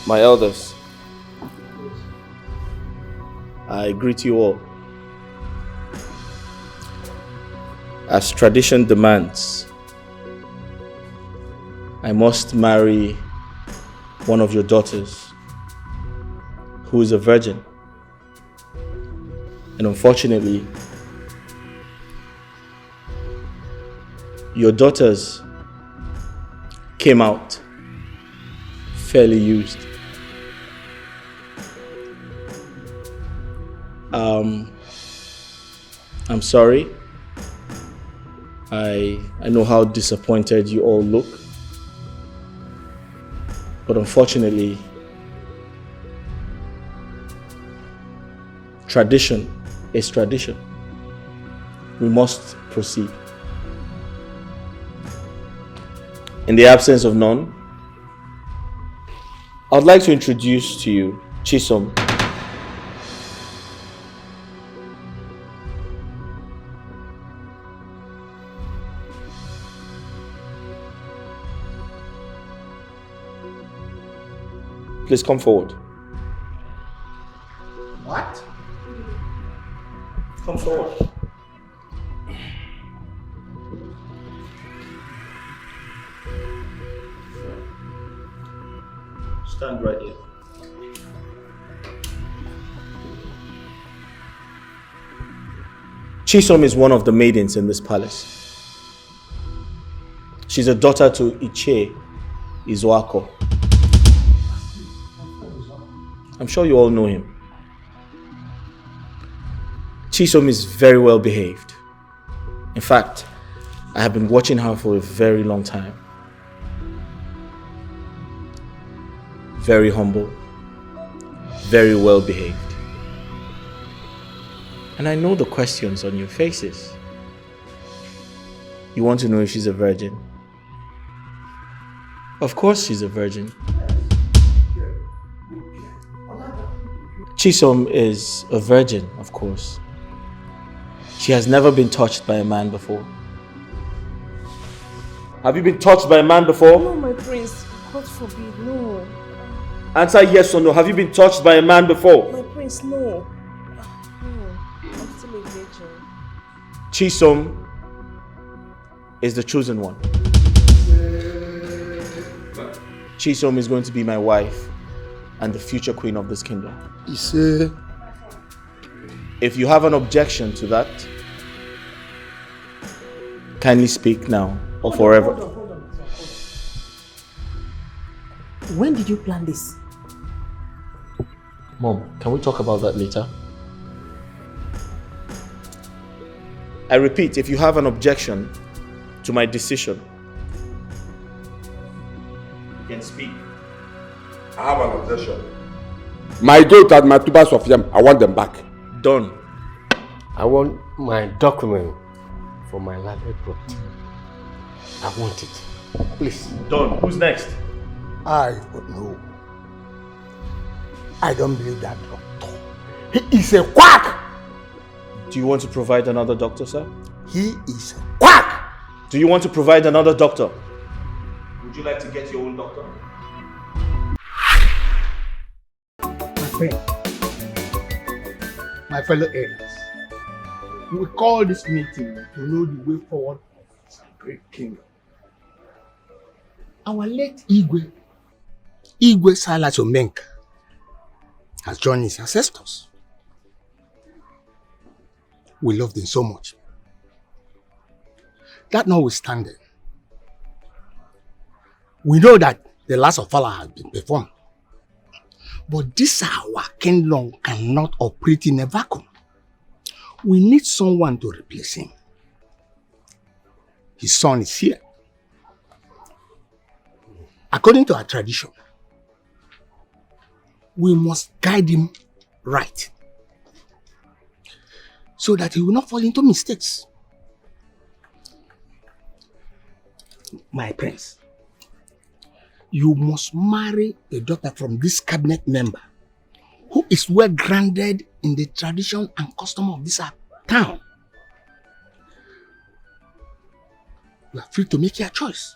My elders, I greet you all. As tradition demands, I must marry one of your daughters who is a virgin. And unfortunately, your daughters came out fairly used. I'm sorry. I know how disappointed you all look. But unfortunately, tradition is tradition. We must proceed. In the absence of none, I'd like to introduce to you Chisum. Please come forward. What? Come forward. Stand right here. Chisum is one of the maidens in this palace. She's a daughter to Iche Izuako. I'm sure you all know him. Chisum is very well behaved. In fact, I have been watching her for a very long time. Very humble, very well behaved. And I know the questions on your faces. You want to know if she's a virgin? Of course she's a virgin. Chisum is a virgin, of course. She has never been touched by a man before. Have you been touched by a man before? No, my prince. God forbid, no. Answer yes or no. Have you been touched by a man before? My prince, no. No, I'm still a virgin. Chisum is the chosen one. Chisum is going to be my wife and the future queen of this kingdom. If you have an objection to that, kindly speak now or forever. Hold on. When did you plan this? Mom, can we talk about that later? I repeat, if you have an objection to my decision, you can speak. I have an objection. My goat and my tubers of yam, I want them back. Done. I want my document for my landed property. I want it. Please. Done. Who's next? I don't know. I don't believe that doctor. He is a quack! Do you want to provide another doctor, sir? He is a quack! Do you want to provide another doctor? Would you like to get your own doctor? My friend, my fellow elders, we call this meeting to know the way forward of this great kingdom. Our late Igwe Salas Omenka, has joined his ancestors. We love them so much. That notwithstanding, we know that the last of Allah has been performed. But this our kingdom cannot operate in a vacuum. We need someone to replace him. His son is here. According to our tradition, we must guide him right so that he will not fall into mistakes. My prince, you must marry a daughter from this cabinet member who is well grounded in the tradition and custom of this town. You are free to make your choice.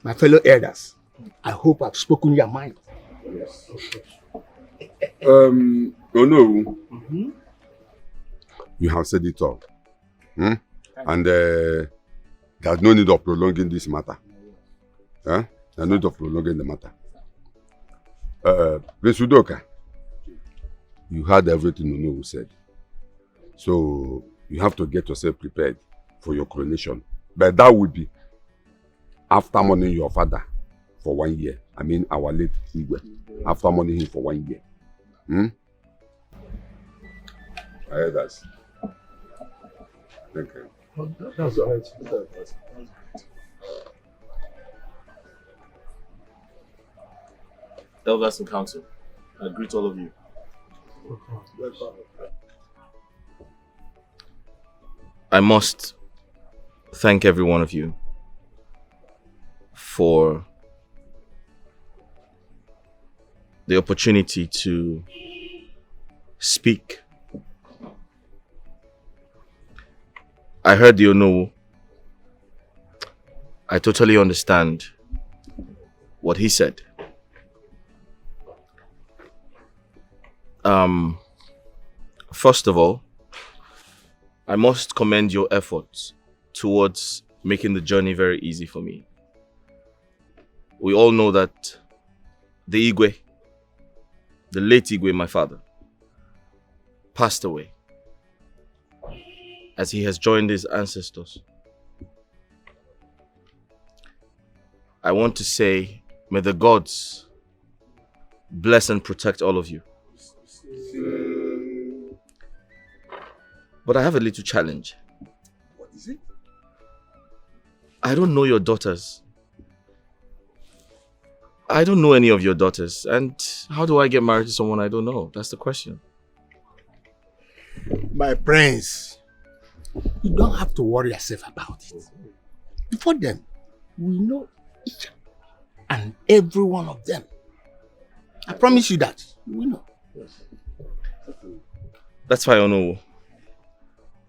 My fellow elders, I hope I've spoken your mind. Yes. Oh no. You have said it all. And there's no need of prolonging this matter. There's no need of prolonging the matter. Prince Udoka, you heard everything Ono said. So you have to get yourself prepared for your coronation. But that would be after mourning your father for 1 year. I mean our late Igwe. After mourning him for 1 year. I heard that. Thank you. That's all right. Elders and council, I greet all of you. I must thank every one of you for the opportunity to speak. I heard the Ono. I totally understand what he said. First of all, I must commend your efforts towards making the journey very easy for me. We all know that the Igwe, the late Igwe, my father, passed away as he has joined his ancestors. I want to say, may the gods bless and protect all of you. But I have a little challenge. What is it? I don't know your daughters. I don't know any of your daughters. And how do I get married to someone I don't know? That's the question. My prince, you don't have to worry yourself about it. Before them, we know each and every one of them. I promise you that. We know. That's why I know.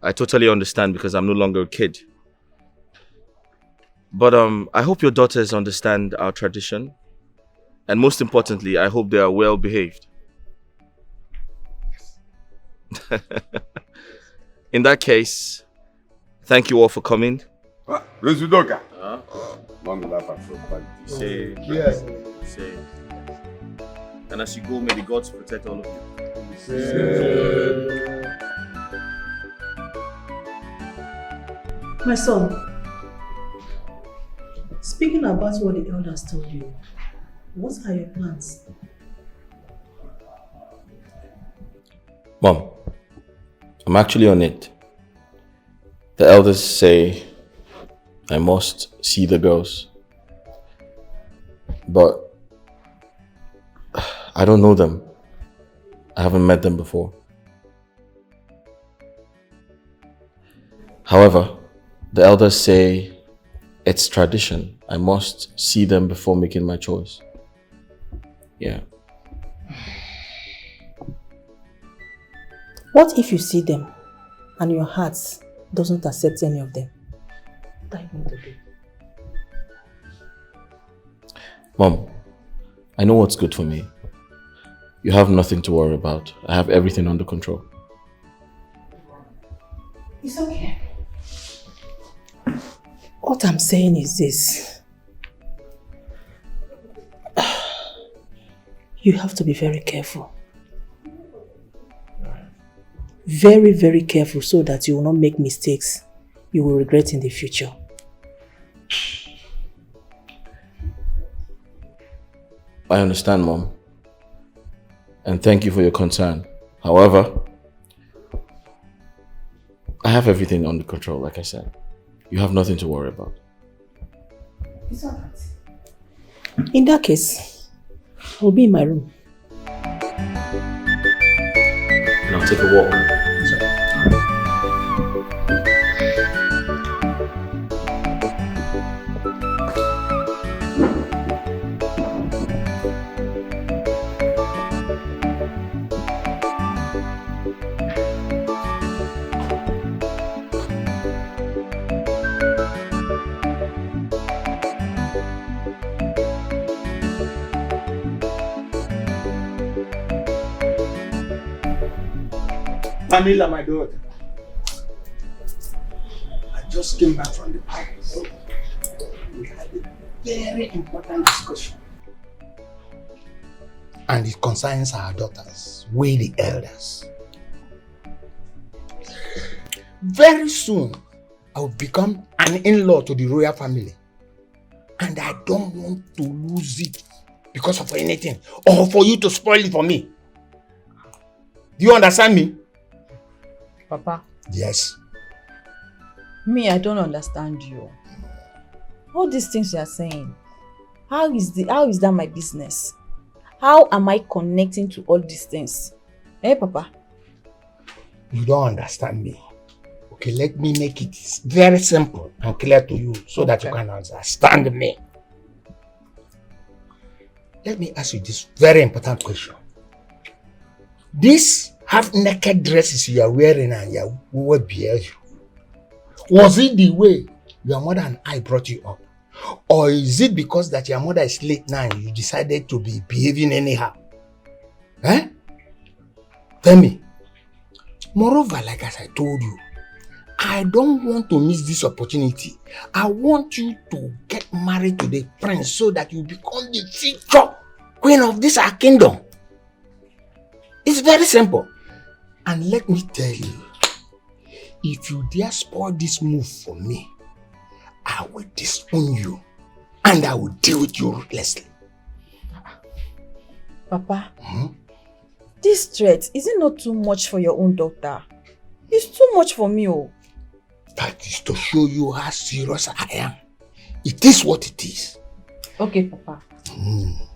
I totally understand because I'm no longer a kid. But I hope your daughters understand our tradition. And most importantly, I hope they are well behaved. In that case, thank you all for coming. Prince Udoka. Say, Yes. say. And as you go, may the gods protect all of you. My son, speaking about what the elders told you, what are your plans? Mom, I'm actually on it. The elders say I must see the girls. But I don't know them. I haven't met them before. However, the elders say it's tradition. I must see them before making my choice. Yeah. What if you see them and your heart doesn't accept any of them? What are you going to do? Mom, I know what's good for me. You have nothing to worry about. I have everything under control. It's okay. What I'm saying is this. You have to be very careful. Very, very careful so that you will not make mistakes you will regret in the future. I understand, Mom. And thank you for your concern. However, I have everything under control, like I said. You have nothing to worry about. It's alright. In that case, I'll be in my room. And I'll take a walk. Pamela, my daughter. I just came back from the palace. We had a very important discussion. And it concerns our daughters, we the elders. Very soon, I will become an in-law to the royal family. And I don't want to lose it because of anything, or for you to spoil it for me. Do you understand me? Papa. Yes. Me, I don't understand you. All these things you are saying, how is that my business? How am I connecting to all these things? Eh, Papa? You don't understand me. Okay, let me make it very simple and clear to you so that you can understand me. Let me ask you this very important question. These half-naked dresses you are wearing and your word bears you, was it the way your mother and I brought you up? Or is it because that your mother is late now and you decided to be behaving anyhow? Eh? Tell me. Moreover, like as I told you, I don't want to miss this opportunity. I want you to get married to the prince so that you become the future queen of this our kingdom. It's very simple. And let me tell you, if you dare spoil this move for me, I will disown you and I will deal with you ruthlessly. Papa, this threat, is it not too much for your own daughter? It's too much for me, oh. That is to show you how serious I am. It is what it is. Okay, Papa.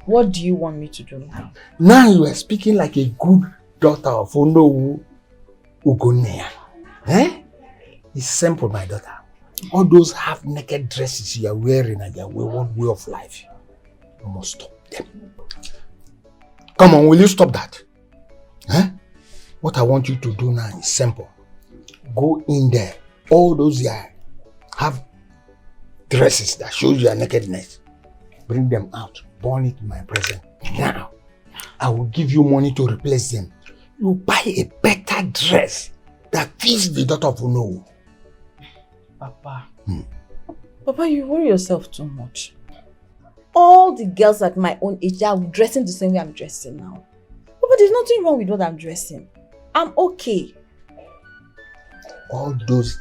What do you want me to do now? Now you are speaking like a good daughter of Ono Ugonea. Eh? It's simple, my daughter. All those half-naked dresses you are wearing and your wayward way of life, you must stop them. Come on, will you stop that? Eh? What I want you to do now is simple. Go in there. All those have dresses that shows your nakedness. Bring them out. Burn it in my presence. Now, I will give you money to replace them. You buy a better dress that fits the daughter of Uno. Papa. Papa, you worry yourself too much. All the girls at my own age are dressing the same way I'm dressing now. Papa, there's nothing wrong with what I'm dressing. I'm okay. All those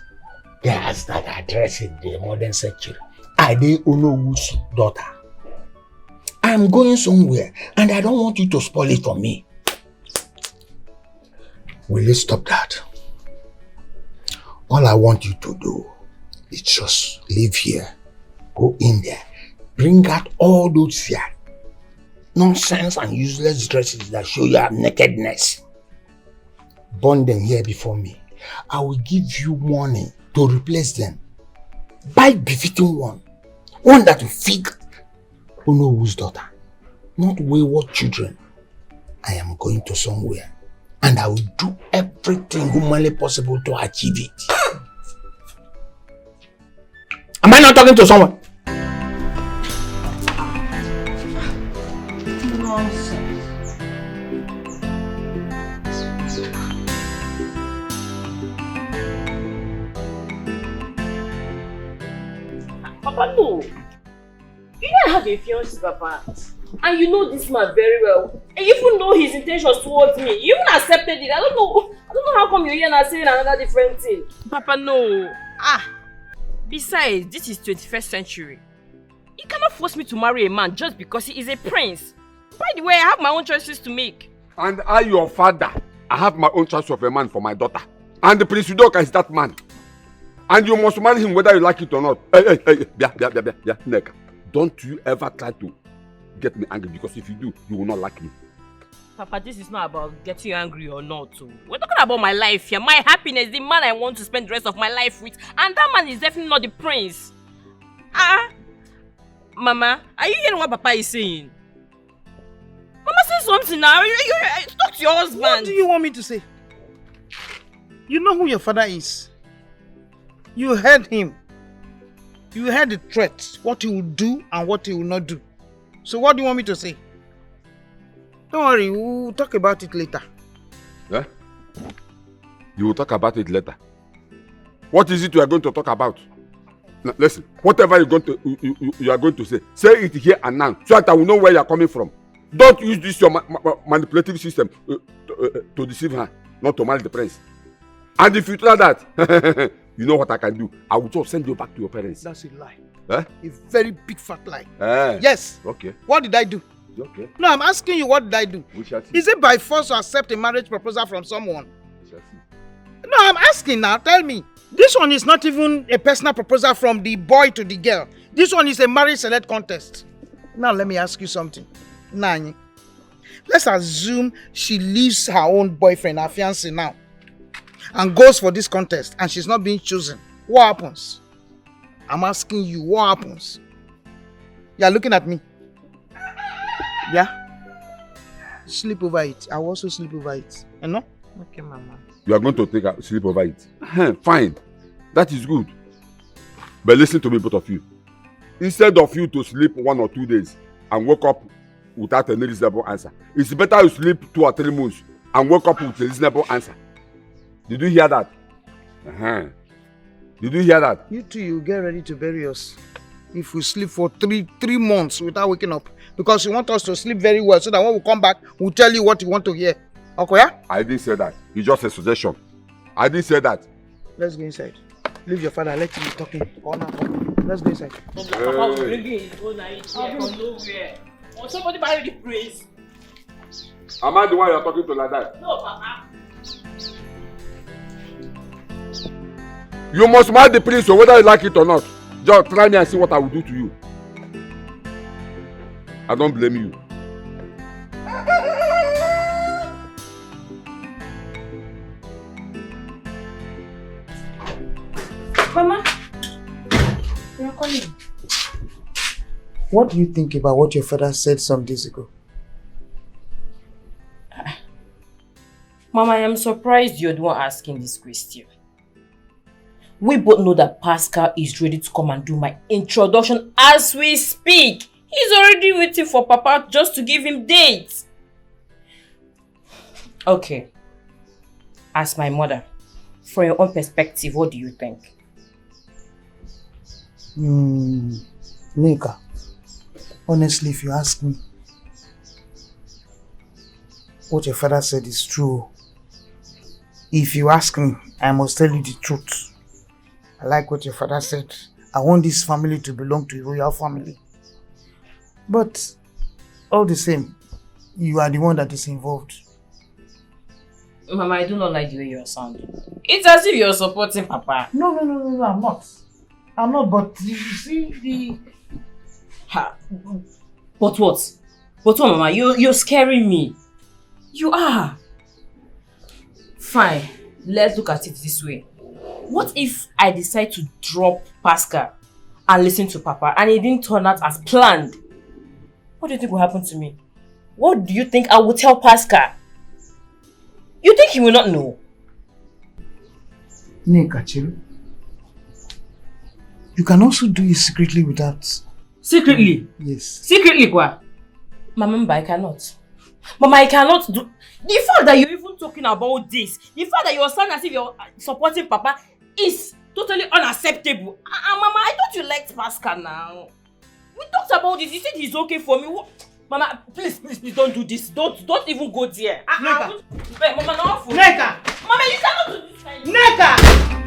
girls that are dressed in the modern century, are they Uno's daughter? I'm going somewhere and I don't want you to spoil it for me. Will you stop that? All I want you to do is just live here, go in there, bring out all those nonsense and useless dresses that show your nakedness. Burn them here before me. I will give you money to replace them. Buy befitting one that will fit Uno's daughter, not wayward children. I am going to somewhere and I will do everything humanly possible to achieve it. Am I not talking to someone? Nonsense. Papa, no. You know I have a fiancé, Papa. And you know this man very well. And you even know his intentions towards me. You even accepted it. I don't know how come you're here and saying another different thing. Papa, no. Besides, this is 21st century. You cannot force me to marry a man just because he is a prince. By the way, I have my own choices to make. And I, your father, I have my own choice of a man for my daughter. And the Prince Udoka is that man. And you must marry him whether you like it or not. Hey, Neka. Don't you ever try to get me angry, because if you do, you will not like me. Papa, this is not about getting angry or not. We're talking about my life here, my happiness, the man I want to spend the rest of my life with. And that man is definitely not the prince. Mama, are you hearing what Papa is saying? Mama, say something now. Talk to your husband. What do you want me to say? You know who your father is. You heard him. You heard the threats, what he will do and what he will not do. So what do you want me to say? Don't worry, we'll talk about it later. Yeah? You will talk about it later. What is it you are going to talk about? Now, listen, whatever you are going to say it here and now, so that I will know where you are coming from. Don't use this your manipulative system to deceive her, not to marry the prince. And if you try that, you know what I can do? I will just send you back to your parents. That's a lie. Eh? A very big fat lie. Eh. Yes. Okay. What did I do? Okay. No, I'm asking you, what did I do? We shall see. Is it by force to accept a marriage proposal from someone? We shall see. No, I'm asking now. Tell me. This one is not even a personal proposal from the boy to the girl. This one is a marriage select contest. Now let me ask you something. Nani, let's assume she leaves her own boyfriend, her fiancé now, and goes for this contest and she's not being chosen. What happens? I'm asking you, what happens? You're looking at me. Yeah? Sleep over it. I will also sleep over it. You know? Okay, Mama. You are going to take a sleep over it. Fine. That is good. But listen to me, both of you. Instead of you to sleep 1 or 2 days and wake up without any reasonable answer, it's better you sleep 2 or 3 months and wake up with a reasonable answer. Did you hear that? Did you hear that? You two, you get ready to bury us. If we sleep for three months without waking up. Because you want us to sleep very well so that when we come back, we'll tell you what you want to hear. Okay, yeah? I didn't say that. It's just a suggestion. I didn't say that. Let's go inside. Leave your father, let him be talking. Let's go inside. Papa will bring his own idea from nowhere. Or somebody marry the prince. Am I the one you're talking to like that? No, Papa. You must marry the prince, so whether you like it or not. Just try me and see what I will do to you. I don't blame you. Mama, you're calling. What do you think about what your father said some days ago? Mama, I am surprised you're the one asking this question. We both know that Pascal is ready to come and do my introduction as we speak. He's already waiting for Papa just to give him dates. Okay. As my mother, from your own perspective, what do you think? Nika, honestly, if you ask me, what your father said is true. If you ask me, I must tell you the truth. I like what your father said. I want this family to belong to a royal family. But, all the same, you are the one that is involved. Mama, I do not like the way you are sounding. It's as if you're supporting Papa. No, I'm not. I'm not, but you see the... But what? But what, Mama? You're scaring me. You are. Fine. Let's look at it this way. What if I decide to drop Pascal and listen to Papa and it didn't turn out as planned? What do you think will happen to me? What do you think I will tell Pascal? You think he will not know? Nika, chill. You can also do it secretly without... Secretly? Yes. Secretly, quoi? Mama, I cannot. Mama, I cannot do... The fact that you're even talking about this, the fact that you're sounding as if you're supporting Papa is totally unacceptable. Mama, I thought you liked Pascal now. We talked about this. You said he's okay for me. Mama, please, don't do this. Don't even go there. Mama, no. Neka! Mama, you cannot do this kind of... Neka!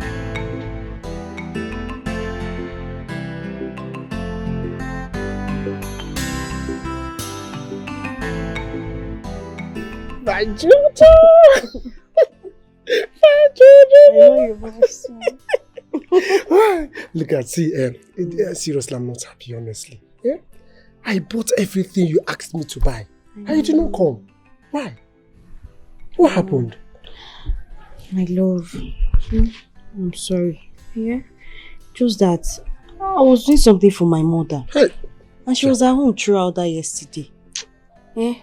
My Jojo! My Jojo! I know your voice. Look at, seriously, I'm not happy, honestly. Yeah? I bought everything you asked me to buy. And you did not come. Why? What happened? My love, I'm sorry. Yeah? Just that I was doing something for my mother. Hey. And she was at home throughout that yesterday. Yeah?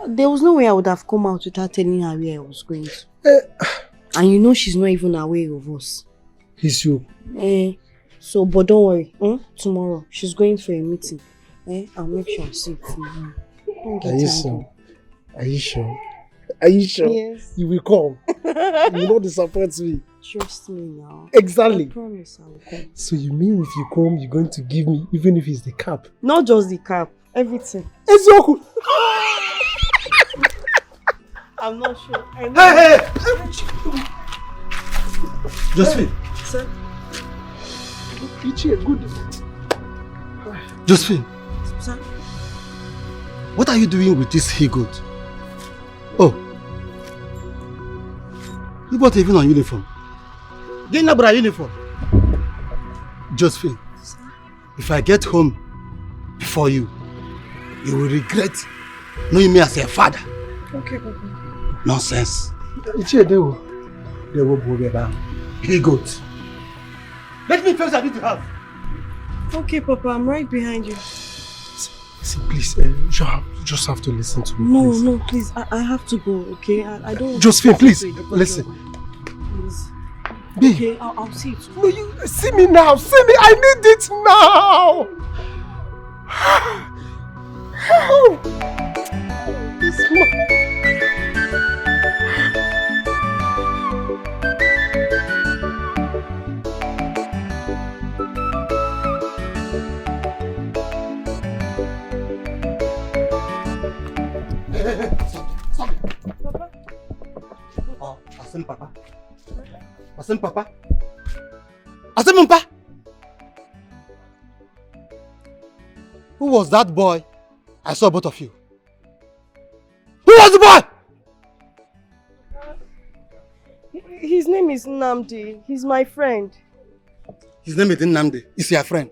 There was no way I would have come out without telling her where I was going to. And you know she's not even aware of us. It's you. So, but don't worry. Tomorrow, she's going for a meeting. I'll make sure I see it for you. Are you sure? Are you sure? Are you sure? Yes. You will come. You will not disappoint me. Trust me now. Exactly. I promise I will come. So you mean if you come, you're going to give me, even if it's the cap? Not just the cap, everything. Ezoku! I'm not sure. Hey! Josephine. Sir? Ichie, good. Josephine. Sir? What are you doing with this he-goat? Oh. You bought even on uniform. Get a uniform. Josephine. Sir? If I get home before you, you will regret knowing me as your father. Okay, Papa. Nonsense. Ichie, they will be down. He-goat. Let me first I need to have. Okay, Papa, I'm right behind you. See, please, you just have to listen to me. No, please. no, please. I have to go, okay? I don't want Josephine, to please, concentrate, listen. Please. Babe. Okay, I'll see you tomorrow. No, you see me now. See me. I need it now. Help! This man. Stop it. Papa. Oh, Asim Papa. Asim Papa. Asim Papa. Who was that boy? I saw both of you. Who was the boy? His name is Nnamdi. He's my friend. His name is Nnamdi. He's your friend.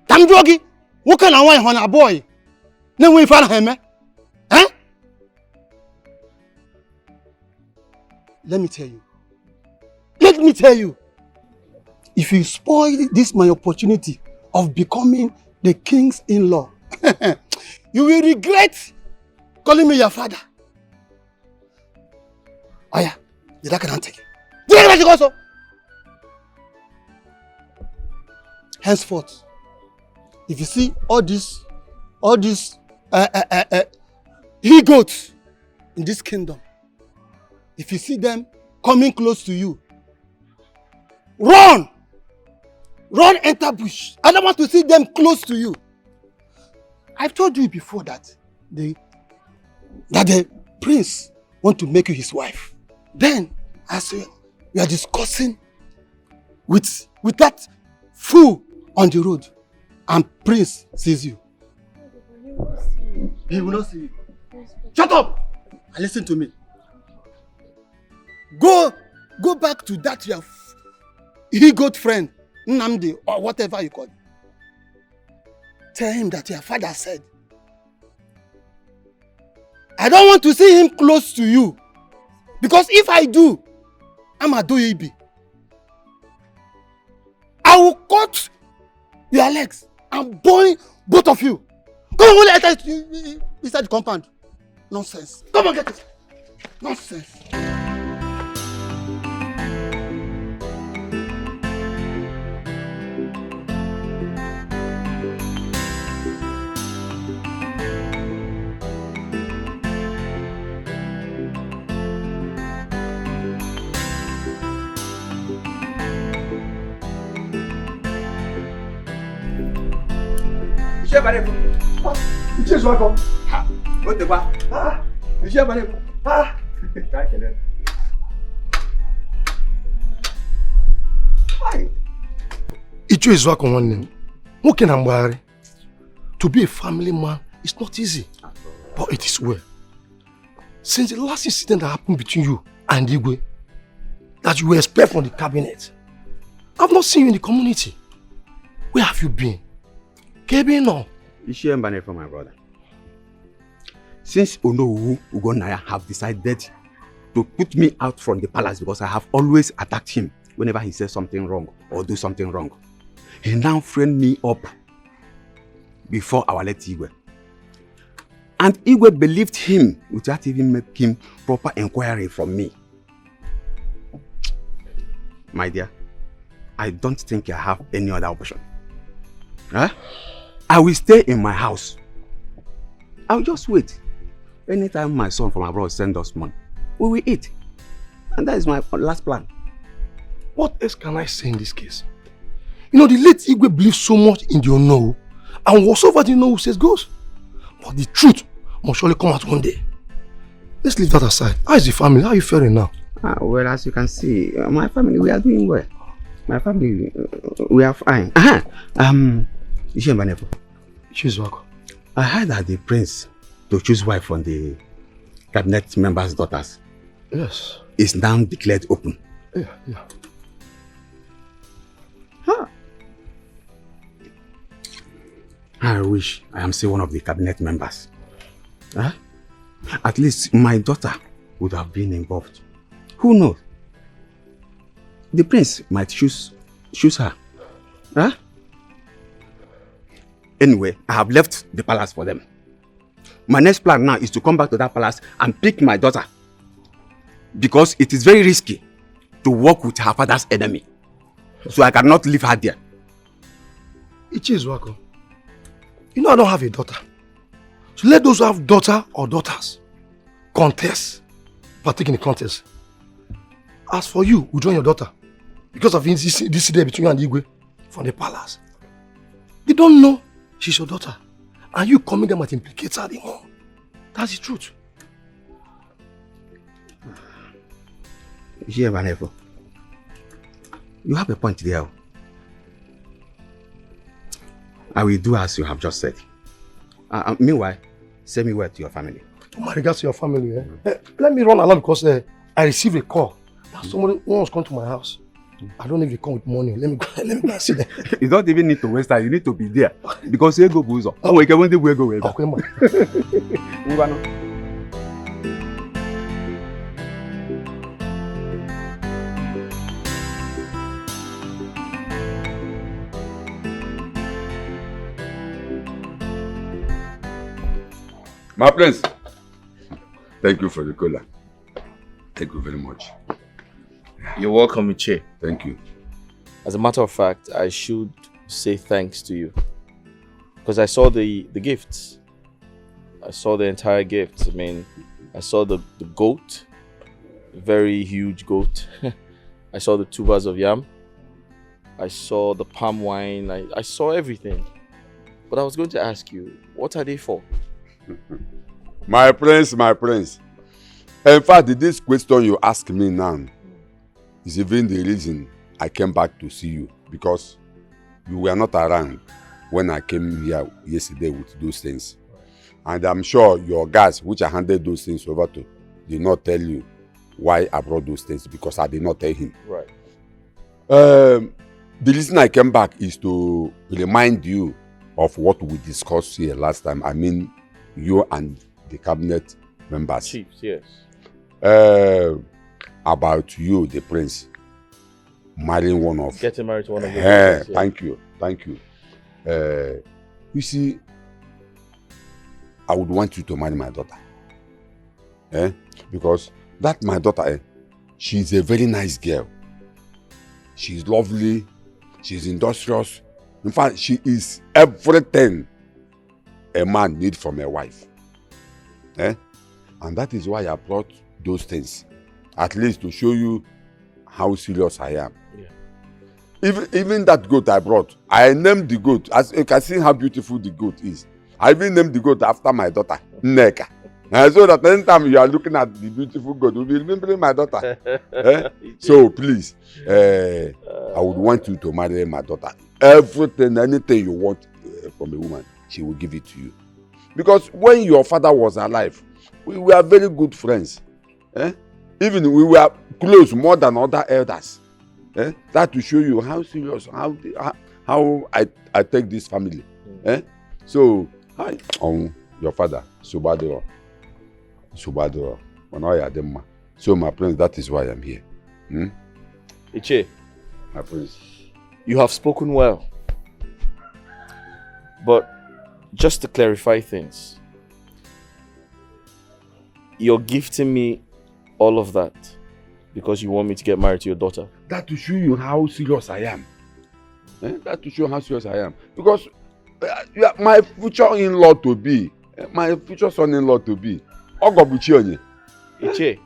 Tamjogi, what kind of wine on a boy? Then we found him, eh? Huh? Let me tell you. Let me tell you. If you spoil this my opportunity of becoming the king's in-law, you will regret calling me your father. Oh yeah, did I can't take it? Did I can't also? Henceforth, if you see all these he-goats in this kingdom, if you see them coming close to you, run! Run, enter bush. I don't want to see them close to you. I've told you before that the prince want to make you his wife. Then, as we are discussing with that fool on the road, and prince sees you. He will not see you. Shut up and listen to me. Go back to that your he-goat friend, Nnamdi, or whatever you call him. Tell him that your father said, I don't want to see him close to you. Because if I do, I'm a doibi. I will cut your legs and burn both of you. Come on, let us inside the compound. Nonsense. Come on, get it. Nonsense. Iṣẹ́ balẹ̀ fún. Iṣẹ́ ìṣọ́ akọ. Ó ti pa. Iṣẹ́ balẹ̀ fún. Káàkiri. Ichu is work on one name. Nwoke na mgbagharị. To be a family man is not easy, but it is well. Since the last incident that happened between you and Igwe, that you were expelled from the cabinet, I've not seen you in the community. Where have you been? Kebe no. Iṣẹ́ Mbane from my brother. Since Onowu Ugonaya have decided to put me out from the palace because I have always attacked him whenever he says something wrong or do something wrong, he now framed me up before our late Igwe. And Igwe believed him without even making proper inquiry from me. My dear, I don't think I have any other option. Huh? I will stay in my house. I'll just wait Anytime my son from abroad sends us money, we will eat. And that is my last plan. What else can I say in this case? You know, the late Igwe believes so much in the unknown, and whatsoever the unknown says goes. But the truth must surely come out one day. Let's leave that aside. How is the family? How are you faring now? Well, as you can see, my family, we are doing well. My family, we are fine. Chisum. I heard that the prince to choose wife from the cabinet members' daughters. Yes. Is now declared open. Yeah. Huh. I wish I am still one of the cabinet members. Huh? At least my daughter would have been involved. Who knows? The prince might choose her. Huh? Anyway, I have left the palace for them. My next plan now is to come back to that palace and pick my daughter. Because it is very risky to work with her father's enemy. So I cannot leave her there. Ichizwako, you know I don't have a daughter. So let those who have daughter or daughters contest, partake in the contest. As for you, withdraw your daughter because of this incident between you and Igwe from the palace. They don't know she's your daughter. And you coming there might implicate her the more. That's the truth. Here, Vanevo. You have a point there. I will do as you have just said. Meanwhile, send me word to your family. Oh, my regards to your family. Let me run along because I received a call that somebody wants to come to my house. I don't even come with money. Let me go and see them. You don't even need to waste time. You need to be there because you go buzo. Oh, we can go go. Okay, man. My friends, thank you for the cola. Thank you very much. You're welcome, Iche. Thank you. As a matter of fact, I should say thanks to you. Because I saw the gifts. I saw the entire gift. I mean, I saw the goat, very huge goat. I saw the 2 bars of yam. I saw the palm wine. I saw everything. But I was going to ask you, what are they for? My prince. In fact, this question you ask me now is even the reason I came back to see you, because you were not around when I came here yesterday with those things. And I'm sure your guys, which I handed those things over to, did not tell you why I brought those things, because I did not tell him. Right. The reason I came back is to remind you of what we discussed here last time. I mean, you and the cabinet members. Chiefs, yes. About you, the prince, marrying one of... Getting married to one of the daughters, yeah. Thank you. You see, I would want you to marry my daughter. Because that my daughter, she's a very nice girl. She's lovely. She's industrious. In fact, she is everything a man needs from a wife. And that is why I brought those things. At least to show you how serious I am. Yeah. Even that goat I brought, I named the goat. As you can see how beautiful the goat is. I even named the goat after my daughter, Neka. So that anytime you are looking at the beautiful goat, you'll be remembering my daughter. So please, I would want you to marry my daughter. Everything, anything you want from a woman, she will give it to you. Because when your father was alive, we were very good friends. Even we were close more than other elders. That to show you how serious, how I take this family. So, your father, Subadoro. So my prince, that is why I'm here. Iche, my prince, you have spoken well. But just to clarify things, you're gifting me all of that because you want me to get married to your daughter? That to show you how serious I am. That to show how serious I am. Because my future in-law to be, my future son-in-law to be, Ogobuchionye. Iche,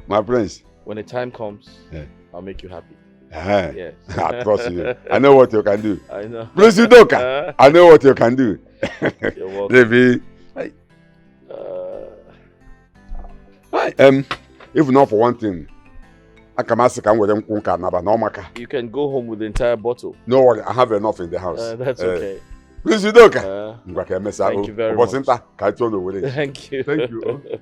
My prince. when the time comes, Yeah. I'll make you happy. Yes. Yes. I trust you. I know what you can do. I know. Prince Udoka, I know what you can do. You're welcome. Baby. If not for one thing, I can ask with them You can go home with the entire bottle. No worry, I have enough in the house. That's okay. Prince Udoka. Thank you very much. Thank you. Thank you.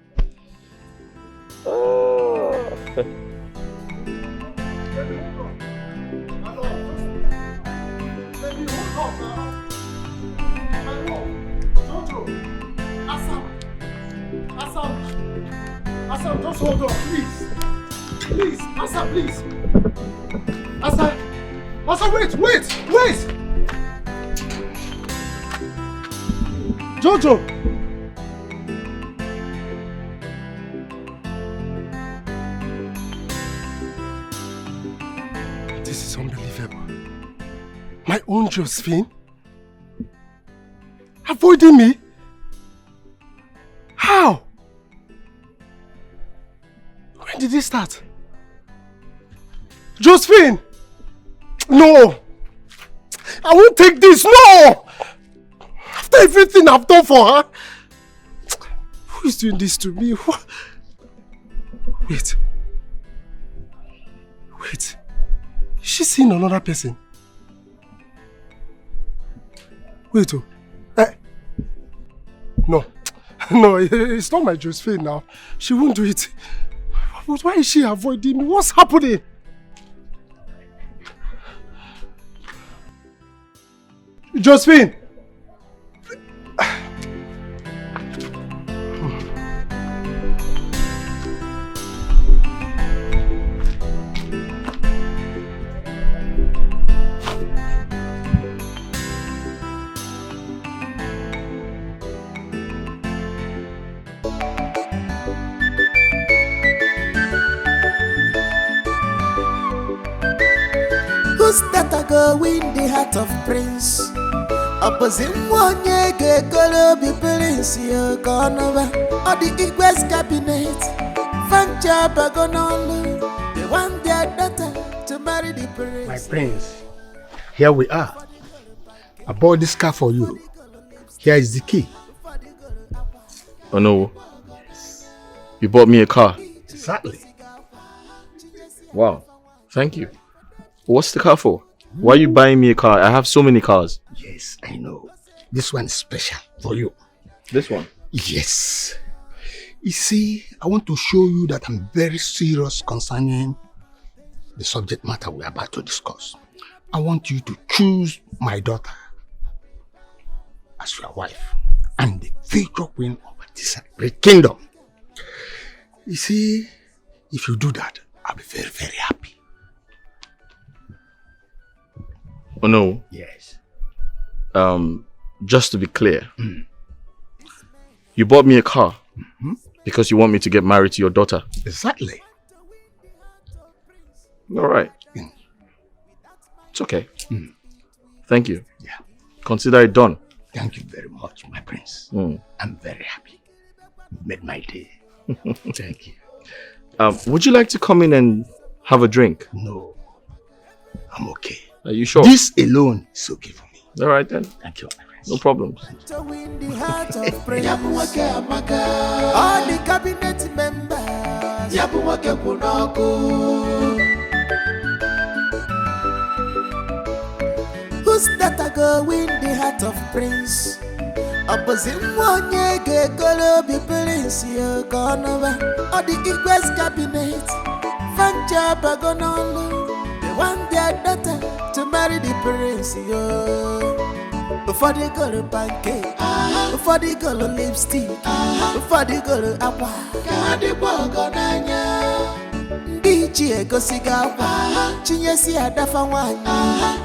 Asa, just hold on, please. Please, Asa, please. Asa, wait. Jojo. This is unbelievable. My own Josephine? Avoiding me? How? When did this start? Josephine! No! I won't take this, no! After everything I've done for her? Who is doing this to me? Wait. Is she seeing another person? Wait, No, it's not my Josephine now. She won't do it. But why is she avoiding me? What's happening? Josephine! Who's that a go win the heart of prince? Opposite one ye gonna be prince you gonna or the Igwes cabinet. Fancha Bagonolo, they want their daughter to marry the prince. My prince, here we are. I bought this car for you. Here is the key. Oh no. You bought me a car. Exactly. Wow. Thank you. What's the car for? Why are you buying me a car? I have so many cars. Yes, I know. This one is special for you. This one? Yes. You see, I want to show you that I'm very serious concerning the subject matter we're about to discuss. I want you to choose my daughter as your wife and the future queen of this great kingdom. You see, if you do that, I'll be very, very happy. Oh no. Yes. Just to be clear, you bought me a car because you want me to get married to your daughter. Exactly. All right. It's okay. Thank you. Yeah. Consider it done. Thank you very much, my prince. I'm very happy. You made my day. Thank you. Would you like to come in and have a drink? No. I'm okay. Are you sure? This alone is okay for me. All right then. Thank you, my friends. No problems. To win the heart of prince. All the cabinet members. Who's that a go win the heart of prince? Opposite one ye gonna be prince you gonna or the Igwes cabinet. Fancha Bagonolo. They want their daughter to marry the prince yo. Before they go to pancake, before they go to lipstick, before they go to aqua. Kadi bogonanya. Ndichi egosiga aqua. Chinyesi adafa wanya.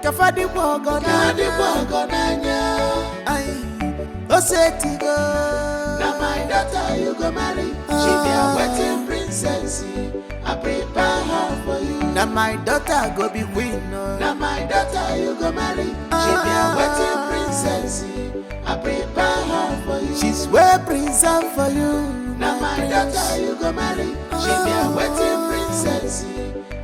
Kafadi bogonanya. Ay, osetigo. Now my daughter you go marry. She be a wedding princess. I prepare her for you. Now my daughter go be queen. Now my daughter you go marry. She be a wedding princess. I prepare her for you. She's well preserved for you. my daughter you go marry. She be a waiting princess.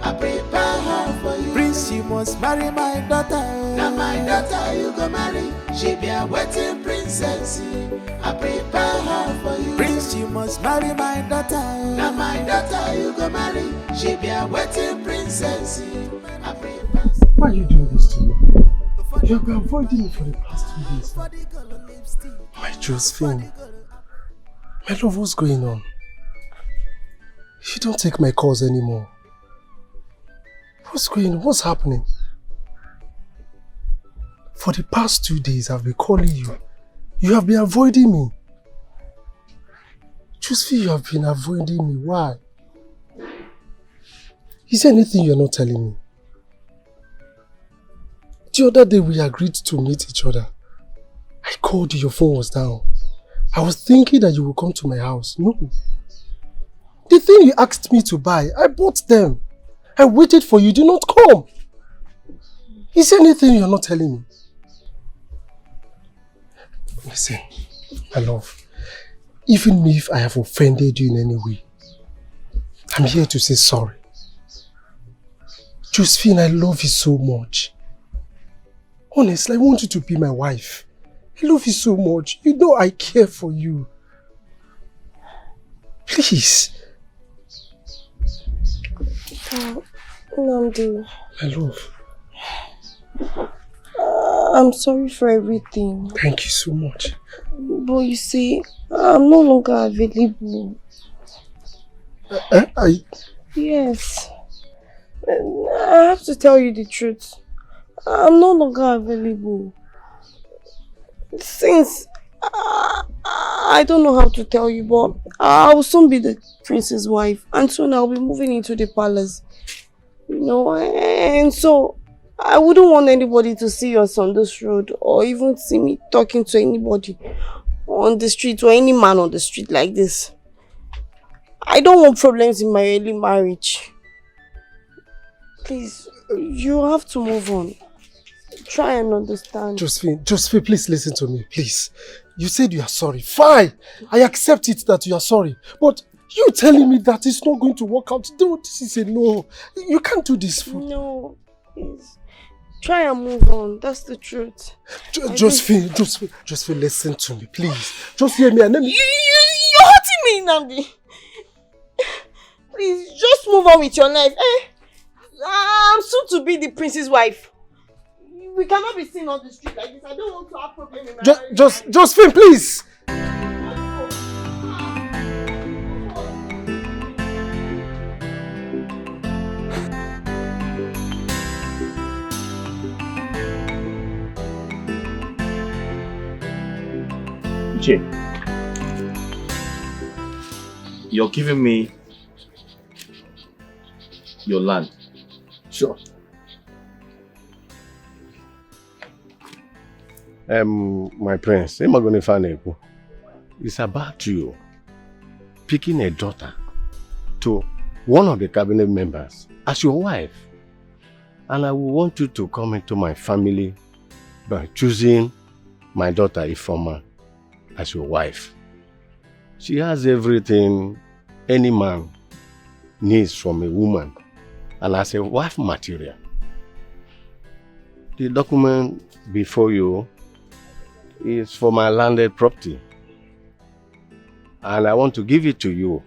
I prepare her for you. Prince, you must marry my daughter. Now my daughter you go marry. She be a waiting princess. I prepare her for you. Prince, you must marry my daughter. Now my daughter you go marry. She be a waiting princess. I prepare. Why are you doing this to me? You have been avoiding me for the past 2 days now. My Josephine. My love, what's going on? You don't take my calls anymore. What's going on? What's happening? For the past 2 days, I've been calling you. You have been avoiding me. Josephine, you have been avoiding me. Why? Is there anything you're not telling me? The other day we agreed to meet each other. I called you, your phone was down. I was thinking that you would come to my house. No. The thing you asked me to buy, I bought them. I waited for you, did not come. Is there anything you're not telling me? Listen, my love. Even if I have offended you in any way, I'm here to say sorry. Josephine, I love you so much. Honestly, I want you to be my wife. I love you so much. You know I care for you. Please. Namdi. My love. I'm sorry for everything. Thank you so much. But you see, I'm no longer available. Yes. I have to tell you the truth. I'm no longer available. Since I don't know how to tell you, but I will soon be the prince's wife, and soon I'll be moving into the palace. You know, and so I wouldn't want anybody to see us on this road, or even see me talking to anybody on the street, or any man on the street like this. I don't want problems in my early marriage. Please, you have to move on. Try and understand. Josephine, please listen to me, please. You said you are sorry. Fine. I accept it that you are sorry. But you telling me that it's not going to work out. No, this is a no. You can't do this. No, please. Try and move on. That's the truth. Josephine, listen to me, please. Just hear me and then... You're hurting me, Namdi. Please, just move on with your life. I'm soon to be the prince's wife. We cannot be seen on the street like this. I don't want to have problems in my life. Josephine, please! Jay, you're giving me your land. Sure. My prince, it's about you picking a daughter to one of the cabinet members as your wife. And I will want you to come into my family by choosing my daughter Ifoma as your wife. She has everything any man needs from a woman, and as a wife material. The document before you is for my landed property, and I want to give it to you,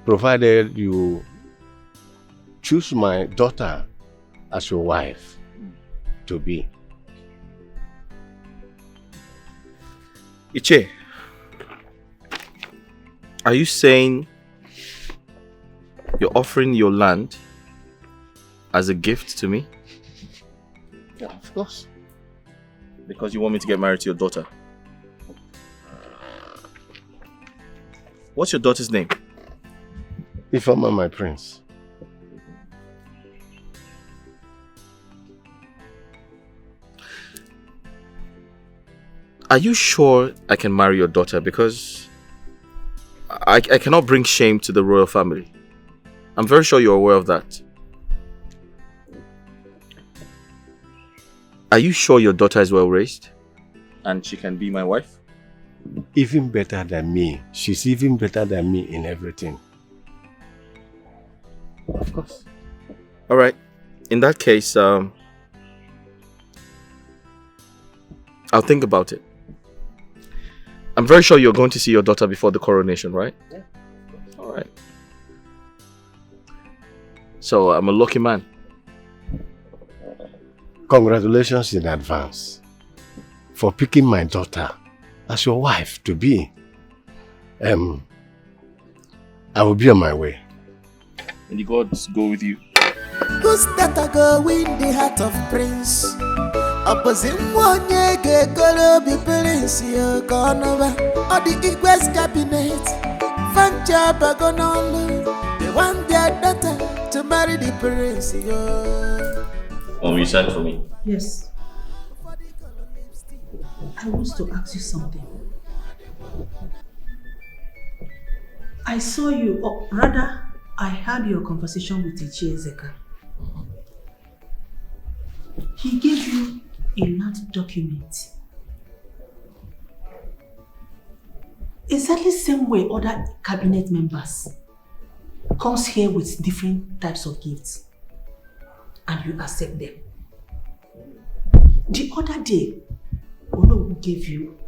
provided you choose my daughter as your wife to be. Iche, are you saying you're offering your land as a gift to me? Yeah, of course. Because you want me to get married to your daughter? What's your daughter's name? Ifoma, my prince. Are you sure I can marry your daughter? Because I cannot bring shame to the royal family. I'm very sure you're aware of that. Are you sure your daughter is well raised and she can be my wife? even better than me. She's even better than me in everything. Of course. All right. In that case, I'll think about it. I'm very sure you're going to see your daughter before the coronation, right? Yeah. All right. So I'm a lucky man. Congratulations in advance for picking my daughter as your wife to be. I will be on my way. And the gods go with you. Who's that a go win the heart of prince? Opposite one ye golo be prince yo konoba. Or the Igwes cabinet. Fancha bagonolo. They want their daughter to marry the prince yo. You sent for me? Yes. I want to ask you something. I saw you, or rather, I had your conversation with Ichi Ezeka. He gave you a land document. Exactly the same way other cabinet members comes here with different types of gifts and you accept them. The other day, Ono gave you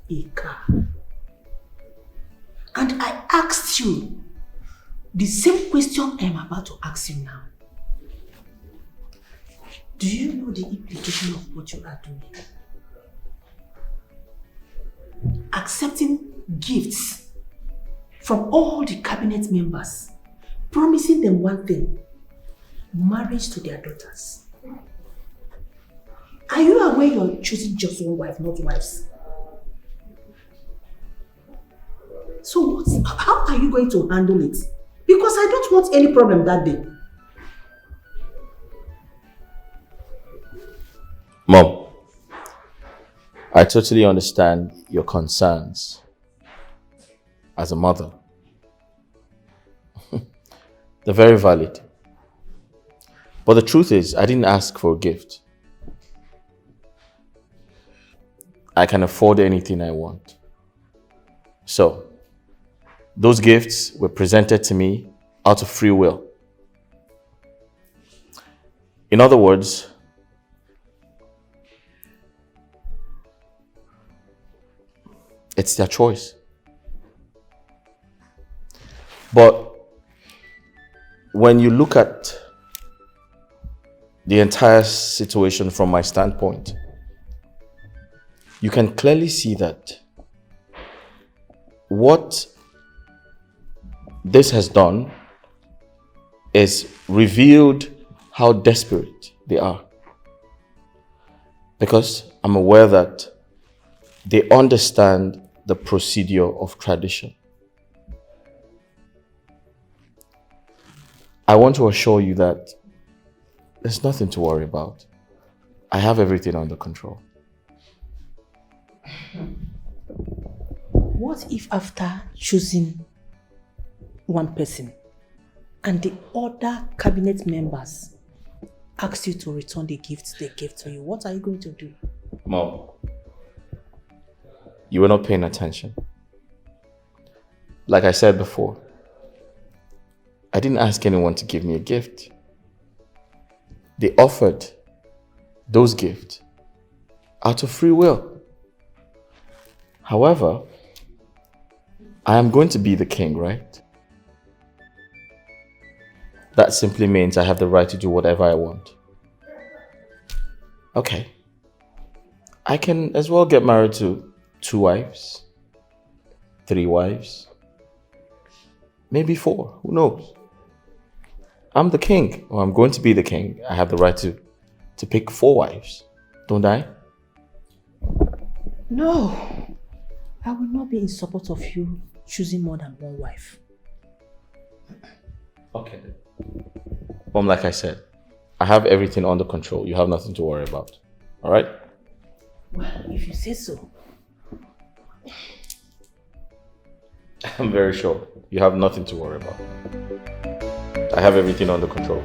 a car. And I asked you the same question I'm about to ask you now. Do you know the implication of what you are doing? Accepting gifts from all the cabinet members, promising them one thing, marriage to their daughters. Are you aware you're choosing just one wife, not wives? So how are you going to handle it? Because I don't want any problem that day. Mom, I totally understand your concerns as a mother. They're very valid. But the truth is, I didn't ask for a gift. I can afford anything I want. So, those gifts were presented to me out of free will. In other words, it's their choice. But when you look at the entire situation from my standpoint, you can clearly see that what this has done is revealed how desperate they are. Because I'm aware that they understand the procedure of tradition. I want to assure you that there's nothing to worry about. I have everything under control. What if after choosing one person and the other cabinet members ask you to return the gifts they gave to you? What are you going to do? Mom, you were not paying attention. Like I said before, I didn't ask anyone to give me a gift. They offered those gifts out of free will. However, I am going to be the king, right? That simply means I have the right to do whatever I want. Okay. I can as well get married to 2 wives, 3 wives, maybe 4, who knows? I'm the king, or I'm going to be the king. I have the right to pick 4 wives, don't I? No, I will not be in support of you choosing more than one wife. Okay then. Mom, like I said, I have everything under control. You have nothing to worry about. Alright? Well, if you say so. I'm very sure. You have nothing to worry about. I have everything under control.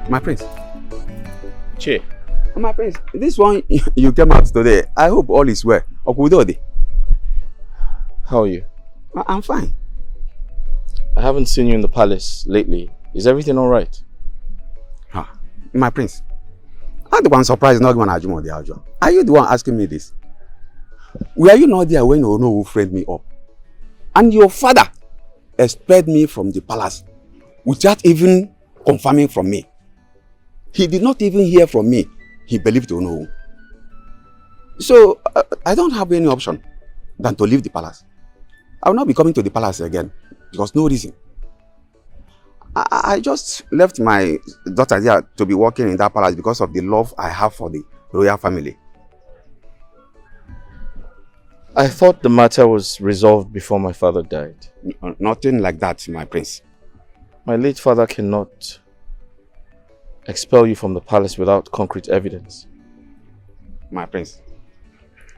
My prince. Che. My prince, this one you came out today, I hope all is well. Okudodi. How are you? I'm fine. I haven't seen you in the palace lately. Is everything alright? My prince, I'm the one surprised not going to the Ajo. Are you the one asking me this? Were you not there when Ono framed me up? And your father expelled me from the palace without even confirming from me. He did not even hear from me. He believed Ono. So I don't have any option than to leave the palace. I will not be coming to the palace again because no reason. I just left my daughter there to be working in that palace because of the love I have for the royal family. I thought the matter was resolved before my father died. Nothing like that, my prince. My late father cannot expel you from the palace without concrete evidence. My prince,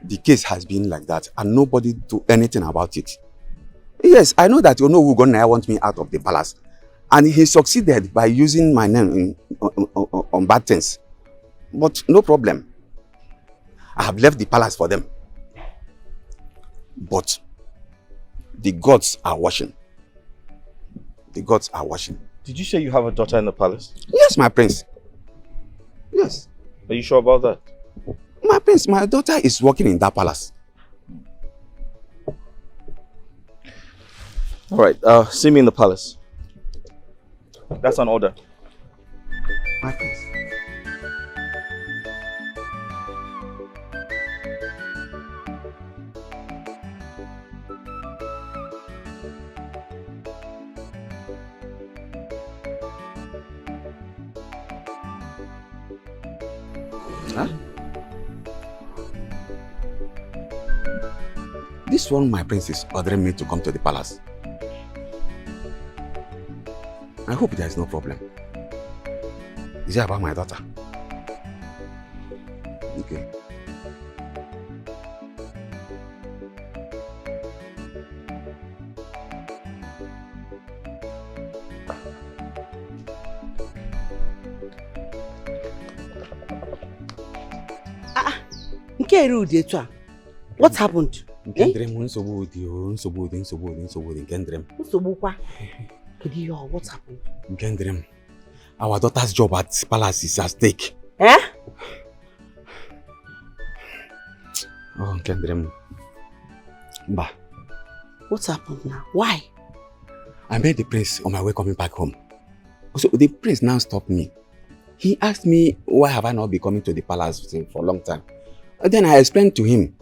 the case has been like that and nobody do anything about it. Yes, I know that Ugonna wants me out of the palace. And he succeeded by using my name on bad things. But no problem. I have left the palace for them. But the gods are watching. The gods are watching. Did you say you have a daughter in the palace? Yes, my prince. Yes. Are you sure about that? My prince, my daughter is working in that palace. Alright, see me in the palace. That's an order. My prince. Huh? This one, my prince, is ordering me to come to the palace. I hope there is no problem. Is it about my daughter? Okay. What happened? What happened? Our daughter's job at palace is at stake. Eh? Oh, Kendrem. Bah. What happened now? Why? I met the prince on my way coming back home. So the prince now stopped me. He asked me why have I not been coming to the palace for a long time. And then I explained to him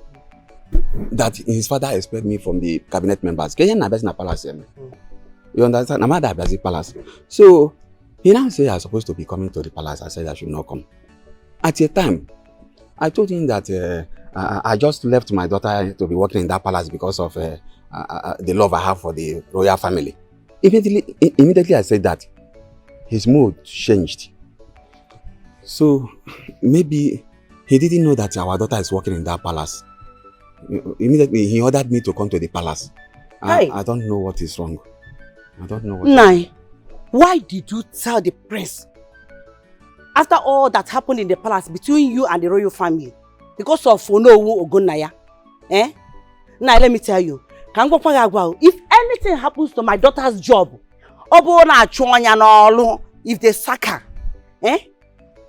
that his father expelled me from the cabinet members. You understand? I'm at the palace. So he now said I was supposed to be coming to the palace. I said I should not come. At a time, I told him that I just left my daughter to be working in that palace because of the love I have for the royal family. Immediately I said that, his mood changed. So maybe he didn't know that our daughter is working in that palace. Immediately he ordered me to come to the palace. I don't know what is wrong. I don't know what Nai, why did you tell the prince? After all that happened in the palace between you and the royal family, because of Onowu Ogunaya, eh? Now let me tell you, if anything happens to my daughter's job, if they sack her, eh?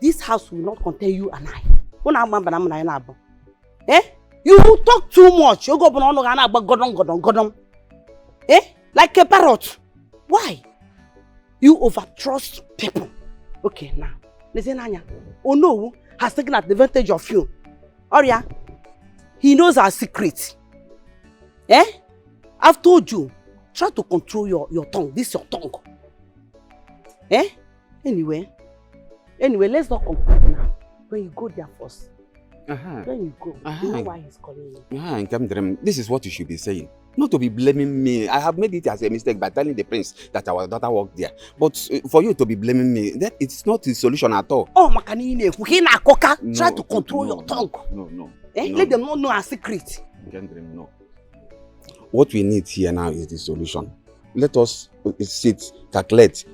This house will not contain you and I. Eh? You talk too much. You go godon. Eh? Like a parrot. Why? You overtrust people. Okay, now. Listen, Anya. Onowu has taken advantage of you. Oria, he knows our secret. Eh? I've told you, try to control your tongue. This is your tongue. Eh? Anyway, let's not conclude now. When you go there first. When you go, you know why he's calling you. This is what you should be saying. Not to be blaming me. I have made it as a mistake by telling the prince that our daughter worked there. But for you to be blaming me, that it's not the solution at all. Oh, Makanine, try to control your tongue. No. Eh? Let them not know our secret. No. What we need here now is the solution. Let us sit, calculate.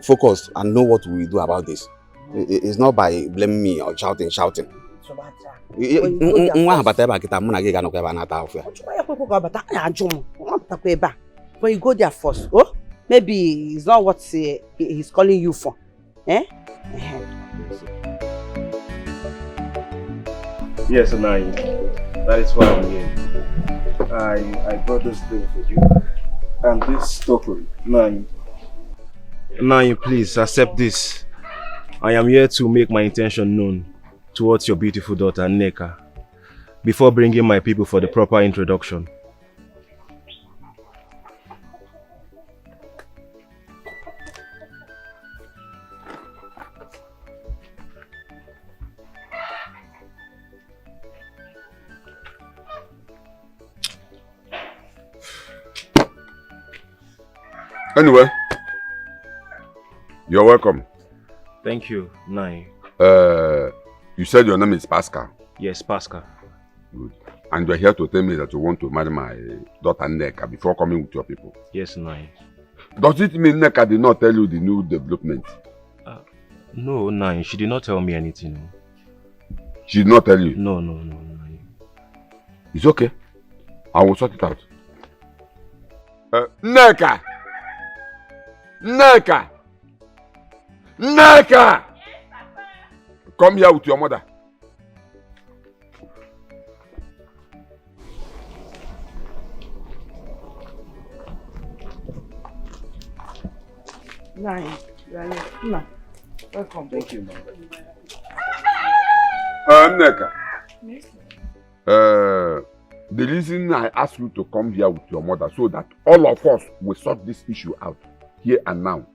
focus and know what we do about this. It's not by blaming me or shouting. When you go there first, oh, maybe it's not what he's calling you for. Eh? Yes, Nai. That is why I'm here. I brought this thing for you. And this token, Nai. Nai, please accept this. I am here to make my intention known towards your beautiful daughter, Nneka, before bringing my people for the proper introduction. Anyway, you're welcome. Thank you, Nai. You said your name is Pascal? Yes, Pascal. Good. And you're here to tell me that you want to marry my daughter Nneka before coming with your people? Yes, Nai. Does it mean Nneka did not tell you the new development? No, Nai. She did not tell me anything. She did not tell you? No, Nai. It's okay. I will sort it out. Nneka! Nneka! Nneka! Come here with your mother. Welcome. Thank you, Mom. Nneka. The reason I asked you to come here with your mother so that all of us will sort this issue out here and now.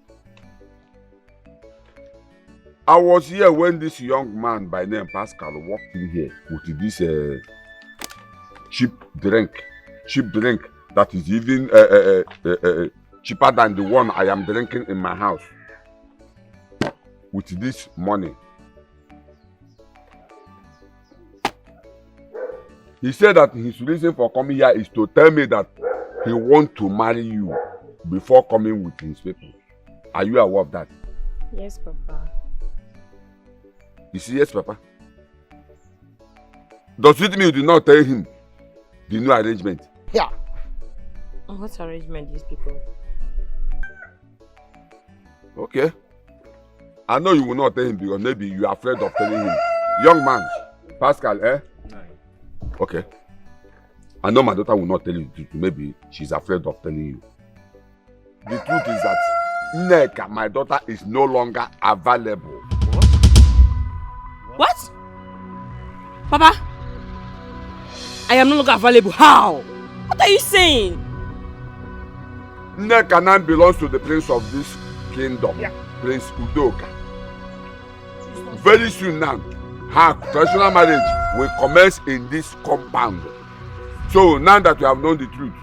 I was here when this young man by name Pascal walked in here with this cheap drink that is even cheaper than the one I am drinking in my house. With this money. He said that his reason for coming here is to tell me that he wants to marry you before coming with his people. Are you aware of that? Yes, Papa. You see, yes, Papa. Does it mean you did not tell him the new arrangement? Yeah. What arrangement these people? Okay. I know you will not tell him because maybe you are afraid of telling him. Young man, Pascal, eh? Okay. I know my daughter will not tell you the truth. Maybe she's afraid of telling you. The truth is that Nneka, my daughter, is no longer available. What? Papa? I am no longer available. How? What are you saying? Nneka now belongs to the prince of this kingdom, Prince Udoka. Very soon now, her traditional marriage will commence in this compound. So now that you have known the truth,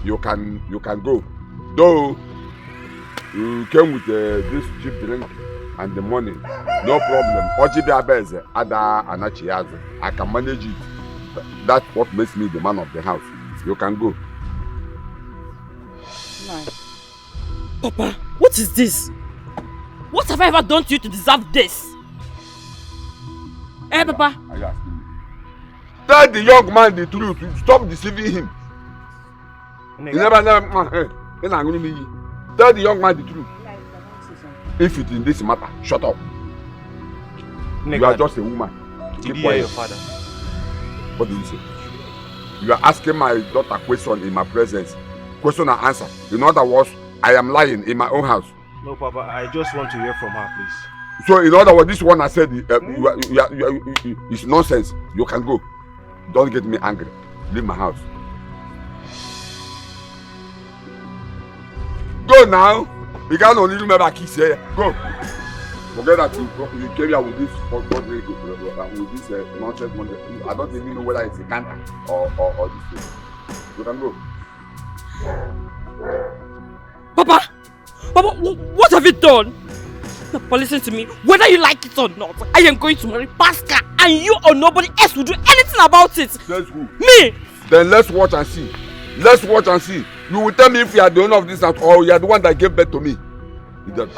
you can go. Though you came with this cheap drink and the money, no problem. I can manage it. That's what makes me the man of the house. You can go. Papa, what is this? What have I ever done to you to deserve this? Eh, Papa? Tell the young man the truth. Stop deceiving him. Tell the young man the truth. If it's in this matter, shut up. You are just a woman. Did you hear your father? What did you say? You are asking my daughter question in my presence. Question and answer. In other words, I am lying in my own house. No, Papa, I just want to hear from her, please. So, in other words, this one I said is nonsense. You can go. Don't get me angry. Leave my house. Go now. You can't only remember kiss here. Go. Forget that you came here with this nonsense money. I don't even know whether it's a canter or this thing. You can go. Papa, what have you done? Now, listen to me. Whether you like it or not, I am going to marry Pascal, and you or nobody else will do anything about it. Let's go. Me. Then let's watch and see. Let's watch and see. You will tell me if you are the owner of this house or you are the one that gave birth to me. You just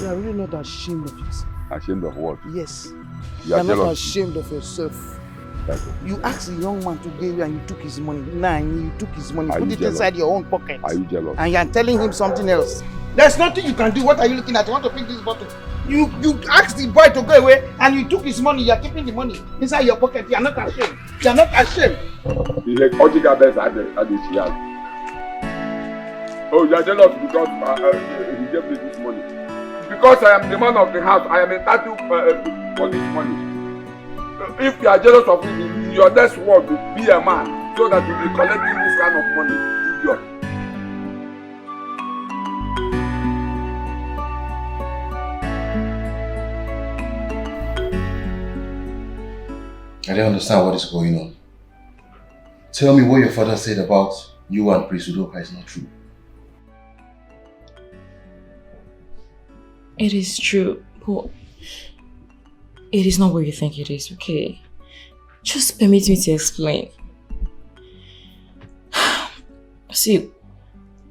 You are really not ashamed of yourself. Ashamed of what? Yes. You are not jealous. ashamed of yourself. You asked a young man to give you and you took his money. Nah, you took his money, put it inside your own pocket. Are you jealous? And you are telling him something else. There's nothing you can do. What are you looking at? You want to pick this bottle? You asked the boy to go away and you took his money. You are keeping the money inside your pocket. You are not ashamed. You are not ashamed. He's like Occultic best at the Shiaz. Oh, you are jealous because he gave me this money. Because I am the man of the house, I am entitled for this money. If you are jealous of it, your next word will be a man so that you will be collecting this kind of money. Idiot. I don't understand what is going on. Tell me what your father said about you and Priest Udoka is not true. It is true, but it is not what you think it is, okay? Just permit me to explain. See,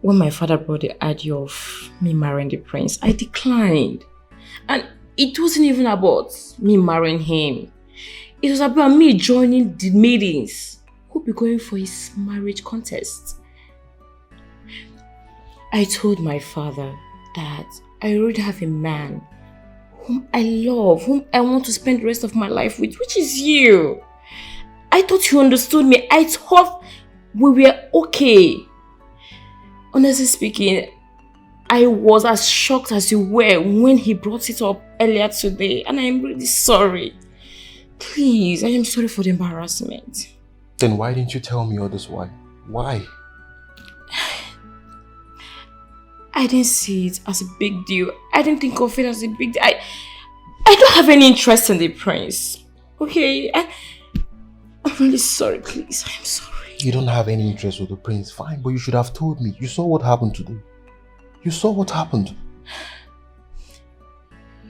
when my father brought the idea of me marrying the prince, I declined. And it wasn't even about me marrying him. It was about me joining the maidens who be going for his marriage contest. I told my father that I already have a man whom I love, whom I want to spend the rest of my life with, which is you. I thought you understood me. I thought we were okay. Honestly speaking, I was as shocked as you were when he brought it up earlier today, and I am really sorry. Please, I am sorry for the embarrassment. Then why didn't you tell me all this while? Why? I didn't see it as a big deal. I didn't think of it as a big deal. I don't have any interest in the prince. Okay? I'm really sorry, please. I'm sorry. You don't have any interest with the prince, fine, but you should have told me. You saw what happened today. You saw what happened.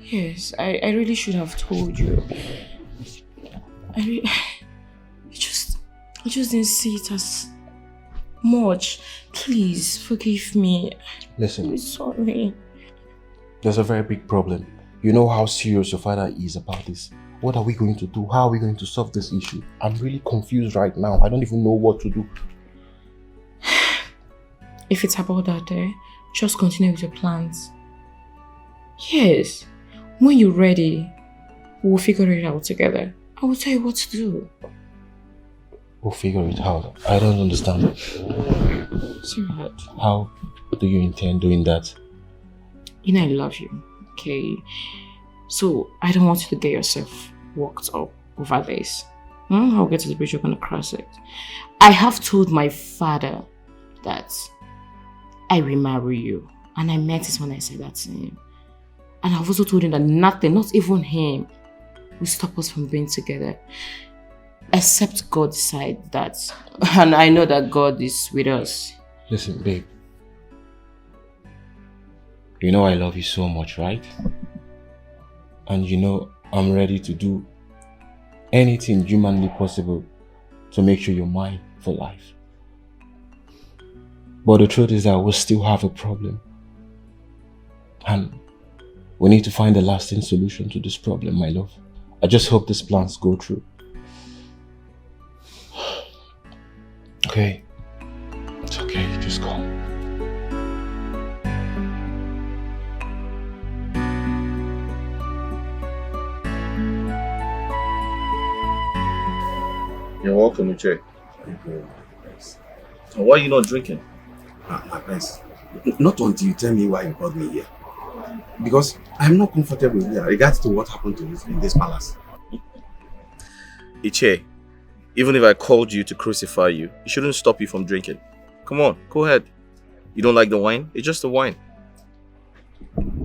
Yes, I really should have told you. I just didn't see it as much. Please forgive me. Listen, I'm sorry. there's a very big problem. You know how serious your father is about this. What are we going to do? How are we going to solve this issue? I'm really confused right now. I don't even know what to do. If it's about that, just continue with your plans. Yes, when you're ready, we'll figure it out together. I will tell you what to do. We'll figure it out. I don't understand. Sweetheart. How do you intend doing that? You know I love you, okay? So I don't want you to get yourself worked up over this. I'll get to the bridge, you're gonna cross it. I have told my father that I will marry you. And I meant it when I said that to him. And I've also told him that nothing, not even him, will stop us from being together. Except God decides that. And I know that God is with us. Listen, babe. You know I love you so much, right? And you know I'm ready to do anything humanly possible to make sure you're mine for life. But the truth is that we'll still have a problem. And we need to find a lasting solution to this problem, my love. I just hope these plans go through. Okay. It's okay, just go. You're welcome, Uche. Why are you not drinking? My friends, not until you tell me why you brought me here. Because I'm not comfortable here regards to what happened to us in this palace. Iche, even if I called you to crucify you, it shouldn't stop you from drinking. Come on, go ahead. You don't like the wine? It's just the wine.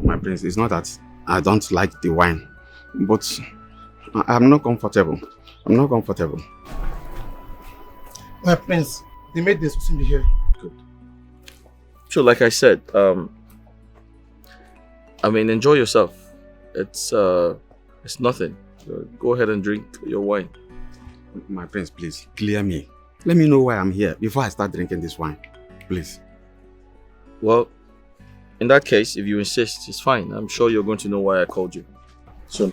My prince, it's not that I don't like the wine, but I'm not comfortable. I'm not comfortable. My prince, they made this to be here. Good. So, like I said, enjoy yourself. It's nothing. Go ahead and drink your wine. My prince, please, clear me. Let me know why I'm here before I start drinking this wine. Please. Well, in that case, if you insist, it's fine. I'm sure you're going to know why I called you soon.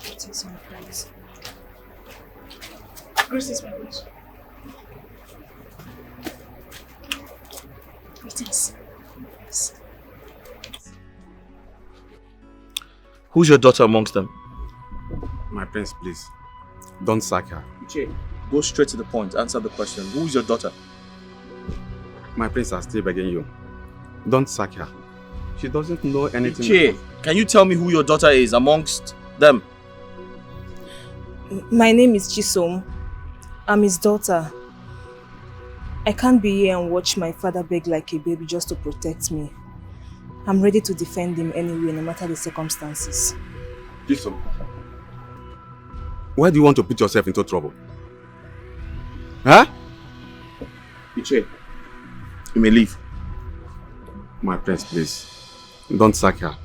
Take some friends. Greetings, my friends. Greetings. Yes. Who's your daughter amongst them? My prince, please. Don't sack her. Iche, go straight to the point. Answer the question. Who's your daughter? My prince, I'm still begging you. Don't sack her. She doesn't know anything. Iche, can you tell me who your daughter is amongst them? My name is Chisum. I'm his daughter. I can't be here and watch my father beg like a baby just to protect me. I'm ready to defend him anyway, no matter the circumstances. Chisum, why do you want to put yourself into trouble? Huh? Iche, you may leave. My prince, please. Don't sack her.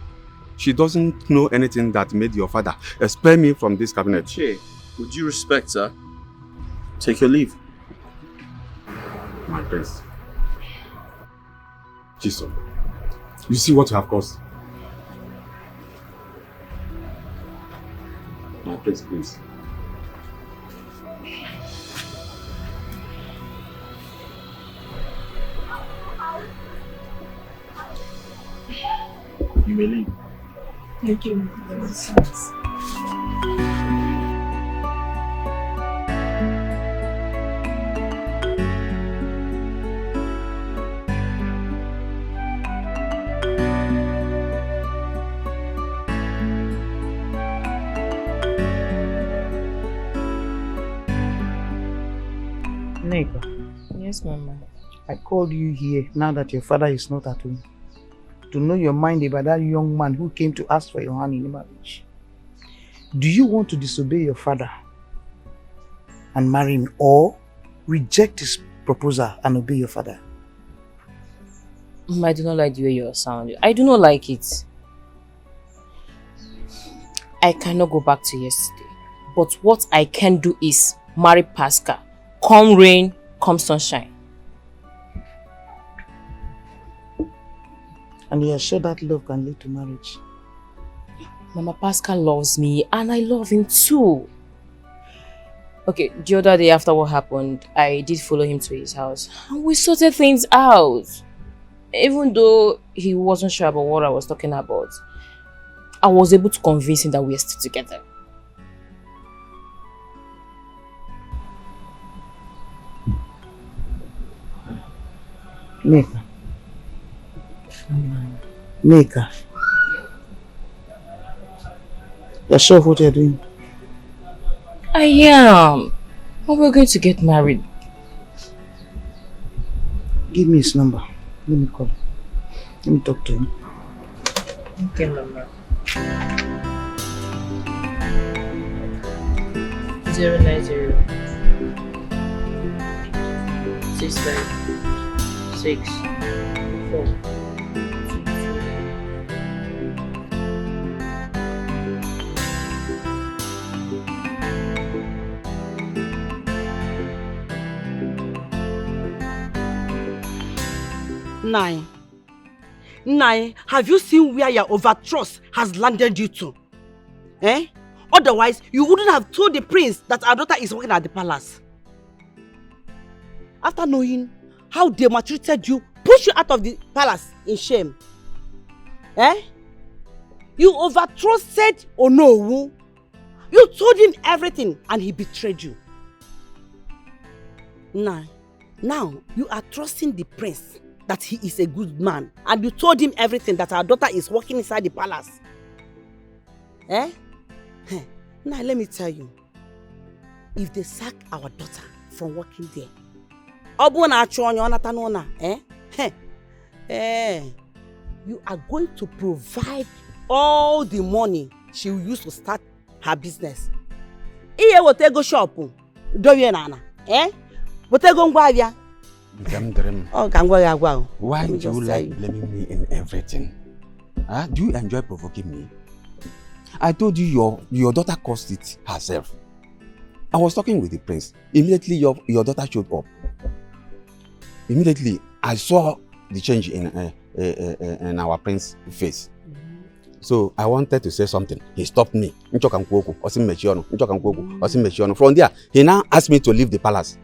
She doesn't know anything that made your father expel me from this cabinet. Iche, would you respect her? Take your leave. My prince. Chisum, you see what you have caused? My prince, please. You may leave. Thank you. Nika, Yes, Mama. I called you here now that your father is not at home to know your mind about that young man who came to ask for your hand in marriage. Do you want to disobey your father and marry him, or reject his proposal and obey your father? I do not like the way you sound. I do not like it. I cannot go back to yesterday. But what I can do is marry Pascal. Come rain, come sunshine. And you are sure that love can lead to marriage? Mama, Pascal loves me and I love him too. Okay, the other day after what happened, I did follow him to his house. And we sorted things out. Even though he wasn't sure about what I was talking about, I was able to convince him that we are still together. Nika. Nika. You're sure of what you're doing? I am. And we're going to get married. Give me his number. Let me call him. Let me talk to him. Okay, Mama. 090 65 6 4 Nai, have you seen where your overtrust has landed you to? Eh? Otherwise, you wouldn't have told the prince that our daughter is working at the palace. After knowing how they maltreated you, push you out of the palace in shame. Eh? You overtrusted Onowu. You told him everything and he betrayed you. Now you are trusting the prince that he is a good man, and you told him everything, that our daughter is working inside the palace. Eh? Now let me tell you, if they sack our daughter from working there, you are going to provide all the money she will use to start her business. Iye wotego shop, doye nana, eh? Wotego ngwavia. Why do you like blaming me in everything? Huh? Do you enjoy provoking me? I told you your daughter caused it herself. I was talking with the prince. Immediately, your daughter showed up. Immediately, I saw the change in our prince's face. So I wanted to say something. He stopped me. From there, he now asked me to leave the palace.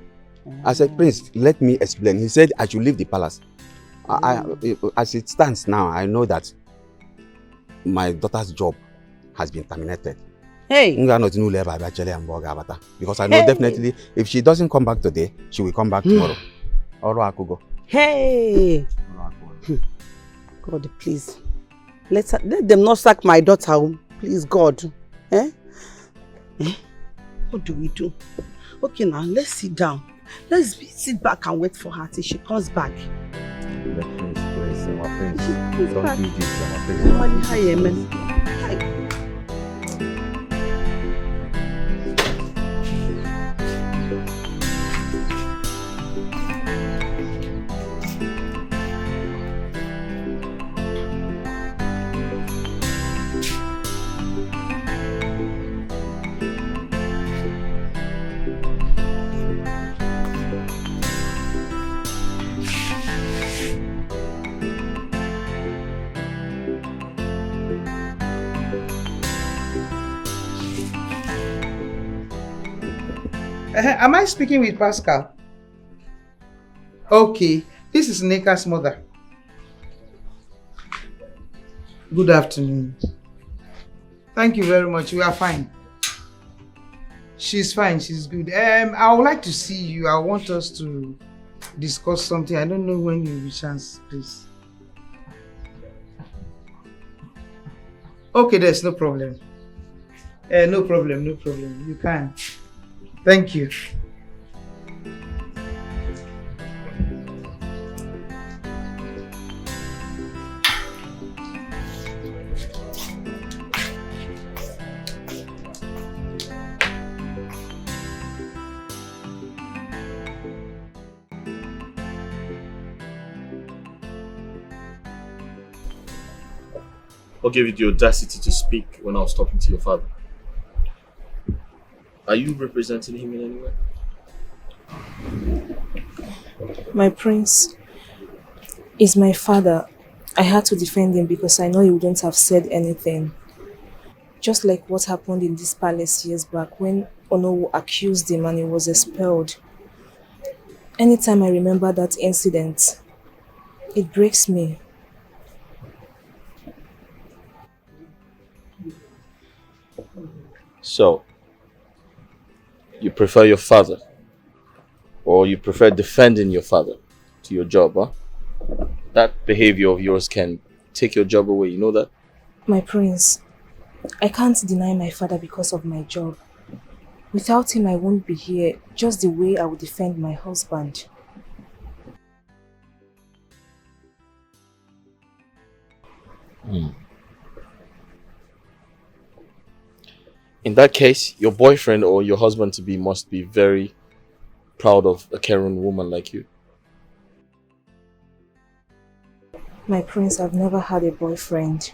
I said, Prince, let me explain. He said I should leave the palace. As it stands now, I know that my daughter's job has been terminated. Hey! Because I know definitely if she doesn't come back today, she will come back tomorrow. Hey! God, please. Let them not sack my daughter. Please, God. Eh? What do we do? Okay, now let's sit down. Let's sit back and wait for her till she comes back. The prince, our prince. Don't Don't do this, our prince. Am I speaking with Pascal? Okay, this is Neka's mother. Good afternoon. Thank you very much. We are fine. She's fine. She's good. I would like to see you. I want us to discuss something. I don't know when you'll be chance, please. Okay, there's no problem. No problem. You can. Thank you. What gave you the audacity to speak when I was talking to your father? Are you representing him in any way? My prince is my father. I had to defend him because I know he wouldn't have said anything. Just like what happened in this palace years back when Onowu accused him and he was expelled. Anytime I remember that incident, it breaks me. So, you prefer your father, or you prefer defending your father to your job, huh? That behavior of yours can take your job away, you know that? My prince, I can't deny my father because of my job. Without him, I won't be here, just the way I would defend my husband. In that case, your boyfriend or your husband-to-be must be very proud of a caring woman like you. My prince, I've never had a boyfriend.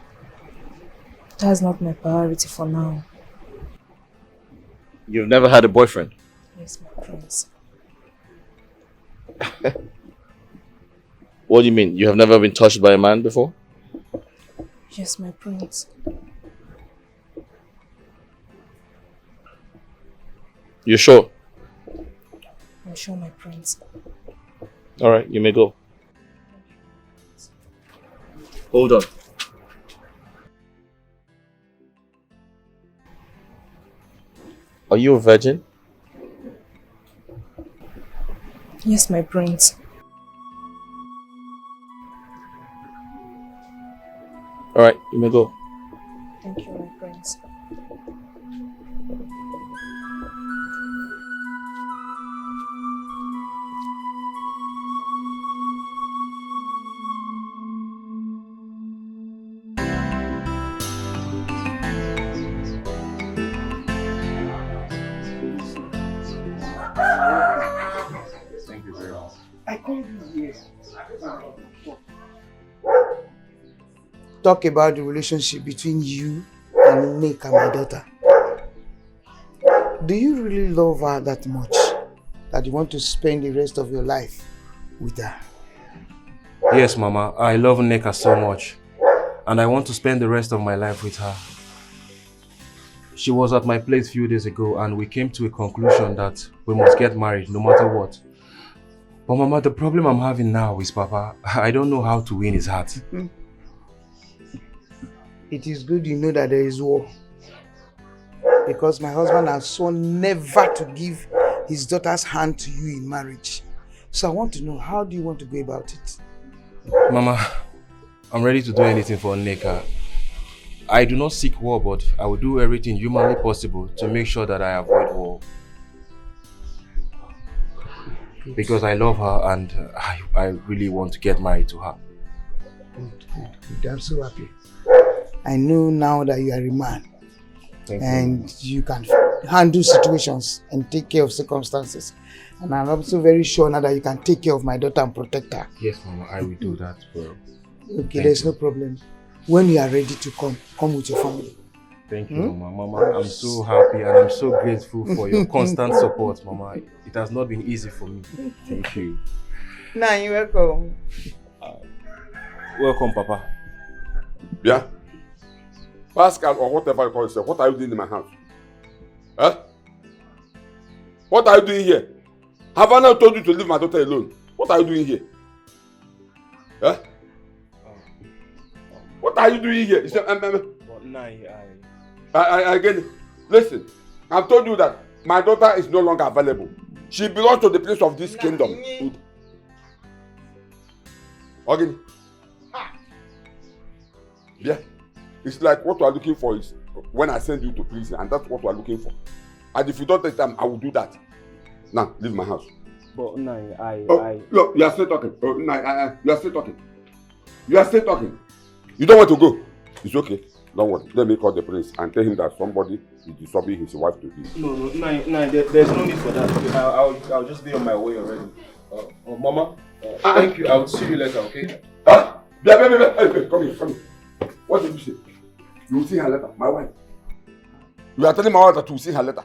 That's not my priority for now. You've never had a boyfriend? Yes, my prince. What do you mean? You have never been touched by a man before? Yes, my prince. You're sure? I'm sure, my prince. Alright, you may go. Hold on. Are you a virgin? Yes, my prince. Alright, you may go. Thank you, my prince. Talk about the relationship between you and Nick and my daughter. Do you really love her that much that you want to spend the rest of your life with her? Yes, Mama. I love Nneka so much. And I want to spend the rest of my life with her. She was at my place a few days ago and we came to a conclusion that we must get married no matter what. But Mama, the problem I'm having now is, Papa, I don't know how to win his heart. It is good you know that there is war. Because my husband has sworn never to give his daughter's hand to you in marriage. So I want to know, how do you want to go about it? Mama, I'm ready to do anything for Nneka. I do not seek war, but I will do everything humanly possible to make sure that I avoid war. Because I love her and I really want to get married to her. Good. I'm so happy. I know now that you are a man. And you can handle situations and take care of circumstances. And I'm also very sure now that you can take care of my daughter and protect her. Yes, Mama, I will do that. Well, okay, there's no problem. When you are ready to come with your family. Thank you, Mama. Mama, I'm so happy and I'm so grateful for your constant support, Mama. It has not been easy for me. Thank you. Nah, you're welcome. Welcome, Papa. Yeah? Pascal, or whatever you call yourself, what are you doing in my house? Huh? What are you doing here? Have I not told you to leave my daughter alone? What are you doing here? Huh? What are you doing here? Again, listen, I've told you that my daughter is no longer available. She belongs to the place of this kingdom. Again. Yeah. It's like what we are looking for is when I send you to prison, and that's what we are looking for. And if you don't take time, I will do that. Now, leave my house. But Look, you are still talking. You are still talking. You are still talking. You don't want to go. It's okay. Don't worry. Let me call the prince and tell him that somebody is disturbing his wife to eat. No, there's no need for that. I'll just be on my way already. Mama, thank you. I'll see you later, okay? Huh? Hey, come here. What did you say? You will see her letter, my wife. You are telling my wife that you will see her letter.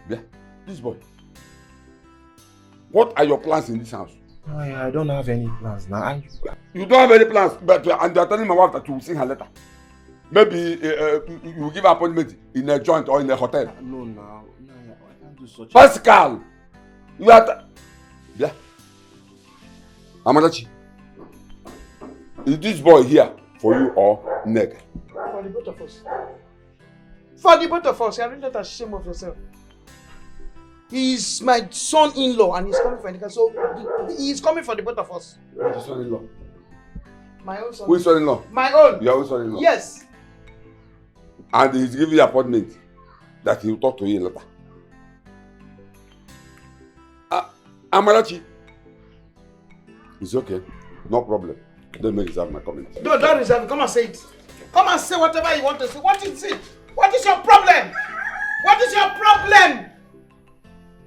Yeah, this boy. What are your plans in this house? I don't have any plans now. You don't have any plans, but and you are telling my wife that you will see her letter. Maybe you will give her appointment in a joint or in a hotel. No, I can't do such. Pascal, you are. Yeah. Amadachi, is this boy here for you or Nneka? For the both of us. For the both of us, you are not ashamed of yourself. He is my son-in-law and he's coming for Nneka, so he is coming for the both of us. Who's your son-in-law? My own son. Who is son-in-law? My own. Your own son-in-law? Yes. And he's giving you appointment that he will talk to you later. Amarachi. It's okay. No problem. Let me reserve my comment. No, don't reserve it. Come and say it. Come and say whatever you want to say. What is it? What is your problem? What is your problem?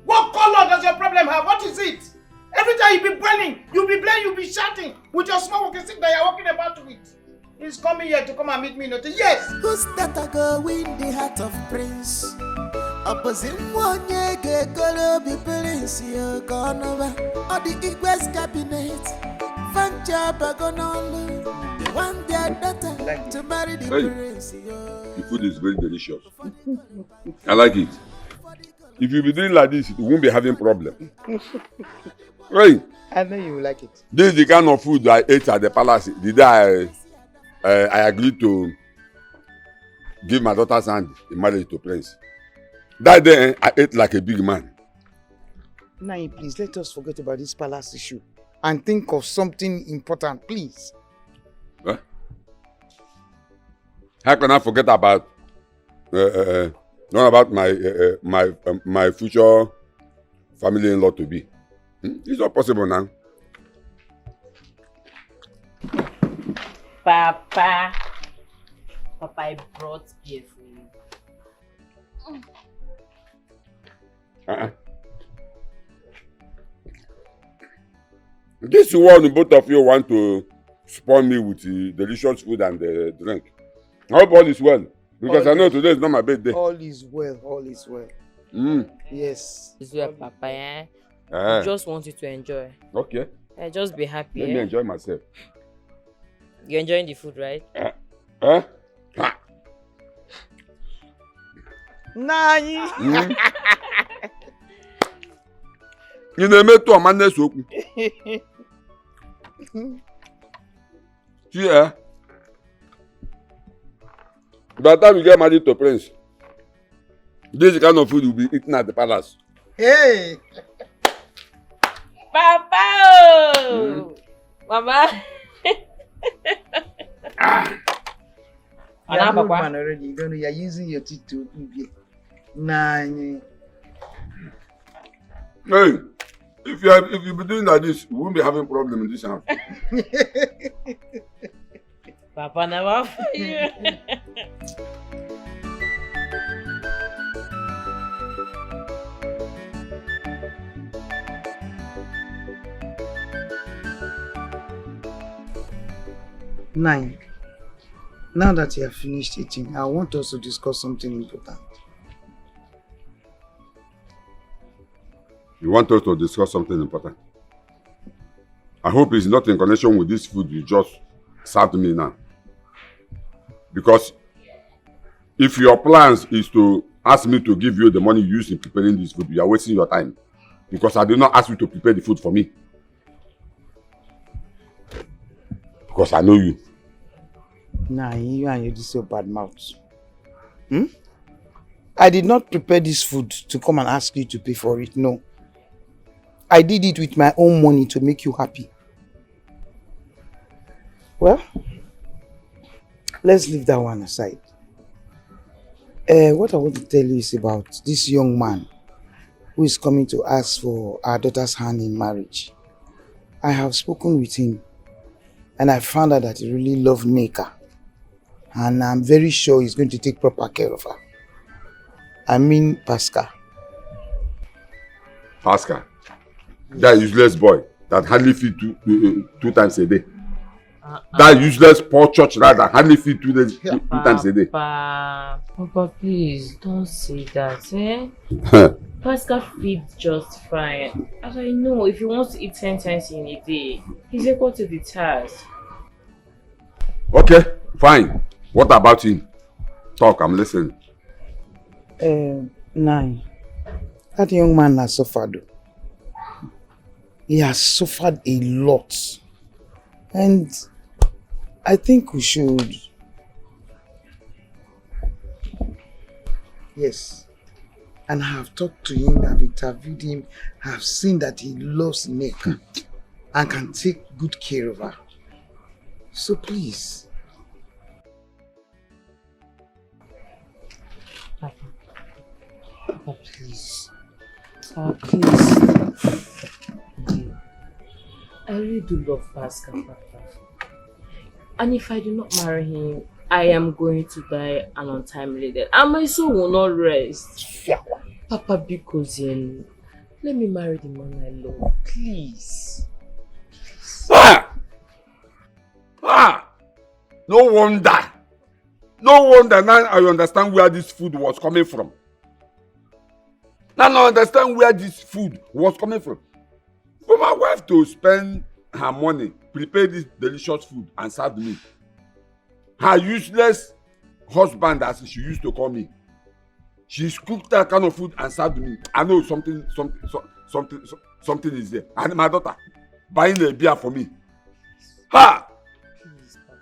What color does your problem have? What is it? Every time you be burning, you be shouting with your small walking stick that you're walking about with. He's coming here to come and meet me. Not yes. Who's that a go win the heart of Prince? Opposite one ye gonna be Prince you gonna or the Igwes cabinet. Fancha bagonolo. They want their daughter to marry the Prince. The food is very delicious. I like it. If you be doing like this, you won't be having problem. Right? I know you like it. This is the kind of food I ate at the palace the day I agreed to give my daughter's hand in marriage to Prince. That day, I ate like a big man. Now, please, let us forget about this palace issue and think of something important, please. Huh? How can I forget about not about my future family-in-law to be? It's not possible now. Papa, I brought beer for you. This one, both of you want to spoil me with the delicious food and the drink. I hope all is well. Because I know today is not my birthday. All is well, all is well. Yes. It's your papa, eh? Ah. I just want you to enjoy. Okay. Just be happy. Let me enjoy myself. You're enjoying the food, right? Nani. You know me to man next week. See, by the time you get married to Prince, this kind of food will be eaten at the palace. Hey! Papa! Mama! You're a good man already. You don't know, you're using your teeth to open beer. Nani. Hey, if you be doing like this, we won't be having problem in this house. Papa never for you. Nine. Now that you have finished eating, I want us to discuss something important. You want us to discuss something important? I hope it's not in connection with this food you just served me now. Because if your plans is to ask me to give you the money you use in preparing this food, you are wasting your time. Because I did not ask you to prepare the food for me. Because I know you. Nah, you and your so bad mouth. I did not prepare this food to come and ask you to pay for it, no. I did it with my own money to make you happy. Well, let's leave that one aside. What I want to tell you is about this young man who is coming to ask for our daughter's hand in marriage. I have spoken with him and I found out that he really loves Nneka. And I'm very sure he's going to take proper care of her. I mean Pascal. Pascal? That useless boy that hardly feed two times a day. That useless poor church rat that hardly feed two times a day. Papa, please don't say that, eh? Pascal feeds just fine. As I know, if he wants to eat 10 times in a day, he's equal to the task. Okay, fine. What about him? Talk, I'm listening. Nine. That young man has suffered. He has suffered a lot. And I think we should... Yes. And I have talked to him, I've interviewed him, I have seen that he loves Nneka and can take good care of her. So please. Papa, please. Please. I really do love Pascal, Papa. And if I do not marry him, I am going to die an untimely death. And my soul will not rest. Papa, because let me marry the man I love. Please. No wonder. No wonder now I understand where this food was coming from. Now I understand where this food was coming from. For my wife to spend her money, prepare this delicious food and serve me. Her useless husband, as she used to call me, she's cooked that kind of food and served me. I know something is there. And my daughter buying a beer for me. Ha!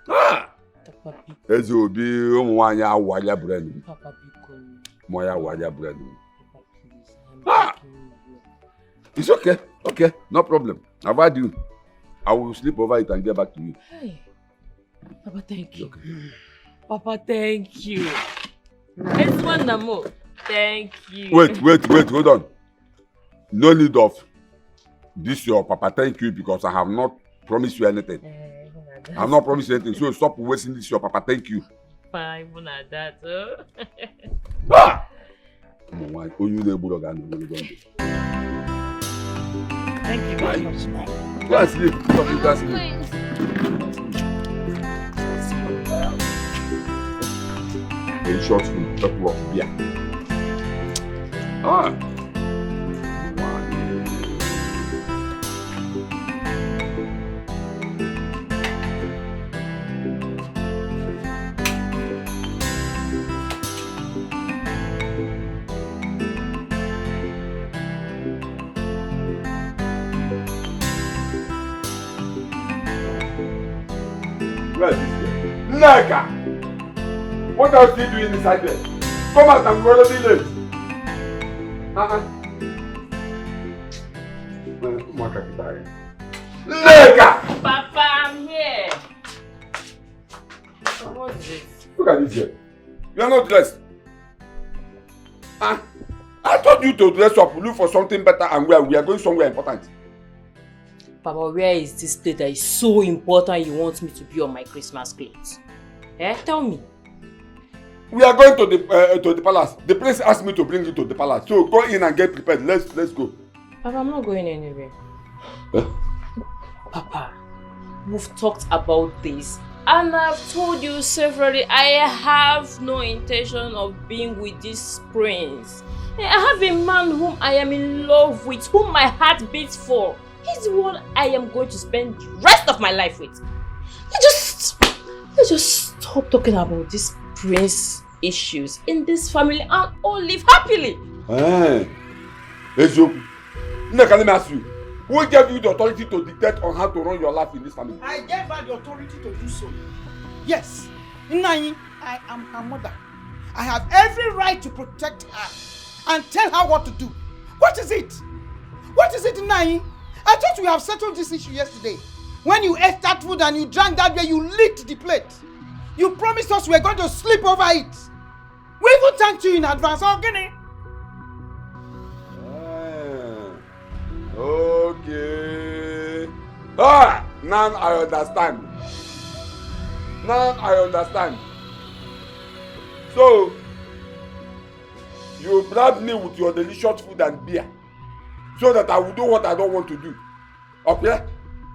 Ha! Ezobi umwanya awanya brand. Moya awanya brand. Ha! It's okay. Okay, no problem. I've had you. I will sleep over it and get back to you. Hey. Papa, thank you. Okay. Papa, thank you. It's one more. Thank you. Wait, hold on. No need of this your Papa, thank you, because I have not promised you anything. I have not promised you anything, so stop wasting this your Papa, thank you. Fine, even at that. Ah! Come on, thank you very much. Go and sleep. Go and sleep. delicious food, bottle of beer. Ah. Where is this girl? Nega! What else are you doing inside there? Come out, I'm already late. Nega! Papa, I'm here. What is it? Look at this girl. You are not dressed. I told you to dress up, look for something better and wear. We are going somewhere important. Papa, where is this place that is so important you want me to be on my Christmas clothes? Eh? Tell me. We are going to the palace. The prince asked me to bring you to the palace. So go in and get prepared. Let's go. Papa, I'm not going anywhere. Papa, we've talked about this and I've told you severally I have no intention of being with this prince. I have a man whom I am in love with, whom my heart beats for. He's the one I am going to spend the rest of my life with. Let's just stop talking about these prince issues in this family and all live happily. Let me ask you. Who gave you the authority to dictate on how to run your life in this family? I gave her the authority to do so. Yes. Nai, I am her mother. I have every right to protect her and tell her what to do. What is it? What is it, Nai? I thought we have settled this issue yesterday. When you ate that food and you drank that beer, you licked the plate. You promised us we were going to sleep over it. We even thanked you in advance, okay? Okay. Now I understand. So, you bribed me with your delicious food and beer so that I will do what I don't want to do. Okay?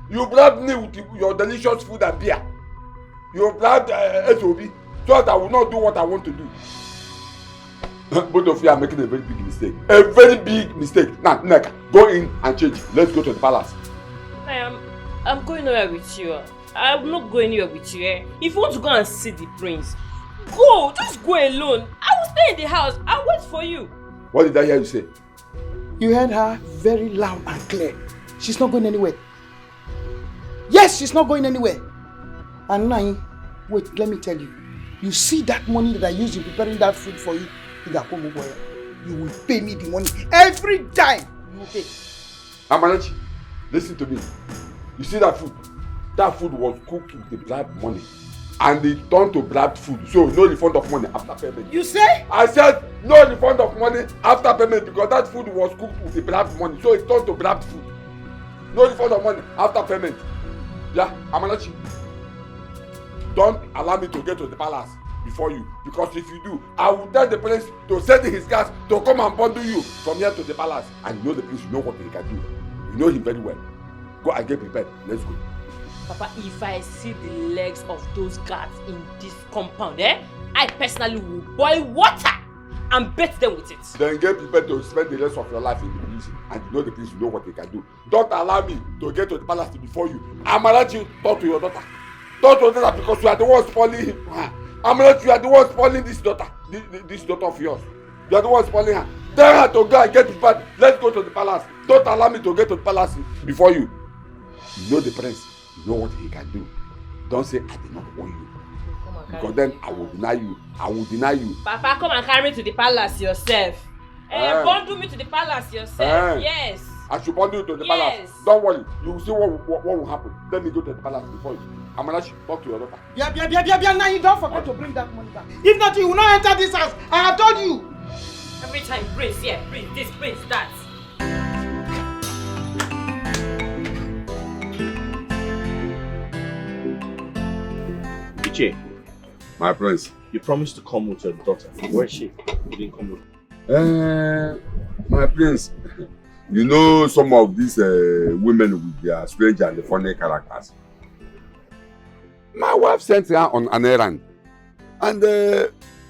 You bribed me with your delicious food and beer. You bribed SOB so that I will not do what I want to do. Both of you are making a very big mistake. A very big mistake. Now, Neka, go in and change. Let's go to the palace. I'm going nowhere with you. I'm not going anywhere with you. If you want to go and see the prince, go. Just go alone. I will stay in the house. I'll wait for you. What did I hear you say? You heard her very loud and clear. She's not going anywhere. Yes, she's not going anywhere. And Nai, wait, let me tell you. You see that money that I used in preparing that food for you? You will pay me the money every time. You will pay. Amarachi, listen to me. You see that food? That food was cooked with the bribed money. And it turned to bribed food. So no refund of money after payment. You say? I said no refund of money after payment because that food was cooked with the bribed money. So it turned to bribed food. No refund of money after payment. Yeah, Amarachi. Don't allow me to get to the palace before you. Because if you do, I will tell the prince to send his guards to come and bundle you from here to the palace. And you know the prince, you know what he can do. You know him very well. Go and get prepared. Let's go. Papa, if I see the legs of those guards in this compound, I personally will boil water and bathe them with it. Then get prepared to spend the rest of your life in the prison. And you know the prince, you know what he can do. Don't allow me to get to the palace before you. Amarachi, talk to your daughter. Talk to your daughter because you are the one spoiling him. Amarachi, you are the one spoiling this daughter. This daughter of yours. You are the one spoiling her. Tell her to go and get prepared. Let's go to the palace. Don't allow me to get to the palace before you. You know the prince. You know what he can do. Don't say I did not warn you. Because then I will deny you. I will deny you. Papa, come and carry me to the palace yourself. Bundle me to the palace yourself. Yes. I should bundle you to the palace. Don't worry. You will see what will happen. Let me go to the palace before you. Amarachi, talk to your daughter. Yeah. Now you don't forget to bring that money back. If not, you will not enter this house. I have told you. Every time, prince here, prince this, prince that. Iche, my prince, you promised to come with your daughter. Where is she? You didn't come with her. My prince, you know some of these women with their strange and funny characters. My wife sent her on an errand. And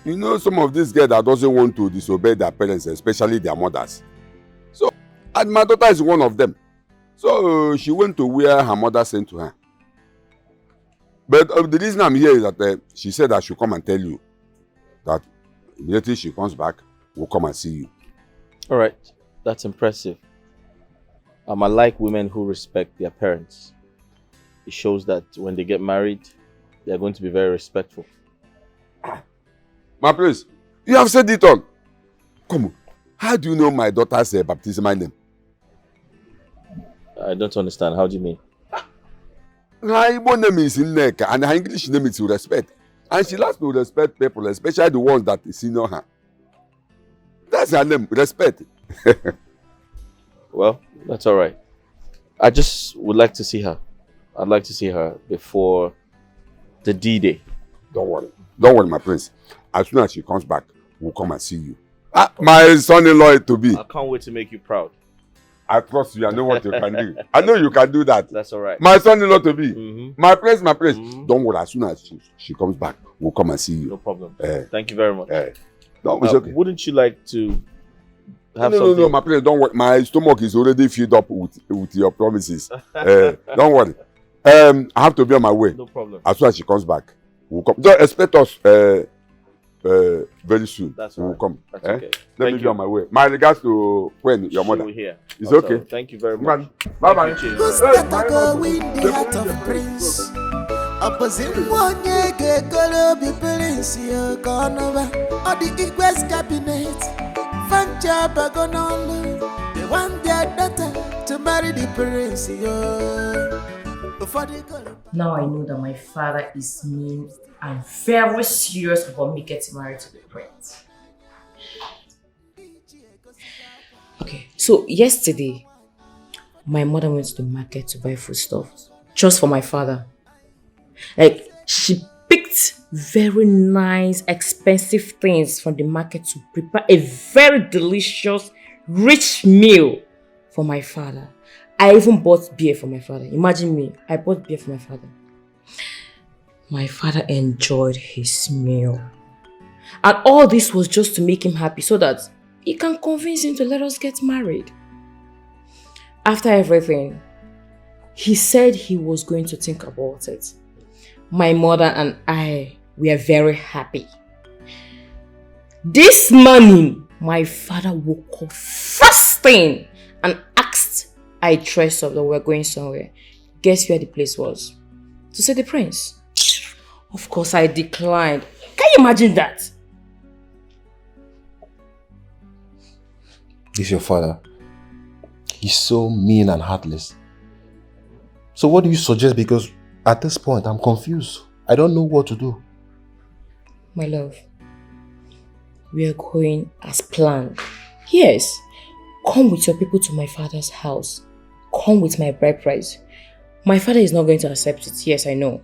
You know, some of these girls that doesn't want to disobey their parents, especially their mothers. So, and my daughter is one of them. So she went to where her mother sent to her. But the reason I'm here is that she said I should come and tell you that immediately she comes back, we'll come and see you. All right, that's impressive. I like women who respect their parents. It shows that when they get married, they're going to be very respectful. My prince, you have said it all. Come on, how do you know my daughter's baptismal name? I don't understand. How do you mean? Her Igbo name is Nneka and her English name is respect. And she likes to respect people, especially the ones that senior her. That's her name, respect. Well, that's all right. I just would like to see her. I'd like to see her before the D-Day. Don't worry, my prince. As soon as she comes back, we'll come and see you. My son-in-law to be. I can't wait to make you proud. I trust you. I know what you can do. I know you can do that. That's all right. My son-in-law to be. My prince. Don't worry. As soon as she comes back, we'll come and see you. No problem. Thank you very much. No, it's okay. Wouldn't you like to have no, something? No, my prince. Don't worry. My stomach is already filled up with your promises. Don't worry. I have to be on my way. No problem. As soon as she comes back, we'll come. Just expect us very soon. That's we'll right. come. That's okay. Let me be on my way. My regards to Gwen, your mother. Here. It's Also, okay. Thank you very much. Bye bye. Who's better go win the heart of prince? Opposite one ye gonna be prince you gonna or the Igwes cabinet. Fancha bagonolo. They want their daughter to marry the prince before they go. Now I know that my father is mean and very serious about me getting married to the prince. Okay, so yesterday, my mother went to the market to buy foodstuffs just for my father. Like, she picked very nice, expensive things from the market to prepare a very delicious, rich meal for my father. I even bought beer for my father. Imagine me, I bought beer for my father. My father enjoyed his meal. And all this was just to make him happy so that he can convince him to let us get married. After everything, he said he was going to think about it. My mother and I were very happy. This morning, my father woke up first thing and asked I dressed up that we were going somewhere. Guess where the place was? To see the prince. Of course, I declined. Can you imagine that? This your father. He's so mean and heartless. So what do you suggest? Because at this point, I'm confused. I don't know what to do. My love, we are going as planned. Yes, come with your people to my father's house. Come with my bride price. My father is not going to accept it. Yes, I know.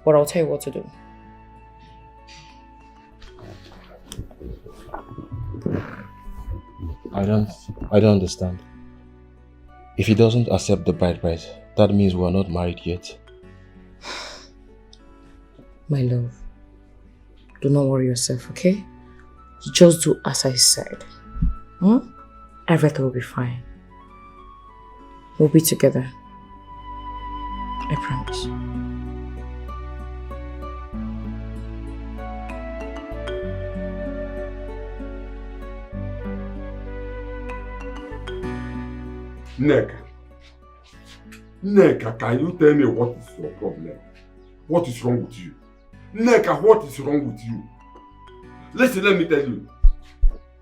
But I'll tell you what to do. I don't understand. If he doesn't accept the bride price, that means we are not married yet. My love, do not worry yourself, okay? Just do as I said. Everything will be fine. We'll be together. I promise. Neka, can you tell me what is your problem? What is wrong with you? Neka, what is wrong with you? Listen, let me tell you.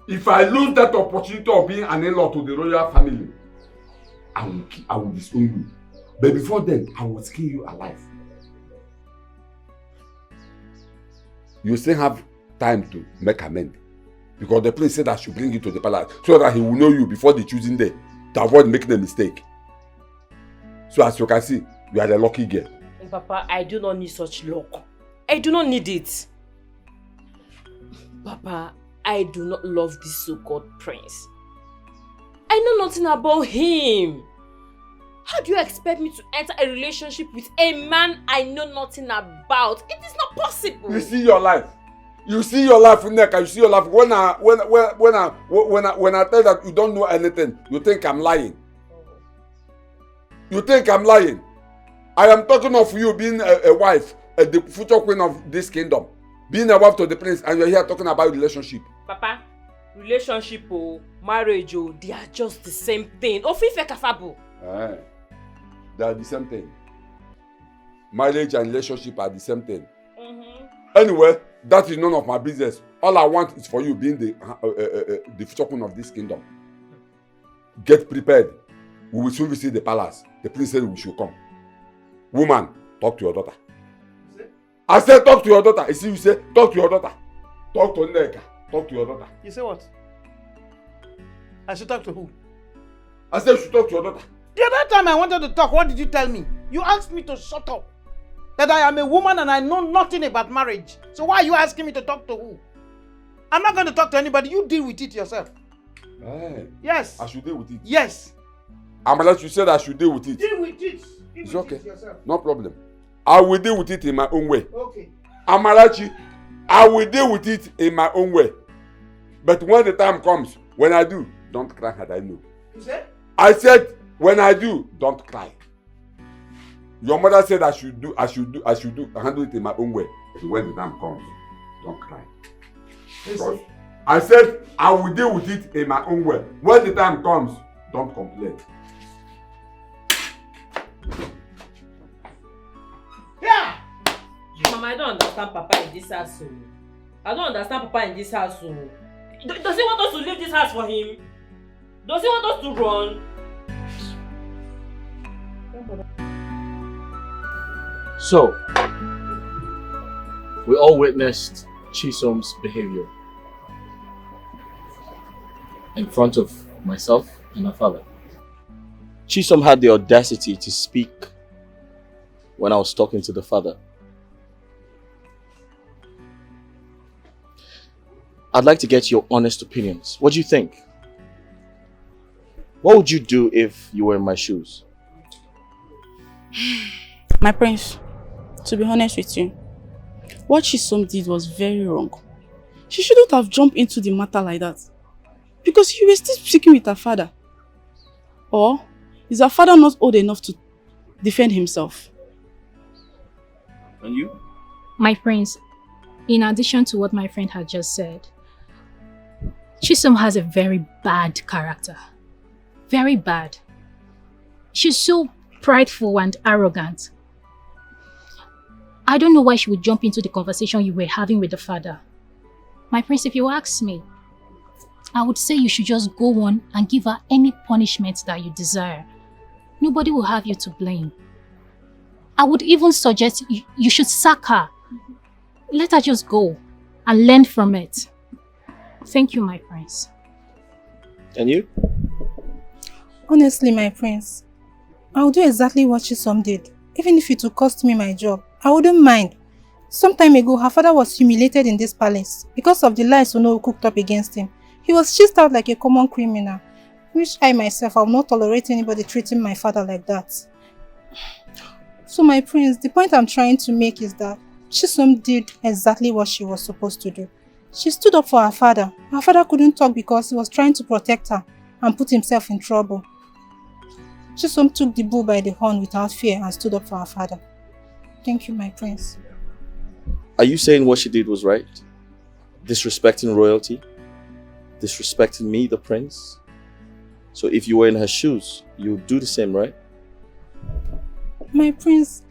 If I lose that opportunity of being an in-law to the royal family, I will disown you. But before then, I will skin you alive. You still have time to make amends. Because the prince said I should bring you to the palace so that he will know you before the choosing day to avoid making a mistake. So as you can see, you are a lucky girl. Papa, I do not need such luck. I do not need it. Papa, I do not love this so-called prince. I know nothing about him. How do you expect me to enter a relationship with a man I know nothing about? It is not possible. You see your life. You see your life, Neka. You see your life. When I tell that you don't know anything, you think I'm lying. You think I'm lying. I am talking of you being a wife, the future queen of this kingdom, being a wife to the prince, and you're here talking about relationship. Papa, relationship or marriage, they are just the same thing. Ofife kafabo. They are the same thing. Marriage and relationship are the same thing. Anyway, that is none of my business. All I want is for you being the future queen of this kingdom. Get prepared. We will soon visit the palace. The prince said we should come. Woman, talk to your daughter. I said talk to your daughter. You see, you say talk to your daughter. Talk to Neka. Talk to your daughter. You say what? I should talk to who? I said you should talk to your daughter. The other time I wanted to talk, what did you tell me? You asked me to shut up. That I am a woman and I know nothing about marriage. So why are you asking me to talk to who? I'm not going to talk to anybody. You deal with it yourself. Yes. I should deal with it. Yes. Amalat, you said I should deal with it. Deal with it. It's okay. No problem. I will deal with it in my own way. Okay. Amarachi, I will deal with it in my own way. But when the time comes, when I do, don't cry that I know. You said? I said, when I do, don't cry. Your mother said I should handle it in my own way. But when the time comes, don't cry. Because I said I will deal with it in my own way. When the time comes, don't complain. Yeah. Mama, I don't understand Papa in this house. I don't understand Papa in this house. Does he want us to leave this house for him? Does he want us to run? So, we all witnessed Chisum's behavior in front of myself and my father. Chisum had the audacity to speak when I was talking to the father. I'd like to get your honest opinions. What do you think? What would you do if you were in my shoes? My prince, to be honest with you, what Chisum did was very wrong. She shouldn't have jumped into the matter like that. Because you were still speaking with her father. Or is her father not old enough to defend himself? And you? My prince, in addition to what my friend had just said, Chisum has a very bad character. Very bad. She's so prideful and arrogant. I don't know why she would jump into the conversation you were having with the father. My prince, if you ask me, I would say you should just go on and give her any punishment that you desire. Nobody will have you to blame. I would even suggest you should sack her. Let her just go and learn from it. Thank you, my prince. And you? Honestly, my prince, I will do exactly what Chisum did. Even if it will cost me my job, I wouldn't mind. Some time ago, her father was humiliated in this palace because of the lies Ono cooked up against him. He was chased out like a common criminal, which I myself will not tolerate anybody treating my father like that. So my prince, the point I'm trying to make is that Chisum did exactly what she was supposed to do. She stood up for her father. Her father couldn't talk because he was trying to protect her and put himself in trouble. Chisum took the bull by the horn without fear and stood up for her father. Thank you, my prince. Are you saying what she did was right? Disrespecting royalty? Disrespecting me, the prince? So if you were in her shoes, you would do the same, right? My prince,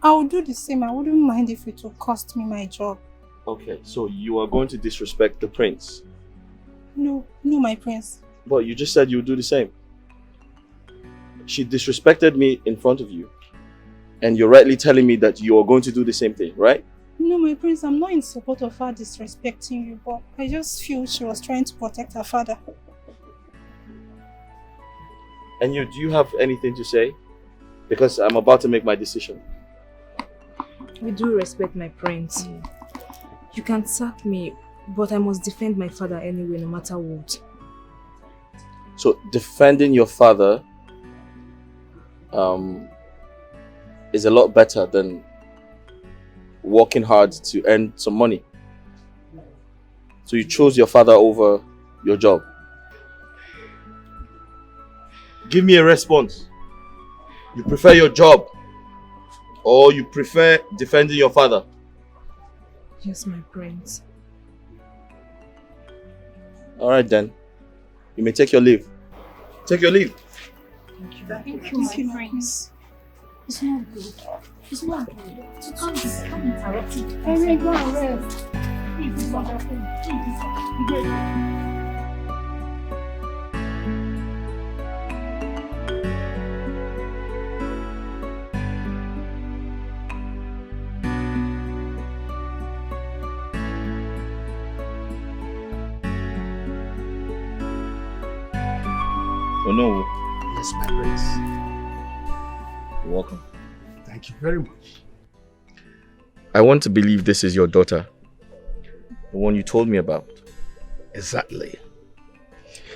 I would do the same. I wouldn't mind if it would cost me my job. Okay, so you are going to disrespect the prince? No, my prince. But you just said you would do the same. She disrespected me in front of you. And you're rightly telling me that you are going to do the same thing, right? No, my prince, I'm not in support of her disrespecting you, but I just feel she was trying to protect her father. And do you have anything to say? Because I'm about to make my decision. With due respect, my prince. You can sack me, but I must defend my father anyway, no matter what. So defending your father is a lot better than working hard to earn some money. So you chose your father over your job. Give me a response. You prefer your job or you prefer defending your father? Yes, my prince. Alright then. You may take your leave. Take your leave. Thank you, my prince. It's not good. It's not good. You can't interrupt it. Henry, go and rest. Please, it's not happening. Please, Oh no. Yes, my prince. You're welcome. Thank you very much. I want to believe this is your daughter. The one you told me about. Exactly.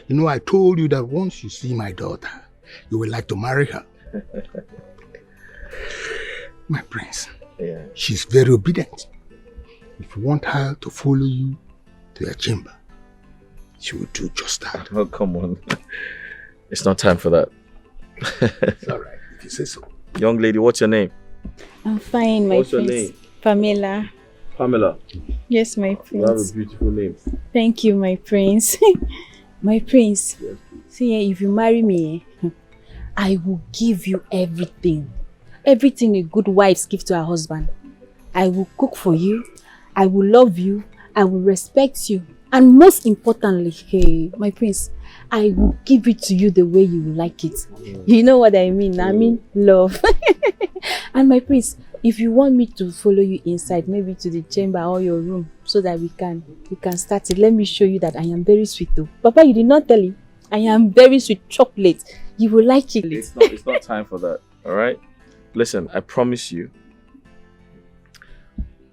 You know, I told you that once you see my daughter, you would like to marry her. My prince. Yeah. She's very obedient. If you want her to follow you to your chamber, she will do just that. Oh, come on. It's not time for that. It's alright, if you say so. Young lady, what's your name? I'm fine, my What's prince. your name? Pamela. Pamela. Yes, my You have prince. a beautiful name. Thank you, my prince. My prince. Yes, See, if you marry me, I will give you everything. Everything a good wife gives to her husband. I will cook for you. I will love you. I will respect you. And most importantly, hey, my prince, I will give it to you the way you like it. You know what I mean? I mean love. And my prince, if you want me to follow you inside, maybe to the chamber or your room, so that we can start it, let me show you that I am very sweet though. Papa, you did not tell him. I am very sweet chocolate. You will like it. It's not time for that, alright? Listen, I promise you,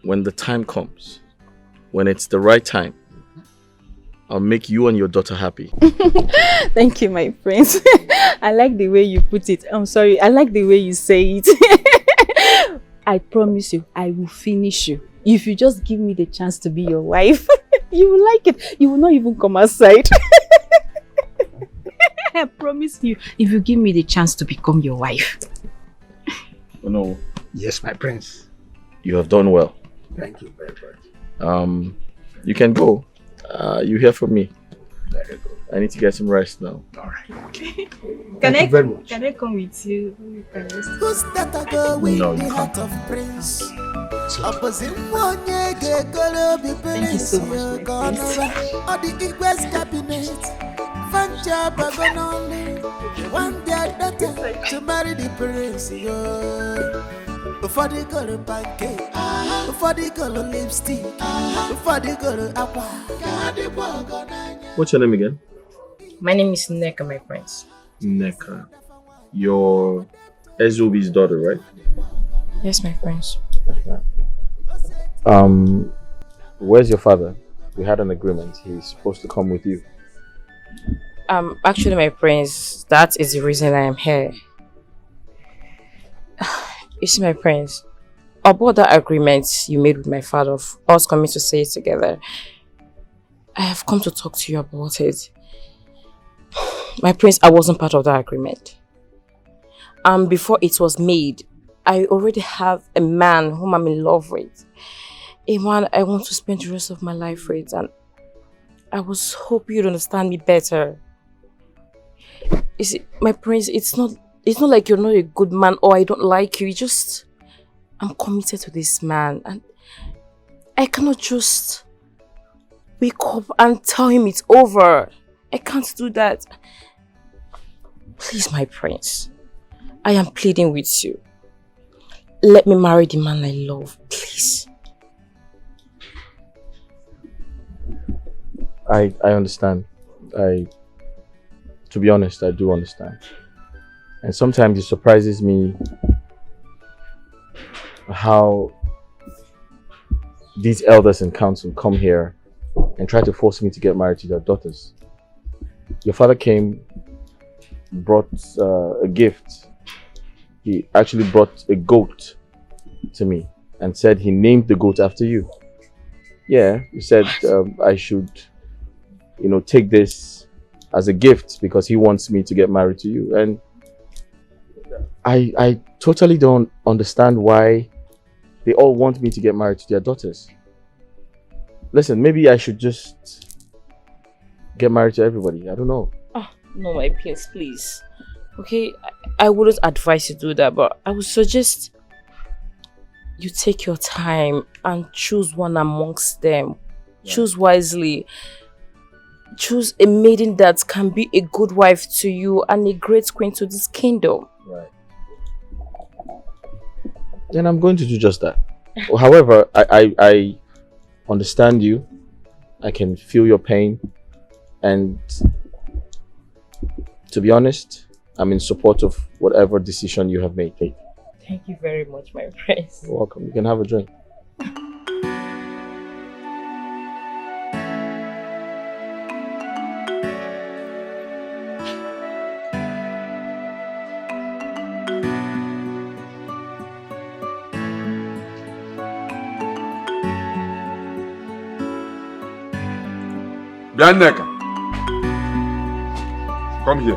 when the time comes, when it's the right time, I'll make you and your daughter happy. Thank you, my prince. I like the way you put it. I'm sorry. I like the way you say it. I promise you, I will finish you. If you just give me the chance to be your wife, you will like it. You will not even come outside. I promise you, if you give me the chance to become your wife. Oh no. Yes, my prince. You have done well. Thank you very much. You can go. You hear from me. Very good. I need to get some rest now. Alright. Can you very much. Can I come with you? You can rest. Who's that a girl with No, the you heart can't. of prince? Thank you so much, my prince. Or the Igwes cabinet. Fancha Bagonole. One their daughter to marry the prince. Before they go to pancake, before they go to lipstick, before they go to aqua. What's your name again? My name is Neka, my prince. Neka. You're Ezubi's daughter, right? Yes, my prince. Where's your father? We had an agreement. He's supposed to come with you. Actually, my prince, that is the reason I am here. You see, my prince, about that agreement you made with my father of us coming to say it together, I have come to talk to you about it. My prince, I wasn't part of that agreement. Before it was made, I already have a man whom I'm in love with. A man I want to spend the rest of my life with, and I was hoping you'd understand me better. You see, my prince, it's not like you're not a good man or I don't like you. I'm committed to this man and I cannot just wake up and tell him it's over. I can't do that. Please, my prince, I am pleading with you. Let me marry the man I love, please. I understand. To be honest, I do understand. And sometimes it surprises me how these elders in council come here and try to force me to get married to their daughters. Your father came, brought a gift. He actually brought a goat to me and said he named the goat after you. Yeah, you said I should, take this as a gift because he wants me to get married to you. And I totally don't understand why they all want me to get married to their daughters. Listen, maybe I should just get married to everybody. I don't know. Oh, no, my prince, please. Okay, I wouldn't advise you to do that, but I would suggest you take your time and choose one amongst them. Yeah. Choose wisely. Choose a maiden that can be a good wife to you and a great queen to this kingdom. Right. Then I'm going to do just that. However, I understand you. I can feel your pain. And to be honest, I'm in support of whatever decision you have made. Thank you very much, my prince. You're welcome. You can have a drink. Bianca, come here.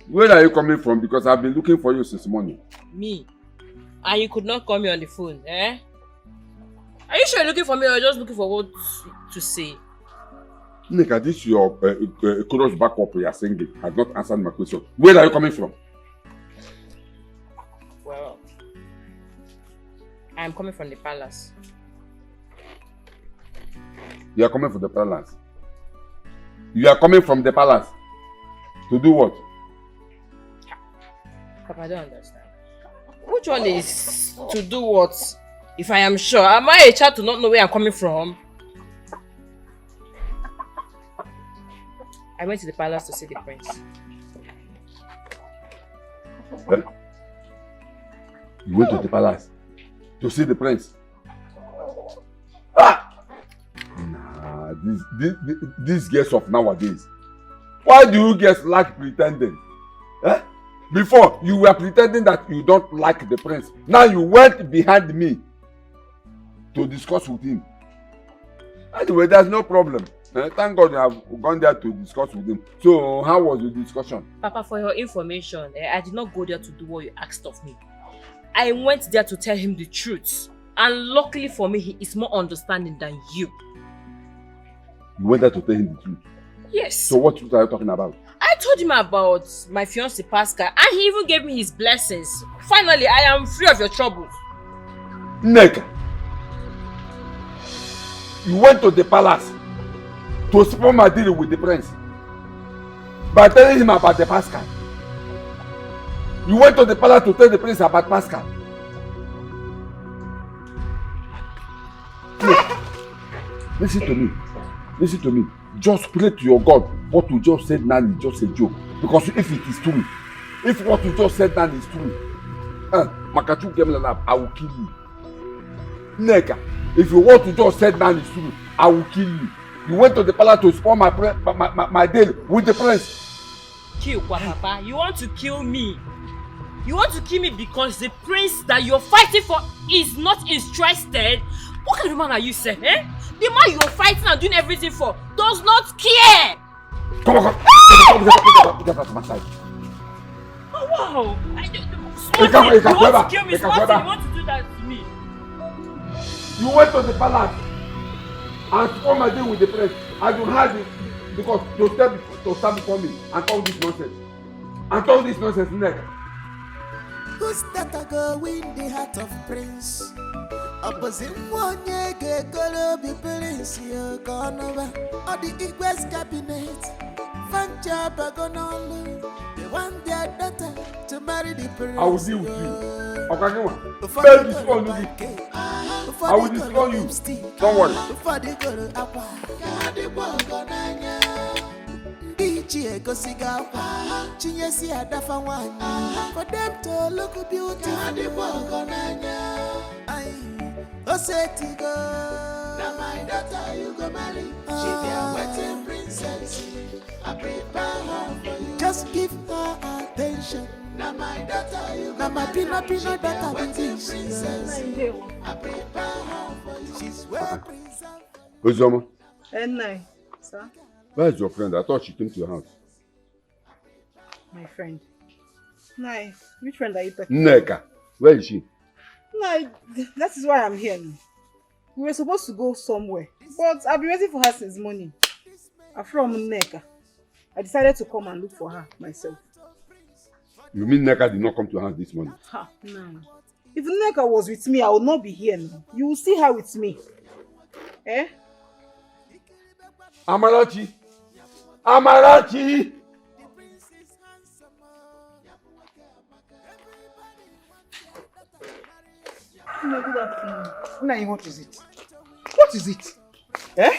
Where are you coming from? Because I've been looking for you since morning. Me? And you could not call me on the phone, eh? Are you sure you're looking for me or you're just looking for what to say? Nika, this your chorus backup you are singing has not answered my question. Where are you coming from? Well, I'm coming from the palace. You are coming from the palace? You are coming from the palace? To do what? Papa, I don't understand. Which one is to do what? If I am sure, am I a child to not know where I'm coming from? I went to the palace to see the prince. Eh? You went to the palace to see the prince? Ah! Nah, these girls of nowadays. Why do you guys like pretending? Eh? Before, you were pretending that you don't like the prince. Now you went behind me to discuss with him. Anyway, there's no problem. Thank God you have gone there to discuss with him. So, how was the discussion? Papa, for your information, I did not go there to do what you asked of me. I went there to tell him the truth. And luckily for me, he is more understanding than you. You went there to tell him the truth? Yes. So what truth are you talking about? I told him about my fiancé Pascal and he even gave me his blessings. Finally, I am free of your troubles. Neka, you went to the palace to spoil my deal with the prince by telling him about the Pascal. You went to the palace to tell the prince about Pascal. Look, listen to me. Listen to me. Just pray to your God. What you just said now is just a joke. Because if it is true, if what you just said now is true, Makachu Gemlanab, I will kill you. Neka, if what you just said now is true, I will kill you. You went to the palace to spoil my deal with the prince. Kill Papa, you want to kill me? You want to kill me because the prince that you're fighting for is not interested? What kind of man are you, sir? Eh? The man you're fighting and doing everything for does not care! Come on, come. Get out of my side. Oh, wow! You want to kill me, Smarty, you want to do that to me? You went to the palace and spoil my deal with the prince. And you had it because to stand before me and talk this nonsense. And talk this nonsense, nigga. Who's that a go win the heart of prince? Opposite one ye gonna be prince you gonna or the Igwes cabinet. Fancha Bagonolo. They want their daughter to marry the prince. I will deal with you. Okay, I will destroy you. Don't worry. For them to look beautiful. Now my daughter you go marry. She be a wedding princess. I prepare her for you. Just give her attention. Now my daughter you go marry. Now my peanut daughter wedding princess. I prepare her for you. She's well preserved. Ozoma, Enai, sir. where's your friend? I thought she came to your house. My friend. Nai, which friend are you talking Nneka, where is she? Nai, that is why I'm here now. We were supposed to go somewhere, but I've been waiting for her since morning. I'm from Nneka. I decided to come and look for her myself. You mean Nneka did not come to your house this morning? Ha, no. If Nneka was with me, I would not be here now. You will see her with me. Eh? Amarachi! Amarachi! No, good afternoon. Nai, what is it? What is it? Eh?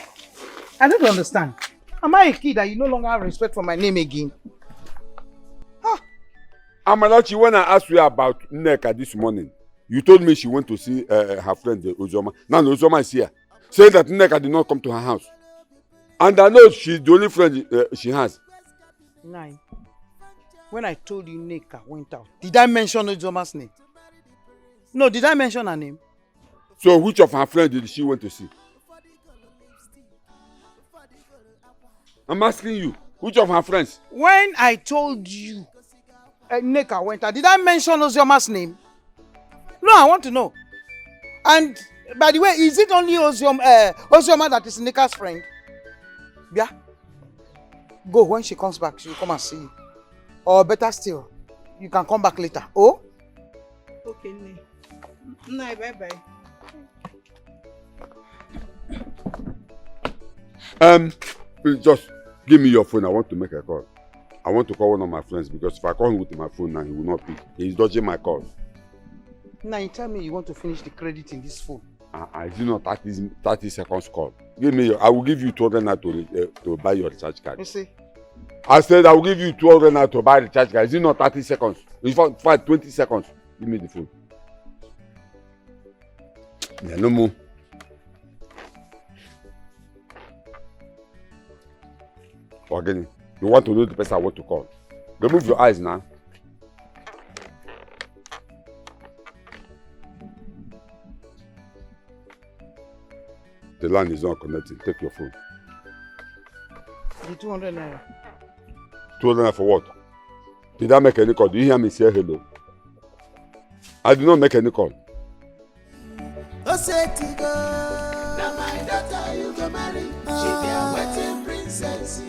I don't understand. Am I a kid that you no longer have respect for my name again? Amarachi, when I asked you about Nneka this morning, you told me she went to see her friend Ozoma. Now Ozoma is here, saying that Nneka did not come to her house. And I know she's the only friend she has. Nai, when I told you Nneka went out, did I mention Ozoma's name? No, did I mention her name? So which of her friends did she went to see? I'm asking you, which of her friends? When I told you Nneka went out, did I mention Ozoma's name? No, I want to know. And by the way, is it only Ozioma that is Nneka's friend? Yeah. Go, when she comes back, she'll come and see you. Or better still, you can come back later. Oh? Okay, Nai, bye-bye. Please just give me your phone. I want to make a call. I want to call one of my friends because if I call him with my phone now, he will not pick. He's dodging my call. Now you tell me you want to finish the credit in this phone. I do not 30 seconds call. Give me I will give you 200 naira to buy your recharge card. You see? I said I will give you 200 naira to buy recharge card. Is it not 30 seconds? In fact, 20 seconds. Give me the phone. Yeah, no more. Again, you want to know the person I want to call. Remove your eyes now. The line is not connected. Take your phone. The 200 naira. 200 naira for what? Did I make any call? Do you hear me say hello? I did not make any call. Now my daughter you go marry. She be a wedding princess.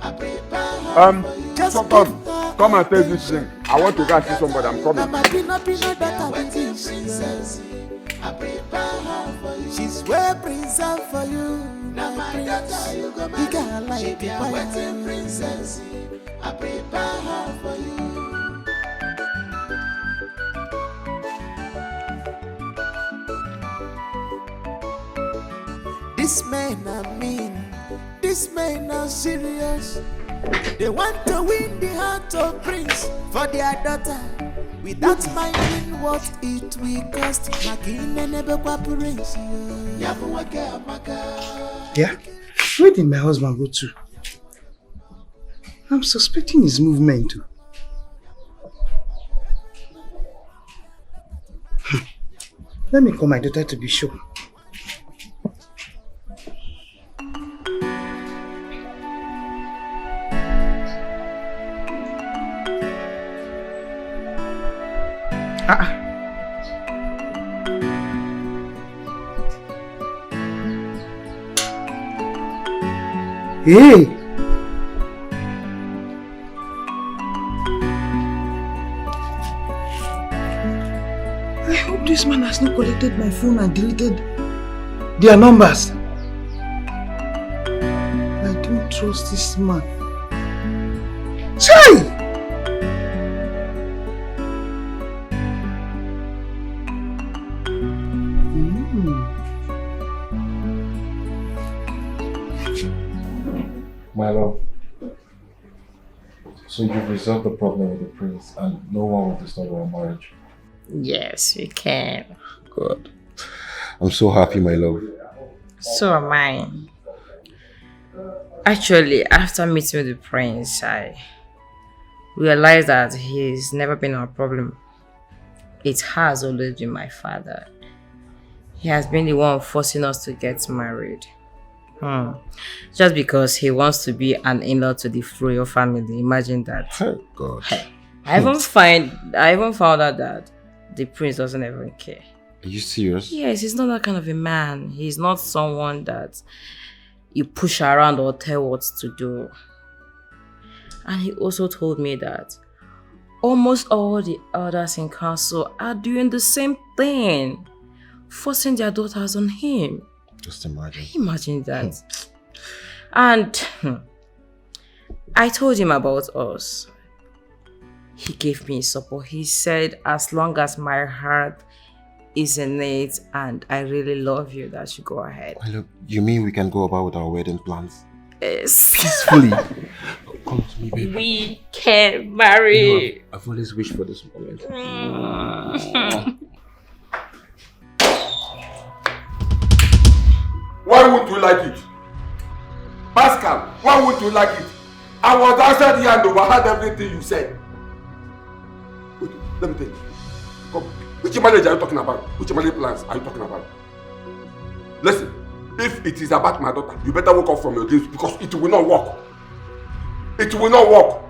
I prepare her for you. Just come and take this thing. I want to go and see somebody. I'm coming. Now my peanut daughter wedding princess. I prepare her for you. She's well preserved for you. Now my daughter you go marry. She be a wedding princess. I prepare her for you. This men are mean, this men are serious. They want to win the heart of prince for their daughter, without minding what it will cost. Yeah? Where did my husband go to? I'm suspecting his movement too. Let me call my daughter to be sure. Hey! I hope this man has not collected my phone and deleted their numbers. I don't trust this man. Chai! My love, so you've resolved the problem with the prince and no one will disturb our marriage? Yes, we can. Good. I'm so happy, my love. So am I. Actually, after meeting with the prince, I realized that he's never been our problem. It has always been my father. He has been the one forcing us to get married. Just because he wants to be an in-law to the royal family. Imagine that. Oh God. I even found out that the prince doesn't even care. Are you serious? Yes, he's not that kind of a man. He's not someone that you push around or tell what to do. And he also told me that almost all the elders in council are doing the same thing, forcing their daughters on him. Just imagine. Imagine that. And I told him about us. He gave me support. He said, as long as my heart is in it and I really love you, that should go ahead. Look, you mean we can go about with our wedding plans? Yes. Peacefully. Come to me, baby. We can marry. You know, I've always wished for this moment. Why wouldn't you like it? Pascal, why wouldn't you like it? I was outside here and overheard everything you said. Wait, let me tell you. Come. Which marriage are you talking about? Which marriage plans are you talking about? Listen, if it is about my daughter, you better wake up from your dreams because it will not work. It will not work.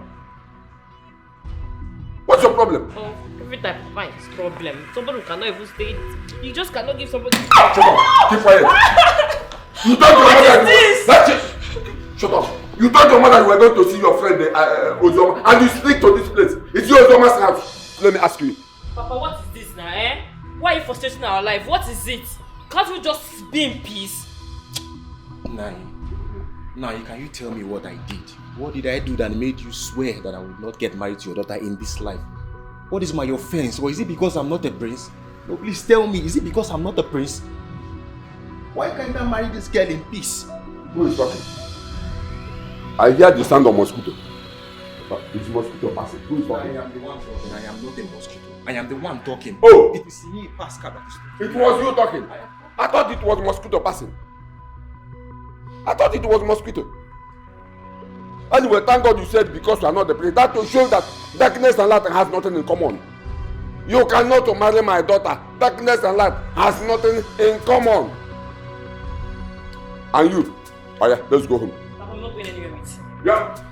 What's your problem? Every type of fine problem. Somebody who cannot even stay it. You just cannot give somebody. Shut up. Keep quiet. You told your mother that's it. Shut up. You told your mother you were going to see your friend Ozoma and you sneak to this place. It's your Ozoma's house. Let me ask you. Papa, what is this now, eh? Why are you frustrating our life? What is it? Can't we just be in peace? Now, can you tell me what I did? What did I do that made you swear that I would not get married to your daughter in this life? What is my offense? Or is it because I'm not a prince? No, please tell me, is it because I'm not a prince? Why can't I marry this girl in peace? Who is talking? I hear the sound of mosquito. It's mosquito passing. Who is talking? I am the one talking. I am not a mosquito. I am the one talking. Oh! It is me, Pascal. It was you talking. I thought it was mosquito passing. I thought it was mosquito. Anyway, thank God you said because you are not the prince. That to show that darkness and light has nothing in common. You cannot marry my daughter. Darkness and light has nothing in common. And you, oh yeah, let's go home. I'm not going anywhere with you. Yeah.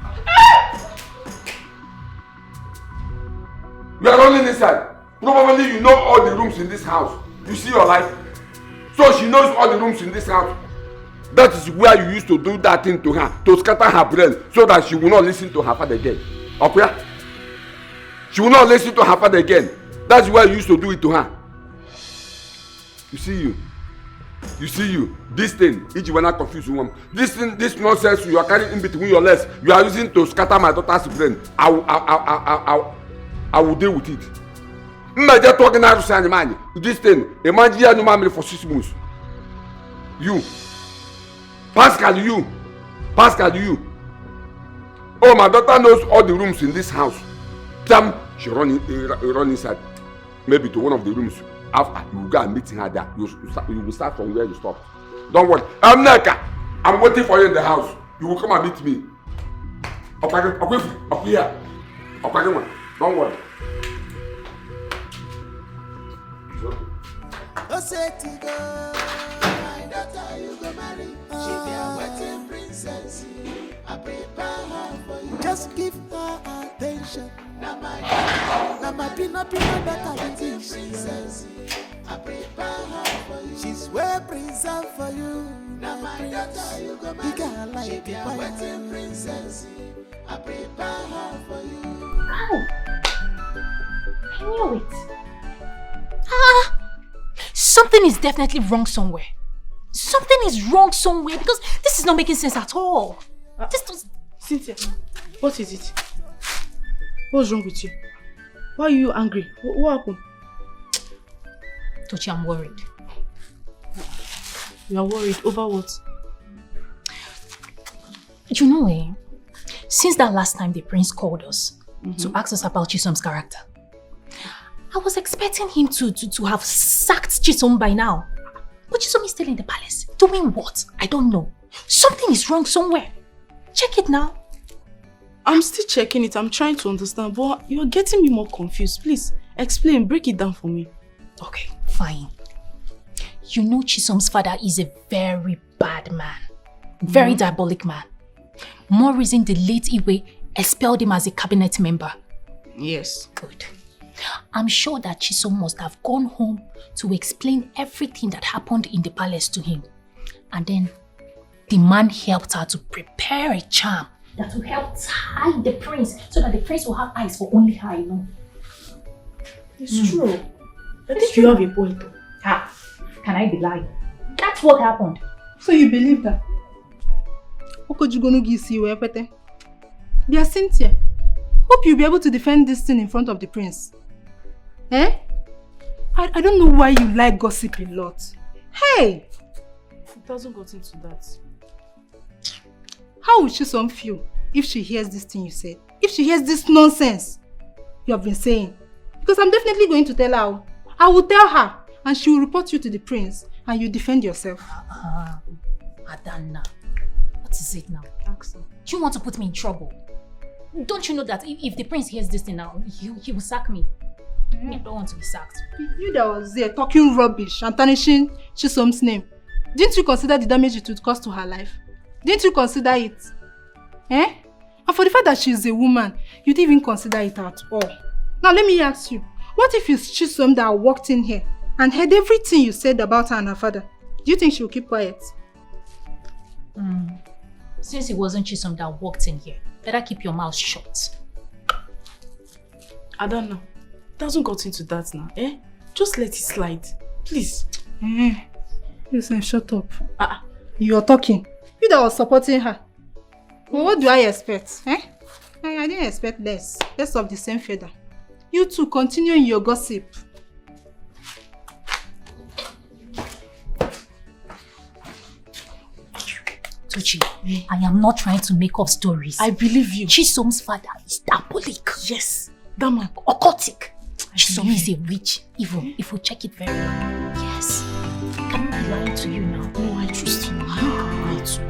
You are running inside. Probably you know all the rooms in this house. You see your life. So she knows all the rooms in this house. That is where you used to do that thing to her, to scatter her brain, so that she will not listen to her father again. Okay? She will not listen to her father again. That's why you used to do it to her. You see you. You see you. This thing, each one not confuse you. This thing, this nonsense you are carrying in between your legs, you are using to scatter my daughter's brain. I will deal with it. Just talking out of man. This thing, imagine you are for 6 months. You. Pascal, you. Oh, my daughter knows all the rooms in this house. Damn, she run inside. Maybe to one of the rooms. After you will go and meet her there, you will start from where you stop. Don't worry. I'm Neka. I'm waiting for you in the house. You will come and meet me. Up here. Don't worry. My daughter, you go marry. She be a wedding princess. I prepare her for you. Just give her attention. Now my peanut daughter, you think princess. I prepare her for you. She's well preserved for you. Now my daughter, you go marry. She be a wedding princess. I prepare her for you. Oh, I knew it. Something is definitely wrong somewhere. Something is wrong somewhere because this is not making sense at all. Cynthia, what is it? What's wrong with you? Why are you angry? What happened? Tochi, I'm worried. You are worried over what? You know, since that last time the prince called us to ask us about Chisum's character, I was expecting him to have sacked Chisum by now. But Chisum is still in the palace. Doing what? I don't know. Something is wrong somewhere. Check it now. I'm still checking it. I'm trying to understand, but you're getting me more confused. Please, explain. Break it down for me. Okay, fine. You know Chisum's father is a very bad man. Very diabolic man. More reason the late Iwe expelled him as a cabinet member. Yes. Good. I'm sure that Chisum must have gone home to explain everything that happened in the palace to him. And then the man helped her to prepare a charm that will help tie the prince so that the prince will have eyes for only her alone. It's true. I think you have a point. Ah, can I be lying? That's what happened. So you believe that? Dear Cynthia, hope you'll be able to defend this thing in front of the prince. Eh? I don't know why you like gossip a lot. Hey! It doesn't go into that. How would Chisum feel if she hears this thing you said? If she hears this nonsense you have been saying? Because I'm definitely going to tell her. I will tell her and she will report you to the prince and you defend yourself. Adanna, what is it now? You want to put me in trouble? Don't you know that if the prince hears this thing now, he will sack me? I don't want to be sacked. You that was there talking rubbish and tarnishing Chisum's name. Didn't you consider the damage it would cause to her life? Didn't you consider it? Eh? And for the fact that she is a woman, you didn't even consider it at all. Now let me ask you, what if it's Chisum that walked in here and heard everything you said about her and her father? Do you think she will keep quiet? Since it wasn't Chisum that walked in here, better keep your mouth shut. I don't know. Doesn't got into that now, eh? Just let it slide. Please. Listen, shut up. You're talking. You that was supporting her. Well, what do I expect? Eh? I didn't expect less. Less of the same feather. You two continue in your gossip. Tochi, I am not trying to make up stories. I believe you. Chisum's father is diabolic. Yes. That man. Occultic. Chisum is a witch. Evil. If we check it very well. Yes. I cannot be lying to you now. No, I trust you. I too.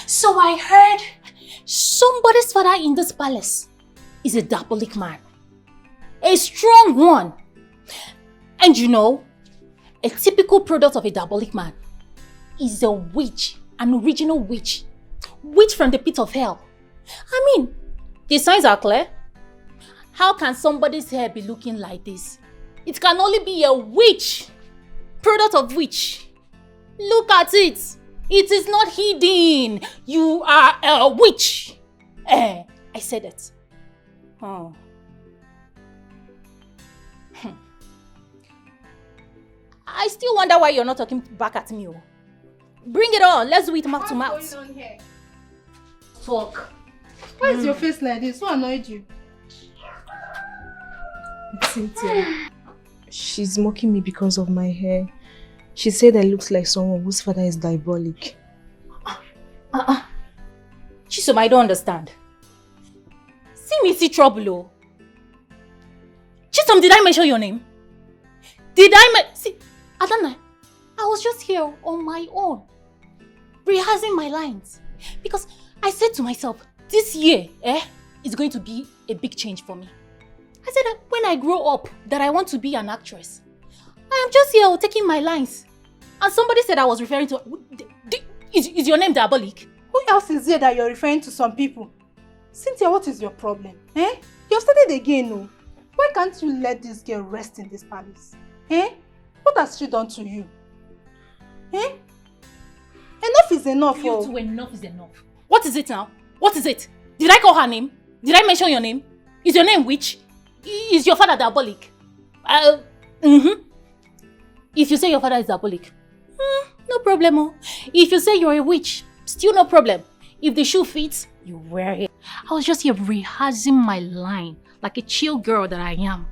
So I heard somebody's father in this palace is a diabolic man. A strong one. And you know, a typical product of a diabolic man is a witch, an original witch. Witch from the pit of hell. I mean, the signs are clear. How can somebody's hair be looking like this? It can only be a witch. Product of witch. Look at it. It is not hidden. You are a witch. I said it. Oh. I still wonder why you're not talking back at me. Bring it on. Let's do it mouth to mouth. What's going on here? Talk. Why is your face like this? Who annoyed you? Cynthia. She's mocking me because of my hair. She said I look like someone whose father is diabolic. Chisum, I don't understand. See me see trouble, oh. Chisum, did I mention your name? See, Adana, I was just here on my own, rehearsing my lines. Because I said to myself, this year, is going to be a big change for me. I said that when I grow up, that I want to be an actress. I am just here taking my lines. And somebody said I was referring to... Is your name diabolic? Who else is here that you're referring to some people? Cynthia, what is your problem? Eh? You've started again, no? Why can't you let this girl rest in this palace? Eh? What has she done to you? Eh? Enough is enough. You too, enough is enough. What is it now? What is it? Did I call her name? Did I mention your name? Is your name witch? Is your father diabolic? If you say your father is diabolic, problem. Oh. If you say you're a witch, still no problem. If the shoe fits, you wear it. I was just here rehearsing my line like a chill girl that I am.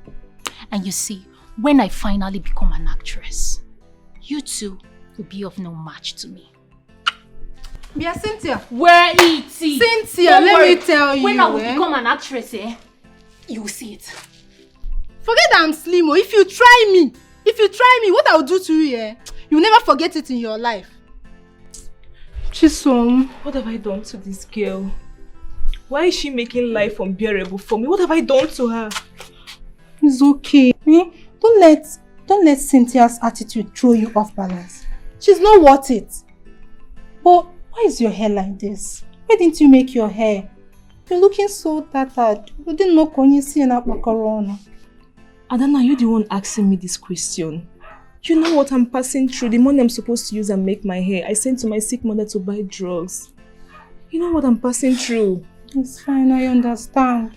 And you see, when I finally become an actress, you two will be of no match to me. Yeah, Cynthia. Where it is? Cynthia, let me tell you. When I will become an actress, you will see it. Forget that I'm slim. If you try me, what I'll do to you, you'll never forget it in your life. Chisum, what have I done to this girl? Why is she making life unbearable for me? What have I done to her? It's okay. Don't let Cynthia's attitude throw you off balance. She's not worth it. But why is your hair like this? Why didn't you make your hair? You're looking so tattered. You didn't know when you see an corona. Adana, you're the one asking me this question. You know what I'm passing through? The money I'm supposed to use and make my hair, I sent to my sick mother to buy drugs. You know what I'm passing through? It's fine, I understand.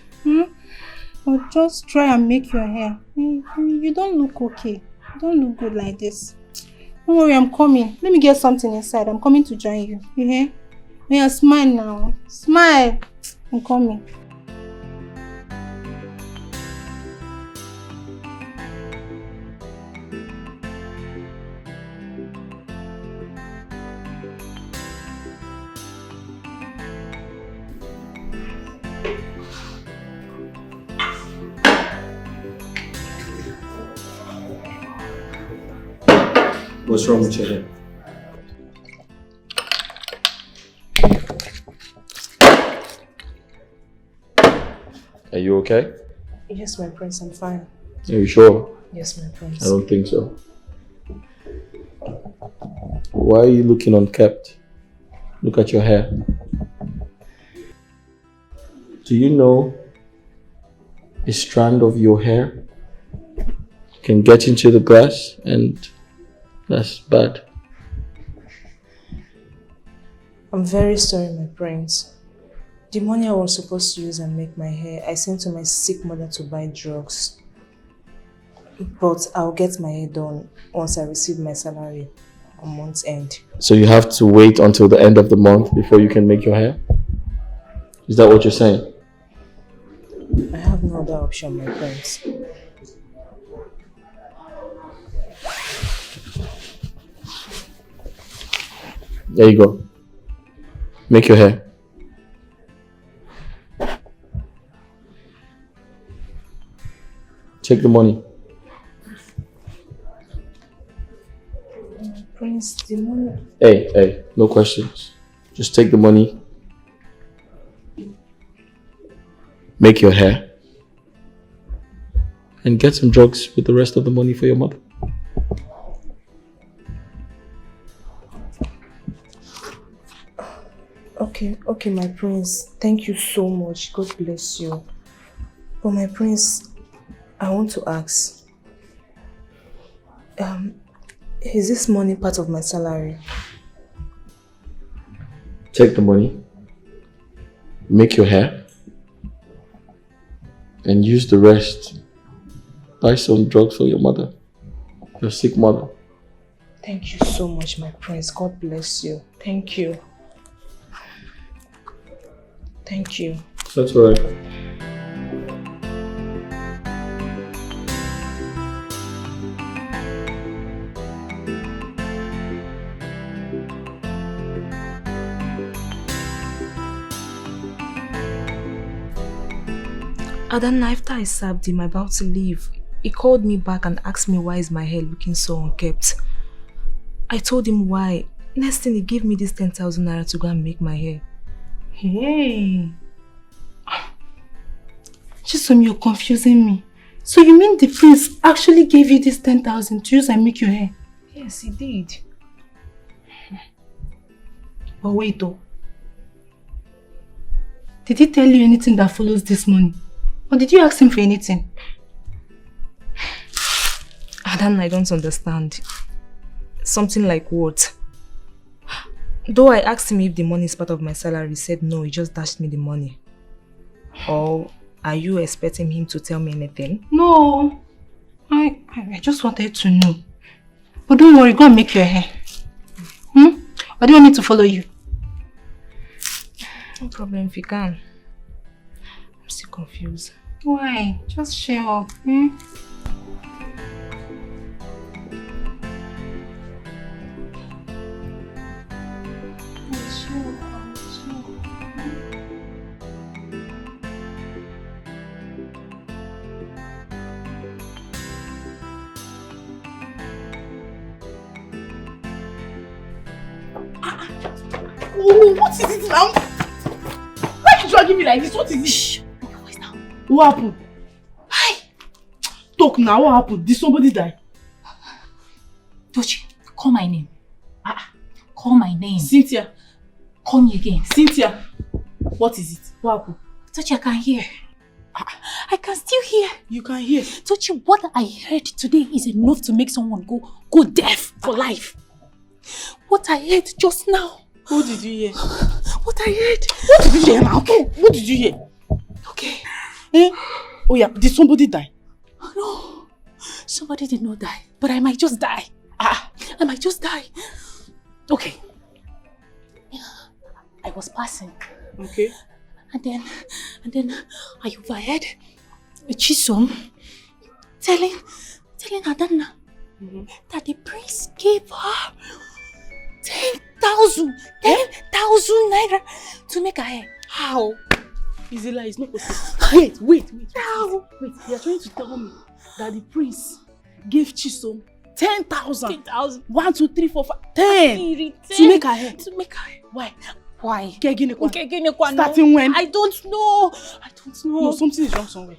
But just try and make your hair. You don't look okay. You don't look good like this. Don't worry, I'm coming. Let me get something inside. I'm coming to join you. You hear? Yeah, smile now. Smile. I'm coming. What's wrong with your hair? Are you okay? Yes, my prince, I'm fine. Are you sure? Yes, my prince. I don't think so. Why are you looking unkept? Look at your hair. Do you know a strand of your hair can get into the glass, and that's bad? I'm very sorry, my prince. The money I was supposed to use and make my hair, I sent to my sick mother to buy drugs. But I'll get my hair done once I receive my salary on month's end. So you have to wait until the end of the month before you can make your hair? Is that what you're saying? I have no other option, my prince. There you go. Make your hair. Take the money. Prince, the money... Hey, no questions. Just take the money. Make your hair. And get some drugs with the rest of the money for your mother. Okay, my prince. Thank you so much. God bless you. But my prince, I want to ask. Is this money part of my salary? Take the money. Make your hair. And use the rest. Buy some drugs for your mother. Your sick mother. Thank you so much, my prince. God bless you. Thank you. Thank you. That's all right. Adana, after I served him, about to leave, he called me back and asked me why is my hair looking so unkept. I told him why. Next thing, he gave me this 10,000 naira to go and make my hair. Hey. Chisum, you're confusing me. So you mean the prince actually gave you this 10,000 to use and make your hair? Yes, he did. But wait though. Did he tell you anything that follows this money? Or did you ask him for anything? Adana, I don't understand. Something like what? Though I asked him if the money is part of my salary, he said no, he just dashed me the money. Or are you expecting him to tell me anything? No. I just wanted to know. But don't worry, go and make your hair. Or do you want me to follow you? No problem if you can. I'm still confused. Why? Just share up. Hmm? Oh, what is it now? Why are you dragging me like this? What is it? Shh. What happened? Hi. Talk now. What happened? Did somebody die? Tochi, call my name. Call my name. Cynthia. Call me again. Cynthia. What is it? What happened? Tochi, I can hear. I can still hear. You can hear? Tochi, what I heard today is enough to make someone go deaf for life. What I heard just now. What did you hear? What I heard. What did you hear now? Okay. What did you hear? Okay. Eh? Oh yeah, did somebody die? No. Somebody did not die. But I might just die. I might just die. Okay. I was passing. Okay. And then I overheard Chisum telling Adanna that the prince gave her 10,000 naira to make her hair. How? Is it like it's not possible? Wait. How? Wait, you are trying to tell me that the prince gave Chisum 10,000? 10,000. 1, 2, 3, 4, 5, 10 to make her hair. To make her hair. Why? Starting Starting when? I don't know. No, something is wrong somewhere.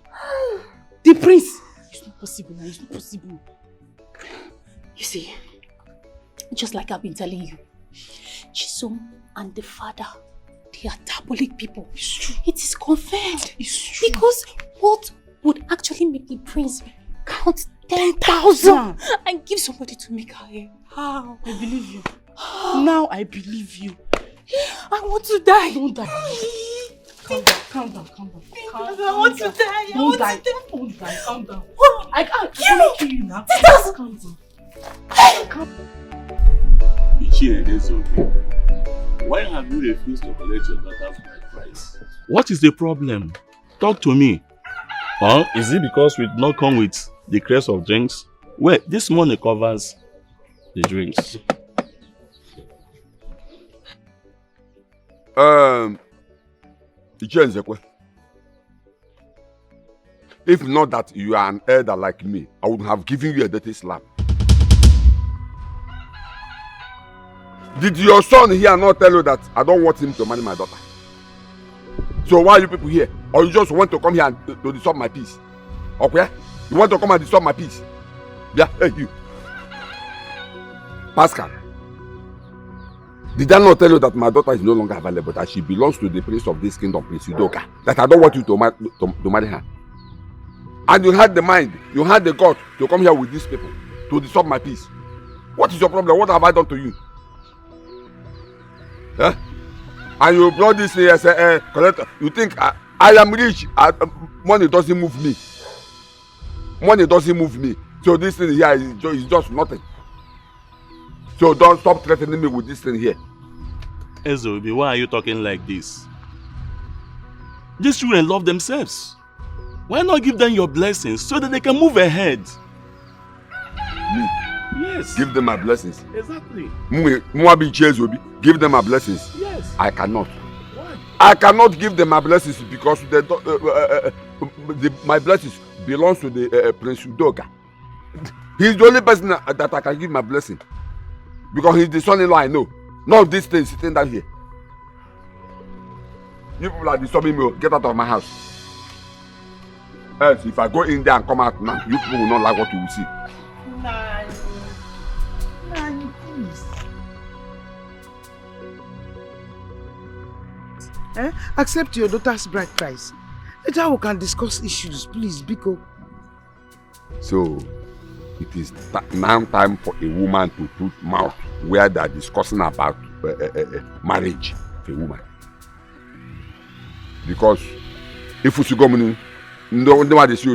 The prince. It's not possible now. It's not possible. You see, just like I've been telling you, Chisum and the father, they are diabolic people. It's true. It is confirmed. It's true. Because what would actually make the prince count 10,000 and give somebody to make her hair? How? I believe you. Now I believe you. I want to die. Don't die. Calm down. I want to die. Don't die. Calm down. I can't kill you now. Calm down. Why have you refused to collect your daughter's bride price? What is the problem? Talk to me. Or is it because we did not come with the crest of drinks? Well, this money covers the drinks. If not that you are an elder like me, I would have given you a dirty slap. Did your son here not tell you that I don't want him to marry my daughter? So why are you people here? Or you just want to come here and to disturb my peace? Okay? You want to come and disturb my peace? Yeah, hey you. Pascal. Did I not tell you that my daughter is no longer available, that she belongs to the prince of this kingdom, Prince Udoka, that I don't want you to marry her? And you had the mind, you had the God to come here with these people, to disturb my peace. What is your problem? What have I done to you? Huh? And you brought this here as a collector. You think I am rich, money doesn't move me. Money doesn't move me. So this thing here is just nothing. So don't stop threatening me with this thing here. Ezobi, why are you talking like this? These children love themselves. Why not give them your blessings so that they can move ahead? Me? Yes. Give them my blessings. Exactly. Give them my blessings. Yes. I cannot. Why? I cannot give them my blessings because my blessings belongs to the Prince Udoka. He's the only person that I can give my blessing. Because he's the son-in-law I know. Not this thing sitting down here. You people are disturbing me. Get out of my house. Else, if I go in there and come out now, you people will not like what you will see. Nani, please. Accept your daughter's bride price. Later we can discuss issues, please, Biko. So, it is now time for a woman to put mouth where they are discussing about marriage of a woman. Because if you should go, you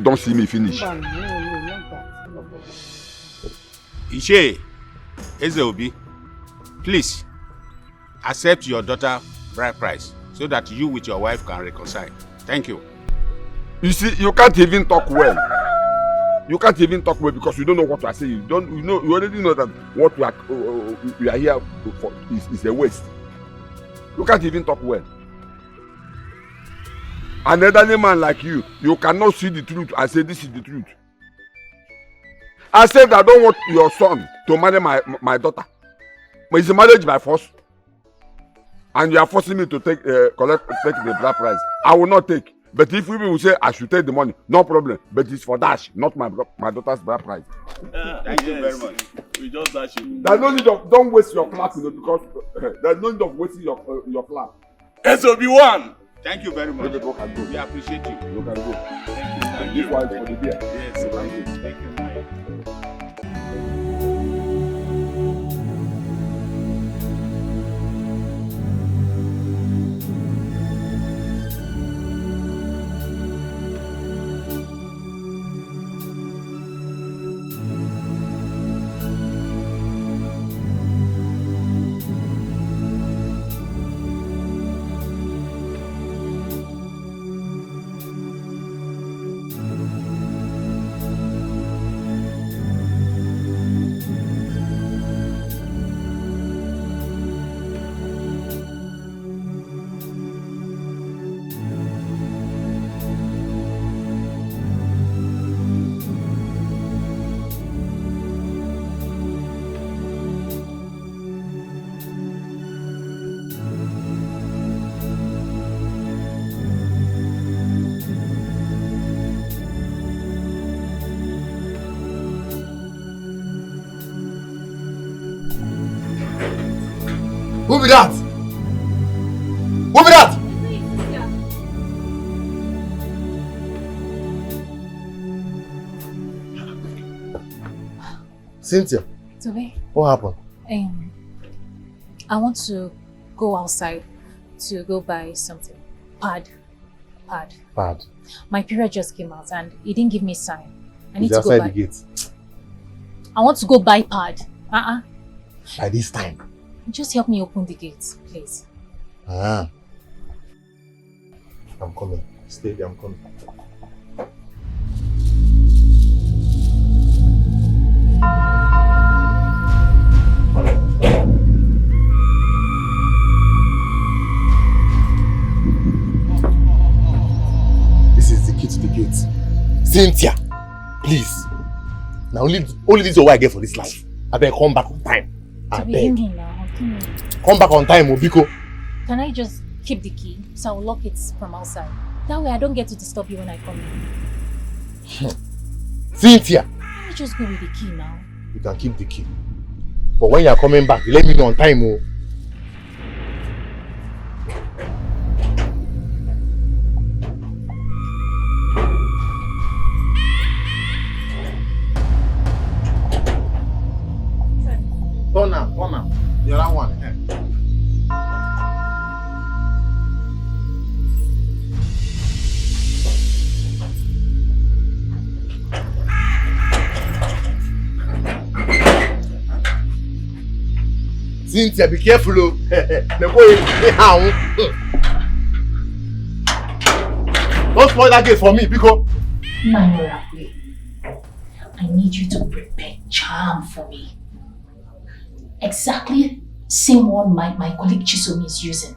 don't see me finish. No, not that. Ishe, Ezeobi, please, accept your daughter bride price so that you with your wife can reconcile. Thank you. You see, you can't even talk well. You can't even talk well because you don't know what you are saying. You already know that what we are here for is a waste. You can't even talk well. An elderly man like you cannot see the truth and say this is the truth. I said I don't want your son to marry my daughter. But it's a marriage by force. And you are forcing me to take the bride price. I will not take. But if people will say I should take the money, no problem. But it's for Dash, not my daughter's bride price. Thank you very much. We just dash you. There's no need of, don't waste your clap, because there's no need of wasting your clap. SOB1. Thank you very much. You can go. We appreciate you. You can go. Thank you. This one for the beer. Yes, thank you. Thank you. Who be that? Who be that? Cynthia. Toby, What happened? I want to go outside to go buy something. Pad. Bad. My period just came out and he didn't give me a sign. I need He's to go outside buy. the gate. I want to go buy pad. By this time. Just help me open the gate, please. I'm coming. Stay there, I'm coming. This is the key to the gate. Cynthia, please. Now only this is what I get for this life. I better come back on time. I beg. Come back on time, Obiko. Can I just keep the key so I'll lock it from outside? That way I don't get to disturb you when I come in. Cynthia! Let me just go with the key now. You can keep the key. But when you are coming back, let me know on time, oh. Turn now. The other one. Cynthia, be careful, oh. Don't spoil that gate for me, because I need you to prepare charm for me. Exactly same one my colleague Chisum is using.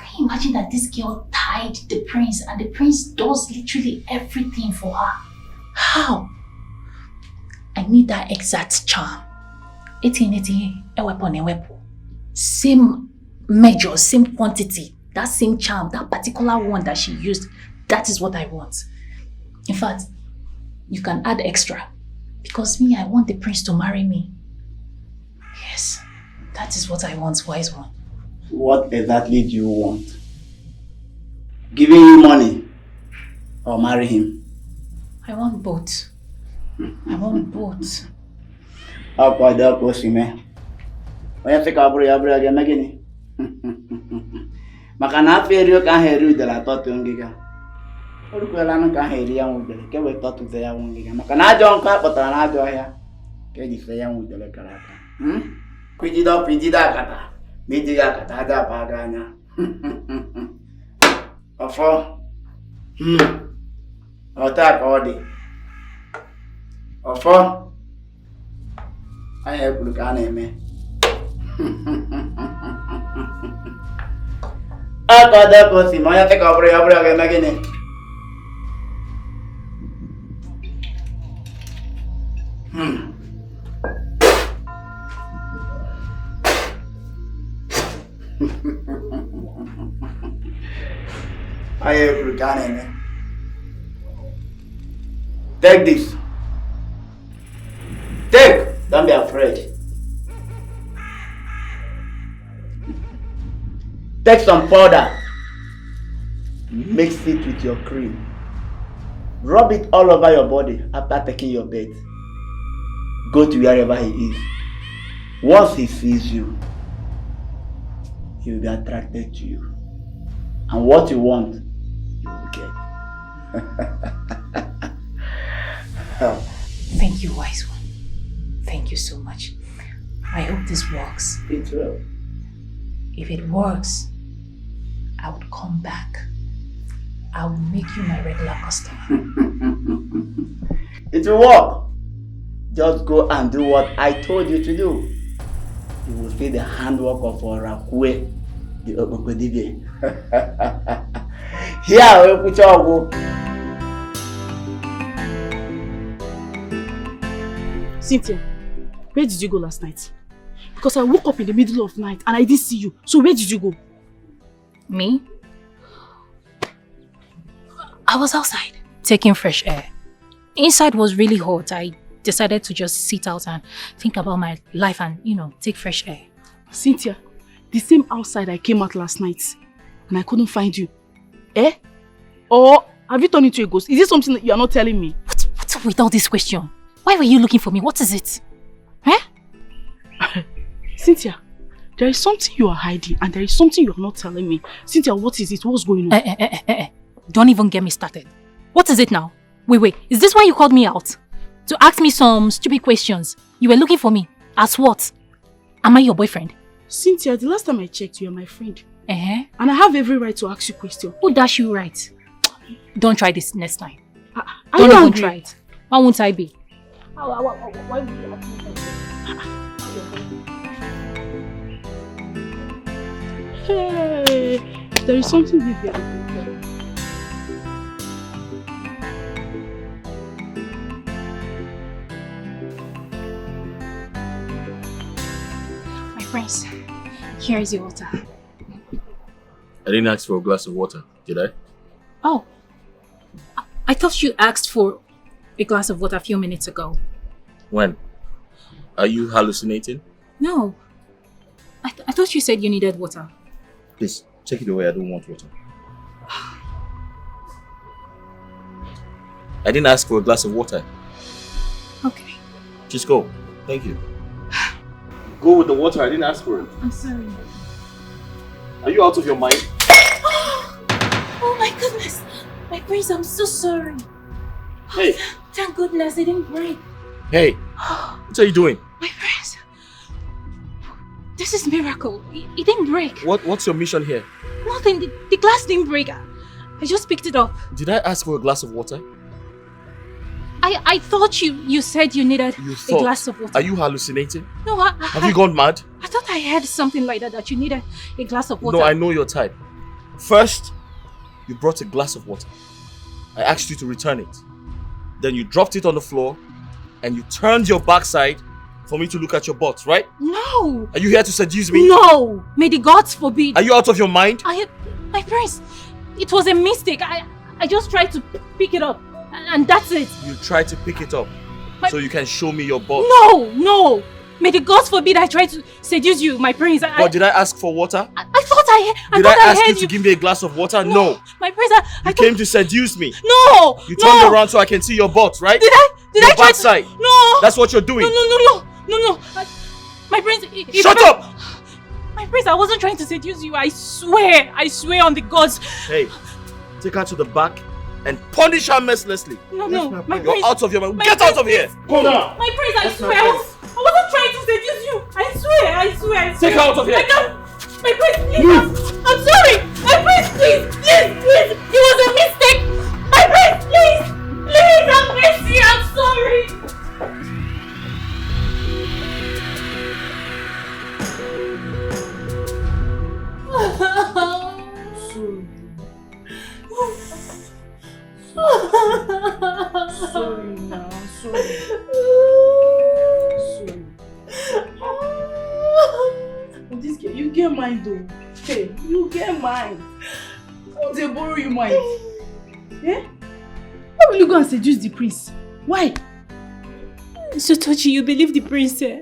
Can you imagine that this girl tied the prince and the prince does literally everything for her? How? I need that exact charm. 18, a weapon. Same measure, same quantity, that same charm, that particular one that she used, that is what I want. In fact, you can add extra. Because me, I want the prince to marry me. Yes, that is what I want, wise one. What exactly do you want? Giving you money or marry him? I want both. I want both. Apa ada apa sih meh? Oya se kabur ya bro ya magini. Makana ferio kan heru de la totu ngiga. Oru ko la no kan heri ya ngudele ke we totu de ya ngiga. Makana jon ka patana jo ya. Ke di se ya ngudele karata. Pijida kata. Midiga kataja paganya. Ofo. Ota kodi. Ofo. I have look anime. Ako da po si Maya te cobre ke magini. I have look anime. Take this. Take. Don't be afraid. Take some powder. Mix it with your cream. Rub it all over your body after taking your bath. Go to wherever he is. Once he sees you, he will be attracted to you. And what you want, you will get. Thank you, wise one. Thank you so much. I hope this works. It will. If it works, I would come back. I will make you my regular customer. It will work. Just go and do what I told you to do. You will see the handwork of Orakwe, the Okokodibie. Here, we'll put your go. Cynthia, where did you go last night? Because I woke up in the middle of the night and I didn't see you. So where did you go? Me? I was outside, taking fresh air. Inside was really hot. I decided to just sit out and think about my life and, take fresh air. Cynthia, the same outside I came out last night and I couldn't find you. Eh? Or have you turned into a ghost? Is this something that you are not telling me? What's up with all this question? Why were you looking for me? What is it? Eh? Cynthia, there is something you are hiding and there is something you are not telling me. Cynthia, what is it? What's going on? Don't even get me started. What is it now? Wait. Is this why you called me out? To ask me some stupid questions? You were looking for me? As what? Am I your boyfriend? Cynthia, the last time I checked, you are my friend. And I have every right to ask you questions. Who dash you right? Don't try this next time. Don't even try it. Why won't I be? Why would you ask me that? Hey, there is something big there. My friends, here is your water. I didn't ask for a glass of water, did I? Oh, I thought you asked for a glass of water a few minutes ago. When? Are you hallucinating? No. I thought you said you needed water. Please, take it away. I don't want water. I didn't ask for a glass of water. Okay. Just go. Thank you. Go with the water. I didn't ask for it. I'm sorry. Are you out of your mind? Oh my goodness. My brains, I'm so sorry. Hey. Thank goodness it didn't break. Hey. What are you doing? My friends. This is a miracle. It didn't break. What's your mission here? Nothing. The glass didn't break. I just picked it up. Did I ask for a glass of water? I thought you said you needed a glass of water. Are you hallucinating? No, Have you gone mad? I thought I heard something like that you needed a glass of water. No, I know your type. First, you brought a glass of water. I asked you to return it. Then you dropped it on the floor and you turned your backside for me to look at your butt, right? No! Are you here to seduce me? No! May the gods forbid. Are you out of your mind? My friends, it was a mistake. I just tried to pick it up and that's it. You tried to pick it up so you can show me your butt. No! May the gods forbid I tried to seduce you, my prince. But did I ask for water? I thought I Did I ask you to give me a glass of water? No. My prince, You came to seduce me. No! You turned around so I can see your butt, right? Did I try backside. to... No! That's what you're doing. No. My prince... Shut up! My prince, I wasn't trying to seduce you. I swear on the gods. Hey, take her to the back and punish her mercilessly. No, my You're prince... out of your mind. Get out of here! Go now! My prince, I swear, I wasn't trying to seduce you. I swear. Take her out of here! Sorry now, sorry. But this girl, you get mine though. Hey, you get mine. Won't they borrow you mine? Eh? Why will you go and seduce the prince? Why? So Tochi, you believe the prince, eh?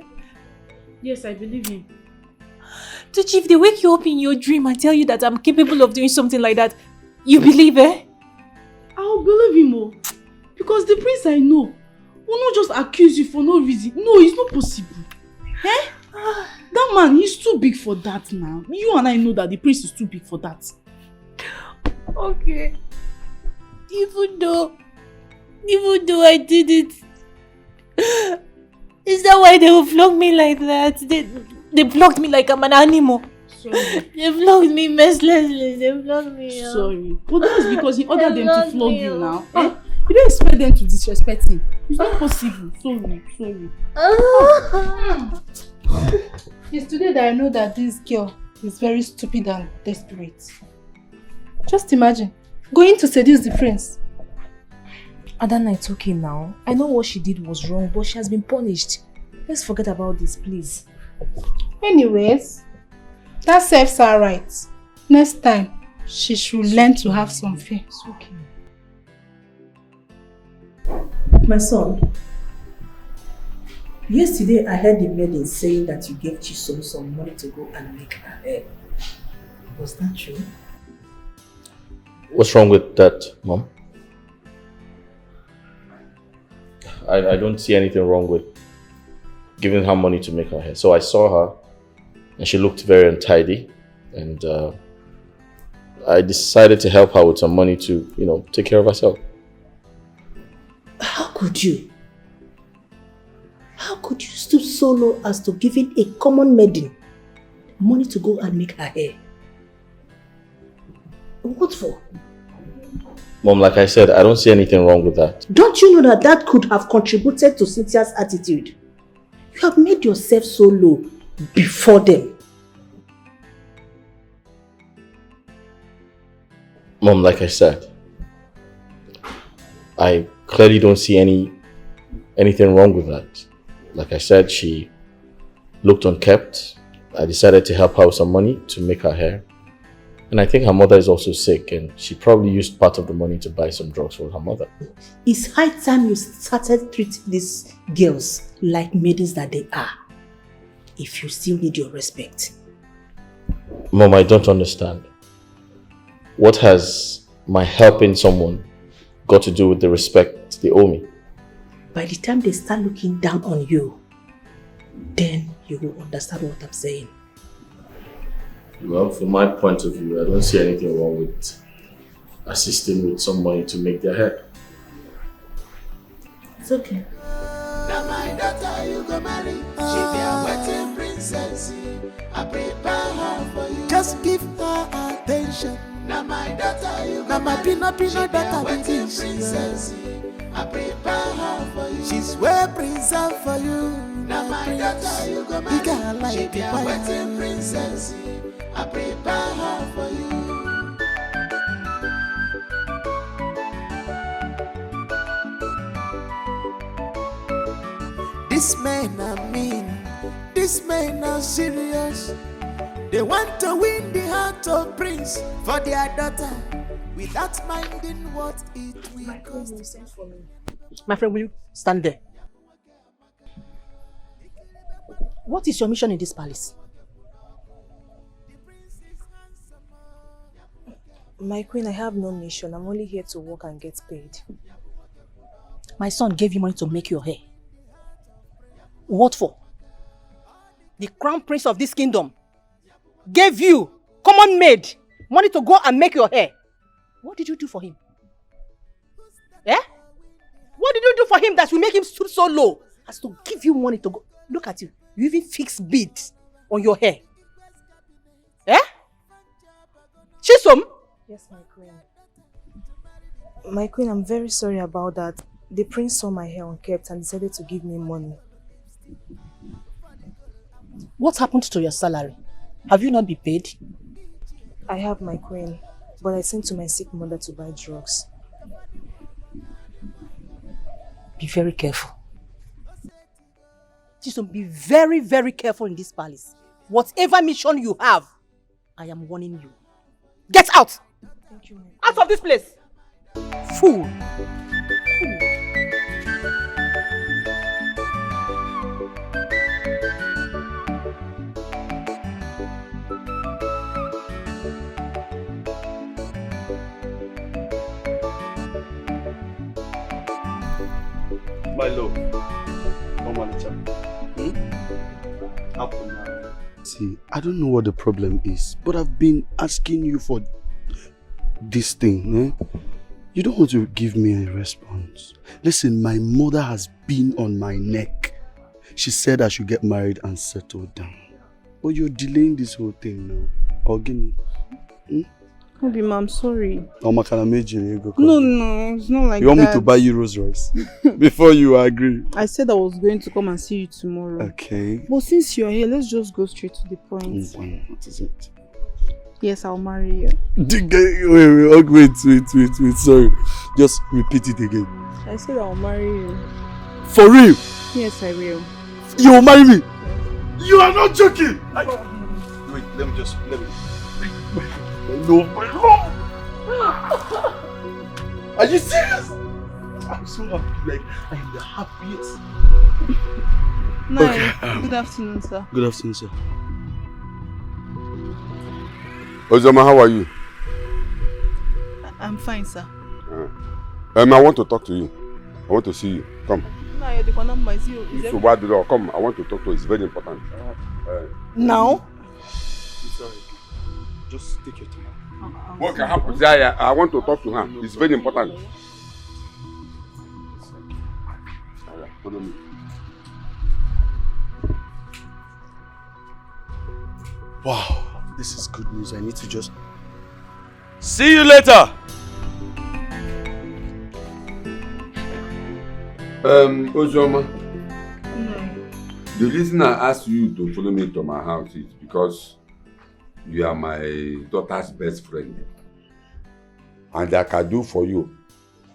Yes, I believe him. Tochi, if they wake you up in your dream and tell you that I'm capable of doing something like that, you believe, eh? I'll believe him, oh. Because the prince I know will not just accuse you for no reason. No, it's not possible. Eh? That man, he's too big for that now. You and I know that the prince is too big for that. Okay. Even though I did it, is that why they will flog me like that? They flogged me like I'm an animal. Sorry. They flogged me mercilessly. They flogged me. Sorry. But that's because he ordered them to flog you now. Eh? You don't expect them to disrespect him. It's not possible. Sorry. It's today that I know that this girl is very stupid and desperate. Just imagine, going to seduce the prince. Adana, it's okay now. I know what she did was wrong, but she has been punished. Let's forget about this, please. Anyways, that serves her right. Next time, she should learn to have some fear. It's okay. My son, yesterday I heard the maiden saying that you gave Chisum some money to go and make her hair. Was that true? What's wrong with that, Mom? I don't see anything wrong with giving her money to make her hair. So I saw her and she looked very untidy, and I decided to help her with some money to, take care of herself. How could you? How could you stoop so low as to giving a common maiden money to go and make her hair? What for? Mom, like I said, I don't see anything wrong with that. Don't you know that could have contributed to Cynthia's attitude? You have made yourself so low before them. Mom, like I said, I clearly don't see anything wrong with that. Like I said, she looked unkept. I decided to help her with some money to make her hair. And I think her mother is also sick, and she probably used part of the money to buy some drugs for her mother. It's high time you started treating these girls like maidens that they are, if you still need your respect. Mom, I don't understand. What has my helping someone got to do with the respect they owe me? By the time they start looking down on you, then you will understand what I'm saying. Well, from my point of view, I don't see anything wrong with assisting with some money to make their hair. It's okay. Now my daughter you go marry, she be a wedding princess. I prepare her for you. Just give her attention. Now my daughter you go marry, peanut daughter wedding princess. I prepare her for you. She's well preserved for you. Now my daughter you go marry, she be a wedding princess. I prepare her for you. This men are mean, this men are serious. They want to win the heart of prince for their daughter without minding what it will cost. My friend, will you stand there? What is your mission in this palace? My queen, I have no mission. I'm only here to work and get paid. My son gave you money to make your hair. What for? The crown prince of this kingdom gave you, common maid, money to go and make your hair. What did you do for him? Eh? What did you do for him that will make him stoop so low as to give you money to go? Look at you. You even fix beads on your hair. Eh? Chisum? Yes, my queen. My queen, I'm very sorry about that. The prince saw my hair unkept and decided to give me money. What happened to your salary? Have you not been paid? I have my queen, but I sent to my sick mother to buy drugs. Be very careful. Chisum, be very, very careful in this palace. Whatever mission you have, I am warning you. Get out! Thank you, out of this place! Fool! My love, How come now? See, I don't know what the problem is, but I've been asking you for this thing. You don't want to give me a response. Listen, my mother has been on my neck. She said I should get married and settle down. But you're delaying this whole thing now. Ogini. Obi, I'm sorry. No, no, it's not like that. You want me to buy you Rolls Royce? Before you agree. I said I was going to come and see you tomorrow. Okay. But since you're here, let's just go straight to the point. What is it? Yes, I'll marry you. Wait. Sorry. Just repeat it again. I said I'll marry you. For real? Yes, I will. You will marry me? You are not joking! Wait, let me. No, my love! Are you serious? I'm so happy. Like, I am the happiest. Okay, good afternoon, sir. Good afternoon, sir. Ozoma, how are you? I'm fine, sir. I want to talk to you. I want to see you. Come. No, you're the one number. Is So bad, come. I want to talk to you. It's very important. Now? Sorry. Just take your time. What can happen? I want to talk to her. It's very important. Follow me. Wow, this is good news. I need to just... See you later! Ozoma. The reason I asked you to follow me to my house is because you are my daughter's best friend. And I can do for you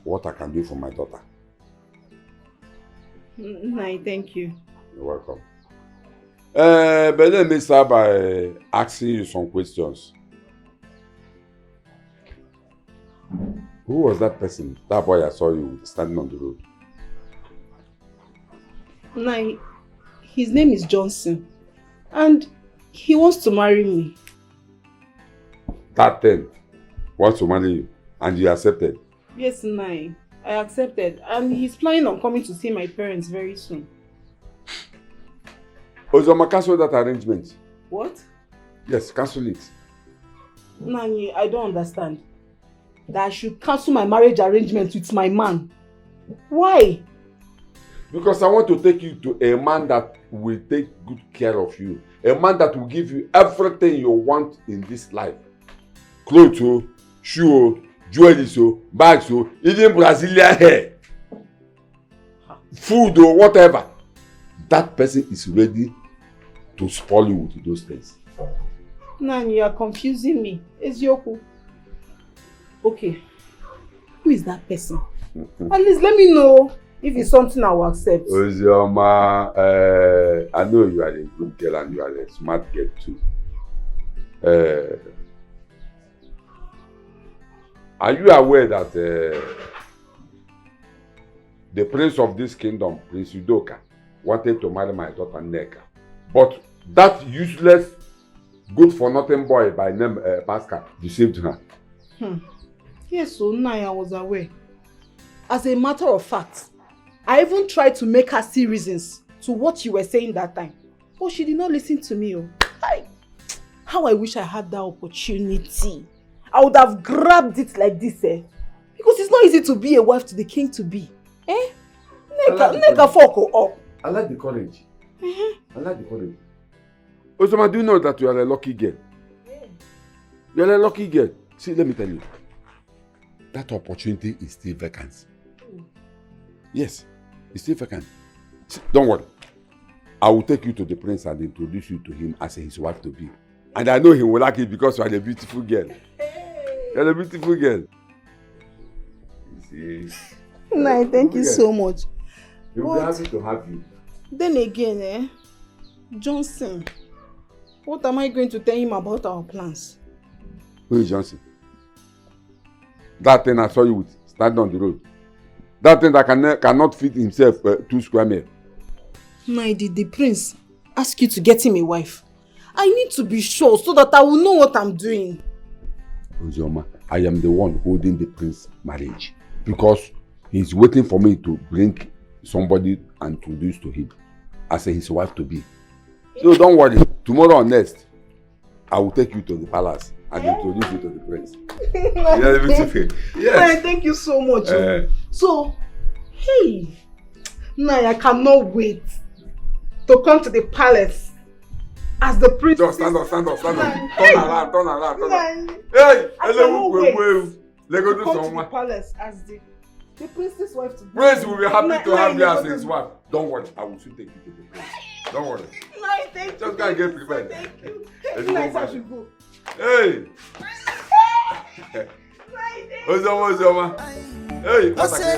what I can do for my daughter. No, thank you. You're welcome. But let me start by asking you some questions. Who was that person? That boy I saw you standing on the road. No, his name is Johnson. And he wants to marry me. That thing wants to marry you and you accepted? Yes, I accepted. And he's planning on coming to see my parents very soon. Ozoma, cancel that arrangement. What? Yes, cancel it. Nani, I don't understand. That I should cancel my marriage arrangement with my man. Why? Because I want to take you to a man that will take good care of you. A man that will give you everything you want in this life. Clothes, shoes, jewelry, bags, even Brazilian hair. Food or whatever. That person is ready to spoil you with those things. Nani, you are confusing me. Ezioku. Okay. Who is that person? At least let me know if it's something I will accept. Ozioma, I know you are a good girl and you are a smart girl too. Are you aware that the prince of this kingdom, Prince Udoka, wanted to marry my daughter Neka? But that useless, good-for-nothing boy by name Pascal deceived her. Yes, so now I was aware. As a matter of fact, I even tried to make her see reasons to what you were saying that time. But she did not listen to me. How I wish I had that opportunity. I would have grabbed it like this, because it's not easy to be a wife to the king to be. Neka fuck up. I like the courage. I like the courage. Ozoma, do you know that you are a lucky girl? Yeah. You are a lucky girl. See, let me tell you. That opportunity is still vacant. Yes, it's still vacant. See, don't worry. I will take you to the prince and introduce you to him as his wife to be. And I know he will like it because you are a beautiful girl. You're a beautiful girl. You see? Nah, thank you so much. He will be happy to have you. Then again, Johnson, what am I going to tell him about our plans? Who is Johnson? That thing I saw you with, standing on the road. That thing that cannot fit himself 2 square meters. Nah, did the prince ask you to get him a wife? I need to be sure so that I will know what I'm doing. Ozioma, I am the one holding the prince's marriage because he's waiting for me to bring somebody and introduce to him as his wife to be. So don't worry, tomorrow or next, I will take you to the palace and introduce you to the prince. Yes. Thank you so much. So, hey, I cannot wait to come to the palace as the prince. Just stand up. Turn around. Hey, let's go do to the someone. palace as the prince's wife to be. Prince will be happy to have you as his wife. Don't worry, I will soon take you to the prince. Don't worry. Thank you. Just go and get prepared. Thank you. I should go. Hey. Ozioma. Hey, what's that?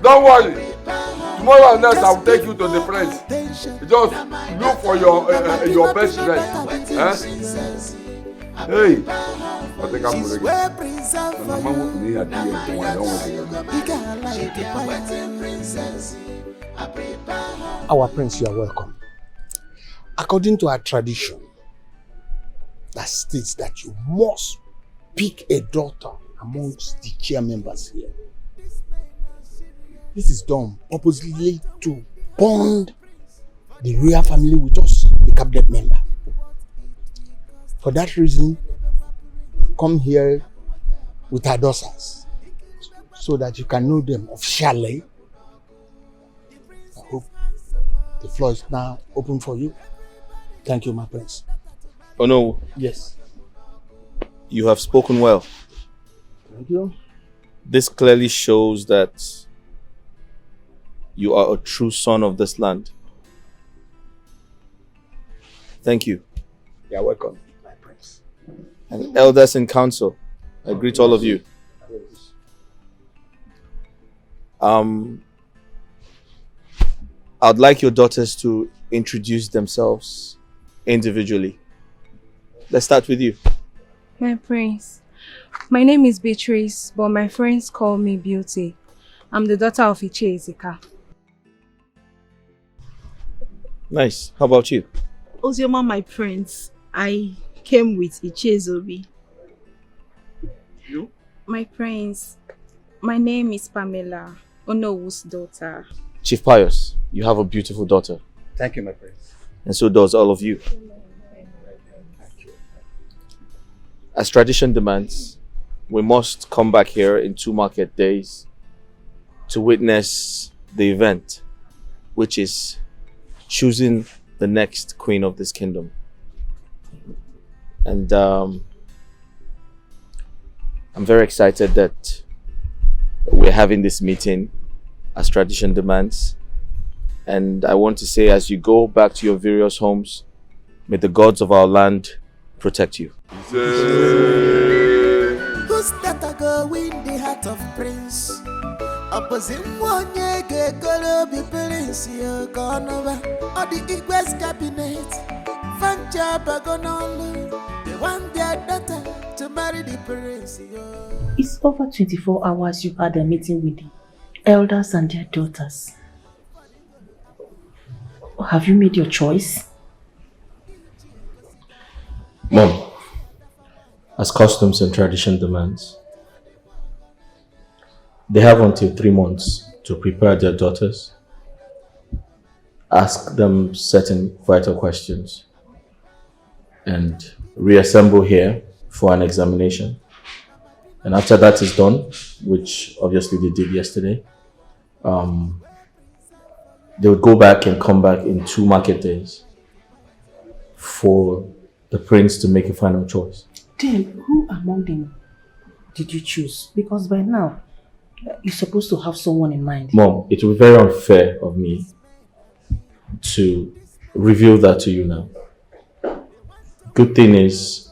Don't worry. Tomorrow night I will take you to the prince. Just look for your best dress. Hey. I think I'm going to Our prince, you are welcome. According to our tradition, that states that you must pick a daughter amongst the chair members here. This is done purposely to bond the royal family with us, the cabinet member. For that reason, come here with our daughters so that you can know them officially. I hope the floor is now open for you. Thank you, my prince. Oh no. Yes. You have spoken well. Thank you. This clearly shows that you are a true son of this land. Thank you. You are welcome, my prince. And elders in council, I greet all of you. I'd like your daughters to introduce themselves individually. Let's start with you. My prince, my name is Beatrice, but my friends call me Beauty. I'm the daughter of Iche Ezeka. Nice. How about you? Ozioma, my prince, I came with Iche Zobi. You? My prince, my name is Pamela, Onowu's daughter. Chief Pius, you have a beautiful daughter. Thank you, my prince. And so does all of you. As tradition demands, we must come back here in 2 market days to witness the event, which is choosing the next queen of this kingdom. And I'm very excited that we're having this meeting as tradition demands. And I want to say, as you go back to your various homes, may the gods of our land protect you. Who's that a go win the heart of prince? Opposite one ye go be prince you gone over. Or the Igwes cabinet Fancha Bagonolo. They want their daughter to marry the prince. It's over 24 hours you've had a meeting with the elders and their daughters. Have you made your choice? Mom, as customs and tradition demands, they have until 3 months to prepare their daughters, ask them certain vital questions, and reassemble here for an examination. And after that is done, which obviously they did yesterday, they would go back and come back in 2 market days for the prince to make a final choice. Then, who among them did you choose? Because by now, you're supposed to have someone in mind. Mom, it will be very unfair of me to reveal that to you now. Good thing is,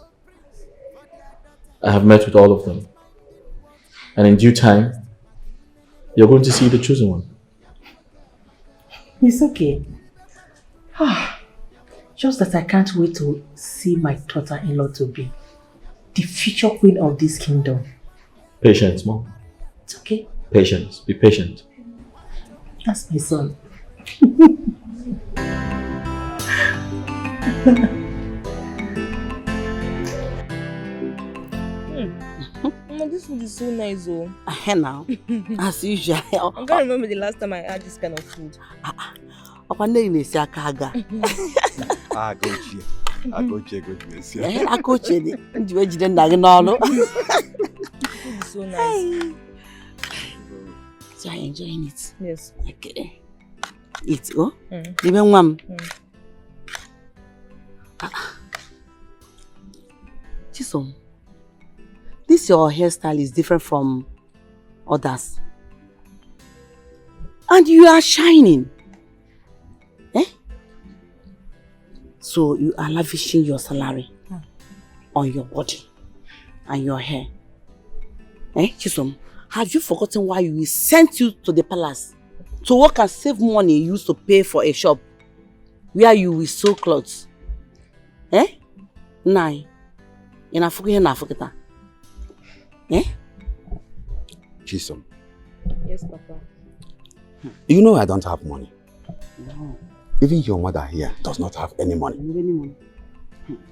I have met with all of them. And in due time, you're going to see the chosen one. It's okay. Just that I can't wait to see my daughter-in-law to be the future queen of this kingdom. Patience, Mom. It's okay. Patience. Be patient. That's my son. This food is so nice, oh. Now, as usual. I can't remember the last time I had this kind of food. Go cheer. Go cheer. It's so nice. So you're enjoying it? Yes. Okay. Eat, oh? Even one. Chisum, this your hairstyle is different from others. And you are shining. So you are lavishing your salary on your body and your hair. Chisum, have you forgotten why we sent you to the palace? To work and save money used to pay for a shop where you will sew clothes. Nine. In Africa. Chisum. Yes, Papa. You know I don't have money. No. Even your mother here does not have any money.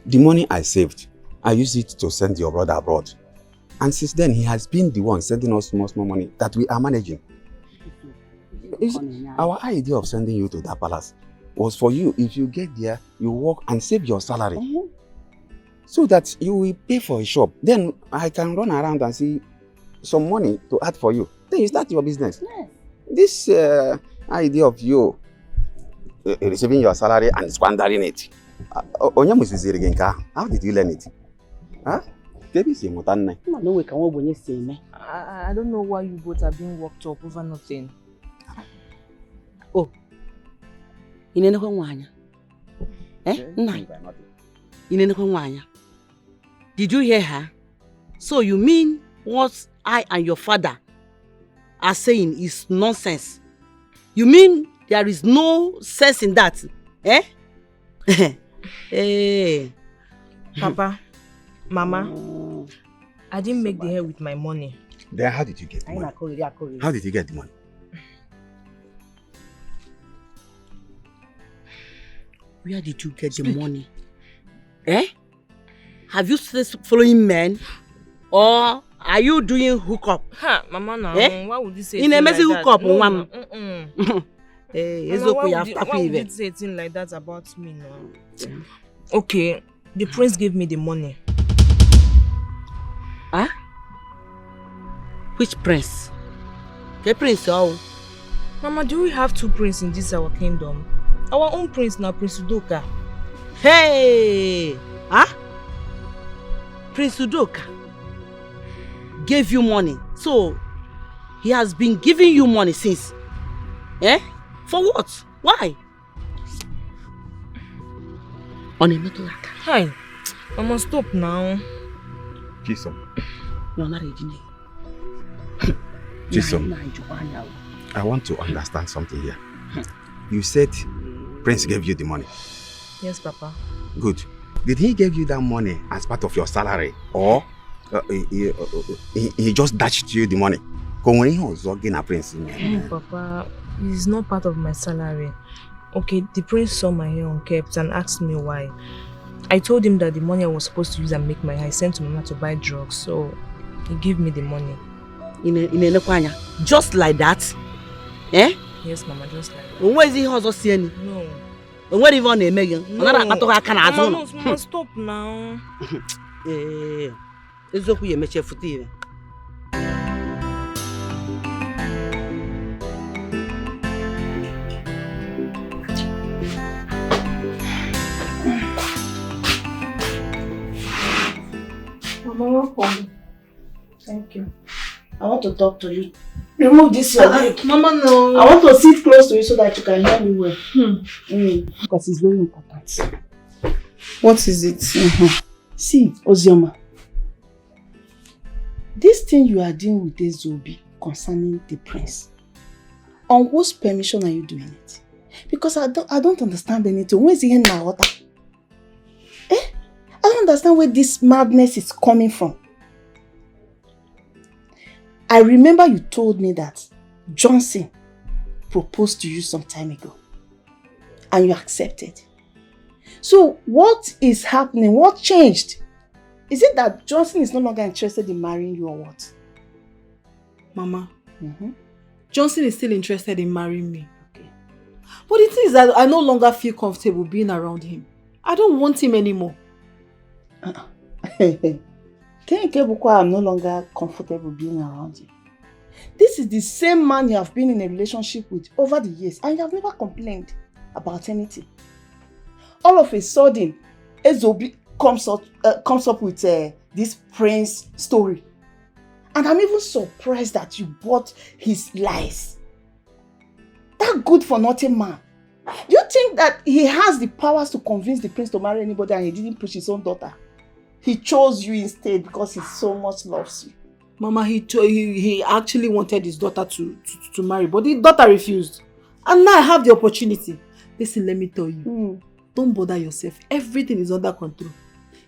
The money I saved, I used it to send your brother abroad. And since then, he has been the one sending us small money that we are managing. Our idea of sending you to that palace was for you, if you get there, you work and save your salary. So that you will pay for a shop. Then I can run around and see some money to add for you. Then you start your business. Yes. This idea of you receiving your salary and squandering it. How did you learn it? Huh? I don't know why you both are being worked up over nothing. Oh. Did you hear her? So you mean what I and your father are saying is nonsense? You mean there is no sense in that? Hey. Papa, Mama, I didn't make the hair with my money. Then how did you get the money? How did you get the money? Where did you get the money? Have you started following men? Or are you doing hookup? Mama, now, why would you say in a messy hookup? No, Mama, why would you say a thing like that about me now? Okay, the prince gave me the money. Huh? Which prince? The prince, oh. Mama, do we have two princes in this our kingdom? Our own prince now, Prince Udoka. Hey! Huh? Prince Udoka gave you money. So, he has been giving you money since. For what? Why? On a metal like Hi. Mama, stop now. Chisum. You're not ready. Chisum, I want to understand something here. You said Prince gave you the money. Yes, Papa. Good. Did he give you that money as part of your salary, or he just dashed you the money? Prince. No, Papa, it's not part of my salary. Okay, the prince saw my hair unkept and asked me why. I told him that the money I was supposed to use and make my hair, I sent to Mama to buy drugs, so he gave me the money. Just like that? Yes, Mama, just like that. Where is he also seeing? No. Where even a Megan? Mama, stop now. It's okay, you make your foot even. Mama, welcome. Thank you. I want to talk to you Remove this your leg. Mama, no. I want to sit close to you so that you can hear me well. Because it's very important. What is it? See, Ozioma. This thing you are doing with this Zobi concerning the prince, on whose permission are you doing it? Because I don't understand anything. Where is he in my water? I don't understand where this madness is coming from. I remember you told me that Johnson proposed to you some time ago and you accepted. So what is happening? What changed? Is it that Johnson is no longer interested in marrying you or what? Mama, Johnson is still interested in marrying me. Okay. But the thing is that I no longer feel comfortable being around him. I don't want him anymore. I'm no longer comfortable being around you. This is the same man you have been in a relationship with over the years and you have never complained about anything. All of a sudden, Ezobi comes up with this prince story. And I'm even surprised that you bought his lies. That good for nothing man. Do you think that he has the powers to convince the prince to marry anybody and he didn't push his own daughter? He chose you instead because he so much loves you. Mama, he actually wanted his daughter to marry, but the daughter refused. And now I have the opportunity. Listen, let me tell you. Don't bother yourself. Everything is under control.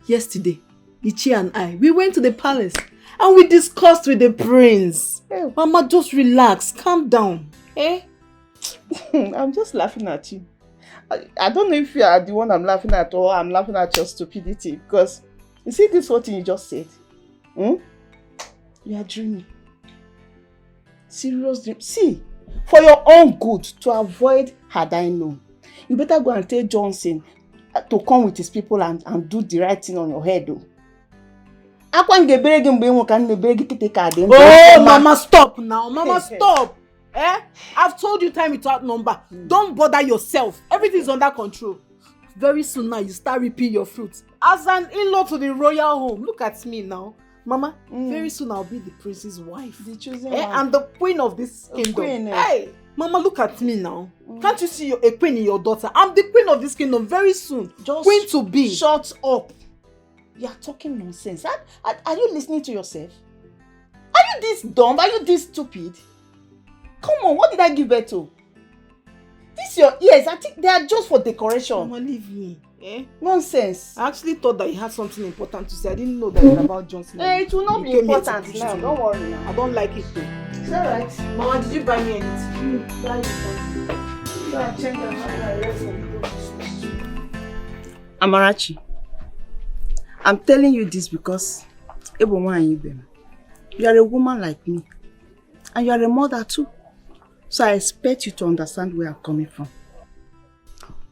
Yesterday, Ichi and I, we went to the palace and we discussed with the prince. Mama, just relax. Calm down. I'm just laughing at you. I don't know if you are the one I'm laughing at or I'm laughing at your stupidity because you see this what you just said? You are dreaming. Serious dream. See, for your own good, to avoid had I known, you better go and tell Johnson to come with his people and do the right thing on your head though. Oh, Mama, stop now. Mama, stop. I've told you time without number. Don't bother yourself. Everything's under control. Very soon now, you start reaping your fruits. As an in-law to the royal home, look at me now. Mama, very soon I'll be the prince's wife. The chosen one. I'm the queen of this kingdom. Queen, Hey, Mama, look at me now. Can't you see a queen in your daughter? I'm the queen of this kingdom very soon. Just queen to be. Shut up. You are talking nonsense. Are you listening to yourself? Are you this dumb? Are you this stupid? Come on, what did I give birth to? This your ears, I think they are just for decoration. Mama, leave me. Nonsense. I actually thought that you had something important to say. I didn't know that it's about Johnson. It will not be important now. Don't worry now. I don't like it though. It's alright. Mama, did you buy me anything? Amarachi, I'm telling you this because you are a woman like me. And you are a mother too. So I expect you to understand where I'm coming from.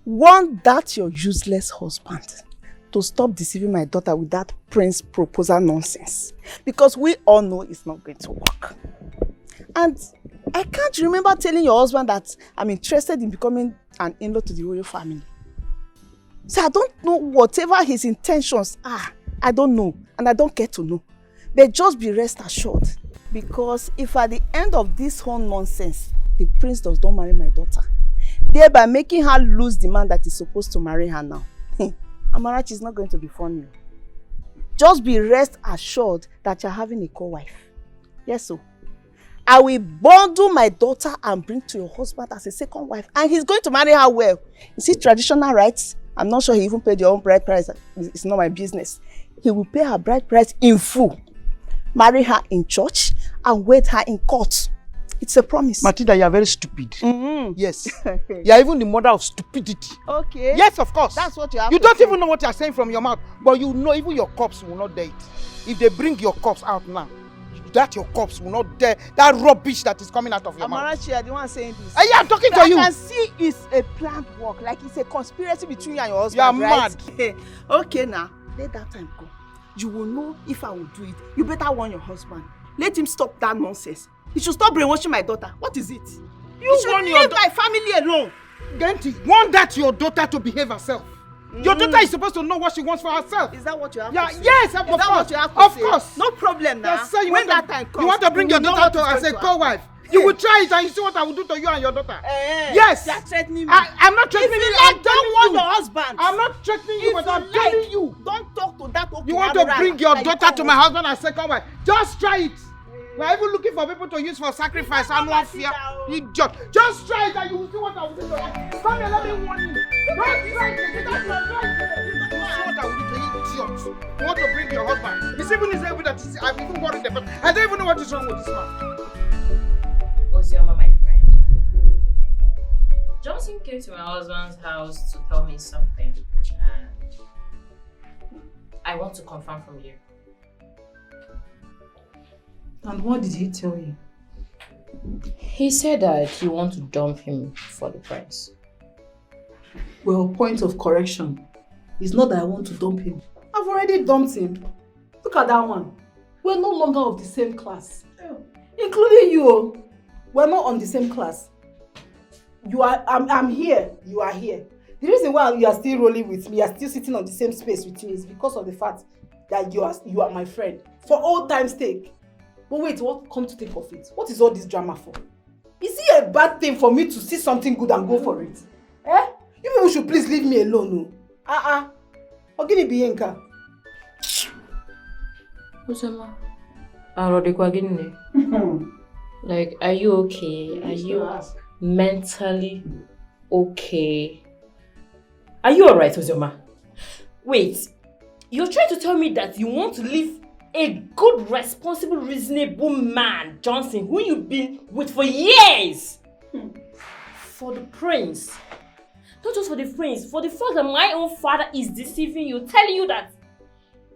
Want that your useless husband to stop deceiving my daughter with that prince proposal nonsense. Because we all know it's not going to work. And I can't remember telling your husband that I'm interested in becoming an in-law to the royal family. So I don't know whatever his intentions are. I don't know. And I don't care to know. But just be rest assured. Because if at the end of this whole nonsense, the prince does not marry my daughter, thereby making her lose the man that is supposed to marry her now, Amarachi is not going to be funny. Just be rest assured that you're having a co-wife. Yes, so I will bundle my daughter and bring to your husband as a second wife, and he's going to marry her well. You see, traditional rights, I'm not sure he even paid your own bride price. It's not my business. He will pay her bride price in full, marry her in church, and wed her in court. It's a promise. Matilda, you are very stupid. Yes. You are even the mother of stupidity. Okay. Yes, of course. That's what you have You to don't say. even know what you are saying from your mouth. But you know even your corpse will not dare it. If they bring your corpse out now, that your corpse will not dare that rubbish that is coming out of your mouth. Amarachi, you are the one saying this. Hey, yeah, I'm talking to you. I can see it's a planned work. Like it's a conspiracy between you and your husband. You are right? mad. Okay, now, let that time go. You will know if I will do it. You better warn your husband. Let him stop that nonsense. He should stop brainwashing my daughter. What is it? You should leave my family alone. Genti, want that your daughter to behave herself. Your daughter is supposed to know what she wants for herself. Is that what you have to say? Yes, is of that course. what you have to Of say? course. No problem now. Yes, sir, when that time comes, you want to bring your daughter to as a co-wife. co-wife. You will try it and you see what I will do to you and your daughter. Yes. You are threatening me. I'm not threatening you. If you don't want your husband. I'm not threatening you, but I'm telling you. Don't talk to that. You want to bring your daughter to my husband as second wife. Just try it. We're even looking for people to use for sacrifice and not fear. Idiot. Just try it and you will see what I will do to you. Come here, let me warn you. Don't try it. That's what I will do to you, idiot. You want to bring your husband. It's even able that I'm even worried about. I don't even know what is wrong with this man. Osioma, my friend. Johnson came to my husband's house to tell me something, and I want to confirm from you. And what did he tell you? He said that you want to dump him for the prince. Well, point of correction. It's not that I want to dump him. I've already dumped him. Look at that one. We're no longer of the same class. Including you. We're not on the same class. I'm here. You are here. The reason why you are still rolling with me, you are still sitting on the same space with me is because of the fact that you are my friend. For old time's sake. But wait, what come to think of it? What is all this drama for? Is it a bad thing for me to see something good and go for it? You people should please leave me alone, no? Ogini Bianca. Osioma, like, are you okay? Are you mentally okay? Are you alright, Osioma? Wait, you're trying to tell me that you want to leave a good, responsible, reasonable man, Johnson, who you've been with for years, for the prince? Not just for the prince, for the fact that my own father is deceiving you, telling you that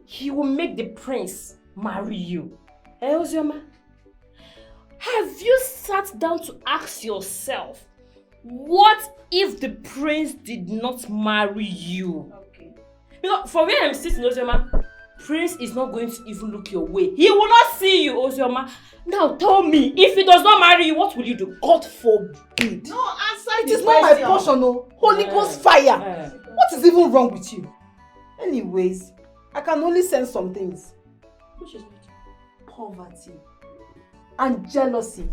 he will make the prince marry you. Hey, Osioma, have you sat down to ask yourself, what if the prince did not marry you? Okay. Because from where I'm sitting, Osioma, Prince is not going to even look your way. He will not see you, Osioma. Now tell me, if he does not marry you, what will you do? God forbid. No, answer it is not my portion, no. Holy Ghost fire. What is even wrong with you? Anyways, I can only sense some things. Which is poverty and jealousy.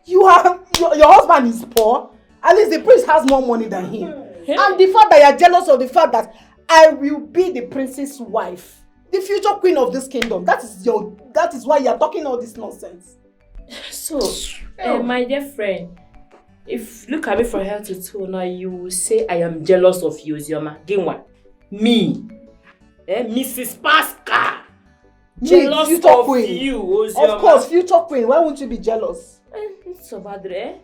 Your husband is poor. At least the prince has more money than him. And the fact that you are jealous of the fact that I will be the prince's wife. The future queen of this kingdom. That is why you are talking all this nonsense. So, my dear friend, if look at me from head to toe now, you will say I am jealous of you, Osioma. Ginwa. Me. Mrs. Pascal. Jealous of queen. You, Osioma. Of course, future queen. Why won't you be jealous? So, Badre,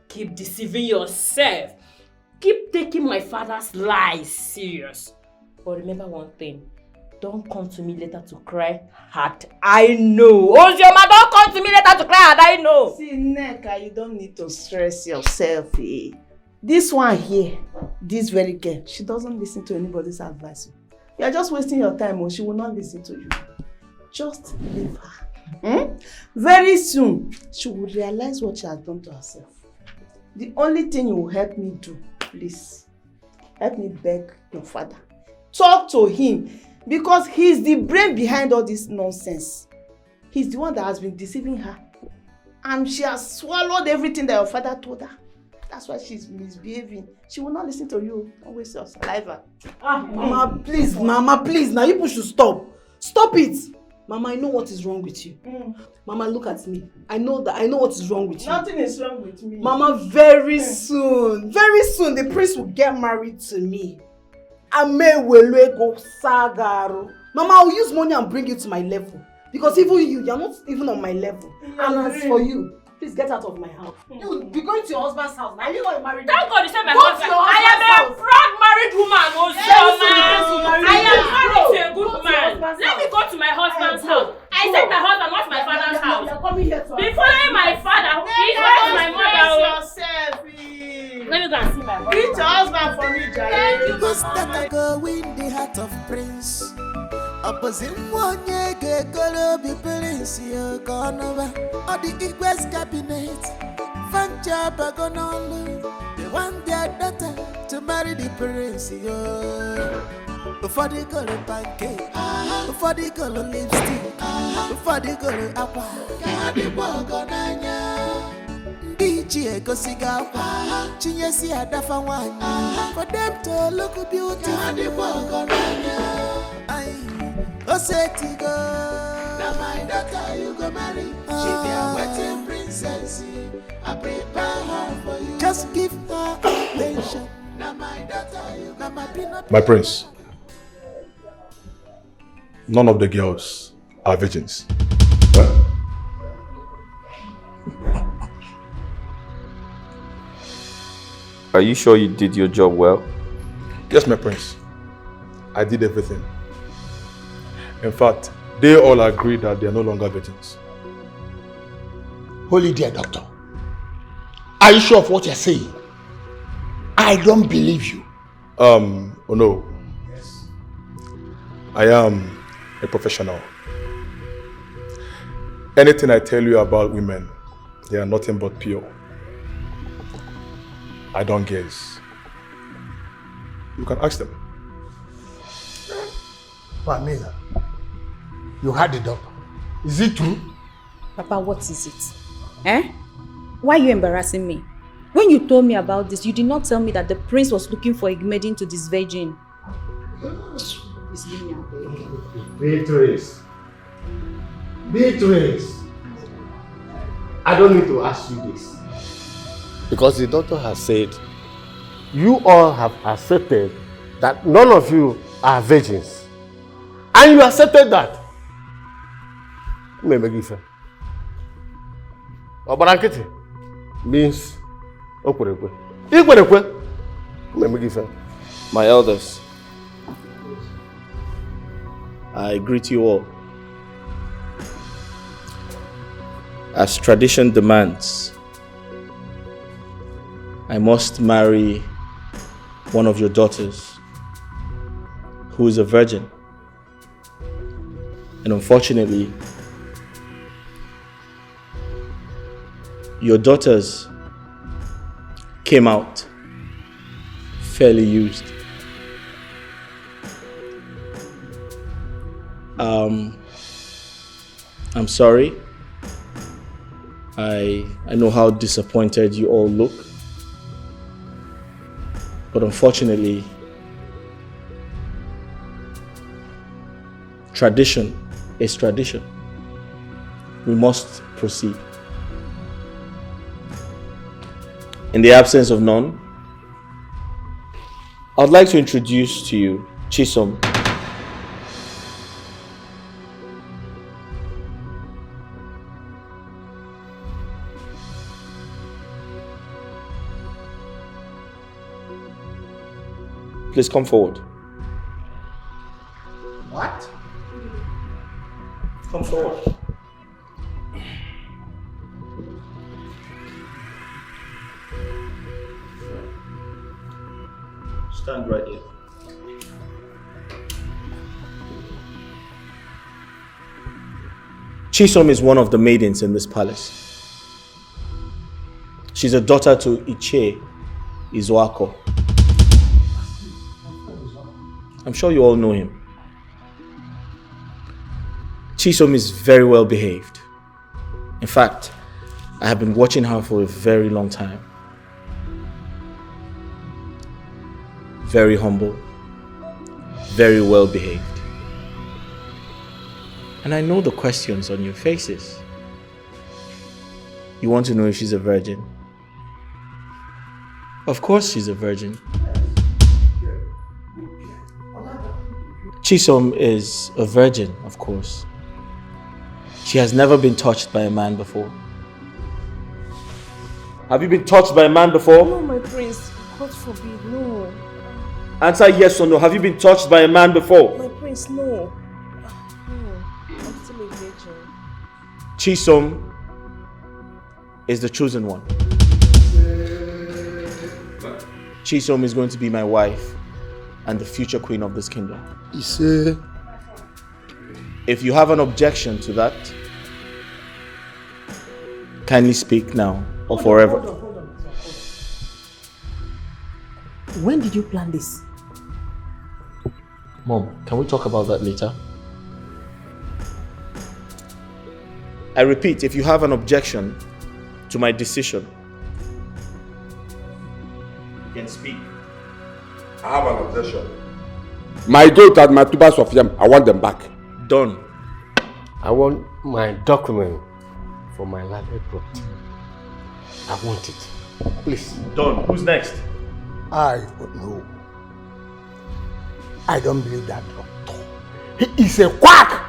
keep deceiving yourself. Keep taking my father's lies serious. But remember one thing. Don't come to me later to cry hard. I know. Osioma, don't come to me later to cry hard. I know. See, Neka, you don't need to stress yourself. This one here, this very girl, she doesn't listen to anybody's advice. You are just wasting your time, or she will not listen to you. Just leave her. Very soon, she will realize what she has done to herself. The only thing you will help me do, please, help me beg your father. Talk to him. Because he's the brain behind all this nonsense. He's the one that has been deceiving her. And she has swallowed everything that your father told her. That's why she's misbehaving. She will not listen to you. Don't waste your saliva. Mama, please. Now you people should stop. Stop it. Mama, I know what is wrong with you. Mama, look at me. I know what is wrong with you. Nothing is wrong with me. Mama, very soon, the prince will get married to me. Mama, I'll use money and bring you to my level. Because even you're not even on my level. And as for you, please get out of my house. You'll be going to your husband's house. Now you want to marry. Thank God you said my husband. I am a proud married woman, Osioma. I am married to a good man. Let me go to my husband's house. I said my husband, not my father's house. Be following my father. He's my mother. Let me go and see my husband. Reach your husband for me, Jare. Because that I go win the heart of prince. Opposite one ye gonna be prince you gonna or the Igwes cabinet. Fancha Bagonolo. They want their daughter to marry the prince you. Before they go to pancake, before they go to lipstick, before they go to aqua. Chichi Egosiga, Chinyesi Adafawani, for them to look beautiful. Osetigo, now my daughter you go marry. She be a wedding princess. I prepare her for you. Just give her attention. Now my daughter you go marry. My prince, none of the girls are virgins. Are you sure you did your job well? Yes, my prince. I did everything. In fact, they all agree that they are no longer virgins. Holy dear doctor, are you sure of what you're saying? I don't believe you. Oh no. I am a professional. Anything I tell you about women, they are nothing but pure. I don't guess. You can ask them. Pamela, you heard the doctor. Is it true? Papa, what is it? Eh? Why are you embarrassing me? When you told me about this, you did not tell me that the prince was looking for a maiden to this virgin. Please give me a break. Beatrice, I don't need to ask you this. Because the doctor has said, you all have accepted that none of you are virgins. And you accepted that. Memegife. Obarankiti means Okwerekwe. Ikwerekwe. Memegife. My elders, I greet you all. As tradition demands, I must marry one of your daughters who is a virgin. And unfortunately, your daughters came out fairly used. I'm sorry. I know how disappointed you all look. But unfortunately, tradition is tradition. We must proceed. In the absence of none, I'd like to introduce to you Chisum. Please come forward. What? Come forward. Stand right here. Chisum is one of the maidens in this palace. She's a daughter to Iche Izuako. I'm sure you all know him. Chisum is very well behaved. In fact, I have been watching her for a very long time. Very humble, very well behaved. And I know the questions on your faces. You want to know if she's a virgin? Of course she's a virgin. Chisum is a virgin, of course. She has never been touched by a man before. Have you been touched by a man before? No, my prince. God forbid, no. Answer yes or no. Have you been touched by a man before? My prince, no. No, I'm still a virgin. Chisum is the chosen one. Chisum is going to be my wife and the future queen of this kingdom. If you have an objection to that, kindly speak now or forever. Hold on. When did you plan this? Mom, can we talk about that later? I repeat, if you have an objection to my decision, You can speak. I have an objection. My goat and my tubers of yam, I want them back. Done. I want my document for my landed property. I want it. Please. Done. Who's next? I don't know. I don't believe that doctor. He is a quack!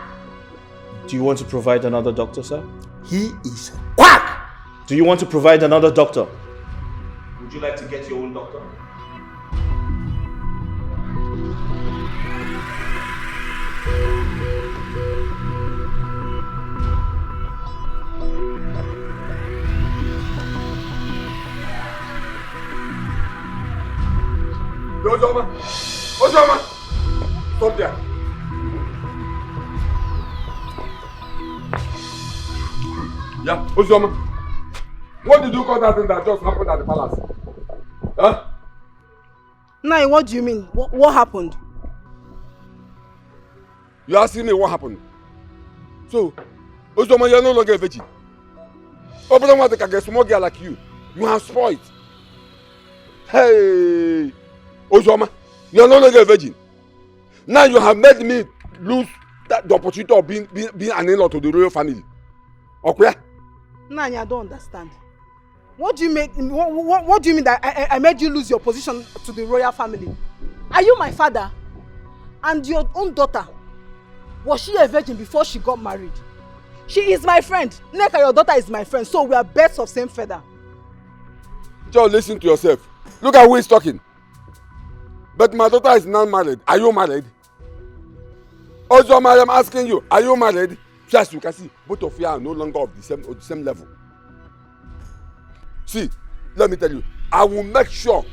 Do you want to provide another doctor, sir? He is a quack! Do you want to provide another doctor? Would you like to get your own doctor? Ozoma! Stop there. Yeah, Ozoma. What did you call that thing that just happened at the palace? Huh? Nai, what do you mean? What happened? You asking me what happened? So, Ozoma, you're no longer a virgin. Open one take a small girl like you. You have spoiled. Hey! Ozoma, you are no longer a virgin. Now you have made me lose the opportunity of being an in-law to the royal family. Okay? Nani, I don't understand. What do you mean? What do you mean that I made you lose your position to the royal family? Are you my father? And your own daughter? Was she a virgin before she got married? She is my friend. Neka, your daughter is my friend, so we are birds of same feather. Just listen to yourself. Look at who is talking. But my daughter is not married. Are you married? Ozoma, I am asking you, are you married? So as you can see, both of you are no longer of the same level. See, let me tell you, I will make sure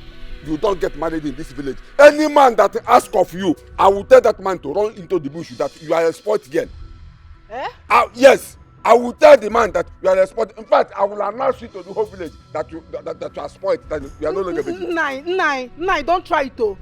you don't get married in this village. Any man that asks of you, I will tell that man to run into the bush that you are a sport girl. Eh? Yes, I will tell the man that you are a sport. In fact, I will announce it to the whole village that you are sport, that you are no longer virgin. Nai, don't try it though.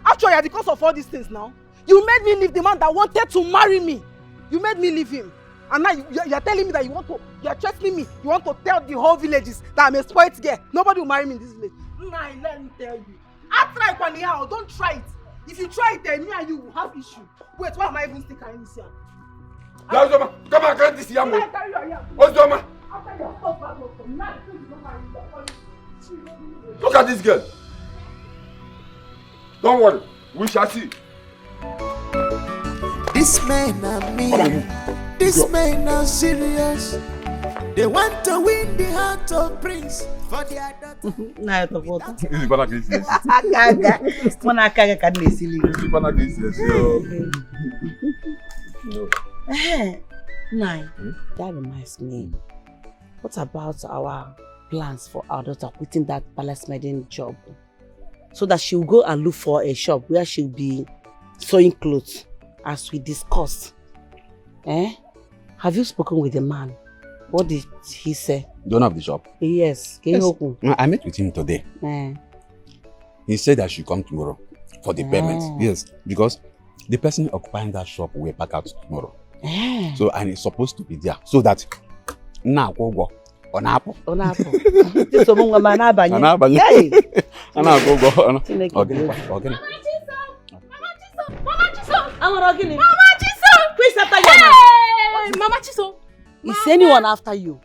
Actually, at the cost of all these things now, you made me leave the man that wanted to marry me. You made me leave him. And now you are telling me that you are threatening me. You want to tell the whole villages that I'm a spoilt girl. Nobody will marry me in this village. Nai, let me tell you. I try Kwaniao, don't try it. If you try it, then me and you will have issue. Wait, why am I even still carrying this here? Ozoma, come and carry this yam. Ozoma. Look at this girl. Don't worry, we shall see. This man and me, this man are serious. They want to win the heart of Prince for their daughter. Na to foto. Isi bana kesi. Mona kaga kan nesili. Isi bana kesi. Nai, that reminds me. What about our plans for our daughter quitting that palace maiden job? So that she'll go and look for a shop where she'll be sewing clothes, as we discussed. Have you spoken with the man? What did he say? The owner of the shop? Yes. Yes. I met with him today. He said I should come tomorrow for the payment. Yes, because the person occupying that shop will pack out tomorrow. So, and he's supposed to be there. So that now go on apple. On apple. This one go manabanye. Manabanye. Hey. Ana go go. Okay. Mama Chisum! Mama Chisum! Mama Chisum! Who is after you? Hey, Mama Chisum! Is anyone after you?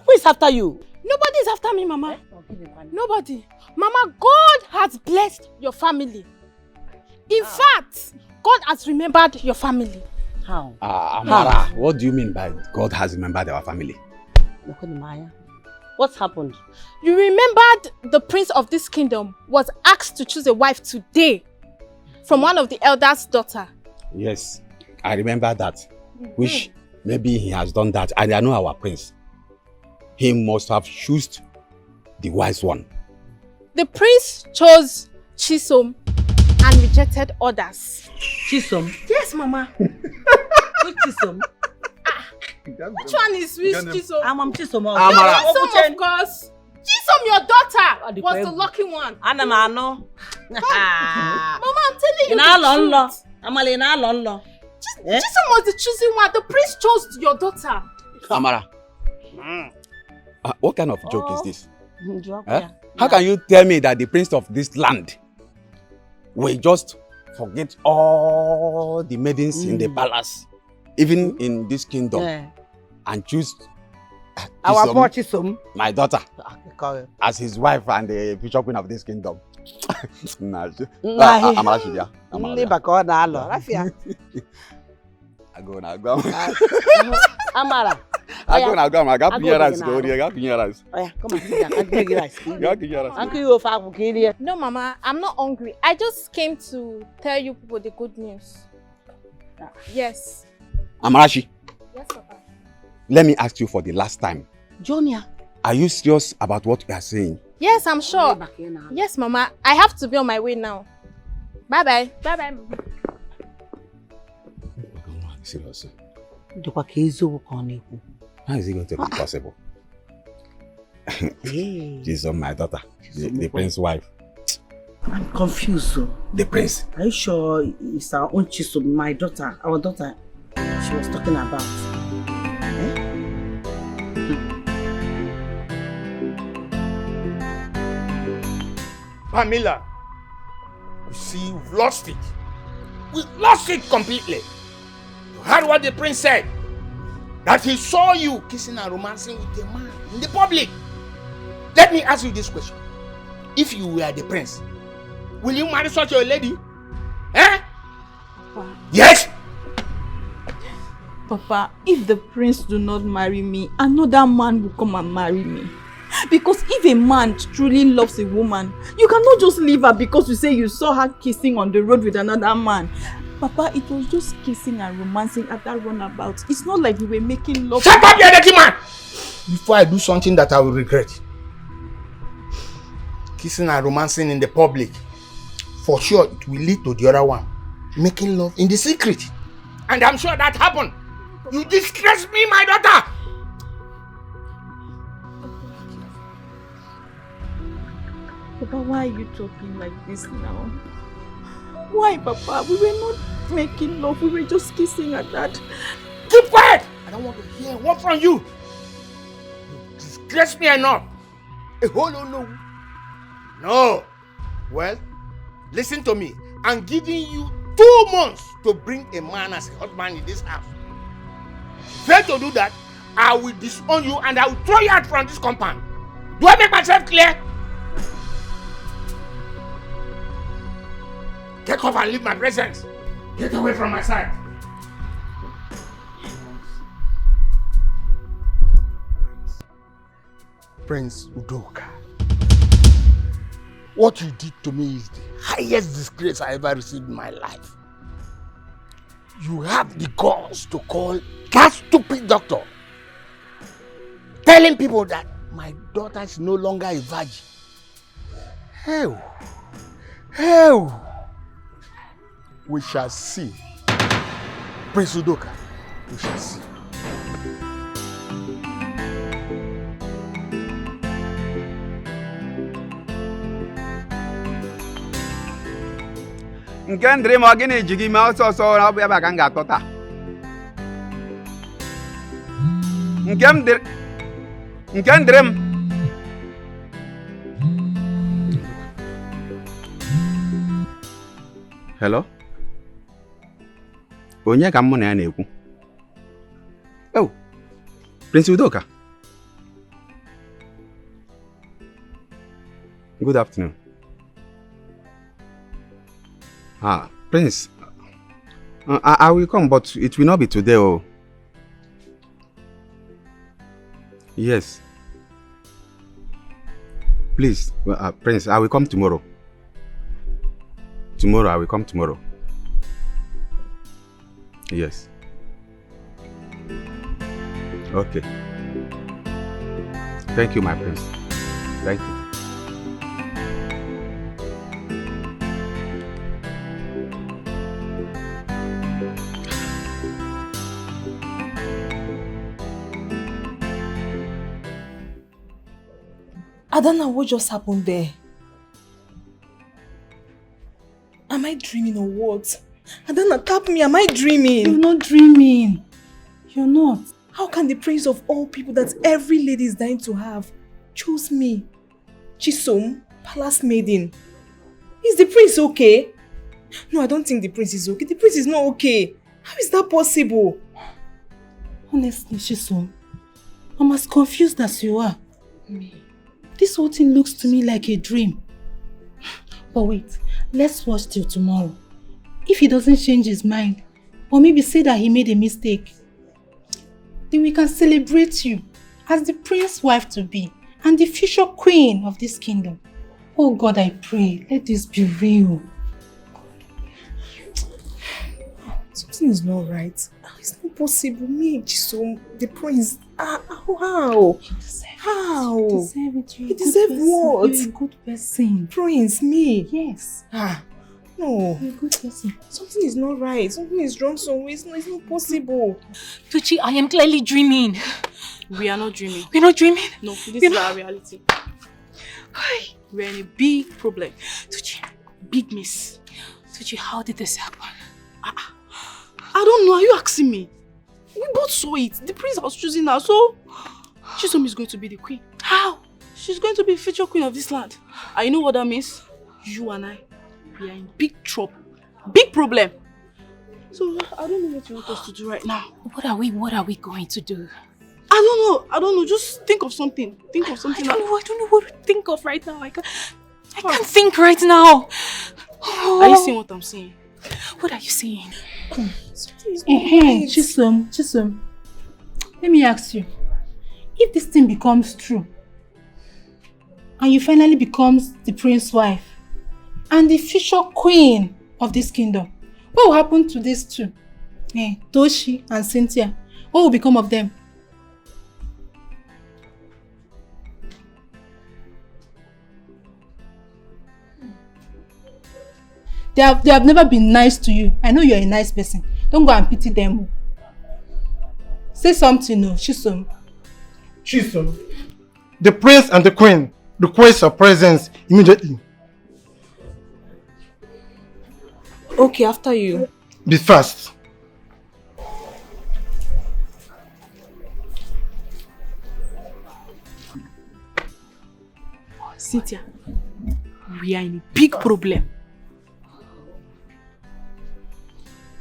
Who is after you? Nobody is after me, Mama. Nobody. Mama, God has blessed your family. In fact, God has remembered your family. How? Amara, what do you mean by God has remembered our family? What's happened? You remembered the prince of this kingdom was asked to choose a wife today from one of the elders' daughter. Yes, I remember that. Which maybe he has done that, and I know our prince. He must have chosen the wise one. The prince chose Chisum and rejected others. Chisum? Yes, Mama. Which Chisum? Which one is which Chisum? I'm Chisum. Chisum, of course. Chisum, your daughter, was the lucky one. Mama, I'm telling you the truth. Chisum was the choosing one. The prince chose your daughter. Amara, what kind of joke is this? How can you tell me that the prince of this land will just forget all the maidens in the palace, even in this kingdom, and choose Our poor Chisum, my daughter, as his wife and the future queen of this kingdom? Amara. I got rice. Oh yeah, come on, I take rice. Uncle, you offer. No, Mama, I'm not hungry. I just came to tell you people the good news. Yes. Amarachi. Yes, Papa. Let me ask you for the last time. Junior. Are you serious about what you are saying? Yes, I'm sure. Yes, Mama. I have to be on my way now. Bye-bye. Bye-bye. Seriously. How is it going to be possible? She's my daughter, the prince's wife. I'm confused. So. The prince? Are you sure it's our own Chisum, my daughter, our daughter she was talking about? Pamela, you see, we've lost it. We lost it completely. You heard what the prince said? That he saw you kissing and romancing with a man in the public. Let me ask you this question. If you were the prince, will you marry such a lady? Eh? Papa. Yes? Papa, if the prince do not marry me, another man will come and marry me. Because if a man truly loves a woman, you cannot just leave her because you say you saw her kissing on the road with another man. Papa, it was just kissing and romancing at that runabout. It's not like we were making love. Shut up, you dirty man! Before I do something that I will regret. Kissing and romancing in the public. For sure, it will lead to the other one. Making love in the secret. And I'm sure that happened. You disgrace me, my daughter! Papa, why are you talking like this now? Why, Papa? We were not making love. We were just kissing at that. Keep quiet! I don't want to hear what from you. You disgrace me enough. Oh, no. No. Well, listen to me. I'm giving you 2 months to bring a man as a husband in this house. Fail to do that, I will disown you and I will throw you out from this compound. Do I make myself clear? Take off and leave my presence. Get away from my side. Prince Udoka, what you did to me is the highest disgrace I ever received in my life. You have the guts to call that stupid doctor, telling people that my daughter is no longer a virgin. Hell. We shall see. Prince Udoka, we shall see. Nke ndịrị ma ọ gịnị ji gị mee ọsọ na ọ bụ ebe a ka m ga-atọ taa. Nke ndịrị m. Hello? Onye ka mụ na ya na-ekwu? Oh, Prince Udoka. Good afternoon. Prince, I will come, but it will not be today. Oh, yes. Please, Prince, I will come tomorrow. I will come tomorrow. Yes. Okay. Thank you, my prince. Thank you. I don't know what just happened there. Am I dreaming or what? Adana, tap me. Am I dreaming? You're not dreaming. You're not. How can the prince of all people that every lady is dying to have choose me? Chisum, palace maiden. Is the prince okay? No, I don't think the prince is okay. The prince is not okay. How is that possible? Honestly, Chisum, I'm as confused as you are. This whole thing looks to me like a dream. But wait, let's watch till tomorrow. If he doesn't change his mind, or maybe say that he made a mistake, then we can celebrate you as the prince's wife to be and the future queen of this kingdom. Oh God, I pray, let this be real. Something is not right. It's not possible. Me, Chisum, the prince. How? How? You deserve it. You deserve what? You're a good person. Prince, me? Yes. No. You're a good person. Something is not right. Something is wrong somewhere. It's not possible. Tuchi, I am clearly dreaming. We are not dreaming. We're not dreaming? No, this is our reality. We're in a big problem. Tuchi. Big miss. Tuchi, how did this happen? I don't know. Are you asking me? We both saw it. The prince was choosing her, so Chisum is going to be the queen. How? She's going to be the future queen of this land. And you know what that means? You and I, we are in big trouble. Big problem. So I don't know what you want us to do right now. What are we going to do? I don't know. Just think of something. I don't know what to think of right now. I can't think right now. Are you seeing what I'm saying? What are you saying? Chisum, let me ask you. If this thing becomes true, and you finally becomes the prince's wife, and the future queen of this kingdom, what will happen to these two? Toshi and Cynthia. What will become of them? They have never been nice to you. I know you're a nice person. Don't go and pity them. Say something, no, Chisum. Chisum, the prince and the queen request your presence immediately. Okay, after you. Be fast. Cynthia, we are in a big problem.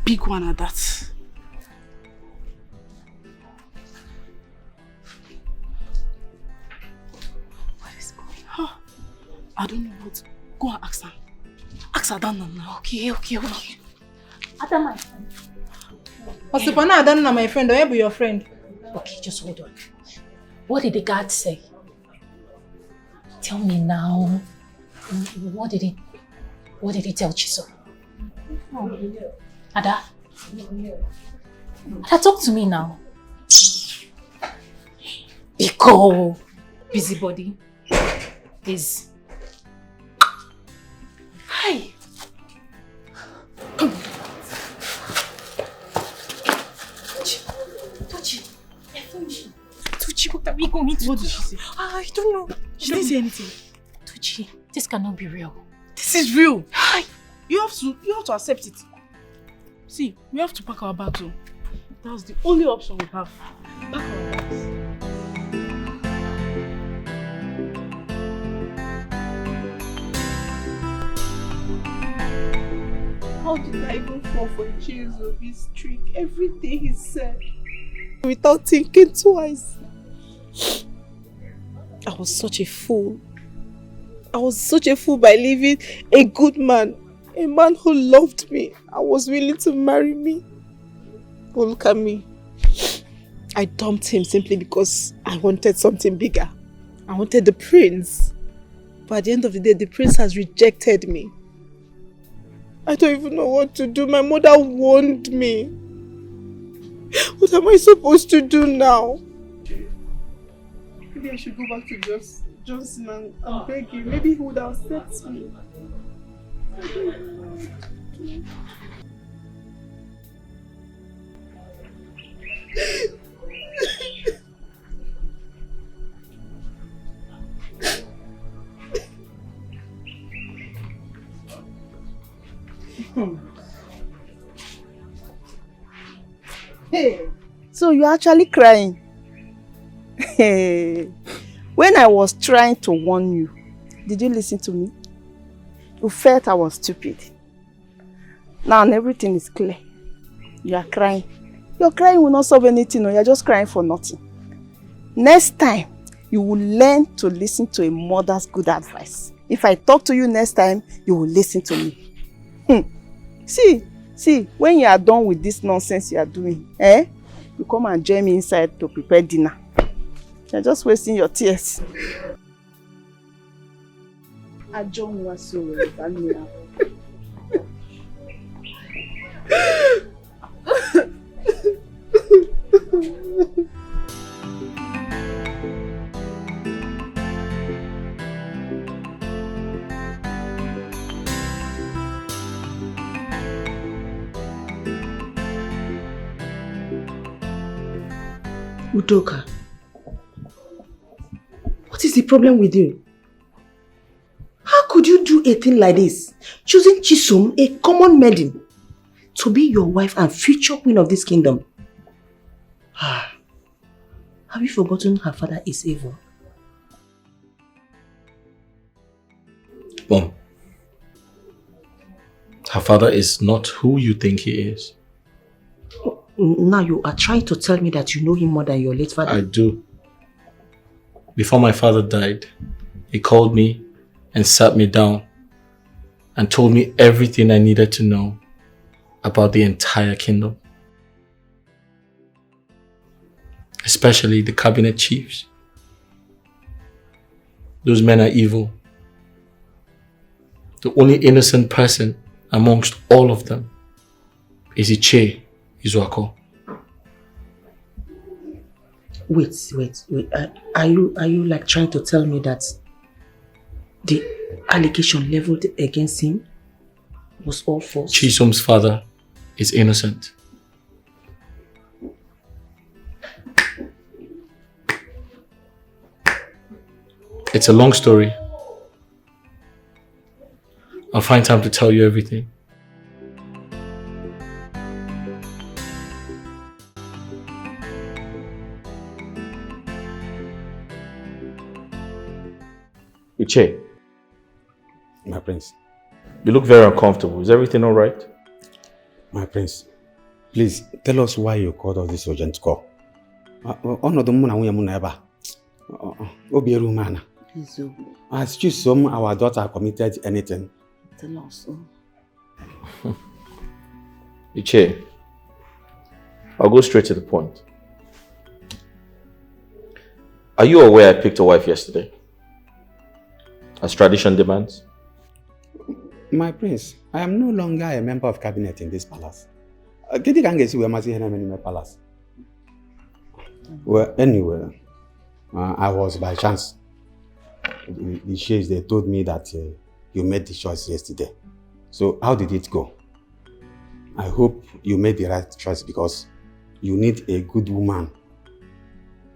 Big one at that. What is going on? I don't know what. Go and ask her. Ask her down now. Okay. Adam, my friend. Osipana Adanna, my friend, or ever your friend. Okay, just hold on. What did the guard say? Tell me now. What did he tell Chisum? Ada, talk to me now. Biko, busybody, please. Hi. Tuchi, what are we going to do? What did she say? I don't know. She didn't say anything. Tuchi, this cannot be real. This is real. Hi. You have to accept it. See, we have to pack our bags. That's the only option we have. Pack our bags. How did I even fall for Chisum's trick? Everything he said, without thinking twice. I was such a fool. I was such a fool by leaving a good man. A man who loved me and was willing to marry me. Oh, look at me. I dumped him simply because I wanted something bigger. I wanted the prince. But at the end of the day, the prince has rejected me. I don't even know what to do. My mother warned me. What am I supposed to do now? Maybe I should go back to Johnson and beg him. Maybe he would accept me. Hey, so you're actually crying? Hey, when I was trying to warn you, Did you listen to me? You felt I was stupid. Now everything is clear. You are crying. Your crying will not solve anything. No, you are just crying for nothing. Next time, you will learn to listen to a mother's good advice. If I talk to you next time, you will listen to me. See, when you are done with this nonsense you are doing, you come and join me inside to prepare dinner. You are just wasting your tears. I don't want to. Udoka, what is the problem with you? How could you do a thing like this? Choosing Chisum, a common maiden, to be your wife and future queen of this kingdom. Have you forgotten her father is evil? Mom, her father is not who you think he is. Now you are trying to tell me that you know him more than your late father? I do. Before my father died, he called me and sat me down and told me everything I needed to know about the entire kingdom. Especially the cabinet chiefs. Those men are evil. The only innocent person amongst all of them is Iche Izuako. Wait. Are you like trying to tell me that the allegation leveled against him was all false? Chisum's father is innocent. It's a long story. I'll find time to tell you everything. Uche. My prince. You look very uncomfortable. Is everything alright? My prince, please tell us why you called us this urgent call. Has Chisum, our daughter, committed anything? Tell us. Uche, I'll go straight to the point. Are you aware I picked a wife yesterday? As tradition demands? My prince, I am no longer a member of cabinet in this palace. Well, anyway, I was by chance. The shades, they told me that you made the choice yesterday. So how did it go? I hope you made the right choice because you need a good woman.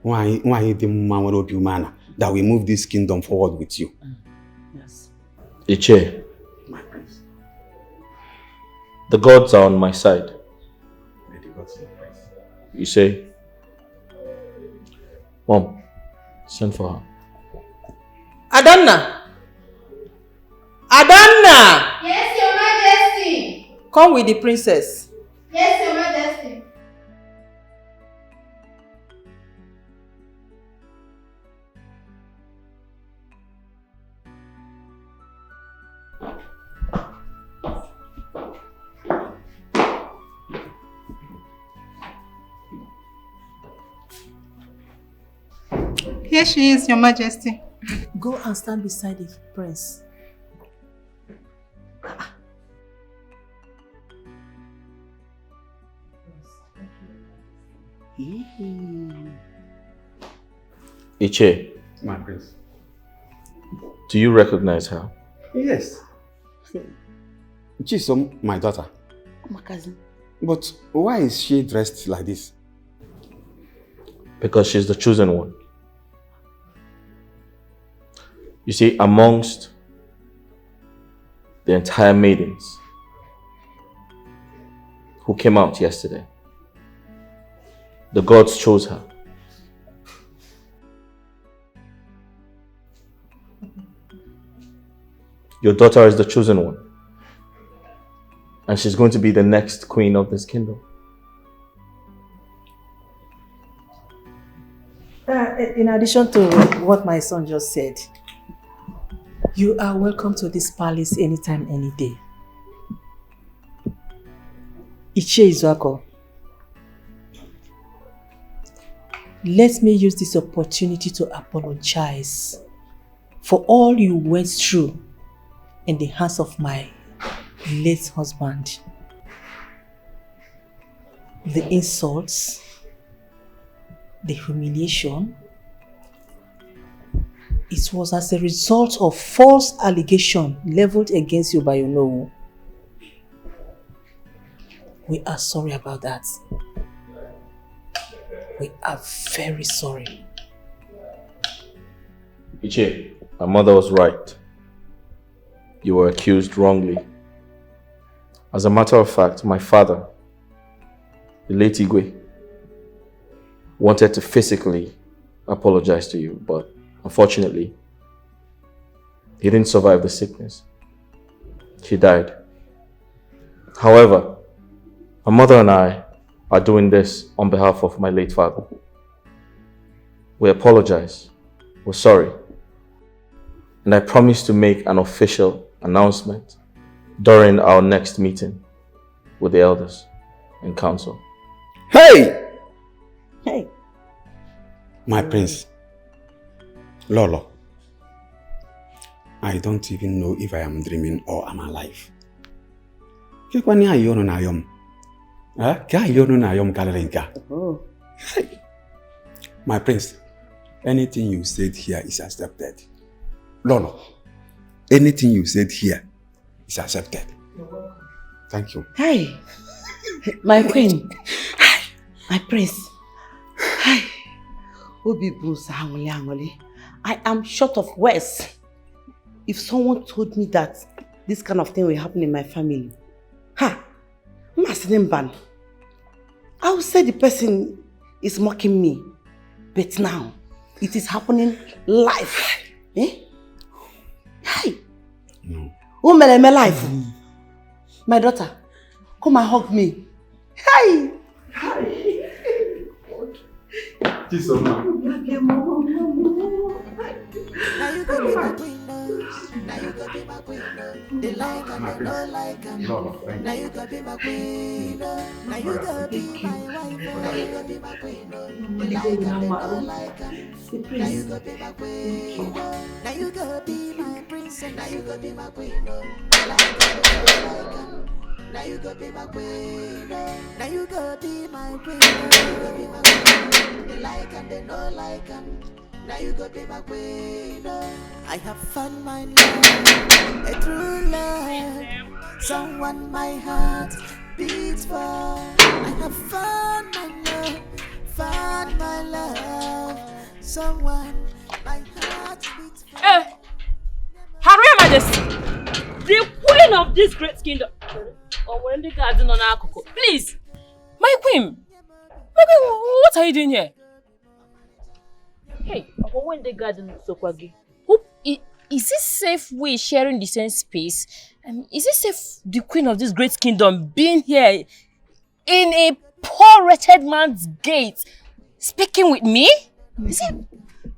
Why the woman that will move this kingdom forward with you? Yes. Iche, my prince. The gods are on my side. May the gods be praised. You say? Mom, send for her. Adanna! Adanna! Yes, Your Majesty. Come with the princess. Yes, Your Majesty. Here she is, Your Majesty. Go and stand beside the prince. Iche. My prince. Do you recognize her? Yes. Chisum, my daughter. My cousin. But why is she dressed like this? Because she's the chosen one. You see, amongst the entire maidens who came out yesterday, the gods chose her. Your daughter is the chosen one. And she's going to be the next queen of this kingdom. In addition to what my son just said, you are welcome to this palace anytime, any day. Ichie Izuako, let me use this opportunity to apologize for all you went through in the hands of my late husband. The insults, the humiliation, it was as a result of false allegation leveled against you by your no. We are sorry about that. We are very sorry. Ichie, my mother was right. You were accused wrongly. As a matter of fact, my father, the late Igwe, wanted to physically apologize to you, but unfortunately, he didn't survive the sickness. She died. However, my mother and I are doing this on behalf of my late father. We apologize. We're sorry. And I promise to make an official announcement during our next meeting with the elders and council. Hey! Hey! My prince, Lolo, I don't even know if I am dreaming or am alive. My prince, anything you said here is accepted. Lolo, anything you said here is accepted. Thank you. Hey, my queen, my prince. Hey, I am short of words. If someone told me that this kind of thing will happen in my family, I would say the person is mocking me. But now, it is happening live. Eh? Hey! No. Oh, my life. My daughter, come and hug me. Hey! Chisum. Now you go be my queen. Now you go be my queen. They like and they don't like and now you go be my queen. Now you go be my wife. Now you go be my queen. They like and they don't like and now you go be my queen. Now you go be my princess. Now you go be my queen. They like and they don't like and now you go be my queen. Now you go be my queen. Now you go be my queen. They like and they don't like and now you go be my queen. I have found my love, a true love, someone my heart beats for. I have found my love, someone my heart beats for. Her Royal Majesty, the queen of this great kingdom. Or when the garden on our cocoa. Please, my queen, what are you doing here? Hey, when the garden Sokwagi. Is it safe we sharing the same space? Is it safe the queen of this great kingdom being here in a poor wretched man's gate speaking with me?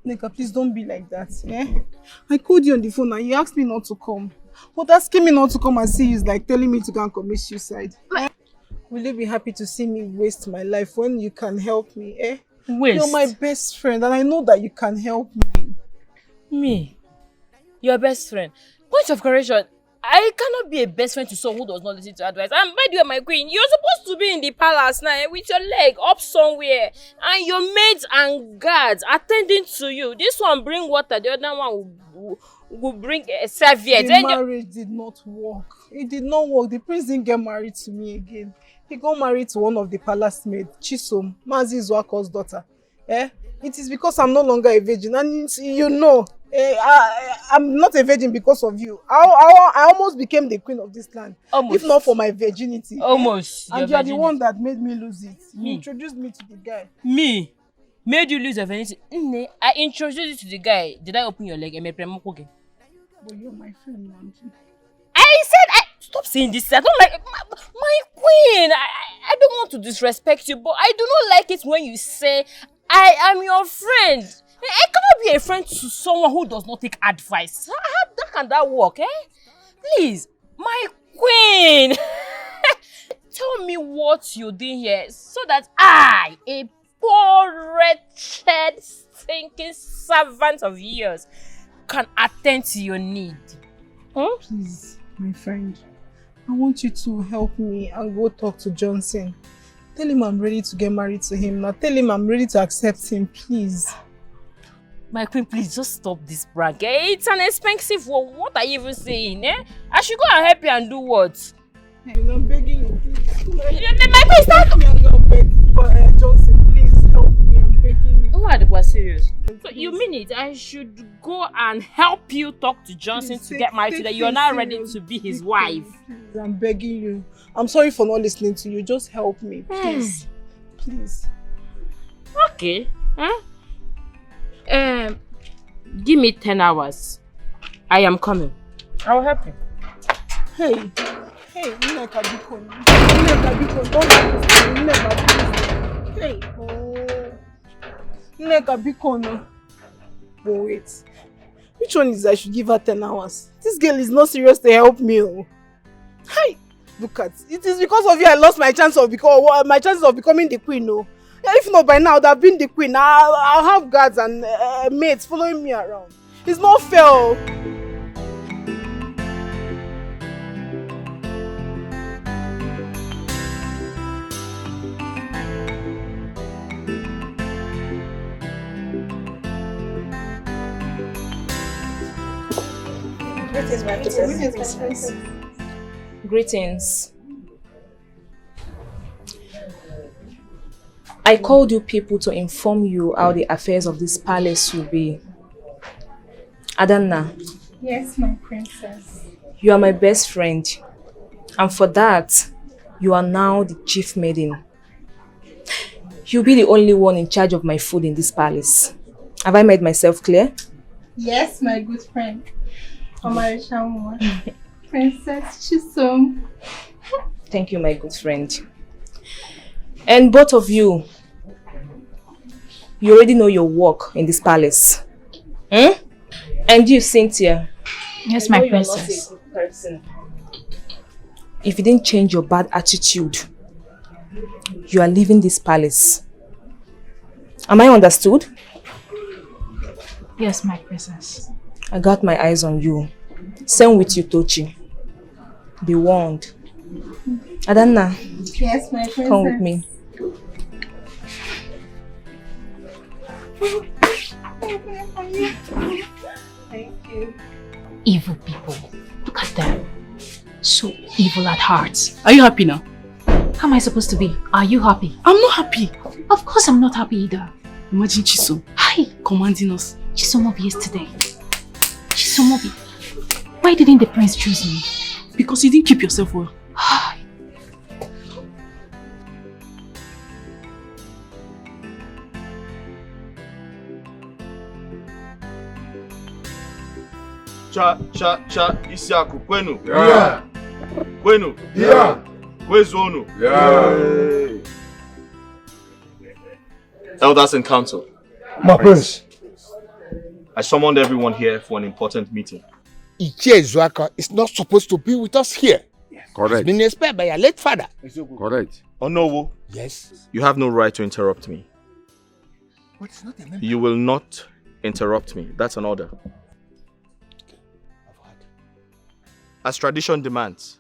Neka, please don't be like that. Eh? I called you on the phone and you asked me not to come. But asking me not to come and see you is like telling me to go and commit suicide. Eh? Will you be happy to see me waste my life when you can help me? Eh? Waste? You're my best friend and I know that you can help me. Me? Your best friend? Point of correction, I cannot be a best friend to someone who does not listen to advice. And by the way, my queen, you're supposed to be in the palace now with your leg up somewhere and your maids and guards attending to you. This one bring water, the other one will bring a serviette. The marriage did not work. It did not work. The prince didn't get married to me again. He got married to one of the palace maids, Chisum, Mazi Zwako's daughter. Eh? It is because I'm no longer a virgin. And you know, I'm not a virgin because of you. I almost became the queen of this land. Almost. If not for my virginity. Almost. And you are the one that made me lose it. Me. You introduced me to the guy. Me? Made you lose your virginity? I introduced you to the guy. Did I open your leg? But you're my friend, Nanji. Stop saying this. I don't like my queen. I don't want to disrespect you, but I do not like it when you say I am your friend. I cannot be a friend to someone who does not take advice. How can that work, eh? Please, my queen. Tell me what you're doing here so that I, a poor, wretched, stinking servant of yours, can attend to your need. Please, my friend. I want you to help me and go talk to Johnson. Tell him I'm ready to get married to him now. Tell him I'm ready to accept him, please. My queen, please just stop this brag. It's an expensive one. What are you even saying? Eh? I should go and help you and do what? I'm begging you, please. My queen, stop! I'm gonna beg for Johnson, please help me. I'm begging you. Oh, Adekwa, serious? So you mean it? I should go and help you talk to Johnson to get married so that you're not ready to be his wife? Please, I'm begging you. I'm sorry for not listening to you. Just help me, please. Please. Okay. Huh? Give me 10 hours. I am coming. I will help you. Hey, Nneka Biko. Nneka Biko, don't listen. Nneka, please. Hey, Nneka Biko, no. But wait. Which one is I should give her 10 hours? This girl is not serious to help me. Hey, look at it. Is because of you I lost my chance of becoming the queen. No. If not by now, I would have been the queen. I'll have guards and mates following me around. It's not fair. Greetings, my princess. Greetings. I called you people to inform you how the affairs of this palace will be. Adanna. Yes, my princess. You are my best friend. And for that, you are now the chief maiden. You'll be the only one in charge of my food in this palace. Have I made myself clear? Yes, my good friend. Princess Chisum. Thank you, my good friend. And both of you, you already know your work in this palace. And you, Cynthia. Yes, my princess. You're not a good person. If you didn't change your bad attitude, you are leaving this palace. Am I understood? Yes, my princess. I got my eyes on you. Same with you, Tochi. Be warned. Adanna. Yes, my princess. Come with me. Thank you. Evil people. Look at them. So evil at heart. Are you happy now? How am I supposed to be? Are you happy? I'm not happy. Of course I'm not happy either. Imagine Chisum. Hi. Commanding us. Chisumobi yesterday. Chisumobi. Why didn't the prince choose me? Because you didn't keep yourself well. Cha, Isiaku, Kwenu. Yeah. Kwenu. Yeah. Kwezonu. Yeah. Elders and council. My prince. I summoned everyone here for an important meeting. Ichie Zuaka is not supposed to be with us here. Correct. He's been inspired by your late father. Correct. Onowo. Yes. You have no right to interrupt me. But it's not a member. You will not interrupt me. That's an order. As tradition demands,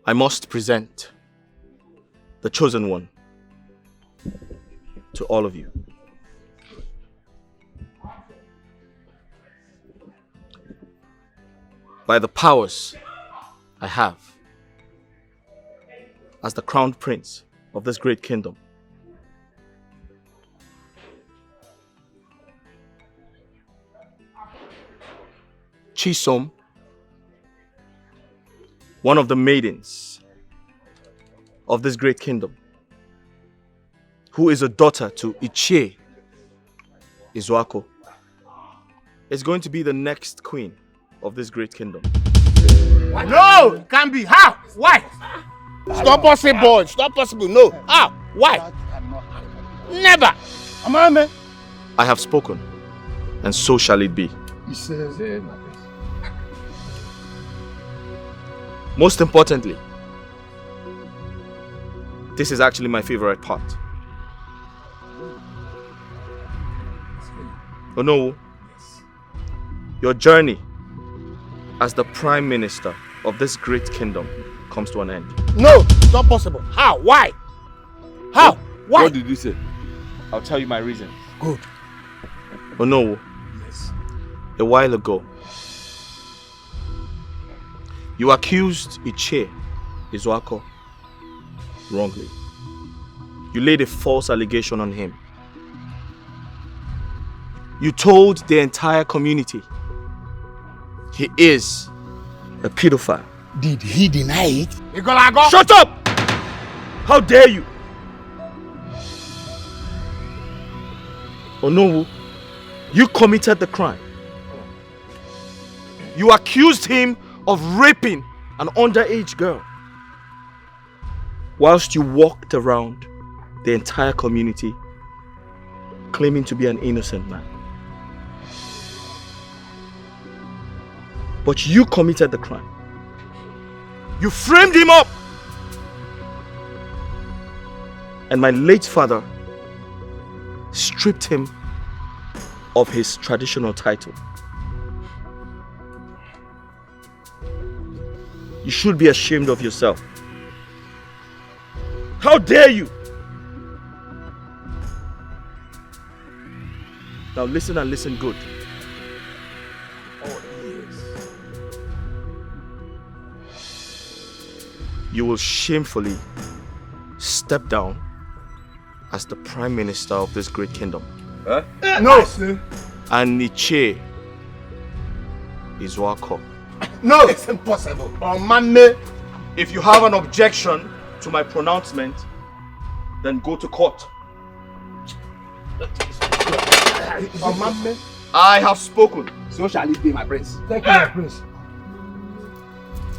I must present the chosen one to all of you. By the powers I have as the crowned prince of this great kingdom, Chisum, one of the maidens of this great kingdom, who is a daughter to Ichie Izuako, is going to be the next queen of this great kingdom. No, it can't be. How? Why? It's not possible. It's not possible. No. How? Why? Never. I have spoken, and so shall it be. He says, Most importantly, this is actually my favorite part. Onowu, your journey as the Prime Minister of this great kingdom comes to an end. No, it's not possible. How? Why? How? Why? What did you say? I'll tell you my reasons. Good. Onowu, a while ago, you accused Ichie Izuako wrongly. You laid a false allegation on him. You told the entire community he is a pedophile. Did he deny it? Shut up! How dare you? Onowu, you committed the crime. You accused him of raping an underage girl whilst you walked around the entire community claiming to be an innocent man. But you committed the crime. You framed him up. And my late father stripped him of his traditional title. You should be ashamed of yourself. How dare you? Now listen and listen good. You will shamefully step down as the Prime Minister of this great kingdom. Huh? No! And Ichie Izuako. No! It's impossible. If you have an objection to my pronouncement, then go to court. I have spoken. So shall it be, my prince. Thank you, my prince.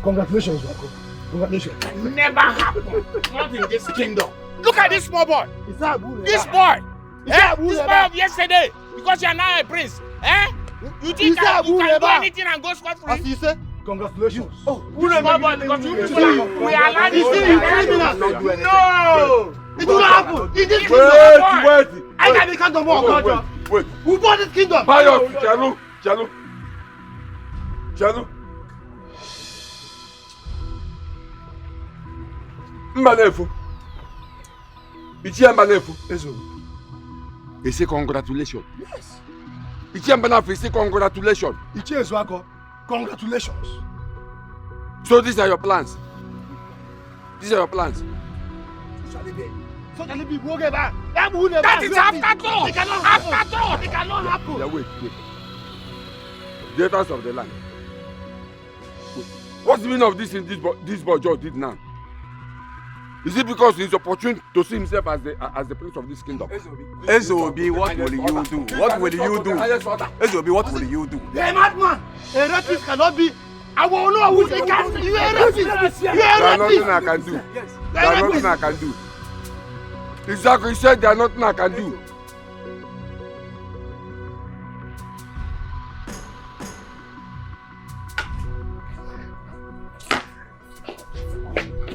Congratulations, Wako. Congratulations. Never happen. Not in this kingdom. Look at this small boy. This boy. This boy of yesterday. Because you are now a prince. You think that you can do anything and go scot-free? As you say, congratulations. Small boy, because you people we are allowed to do it. No! It will not happen. In this kingdom, wait. I can become the more culture. Wait. Who bought this kingdom? Bayo, Chalo. Mbanefu. Ichie Mbanefu. He say congratulations. Yes. Ichie Mbanefu, he say congratulations. Ichie Zwako, congratulations. So these are your plans? These are your plans? That is after all. It cannot happen. It cannot happen. Yeah, wait. The haters of the land. Wait. What's the meaning of this thing this boy just did now? Is it because he's opportune to see himself as the prince of this kingdom? Ezobi, what will you do? What will you do? Ezobi, what will you do? You're a madman. A rapist cannot be. I will know who he can be. You're a rapist. You're a There's rapist. nothing I can do. There's nothing I can do. Exactly, he said there's nothing I can do.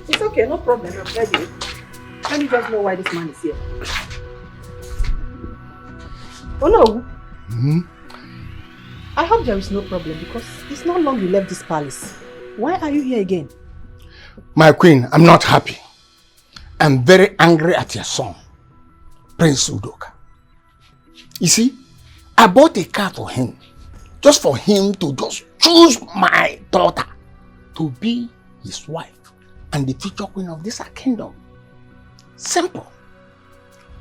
It's okay, no problem. I'm ready. Let me just know why this man is here. Oh no. I hope there is no problem because it's not long you left this palace. Why are you here again? My queen, I'm not happy. I'm very angry at your son, Prince Udoka. You see, I bought a car for him, just for him to just choose my daughter to be his wife and the future queen of this kingdom. Simple.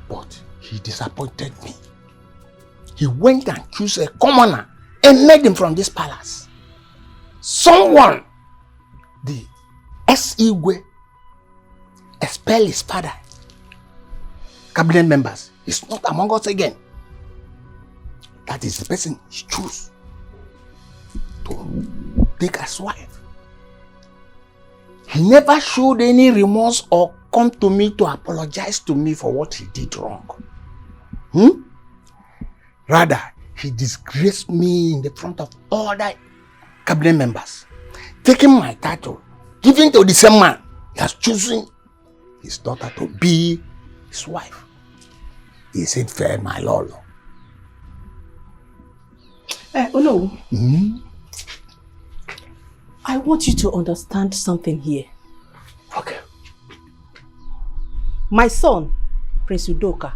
But he disappointed me. He went and chose a commoner and made him from this palace. Someone, the S.E.Gwe, expel his father. Cabinet members, he's not among us again. That is the person he chose to take as wife. He never showed any remorse or come to me to apologize to me for what he did wrong. Rather, he disgraced me in the front of all the cabinet members, taking my title, giving to the same man. He has chosen his daughter to be his wife. Is it fair, my lord? No. I want you to understand something here. Okay. My son, Prince Udoka,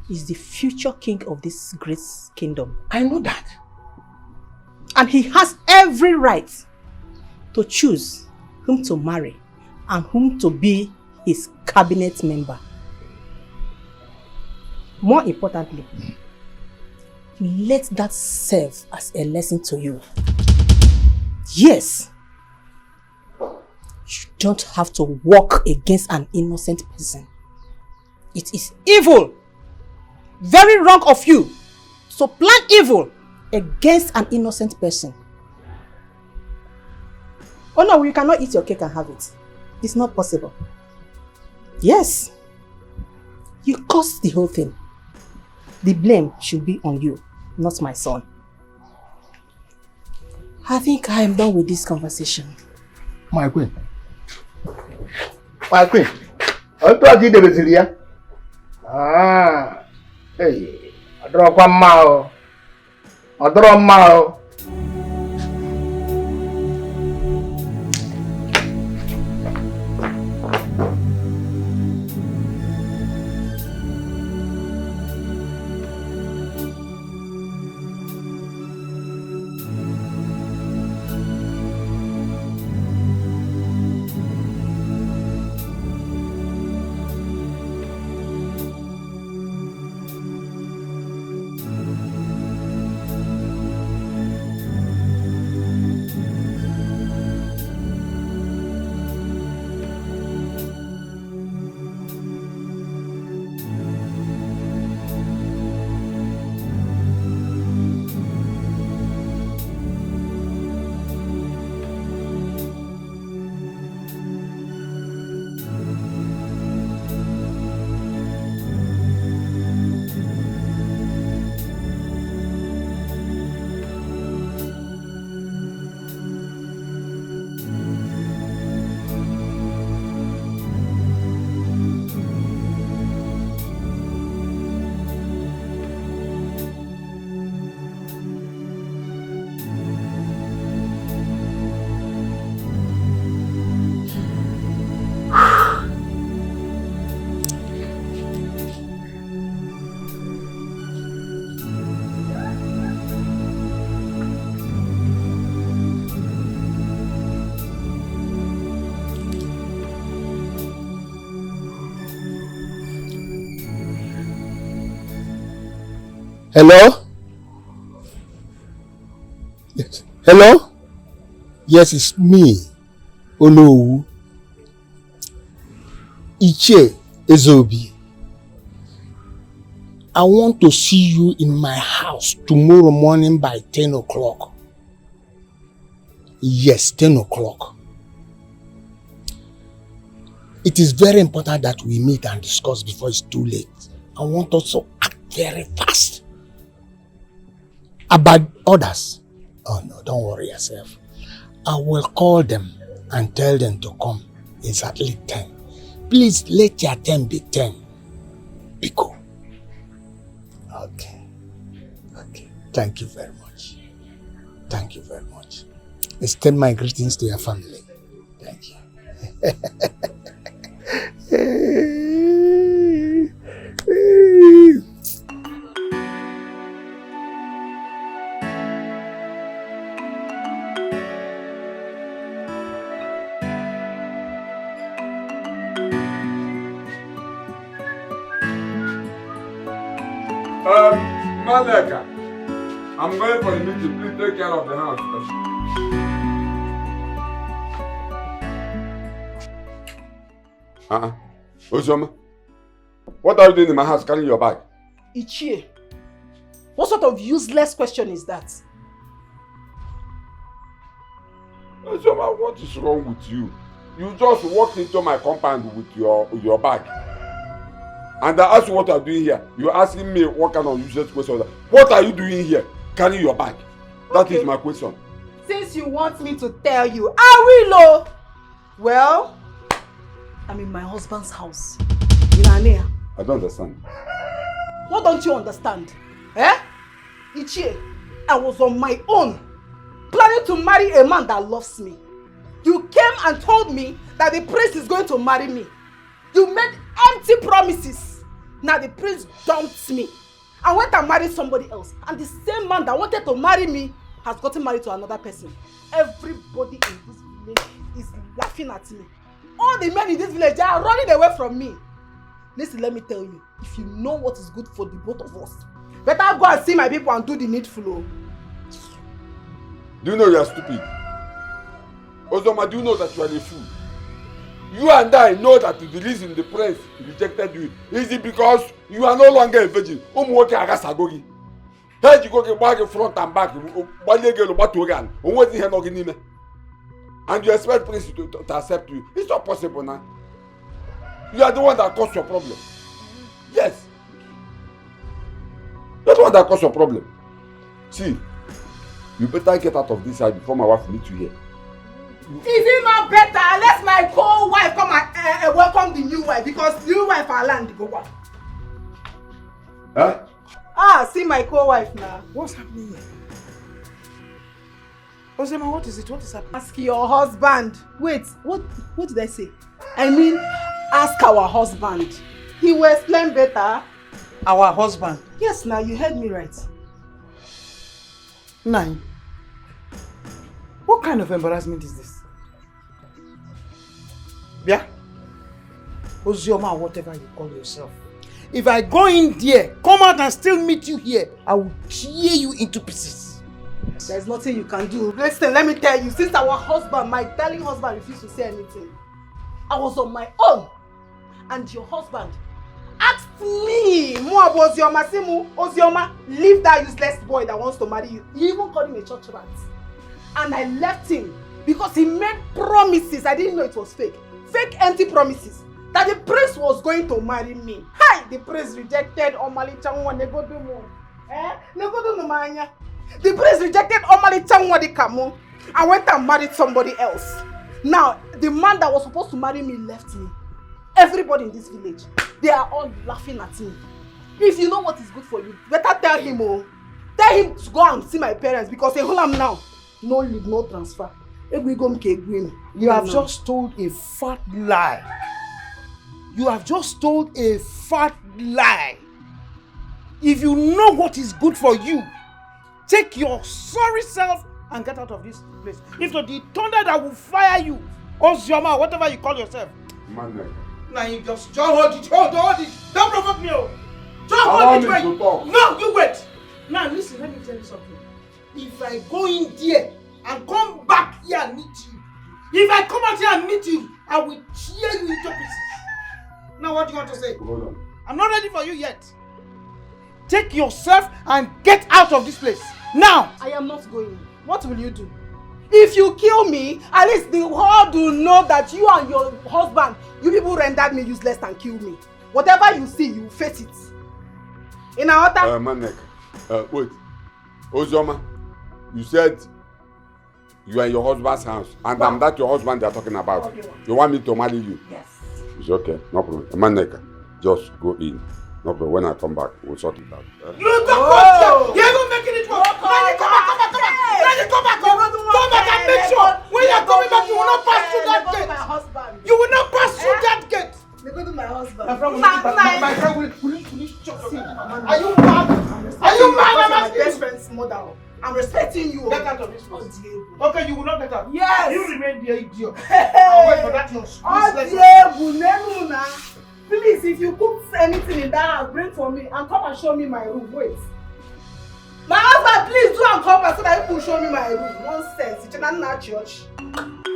is the future king of this great kingdom. I know that. And he has every right to choose whom to marry and whom to be his cabinet member. More importantly, let that serve as a lesson to you. Yes, you don't have to walk against an innocent person. It is evil, very wrong of you to plan evil against an innocent person. Oh no, you cannot eat your cake and have it. It's not possible. Yes, you caused the whole thing. The blame should be on you, not my son. I think I am done with this conversation. My queen. My queen. I thought you were here. Hey, I draw one mile. I draw a mile. Hello? Yes. Hello? Yes, it's me. Ono. Iche Ezobi. I want to see you in my house tomorrow morning by 10 o'clock. Yes, 10 o'clock. It is very important that we meet and discuss before it's too late. I want us to act very fast. About others, oh no, don't worry yourself. I will call them and tell them to come exactly 10. Please let your 10 be 10. Biko. Okay. Okay. Thank you very much. Thank you very much. Extend my greetings to your family. Thank you. Maleka, I'm going for the meeting. Please take care of the house. Osoma, what are you doing in my house carrying your bag? Ichie, what sort of useless question is that? Ozoma, what is wrong with you? You just walked into my compound with your bag. And I asked you what I'm doing here. You're asking me what kind of useless question. What are you doing here? Carrying your bag. That is my question. Since you want me to tell you, I will. Oh. Well, I'm in my husband's house. In Anea. I don't understand. What don't you understand? Eh? Ichie, I was on my own, planning to marry a man that loves me. You came and told me that the prince is going to marry me. You made empty promises. Now the prince dumped me. I went and married somebody else. And the same man that wanted to marry me has gotten married to another person. Everybody in this village is laughing at me. All the men in this village are running away from me. Listen, let me tell you, if you know what is good for the both of us, better go and see my people and do the needful. Do you know you are stupid? Ozoma, do you know that you are a fool? You and I know that the reason the prince rejected you is it because you are no longer a virgin. And you expect prince to accept you. It's not possible now. You are the one that caused your problem. Yes. You're the one that caused your problem. See, you better get out of this side before my wife meets you here. Is it not better? Let my co-wife come and welcome the new wife, because new wife are land go back. Huh? Ah, see my co-wife now. What's happening here? Ozema, what is it? What is happening? Ask your husband. Wait, what did I say? I mean, ask our husband. He will explain better. Our husband? Yes, now you heard me right. Nine. What kind of embarrassment is this? Yeah? Ozioma, whatever you call yourself. If I go in there, come out and still meet you here, I will tear you into pieces. There's nothing you can do. Listen, let me tell you, since our husband, my darling husband, refused to say anything, I was on my own. And your husband asked me, Ozioma, leave that useless boy that wants to marry you. He even called him a church rat. And I left him because he made promises. I didn't know it was fake. Fake empty promises. That the prince was going to marry me. Hi! The prince rejected Omali Changwa Negodumo. The prince rejected Omali Changwa Dikamu and went and married somebody else. Now, the man that was supposed to marry me left me. Everybody in this village, they are all laughing at me. If you know what is good for you, better tell him, oh. Tell him to go and see my parents because they hold him now. No leave, no transfer. You have just told a fat lie. You have just told a fat lie. If you know what is good for you, take your sorry self and get out of this place. If not, the thunder that will fire you, Ozioma, whatever you call yourself. Man, now you just hold it. Don't provoke me. Just hold it. Wait. No, you wait. Now listen, let me tell you something. If I go in there and come back here and meet you, if I come out here and meet you, I will tear you into pieces. Now what do you want to say? Hold on. I'm not ready for you yet. Take yourself and get out of this place. Now! I am not going. What will you do? If you kill me, at least the world will know that you and your husband, you people rendered me useless and killed me. Whatever you see, you face it. In our time. Manek, wait. Ozioma, you said you are in your husband's house, and I'm that your husband they are talking about. Okay, you want me to marry you? Yes. It's okay, no problem. Manek, just go in. No problem. When I come back, we'll sort it out. No, don't go! You're not making it work! Come back! Come back and make sure when you're coming back, you will not pass through that gate! You will not pass through that gate! They go to my husband. My friend, will you chop me? Are you mad? Are you mad? I'm my best friend's mother. I'm respecting you. Get out of this place. Okay, you will not get out. Yes. You remain there, idiot. I'll wait for that useless. Please, if you cook anything in that house, bring for me and come and show me my room. Wait. My husband, please do and come back so that you can show me my room. Nonsense. It's not church.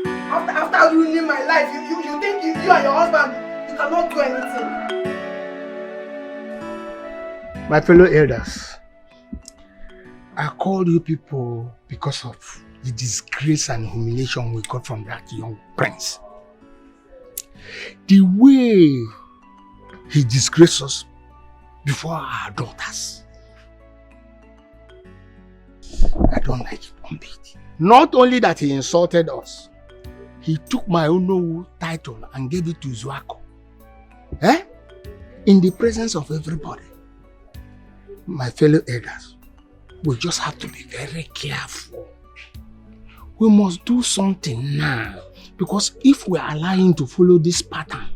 After ruining my life, you think you and your husband, you cannot do anything. My fellow elders, I called you people because of the disgrace and humiliation we got from that young prince. The way he disgraced us before our daughters. I don't like it one bit. Not only that he insulted us, he took my Onowu title and gave it to Zuako. In the presence of everybody. My fellow elders, we just have to be very careful. We must do something now, because if we are allowing to follow this pattern,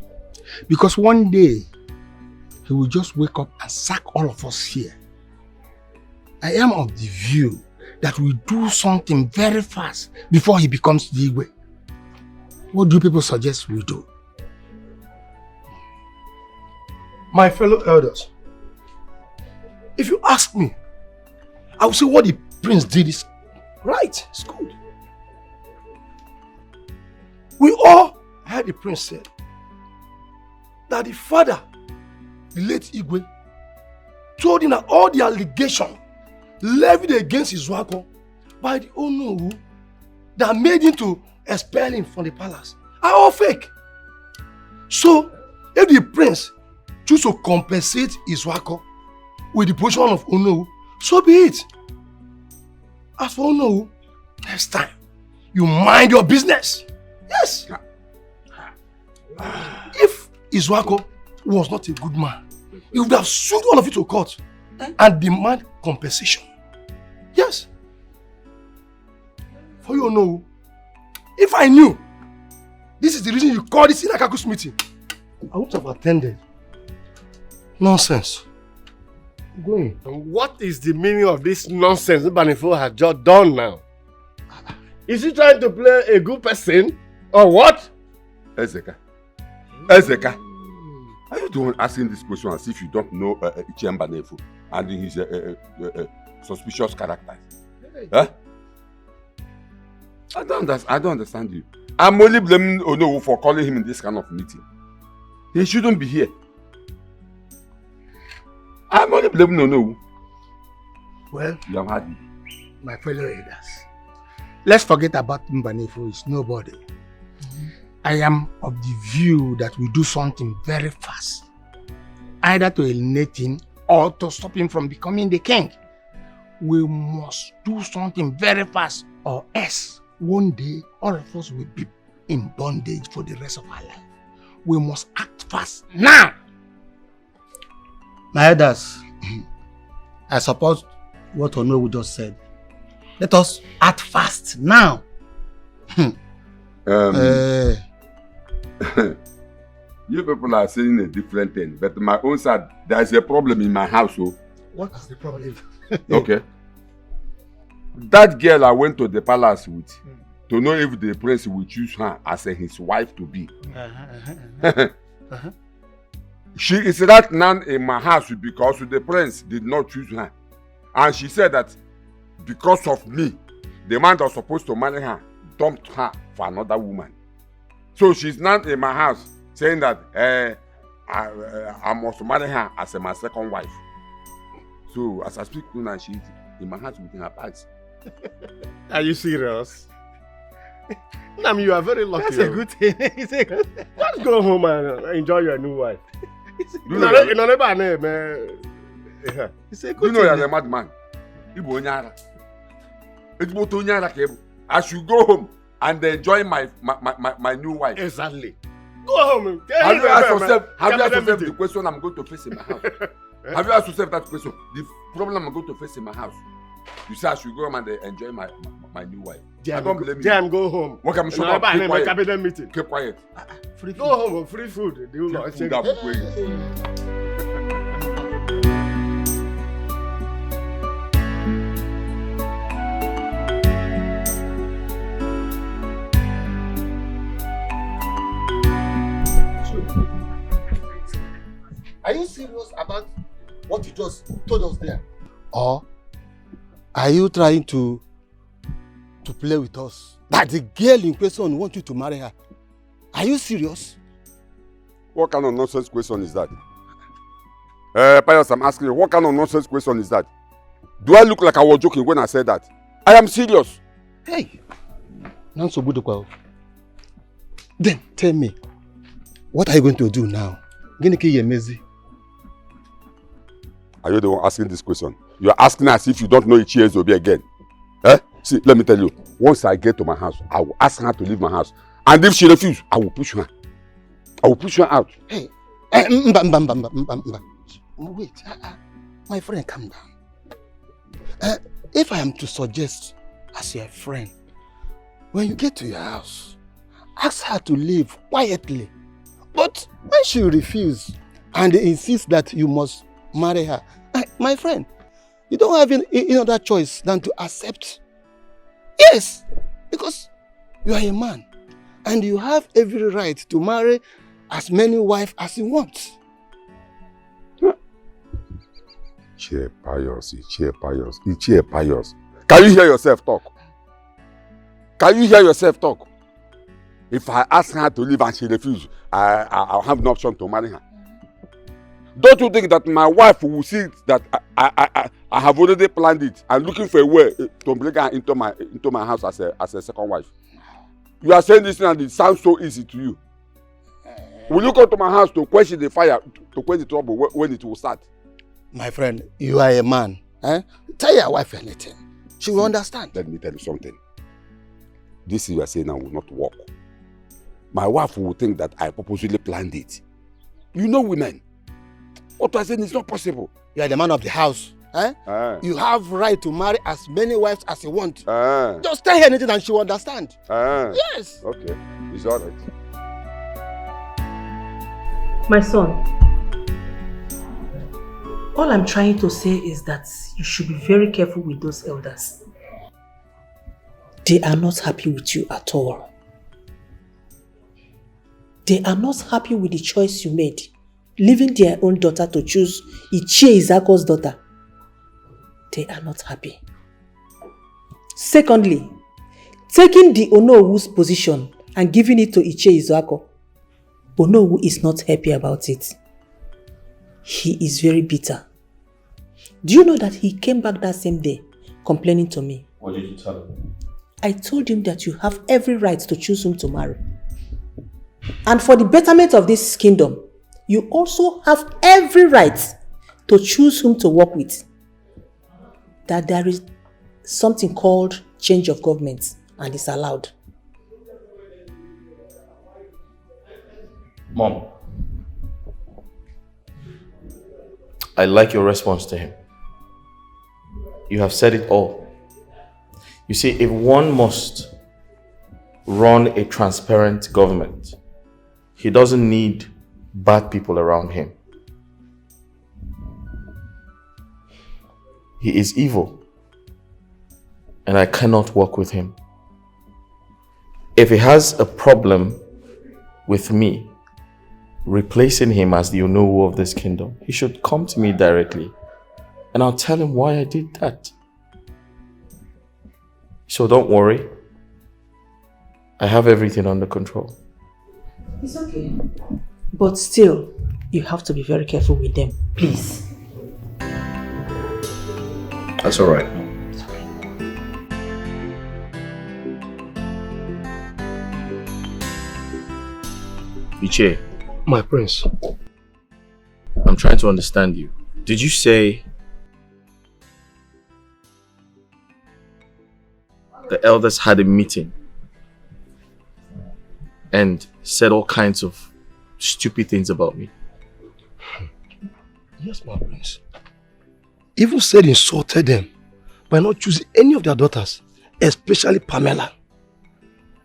because one day he will just wake up and sack all of us here. I am of the view that we do something very fast before he becomes the Igwe. What do people suggest we do? My fellow elders, if you ask me, I will say what the prince did is right, it's good. We all heard the prince said that the father, the late Igwe, told him that all the allegations levied against Izuako by the Onowu that made him to expel him from the palace are all fake. So, if the prince choose to compensate Izuako with the position of Onowu, so be it. As for Onowu, next time, you mind your business. Yes. If Izuako was not a good man, he would have sued all of you to court and demand compensation. Yes. For you Onowu, if I knew this is the reason you called this Inakaku's meeting, I would have attended. Nonsense. Going. What is the meaning of this nonsense Banifo has just done now? Is he trying to play a good person or what? Ezeka, are you the one asking this question as if you don't know Ichem Banefo and his suspicious character? Huh? I don't understand you. I'm only blaming Onowu for calling him in this kind of meeting. He shouldn't be here. I'm only blaming Onowu. Well, you have had it. My fellow elders, let's forget about Mbanefo. It's nobody. I am of the view that we do something very fast, either to eliminate him or to stop him from becoming the king. We must do something very fast, or else one day all of us will be in bondage for the rest of our life. We must act fast now. My elders, I support what Onowu just said. Let us act fast now. You people are saying a different thing, but my own side, there is a problem in my house. So. What is the problem? Okay. That girl I went to the palace with to know if the prince will choose her as his wife to be. She is right now in my house because the prince did not choose her. And she said that because of me, the man that was supposed to marry her dumped her for another woman. So she's now in my house saying that I must marry her as my second wife. So as I speak to her, she's in my house within her bags. Are you serious? Nam, you are very lucky. That's a good thing. It's a good thing. Just go home and enjoy your new wife. It's a You good know you're a madman. I should go home and enjoy my new wife. Exactly. Go home. Have you asked yourself the question I'm going to face in my house? Have you asked yourself that question? The problem I'm going to face in my house. You say I should go home and enjoy my new wife. I don't blame you. Jan, go home. What am I sure about? Keep quiet. Meeting. Keep quiet. Free food. Go home. Free food. Are you serious about what you just told us there? Or are you trying to play with us? That the girl in question wants you to marry her. Are you serious? What kind of nonsense question is that? Pius, I'm asking you, what kind of nonsense question is that? Do I look like I was joking when I said that? I am serious. Hey, Nanso Budukwa. Then tell me, what are you going to do now? Are you the one asking this question? You are asking as if you don't know Ichie Ezobi again. Eh? See, let me tell you. Once I get to my house, I will ask her to leave my house. And if she refuses, I will push her. I will push her out. Hey, wait, my friend, calm down. If I am to suggest as your friend, when you get to your house, ask her to leave quietly. But when she refuses and insists that you must marry her, my friend, you don't have any other choice than to accept. Yes, because you are a man and you have every right to marry as many wives as you want. Ichie Pius. Can you hear yourself talk? Can you hear yourself talk? If I ask her to leave and she refuses, I'll have no option to marry her. Don't you think that my wife will see that I have already planned it and looking for a way to bring her into my house as a second wife? You are saying this and it sounds so easy to you. Will you come to my house to quench the fire, to quench the trouble when it will start? My friend, you are a man. Eh? Tell your wife anything. She will understand. Let me tell you something. This you are saying now will not work. My wife will think that I purposely planned it. You know women. What I saying is not possible. You are the man of the house. Eh? You have right to marry as many wives as you want. Just tell her anything and she will understand. Yes. Okay. It's all right. My son, all I'm trying to say is that you should be very careful with those elders. They are not happy with you at all. They are not happy with the choice you made, leaving their own daughter to choose Ichie Izako's daughter. They are not happy. Secondly, taking the Onowu's position and giving it to Ichie Izako, Onowu is not happy about it. He is very bitter. Do you know that he came back that same day complaining to me? What did you tell him? I told him that you have every right to choose whom to marry. And for the betterment of this kingdom, you also have every right to choose whom to work with. That there is something called change of government and it's allowed. Mom, I like your response to him. You have said it all. You see, if one must run a transparent government, he doesn't need bad people around him. He is evil, and I cannot work with him. If he has a problem with me replacing him as the Onowu of this kingdom, he should come to me directly, and I'll tell him why I did that. So don't worry. I have everything under control. It's okay. But still, you have to be very careful with them, please. That's all right. Ichie. My prince. I'm trying to understand you. Did you say the elders had a meeting and said all kinds of stupid things about me? Yes, my prince. Even said insulted them by not choosing any of their daughters, especially Pamela.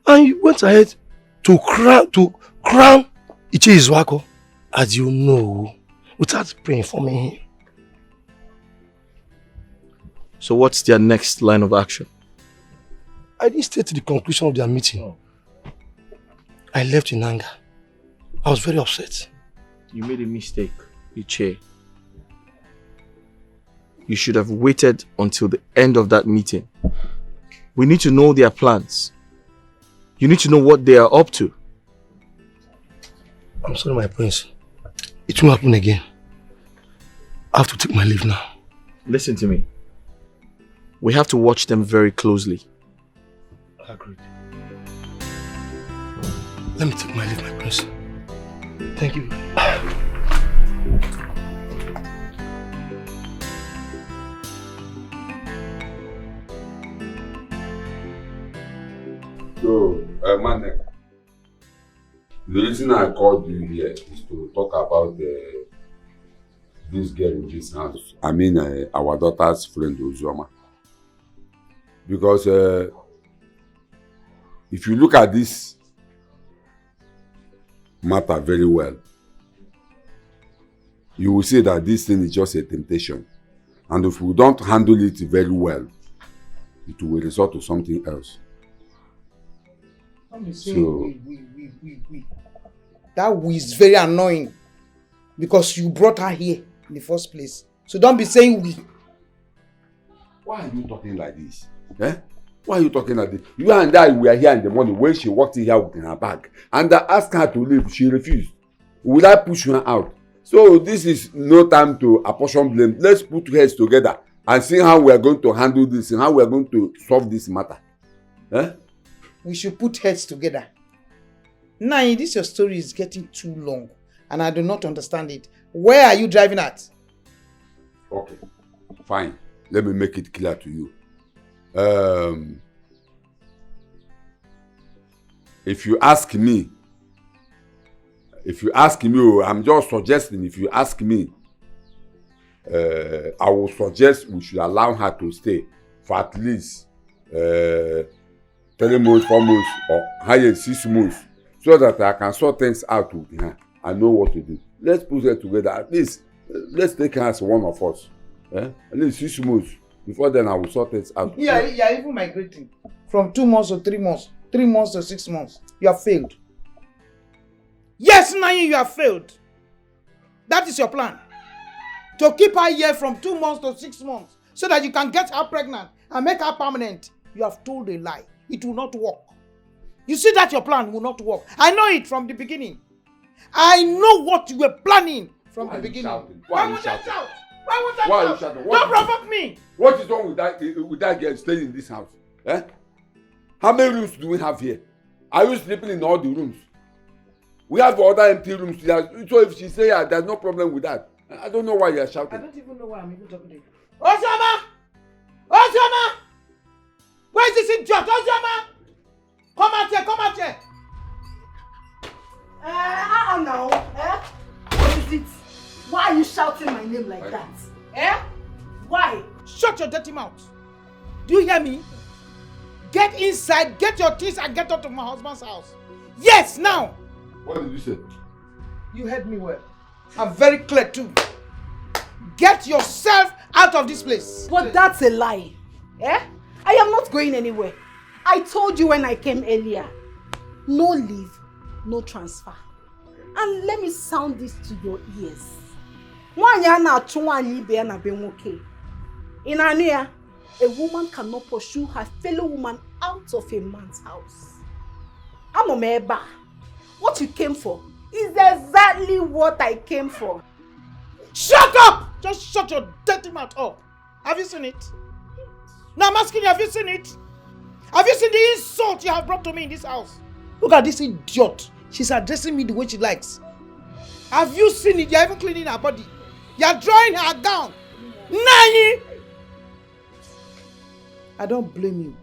And you went ahead to crown Ichie Izwako, as you know, without praying for me. So what's their next line of action? I didn't stay to the conclusion of their meeting. I left in anger. I was very upset. You made a mistake, Ichie. You should have waited until the end of that meeting. We need to know their plans. You need to know what they are up to. I'm sorry, my prince. It won't happen again. I have to take my leave now. Listen to me. We have to watch them very closely. Agreed. Let me take my leave, my prince. Thank you. So, Manek, the reason I called you here is to talk about this girl in this house. I mean, our daughter's friend, Uzoma. Because if you look at this matter very well, you will see that this thing is just a temptation. And if we don't handle it very well, it will result to something else. So, that is very annoying because you brought her here in the first place. So don't be saying we. Why are you talking like this? Eh? Why are you talking like this? You and I were here in the morning when she walked in here with her bag. And I asked her to leave. She refused. Will I push her out? So this is no time to apportion blame. Let's put heads together and see how we are going to handle this and how we are going to solve this matter. Eh? We should put heads together. Nai, this your story is getting too long and I do not understand it. Where are you driving at? Okay, fine. Let me make it clear to you. If you ask me, I'm just suggesting, if you ask me, I will suggest we should allow her to stay for at least 3 months, 4 months, or higher 6 months, so that I can sort things out with her. I know what to do. Let's put it together. At least, let's take her as one of us. At least 6 months. Before then, I will sort things out. Yeah, you are even migrating from 2 months to 3 months, 3 months to 6 months. You have failed. Yes, Nai, you have failed. That is your plan. To keep her here from 2 months to 6 months, so that you can get her pregnant and make her permanent. You have told a lie. It will not work. You see that your plan will not work. I know it from the beginning. I know what you were planning from the beginning. Why would I shout? Why are you shouting? Don't provoke me. What is wrong with that girl staying in this house? Eh? How many rooms do we have here? Are you sleeping in all the rooms? We have other empty rooms here. So if she say there's no problem with that. I don't know why you are shouting. I don't even know why I'm even talking to you. Ozoma! Ozoma! Where is this idiot? Ozoma! Come out here, come out here! Now. What is it? Why are you shouting my name like that? Why? Shut your dirty mouth. Do you hear me? Get inside, get your things and get out of my husband's house. Yes, now! What did you say? You heard me well. I'm very clear too. Get yourself out of this place. But that's a lie. I am not going anywhere. I told you when I came earlier. No leave, no transfer. And let me sound this to your ears. In Ania, a woman cannot pursue her fellow woman out of a man's house. I'm a meba. What you came for is exactly what I came for. Shut up! Just shut your dirty mouth up. Have you seen it? Now I'm asking you, have you seen it? Have you seen the insult you have brought to me in this house? Look at this idiot. She's addressing me the way she likes. Have you seen it? You're even cleaning her body. You're drawing her down. Nani! I don't blame you.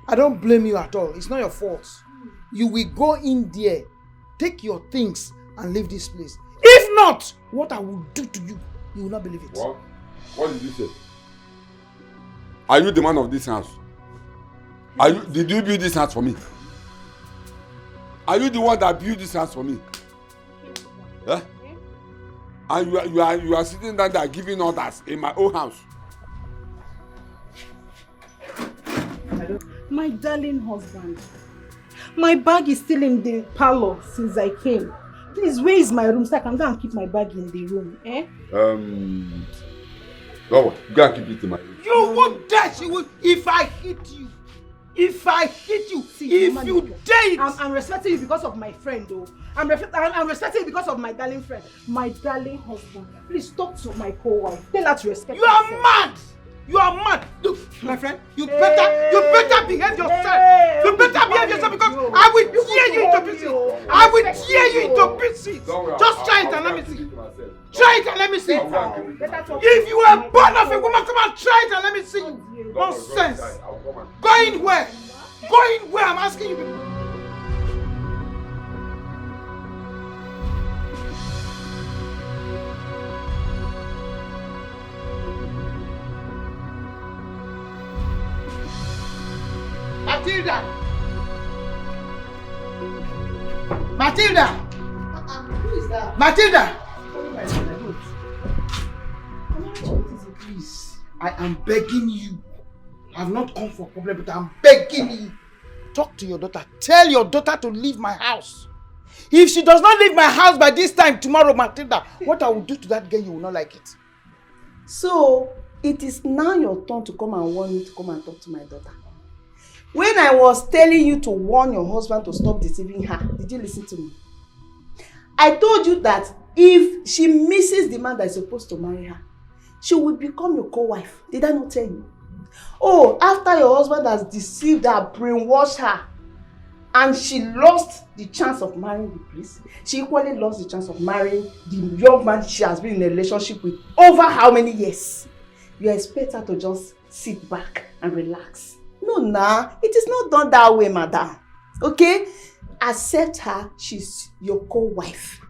I don't blame you at all. It's not your fault. You will go in there, take your things and leave this place. If not, what I will do to you, you will not believe it. What? What did you say? Are you the man of this house? Did you build this house for me? Are you the one that built this house for me? Yeah? And you are sitting down there giving orders in my own house. My darling husband, my bag is still in the parlor since I came. Please, where is my room so I can go and keep my bag in the room? Go and keep it in my room. You won't dare, she will, if I hit you. If I hit you, see, if you dare it. I'm respecting you because of my friend though. I'm respecting you because of my darling friend. My darling husband. Please talk to my co-wife. Tell her to respect You are mad! You are mad. Look, my friend, you better behave yourself. You better behave yourself because I will tear you into pieces. I will tear you into pieces. Just try it and let me see. Try it and let me see. If you are born of a woman, come and try it and let me see. Nonsense. Going where? Going where? I'm asking you. Matilda! Matilda! Who is that? Matilda! Please. I am begging you. I have not come for a problem, but I'm begging you. Talk to your daughter. Tell your daughter to leave my house. If she does not leave my house by this time tomorrow, Matilda, what I will do to that girl, you will not like it. So, it is now your turn to come and warn me to come and talk to my daughter. When I was telling you to warn your husband to stop deceiving her, did you listen to me? I told you that if she misses the man that is supposed to marry her, she will become your co-wife. Did I not tell you? Oh, after your husband has deceived her, brainwashed her, and she lost the chance of marrying the priest, she equally lost the chance of marrying the young man she has been in a relationship with over how many years? You expect her to just sit back and relax. No, nah, it is not done that way, madam. Okay? Accept her, she's your co-wife.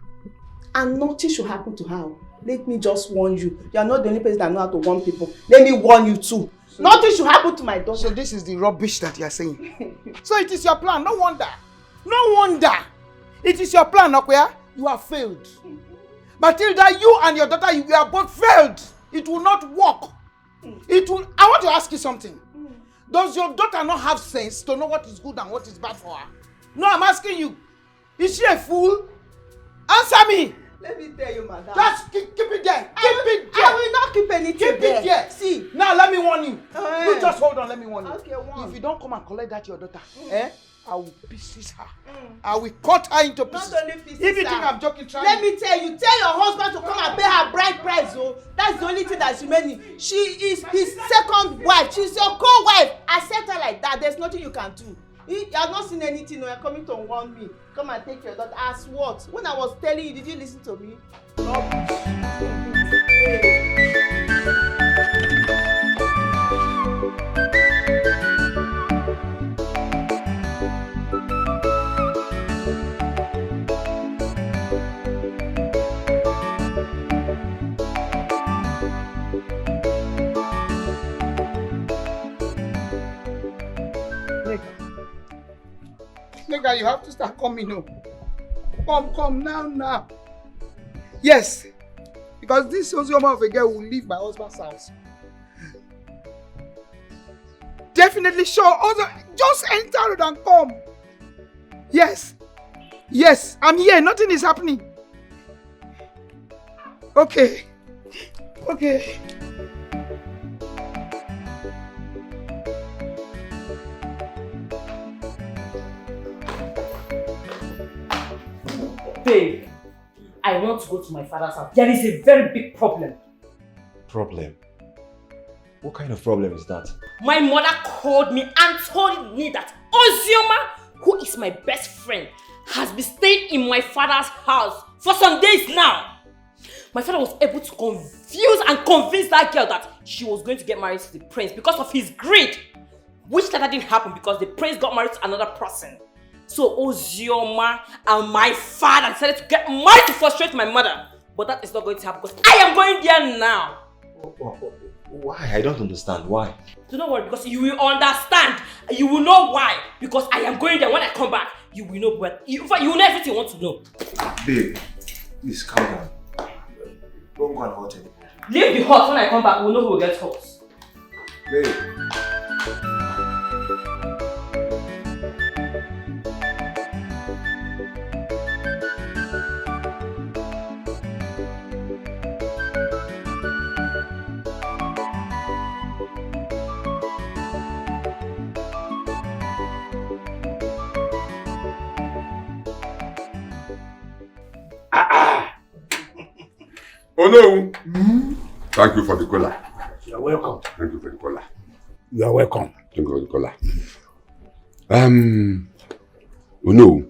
And nothing should happen to her. Let me just warn you. You are not the only person that knows how to warn people. Let me warn you too. So nothing should happen to my daughter. So this is the rubbish that you are saying. So it is your plan. No wonder. No wonder. It is your plan, Okwea. You have failed. Matilda, you and your daughter, you are both failed. It will not work. It will. I want to ask you something. Does your daughter not have sense to know what is good and what is bad for her? No, I'm asking you. Is she a fool? Answer me. Let me tell you, madam. Just keep it there. Keep it there. I will not keep anything Keep there. it there. See. Now let me warn you. You just hold on. Let me warn you. Okay, warn. If you don't come and collect that your daughter, I will pieces her. I will cut her into pieces. Not only pieces. If you think I'm joking, try Let me tell you. Tell your husband to come and pay her bride price. Oh, that's the only thing that's remaining. She is his second wife. She's your co-wife. Accept her like that. There's nothing you can do. You have not seen anything. No, you're coming to warn me. Come and take your daughter. As what? When I was telling you, did you listen to me? Nigga, you have to start coming home. Come now. Yes, because this Ozioma of a girl will leave my husband's house. Definitely sure. Also, just enter it and come. Yes, I'm here. Nothing is happening. Okay. Babe, I want to go to my father's house. There is a very big problem. Problem? What kind of problem is that? My mother called me and told me that Ozioma, who is my best friend, has been staying in my father's house for some days now. My father was able to confuse and convince that girl that she was going to get married to the prince because of his greed. Which later didn't happen because the prince got married to another person. So Ozioma and my father decided to get married to frustrate my mother. But that is not going to happen because I am going there now. Why? I don't understand. Why? Do not worry, because you will understand. You will know why. Because I am going there. When I come back, you will know what. You will know everything you want to know. Babe, please calm down. Don't go and hurt anymore. Leave the hot. When I come back, we'll know who will get hot. Babe. Oh no! Thank you for the cola. You're welcome. Thank you for the caller. You are welcome. Thank you for the caller. You know,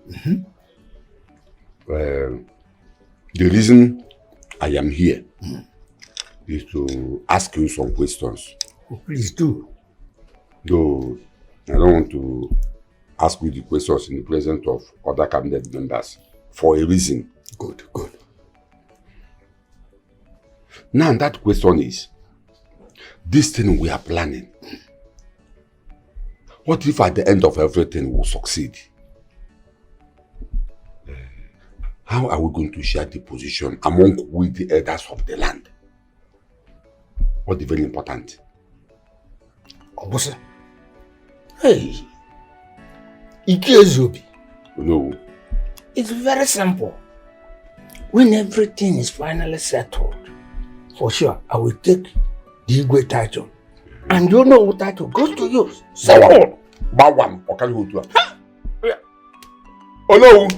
the reason I am here is to ask you some questions. Oh, please do. Though I don't want to ask you the questions in the presence of other cabinet members for a reason. Good, good. Now that question is, this thing we are planning, what if at the end of everything we succeed? How are we going to share the position among we the elders of the land? What is very important? Obosa. Hey. Ikezobi. No. It's very simple. When everything is finally settled, for sure, I will take the Igwe title. And you know what title goes to you. Simple. Bawam. Hello.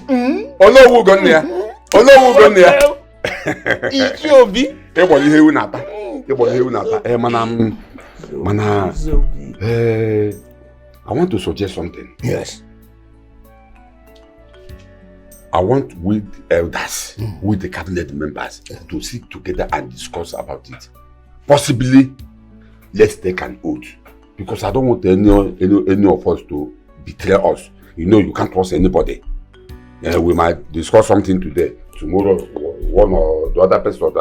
Hello, Gonia. Hello, Gonia. Ikezobi. Everybody here will Everybody here will Mana. I want to suggest something. Yes. I want with the elders, with the cabinet members, to sit together and discuss about it. Possibly, let's take an oath. Because I don't want any of us to betray us. You know, you can't trust anybody. We might discuss something today. Tomorrow, one or the other person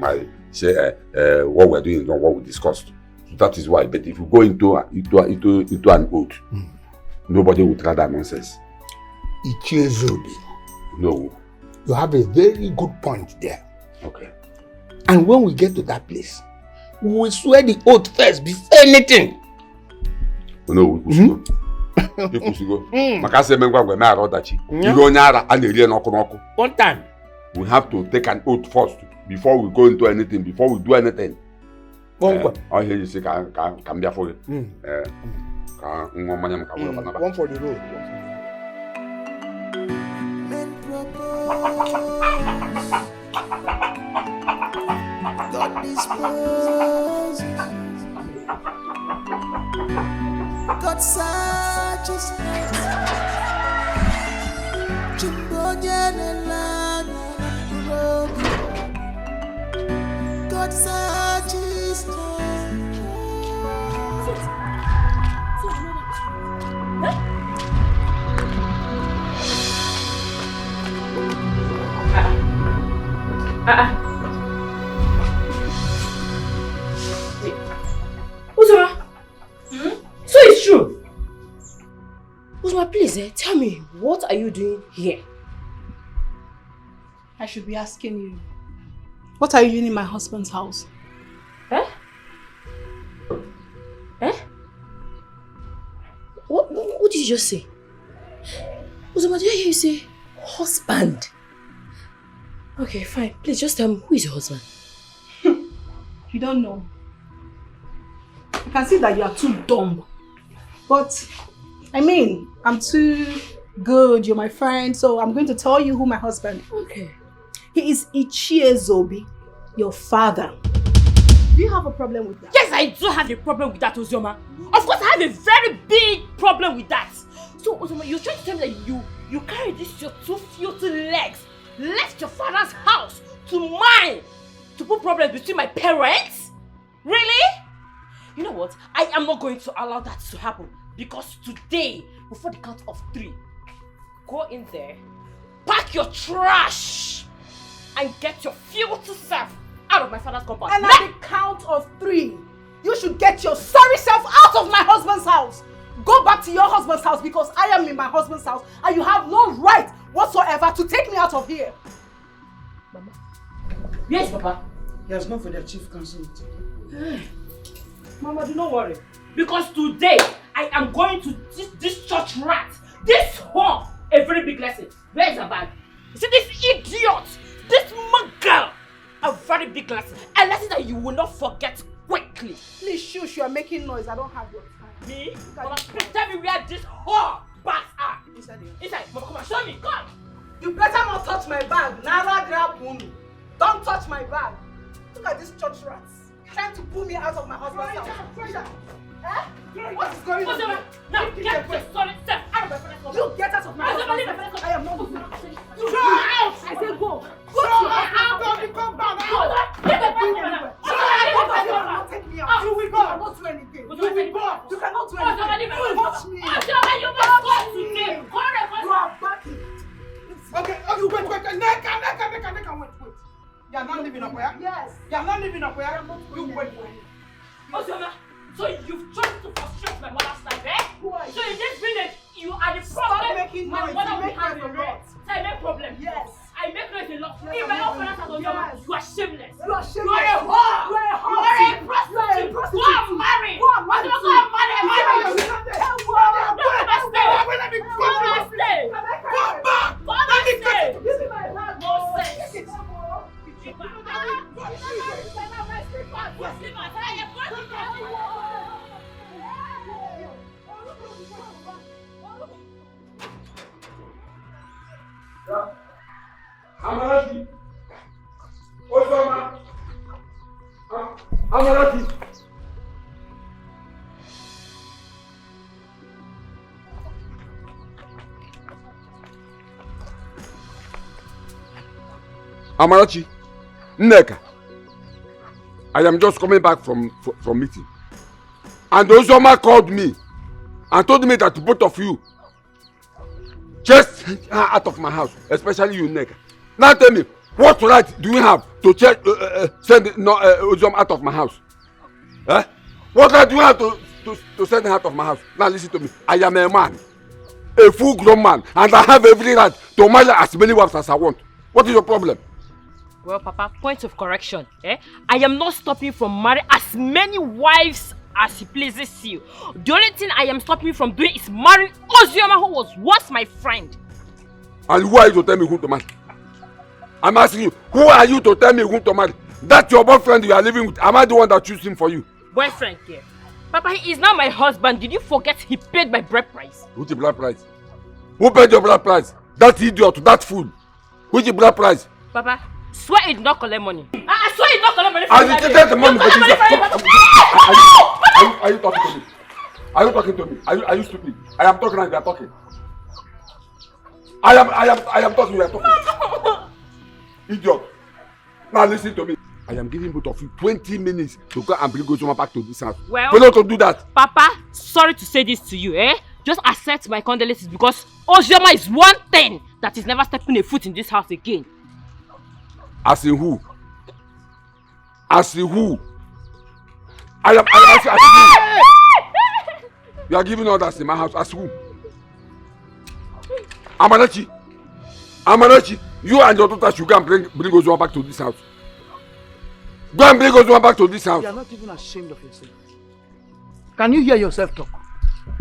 might say what we're doing is not what we discussed. So that is why. But if you go into an oath, nobody will try that nonsense. Ichezobi. No. You have a very good point there. Okay. And when we get to that place, we will swear the oath first before anything. No, we go. One time. We have to take an oath first before we go into anything, before we do anything. I hear you say, can be for it. One for the road. God disposes. God searches hearts. Chimbonya nelana rogi. God searches hearts. Uzoma, so it's true. Uzoma, please tell me, what are you doing here? I should be asking you. What are you doing in my husband's house? Eh? Eh? What did you just say? Uzoma, did I hear you say husband? Okay, fine. Please just tell me, who is your husband? You don't know. I can see that you are too dumb. But, I mean, I'm too good. You're my friend, so I'm going to tell you who my husband is. Okay. He is Ichiezobi, your father. Do you have a problem with that? Yes, I do have a problem with that, Uzoma. Of course, I have a very big problem with that. So, Uzoma, you're trying to tell me that you carry this your two filthy legs, left your father's house to mine to put problems between my parents? Really? You know what? I am not going to allow that to happen, because today, before the count of 3, go in there, pack your trash, and get your filthy self out of my father's compound. And at the count of 3, you should get your sorry self out of my husband's house. Go back to your husband's house, because I am in my husband's house and you have no right whatsoever to take me out of here. Mama. Yes, Papa. He has gone for their chief counsel. Mama, do not worry. Because today, I am going to teach this church rat, this whore, a very big lesson. Where is her bag? You see, this idiot, this girl, a very big lesson. A lesson that you will not forget quickly. Please shush, you are making noise. I don't have your time. Me? Mama, please tell me where this whore bags are. Inside. Mama, come on, show me. Come. You better not touch my bag. Nara grab Unu. Don't touch my bag. Look at these church rats. trying to pull me out of my husband's house. Eh? What is going on? Now, get your solid self out of my father's house. You get out of my husband's house. I am not moving. You go out! I said go. Go to your house. Don't come back. Go. Get the fuck out. You cannot take me out. You will go. You cannot do anything. You will go. You cannot do anything. You will watch me. You must go today. You are backing. Okay, wait. Neka, wait. You are not living up here? Yes. You are not living up here? You wait for me. Osioma, so you've tried to frustrate my mother's life, eh? So in this village, you are the problem. Stop making my noise. mother You will make have noise a a lot. lot. So I make problem. Yes. I make noise a lot. Yes, In my I'm own father's house, Osioma, yes. you are shameless. You are shameless. You are a whore. You are a You are a prostitute. You are a prostitute. Go and marry. Go and marry. Go and marry. This is my bag. No sense. Amarachi! Osama! Amarachi! Amarachi! Nneka! I am just coming back from meeting. And Osama called me and told me that both of you just out of my house, especially you, Nneka. Now tell me, what right do you have to send Ozom out of my house? Eh? What right do you have to send him out of my house? Now listen to me. I am a man, a full-grown man, and I have every right to marry as many wives as I want. What is your problem? Well, Papa, point of correction. I am not stopping you from marrying as many wives as he pleases you. The only thing I am stopping you from doing is marrying Ozioma, who was once my friend. And who are you to tell me who to marry? I'm asking you, who are you to tell me who to marry? That's your boyfriend you are living with. Am I the one that choose him for you? Boyfriend, yeah. Papa, he is now my husband. Did you forget he paid my bride price? Which bride price? Who paid your bride price? That idiot, that fool. Which bride price? Papa, swear he did not collect money. I swear he did not collect money. I did get the money. Are you talking to me? Are you talking to me? Are you stupid? I am talking and you are talking. I am talking, you are talking. Idiot. Now listen to me. I am giving both of you 20 minutes to go and bring Ozoma back to this house. Well, failure to do that. Papa, sorry to say this to you, Just accept my condolences because Ozoma is one thing that is never stepping a foot in this house again. As in who? As in who? I am asking as who? You are giving orders in my house as who? Amarachi, you and your daughter should go and bring Ozoma back to this house. Go and bring Ozoma back to this house. You are not even ashamed of yourself. Can you hear yourself talk?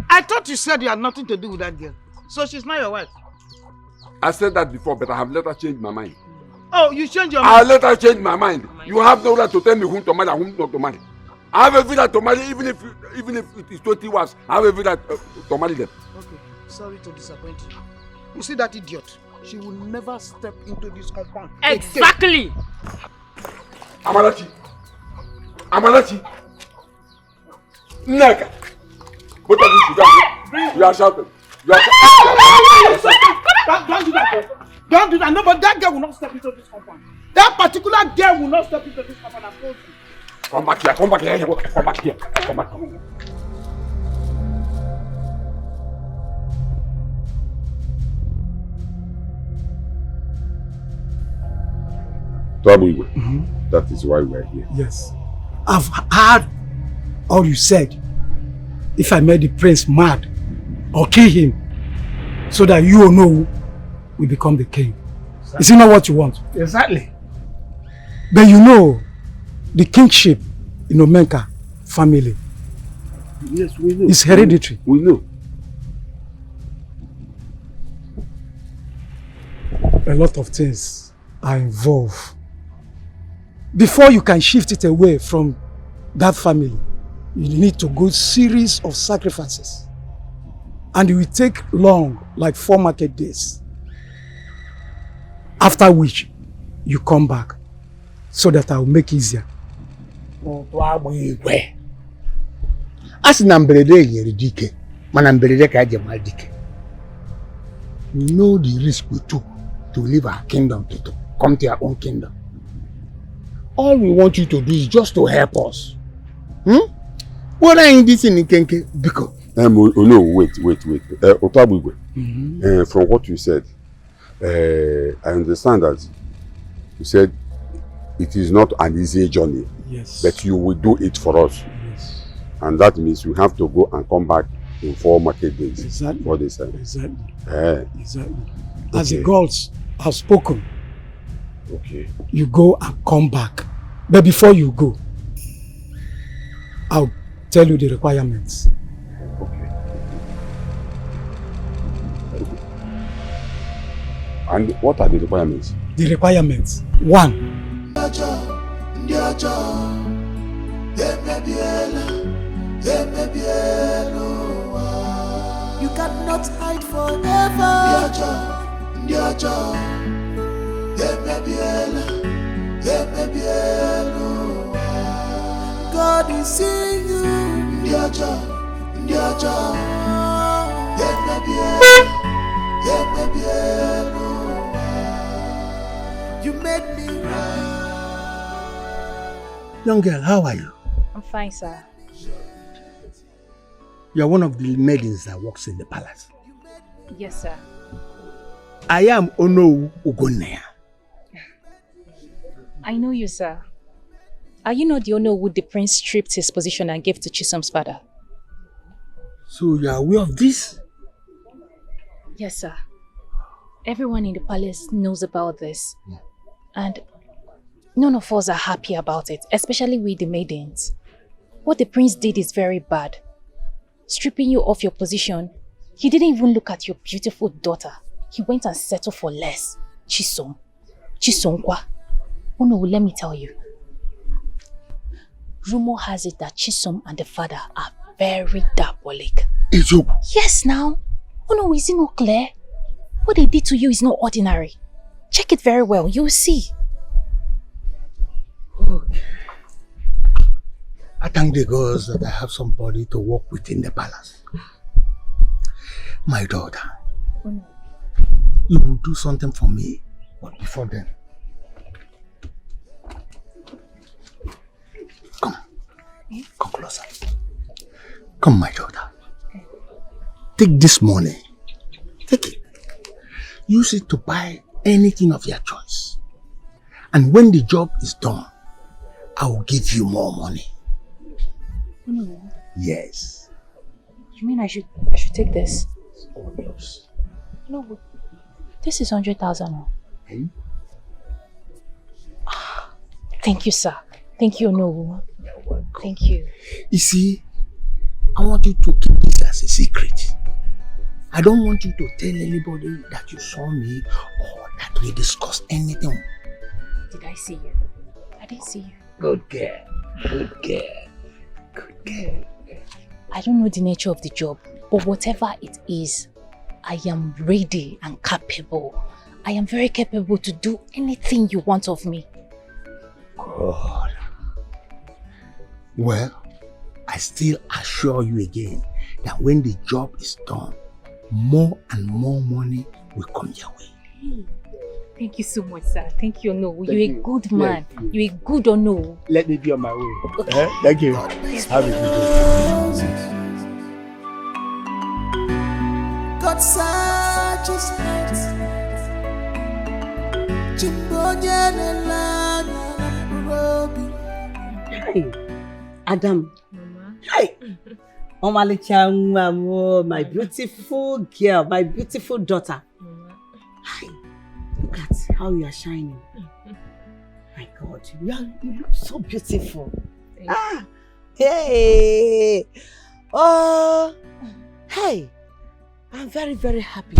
I thought you said you had nothing to do with that girl. So she's not your wife. I said that before, but I have let her change my mind. Oh, you changed your mind? I let her change my mind. You have no right to tell me whom to marry and whom not to marry. I have every right to marry, even if it is 20 wives. I have every right to marry them. Okay, sorry to disappoint you. You see that idiot? She will never step into this compound. Exactly. Amarachi. Nneka. Both of you should go. You are shouting. You are shouting. Don't do that. Don't do that. No, but that girl will not step into this compound. That particular girl will not step into this compound. I told you. Come back here. Come back here. That is why we are here. Yes. I've heard all you said. If I made the prince mad or kill him so that you will know we become the king. Exactly. Is it not what you want? Exactly. But you know the kingship in Omenka family. Yes, we know. It's hereditary. We know. A lot of things are involved. Before you can shift it away from that family, you need to go series of sacrifices. And it will take long, like 4 market days. After which, you come back so that I will make it easier. As na mberede yeri dike, mana mberede ka aje ma dike. We know the risk we took to leave our kingdom to come to our own kingdom. All we want you to do is just to help us. What are you this in Kenke? Because no, wait. Otabugwe, from what you said, I understand that you said it is not an easy journey. Yes. But you will do it for us. Yes. And that means you have to go and come back in 4 market days. Exactly. What they said. Exactly. Exactly. As the gods have spoken, okay, you go and come back. But before you go, I'll tell you the requirements. Okay. And what are the requirements? The requirements. 1. You cannot hide forever. God is seeing you. You made me right. Young girl, how are you? I'm fine, sir. You are one of the maidens that works in the palace. Yes, sir. I am Ono Ugonea. I know you, sir. Are you not the owner who the prince stripped his position and gave to Chisum's father? So you are aware of this? Yes, sir. Everyone in the palace knows about this. And none of us are happy about it, especially we the maidens. What the prince did is very bad. Stripping you off your position, he didn't even look at your beautiful daughter. He went and settled for less. Chisum. Chisumkwa. Oh no, let me tell you. Rumor has it that Chisum and the father are very diabolic. Yes, now. Oh no, is it not clear? What they did to you is not ordinary. Check it very well, you'll see. Okay. I thank the gods that I have somebody to work with in the palace. My daughter, you will do something for me, but before then, come closer. Come, my daughter. Take this money. Take it. Use it to buy anything of your choice. And when the job is done, I will give you more money. No. Yes. You mean I should take this? Oh, yes. No, this is 100,000. Hmm? Thank you, sir. Thank you, no. Thank you. You see, I want you to keep this as a secret. I don't want you to tell anybody that you saw me or that we discussed anything. Did I see you? I didn't see you. Good girl. Good girl. Good girl. I don't know the nature of the job, but whatever it is, I am ready and capable. I am very capable to do anything you want of me. Good. Well, I still assure you again that when the job is done, more and more money will come your way. Thank you so much, sir. Thank you, no. You're a good man. You're a good or no. Let me be on my way. Okay. Thank you. Have a good day. God searches hearts. Hey, Adam. Hey. My beautiful girl, my beautiful daughter. Hi. Look at how you are shining. My God, you look so beautiful. Hey. Oh, hey. I'm very, very happy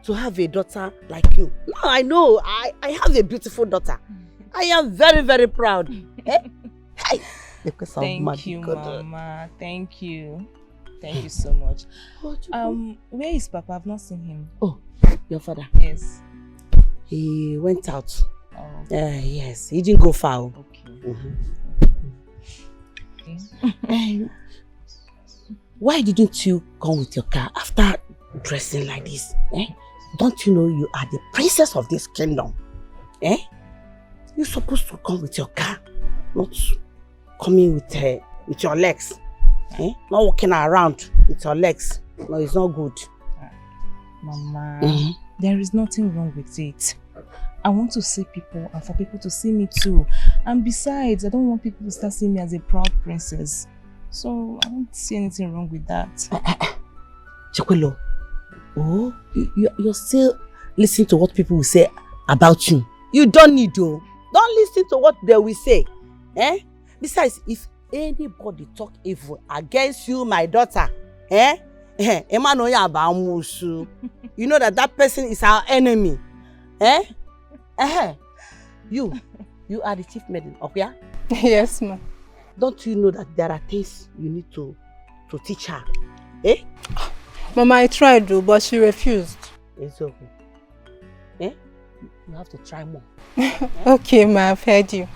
to have a daughter like you. Now I know I have a beautiful daughter. I am very, very proud. Hey. Thank you, Mama. Thank you. Thank you so much. Where is Papa? I've not seen him. Oh, your father? Yes. He went out. Oh. Yes, he didn't go far. Okay. Why didn't you come with your car after dressing like this? Don't you know you are the princess of this kingdom? You're supposed to come with your car, not coming with your legs. Not walking around with your legs. No, it's not good. Mama, there is nothing wrong with it. I want to see people and for people to see me too. And besides, I don't want people to start seeing me as a proud princess. So I don't see anything wrong with that. Chikwelo, you're still listening to what people will say about you. You don't need to. Don't listen to what they will say. Besides, if anybody talk evil against you, my daughter, you know that person is our enemy. You are the chief maiden, okay? Yes, ma'am. Don't you know that there are things you need to teach her? Mama, I tried to, but she refused. It's okay. You have to try more. Okay, ma, I've heard you.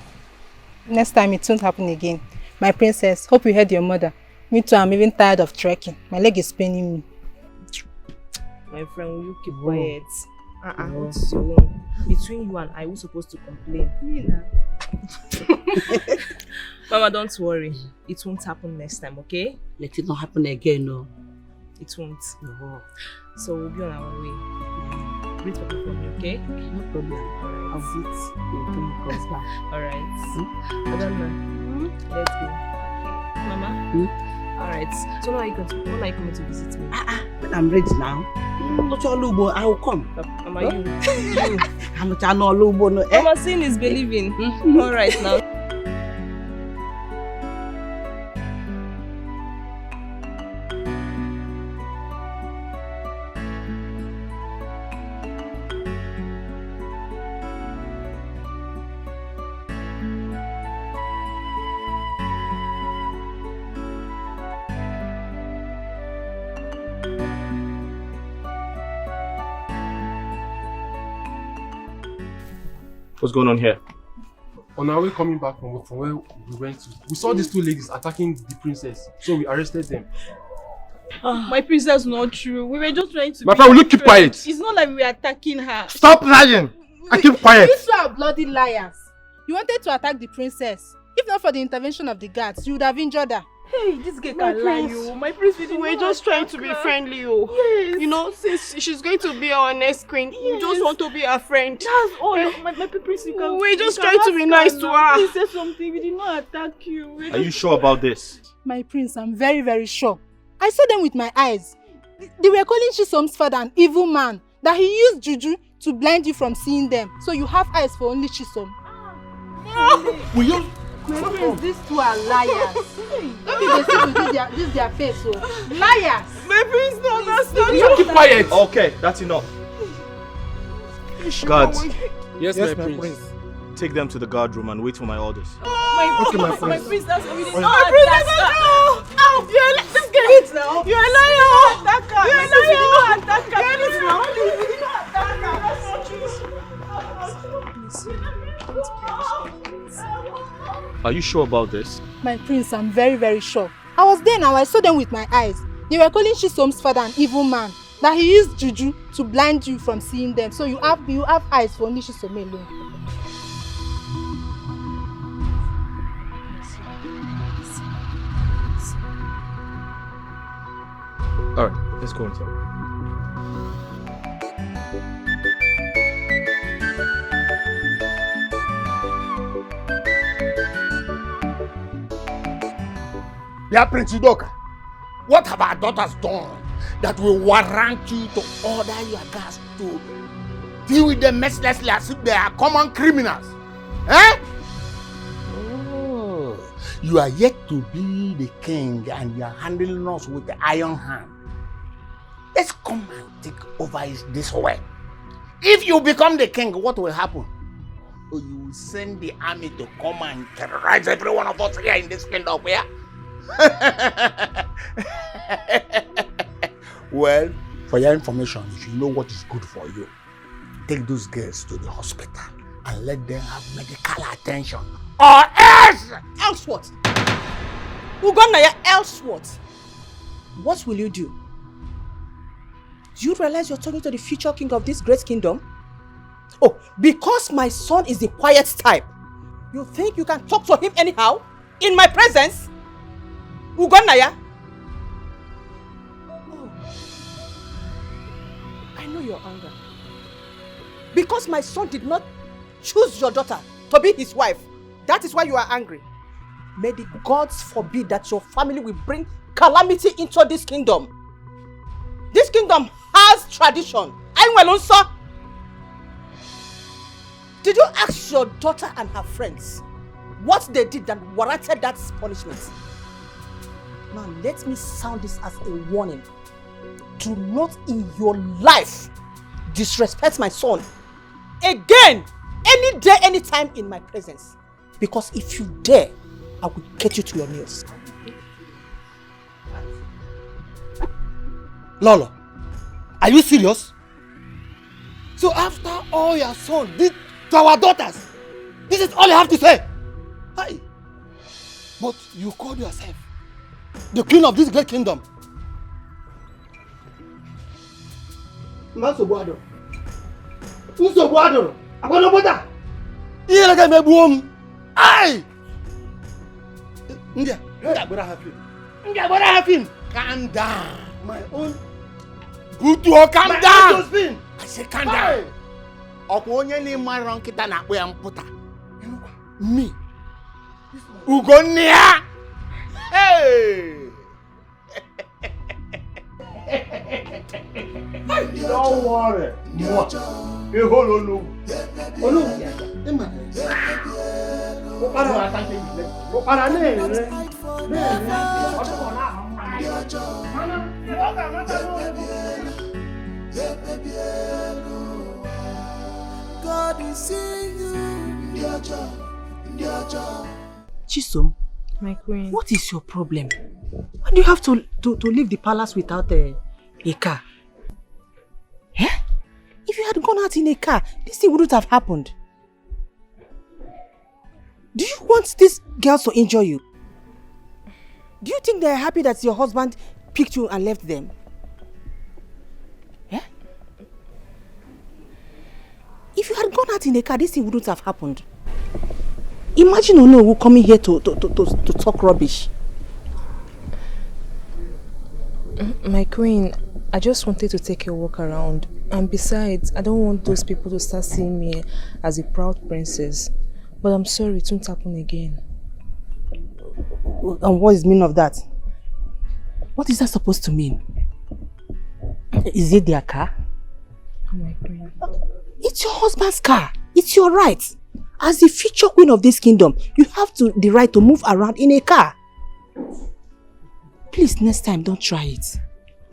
Next time it won't happen again. My princess, hope you heard your mother. Me too, I'm even tired of trekking. My leg is paining me. My friend, will you keep quiet? What is your own? Between you and I, who's supposed to complain? Me now. Mama, don't worry. It won't happen next time, okay? Let it not happen again, no. It won't. No. So we'll be on our way. Wait for me, okay? No problem. Alright. I'll wait until you comes back. Alright. I don't know. Let's go. Okay. Mama? Alright. So when are you coming to visit me? When I'm ready now. I will come. Mama, you. Mama, seeing is believing. Alright now. What's going on here? On our way coming back from where we went to, we saw these two ladies attacking the princess, so we arrested them. My princess, not true. We were just trying to. My friend, will you keep quiet? It's not like we were attacking her. Stop lying! I keep quiet. You two are bloody liars. You wanted to attack the princess. If not for the intervention of the guards, you would have injured her. Hey, this girl can lie, you. My prince, we were just trying to be friendly, you. Yes. You know, since she's going to be our next queen, we just want to be her friend. That's all. My prince, you can. We're just trying to be nice to her. Please say something. We did not attack you. Are you sure about this? My prince, I'm very, very sure. I saw them with my eyes. They were calling Chisum's father an evil man. That he used juju to blind you from seeing them. So you have eyes for only Chisum. Will you? My prince, these two are liars. Don't be the same with this their face, so. Liars! My prince, no, that's not true. You keep quiet. Okay, that's enough. Guards. Yes, my prince. Take them to the guard room and wait for my orders. My prince, that's what we did not My attack her. Oh, you're a liar. Let's get it now. You're a liar. You're a liar. We did not attack her. We did not attack her. That's not true. Are you sure about this? My prince, I'm very, very sure. I was there now, I saw them with my eyes. They were calling Chisum's father an evil man. That he used juju to blind you from seeing them. So you have eyes for only Chisum alone. Alright, let's go inside. Dear Prince Udoka, what have our daughters done that will warrant you to order your guards to deal with them mercilessly as if they are common criminals? Oh, you are yet to be the king and you are handling us with the iron hand. Let's come and take over this way. If you become the king, what will happen? Oh, you will send the army to come and terrorize every one of us here in this kingdom, yeah? Well, for your information, if you know what is good for you, take those girls to the hospital and let them have medical attention. Or else! Else what? Ugonaya, else what? What will you do? Do you realize you're talking to the future king of this great kingdom? Oh, because my son is the quiet type, you think you can talk to him anyhow? In my presence? Ugonaya? Oh, I know your anger. Because my son did not choose your daughter to be his wife. That is why you are angry. May the gods forbid that your family will bring calamity into this kingdom. This kingdom has tradition. Did you ask your daughter and her friends what they did that warranted that punishment? Now let me sound this as a warning. Do not in your life disrespect my son again, any day, anytime in my presence. Because if you dare, I will get you to your knees. Lolo, are you serious? So after all your son did to our daughters, this is all you have to say? Hey. But you call yourself the queen of this great kingdom. Masobuado. Usobuado. Akwanoboda. Iye ga mebuom. Ay! Ndia, Ngabora have him. Calm down. My own. Good to calm down. I say calm down. Onye ni mara nkita na akpo ya mputa. Me. Ugonia. Hey. Don't worry. You hold on. God is seeing you. Chisum, my queen, what is your problem? Why do you have to leave the palace without a car? Eh? If you had gone out in a car, this thing wouldn't have happened. Do you want these girls to injure you? Do you think they're happy that your husband picked you and left them? Yeah? If you had gone out in a car, this thing wouldn't have happened. Imagine Ono coming here to talk rubbish. My queen, I just wanted to take a walk around. And besides, I don't want those people to start seeing me as a proud princess. But I'm sorry, it won't happen again. And what is the meaning of that? What is that supposed to mean? Is it their car? Oh my queen. It's your husband's car. It's your right. As the future queen of this kingdom, you have the right to move around in a car. Please, next time, don't try it.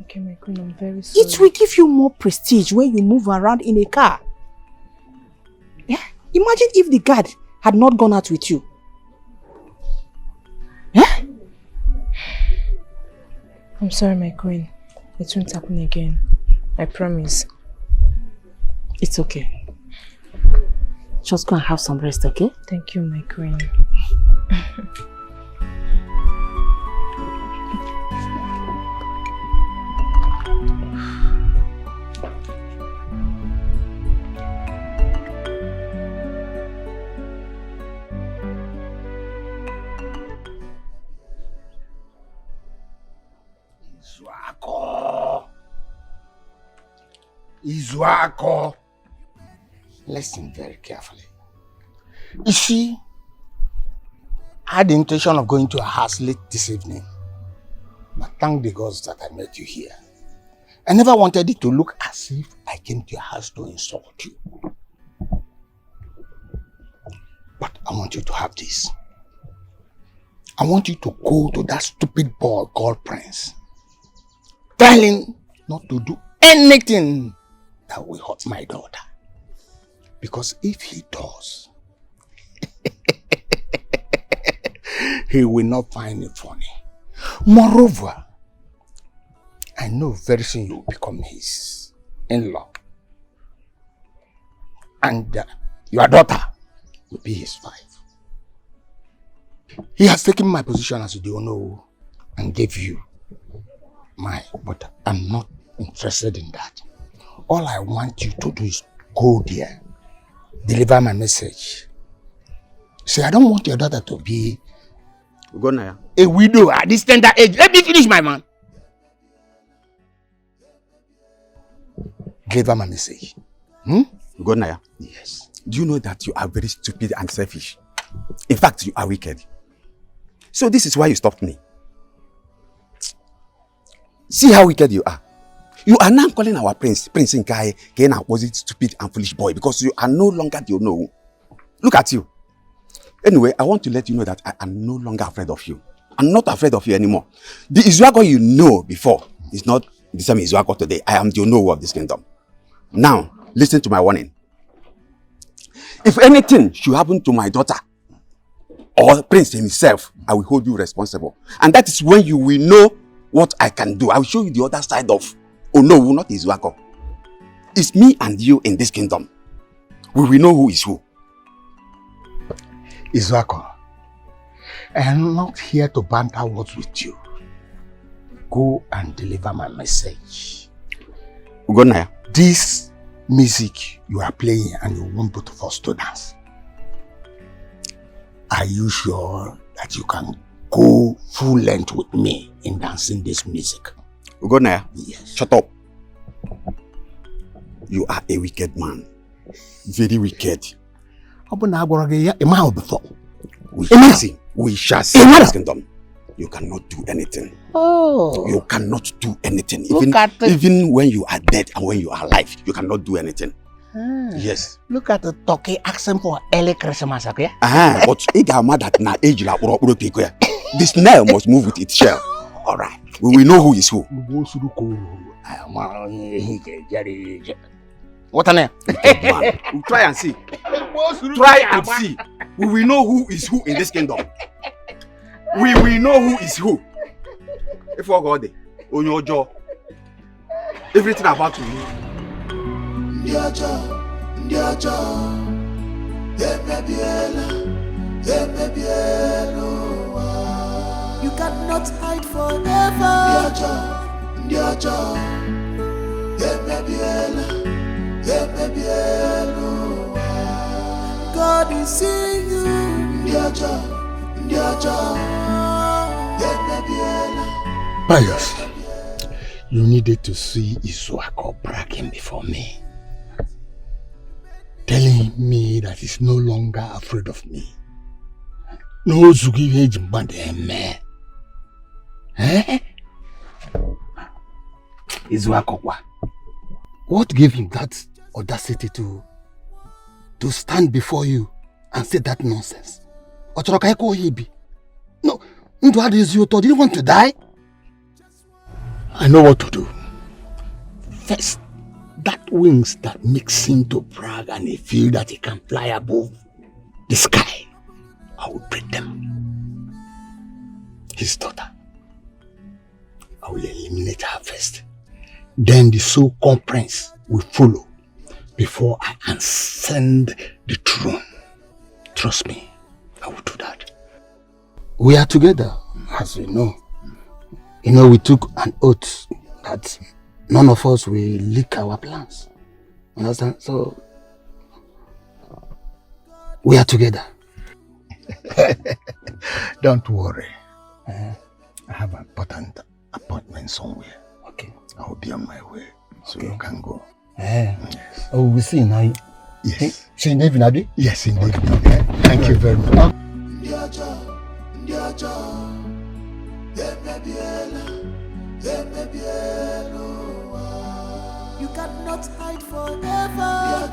Okay, my queen, I'm very sorry. It will give you more prestige when you move around in a car. Yeah? Imagine if the guard had not gone out with you. Yeah? I'm sorry, my queen. It won't happen again. I promise. It's okay. Just go and have some rest, okay? Thank you, my queen. Izuako. Listen very carefully. You see, I had the intention of going to a house late this evening. But thank the gods that I met you here. I never wanted it to look as if I came to your house to insult you. But I want you to have this. I want you to go to that stupid boy called Prince. Tell him not to do anything that will hurt my daughter. Because if he does, he will not find it funny. Moreover, I know very soon you will become his in-law. And your daughter will be his wife. He has taken my position as the owner and gave you mine, but I'm not interested in that. All I want you to do is go there, deliver my message. See, I don't want your daughter to be a widow at this tender age. Let me finish, my man. Deliver my message. Gonaya? Yes. Do you know that you are very stupid and selfish? In fact, you are wicked. So this is why you stopped me. See how wicked you are. You are now calling our Prince Nkai an opposite stupid and foolish boy because you are no longer the owner. Look at you. Anyway, I want to let you know that I am no longer afraid of you. I'm not afraid of you anymore. The Izuako you know before is not the same Izuako today. I am the owner of this kingdom. Now, listen to my warning. If anything should happen to my daughter or Prince himself, I will hold you responsible. And that is when you will know what I can do. I will show you the other side of no, not Izuako. It's me and you in this kingdom. We will know who is who. Izuako, I am not here to banter words with you. Go and deliver my message. Ugonaya. This music you are playing and you want both of us to dance. Are you sure that you can go full length with me in dancing this music? Ugonaya. Yes. Shut up. You are a wicked man. Very wicked. We shall see in this kingdom. You cannot do anything. Oh. You cannot do anything. Even when you are dead and when you are alive, you cannot do anything. Yes. Look at the Toki accent for early Christmas, okay? But the snail must move with its shell. Alright. We will know who is who. What a name? We'll try and see. Try and see. We will know who is who in this kingdom. We will know who is who. If we go there, on your jaw, everything about you. You cannot hide forever. God is seeing you. Pius, you needed to see Izuako bragging before me, telling me that he's no longer afraid of me. No Zugi Hejmbande. Izuako, what gave him that audacity to stand before you and say that nonsense? No, you didn't want to die? I know what to do. First, that wings that makes him to brag and he feel that he can fly above the sky, I will break them. His daughter, I will eliminate her first. Then the so-called prince will follow before I ascend the throne. Trust me, I will do that. We are together, as you know. You know, we took an oath that none of us will leak our plans. Understand? So, we are together. Don't worry. I have an important appointment somewhere. Okay. I will be on my way. So you can go. Yes. Oh, we'll see now. Yes. See you in David? Yes, indeed. Okay. Thank you very much. You cannot hide forever.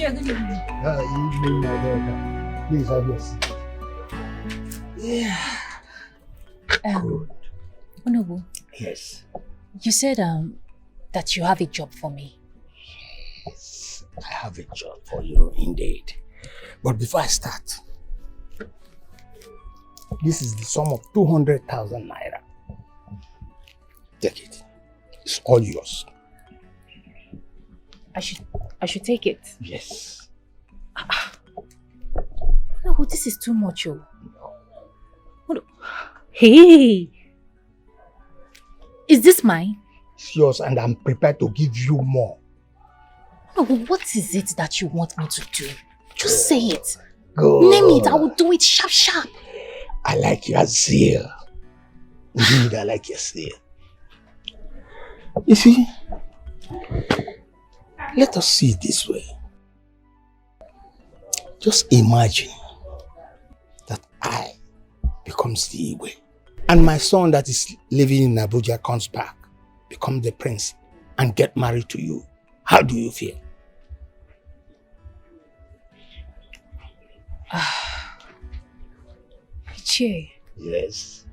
Evening, my daughter. Please have your seat. Yeah. Onobu. Yes. You said that you have a job for me. Yes, I have a job for you indeed. But before I start, This is the sum of 200,000 naira. Take it. It's all yours. I should take it. Yes. No, this is too much, oh. Hey! Is this mine? It's yours and I'm prepared to give you more. No, what is it that you want me to do? Just say it. Good. Name it, I will do it sharp, sharp. I like your zeal. Indeed, I like your zeal. You see, let us see it this way. Just imagine that I becomes the Igwe, and my son that is living in Abuja comes back, become the prince, and get married to you. How do you feel? Che. Yes.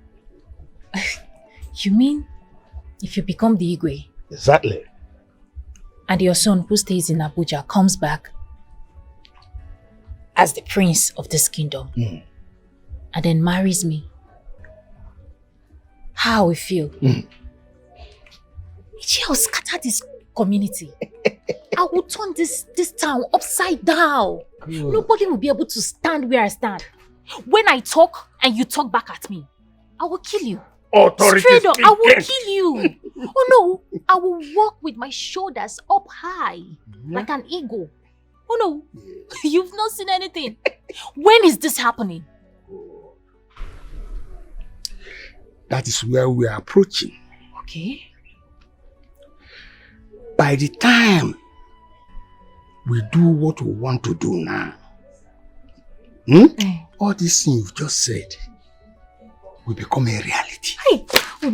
You mean if you become the Igwe? Exactly. And your son who stays in Abuja comes back as the prince of this kingdom and then marries me, how we feel? Ichi, I'll scatter this community. I will turn this town upside down. Nobody will be able to stand where I stand. When I talk and you talk back at me, I will kill you. Straight up, I will kill you. Oh no, I will walk with my shoulders up high like an eagle. Oh no, you've not seen anything. When is this happening? That is where we are approaching. Okay. By the time we do what we want to do now, all these things you've just said will become a reality. Hey, oh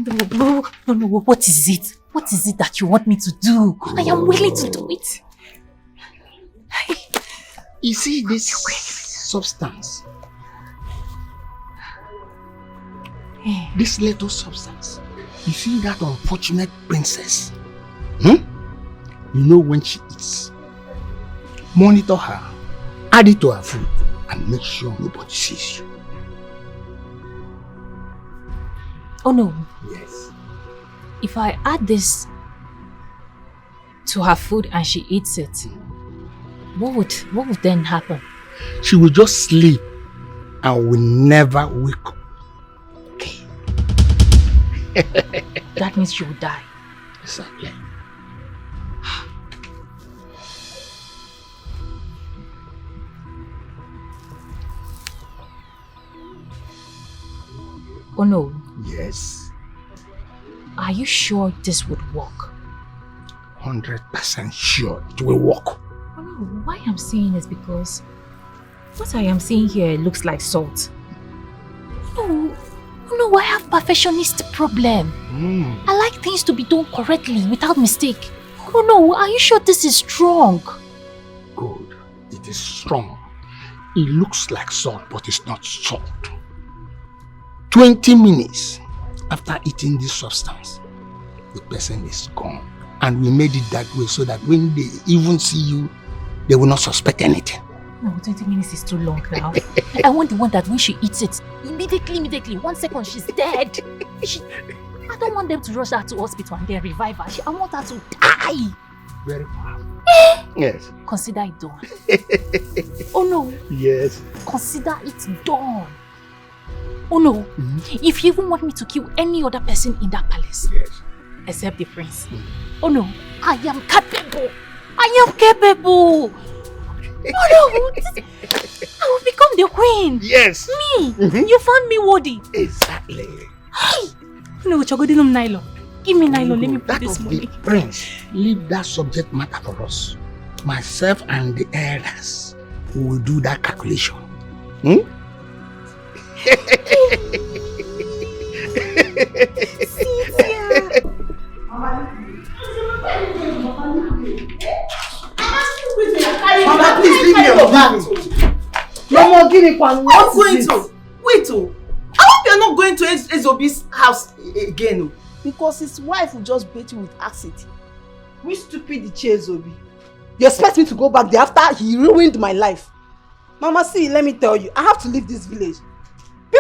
no, what is it? What is it that you want me to do? I am willing to do it. You see this substance? This little substance. You see that unfortunate princess? You know when she eats. Monitor her, add it to her food, and make sure nobody sees you. Oh no. Yes. If I add this to her food and she eats it, what would then happen? She will just sleep and will never wake up. Okay. That means she will die. Exactly. Oh no. Yes. Are you sure this would work? 100% sure it will work. Oh no, why I'm saying is because what I am seeing here looks like salt. Oh no, I have perfectionist problem. I like things to be done correctly without mistake. Oh no, are you sure this is strong? Good. It is strong. It looks like salt, but it's not salt. 20 minutes after eating this substance, the person is gone. And we made it that way so that when they even see you, they will not suspect anything. No, 20 minutes is too long now. I want the one that when she eats it, immediately, 1 second, she's dead. I don't want them to rush her to hospital and then revive her. I want her to die. Very fast. Yes. Consider it done. Oh no. Yes. Consider it done. Oh no. If you even want me to kill any other person in that palace, except the prince. Oh no. I am capable. I am capable. Oh no. I will become the queen. Yes. Me. You found me worthy. Exactly. Hey. No, Chogodinum nylon. Give me nylon. Let me put this money. Prince, leave that subject matter for us. Myself and the elders will do that calculation. Mama, please leave me alone. Mama, give me one. What's going to? Wait, I hope you're not going to Ezobi's house again. Because his wife will just bait you with acid. Which stupid Ezobi. You expect me to go back there after he ruined my life? Mama, see, let me tell you, I have to leave this village.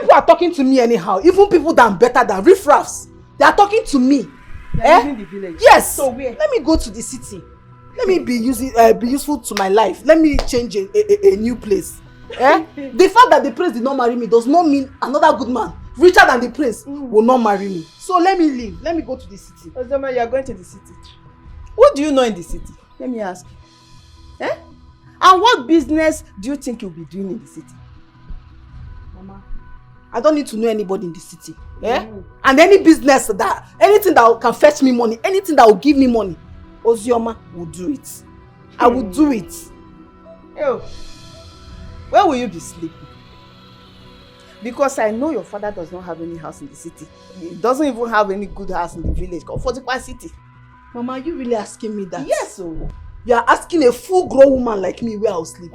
People are talking to me anyhow. Even people that are better than riffraffs. They are talking to me. Leaving the village. Yes. So where? Let me go to the city. Let me be useful to my life. Let me change a new place. The fact that the prince did not marry me does not mean another good man, richer than the prince, will not marry me. So let me leave. Let me go to the city. Ozoma, you are going to the city. What do you know in the city? Let me ask you. And what business do you think you'll be doing in the city? Mama, I don't need to know anybody in the city. And any business anything that can fetch me money, anything that will give me money, Ozioma will do it. I will do it. Yo, where will you be sleeping? Because I know your father does not have any house in the city. He doesn't even have any good house in the village. Comfortable city. Mama, are you really asking me that? Yes. You are asking a full-grown woman like me where I will sleep.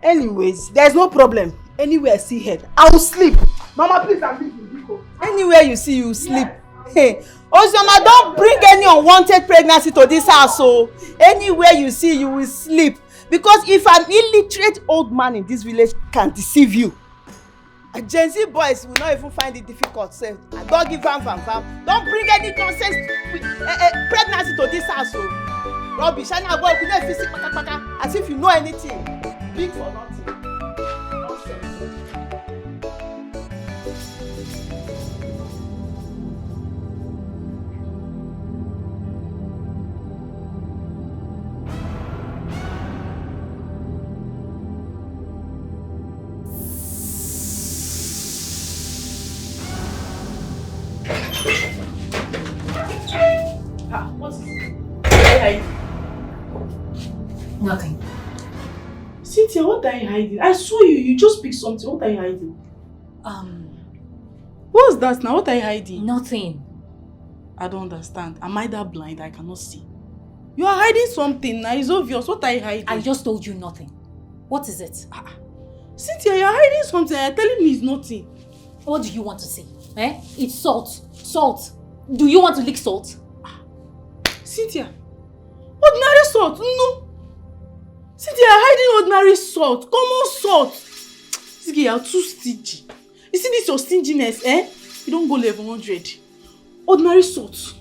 Anyways, there's no problem. Anywhere I see head, I will sleep. Mama, please, I'm leaving. Anywhere you see, you sleep. Hey, Ozioma, don't bring any unwanted pregnancy to this house. So anywhere you see, you will sleep. Because if an illiterate old man in this village can deceive you, Gen Z boys will not even find it difficult. Say, don't give vam. Don't bring any nonsense pregnancy to this house. So rubbish. And I go as if you know anything. Big for nothing. What is it? What are you hiding? Nothing. Cynthia, what are you hiding? I saw you. You just picked something. What are you hiding? What's that now? What are you hiding? Nothing. I don't understand. Am I that blind? I cannot see. You are hiding something now. It's obvious. What are you hiding? I just told you nothing. What is it? Cynthia, you are hiding something. You're telling me it's nothing. What do you want to see? It's salt. Salt. Do you want to lick salt? Cynthia, ordinary salt? No. Cynthia, you're hiding ordinary salt. Common salt. This girl, you're too stingy. You see this your stinginess, You don't go level 100. Ordinary salt.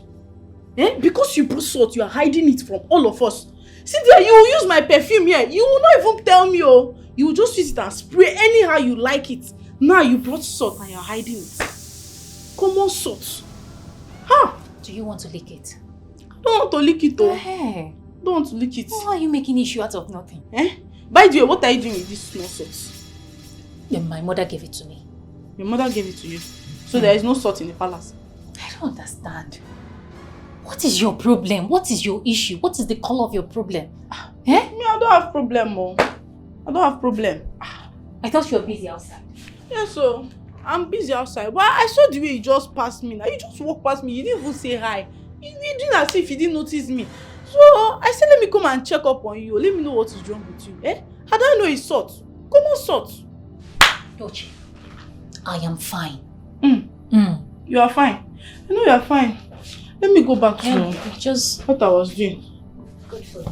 Because you brought salt, you are hiding it from all of us. Cynthia, you will use my perfume here. You will not even tell me, You will just use it and spray anyhow you like it. Now you brought salt and you're hiding it. Common salt. Do you want to lick it? I don't want to lick it, Don't want to lick it. Why are you making issue out of nothing? By the way, what are you doing with this small salt? Then my mother gave it to me. Your mother gave it to you? So there is no salt in the palace? I don't understand. What is your problem? What is your issue? What is the color of your problem? Me, I don't have problem, I don't have problem. I thought you were busy outside. Yes, so I'm busy outside. But I saw the way you just passed me now. You just walked past me. You didn't even say hi. You didn't as if you didn't notice me. So I said, let me come and check up on you. Let me know what is wrong with you. How do I know it's salt? Common salt. Dochi, I am fine. You are fine. I know you are fine. Let me go back to just what I was doing. Good for you.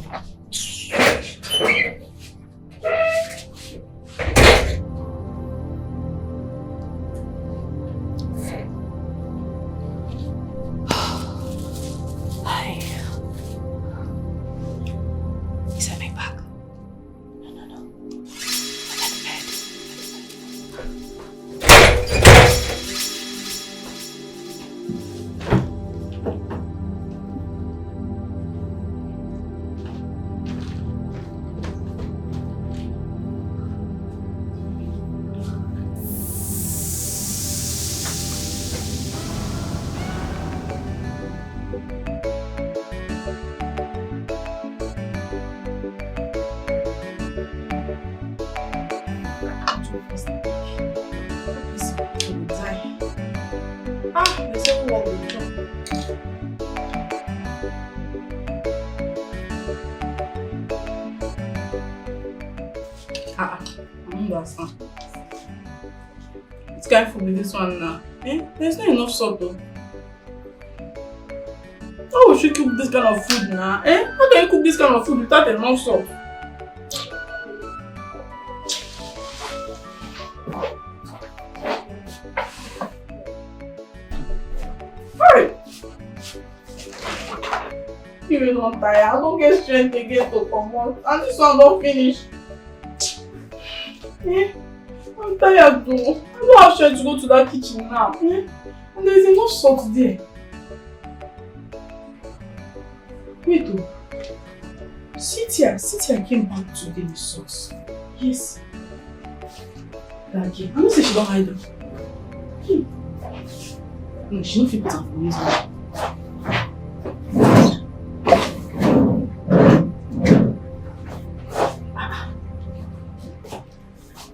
Is that my bag? No. It's careful with this one now. There's not enough salt though. How would you cook this kind of food now? How can you cook this kind of food without enough salt? me wey don tire. I don't get strength again to comot. And this one don't finish. I'm tired though. I don't have strength to go to that kitchen now. And there is enough salt there. Wait though. Cynthia came back today with salt. Yes. That girl. I know say she don't hide them. No, she don't fit put am for this one.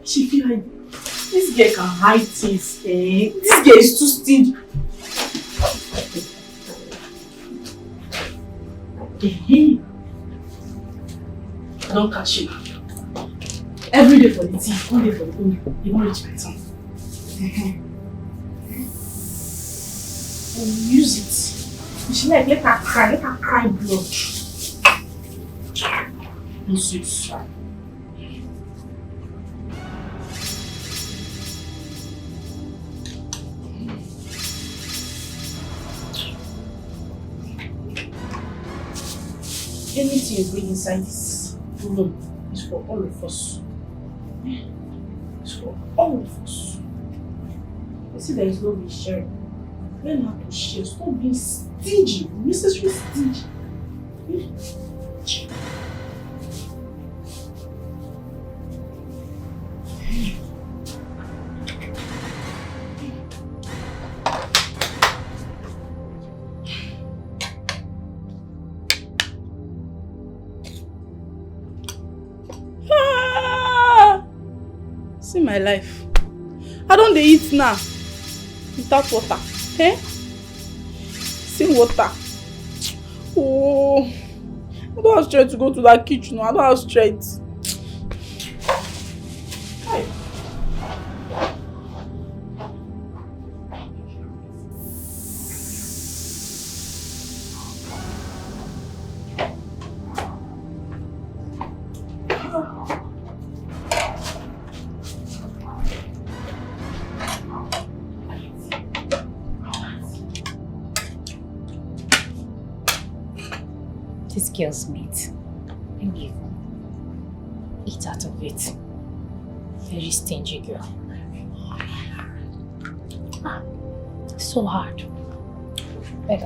She feel like this girl can hide things. This girl is too stingy. I don't catch you. Every day for the tea, one day for the food. You won't reach my tongue. And use it. She like let her cry blood. Nonsense. Anything you bring inside this room is for all of us. It's for all of us. You see, there is no way sharing. Learn how to share. Stop being stingy, unnecessarily stingy. See my life. I don't eat now without water. See water. Oh, I don't have strength to go to that kitchen. I don't have strength. This girl's meat. Let me eat out of it. Very stingy girl. So hard. Beg.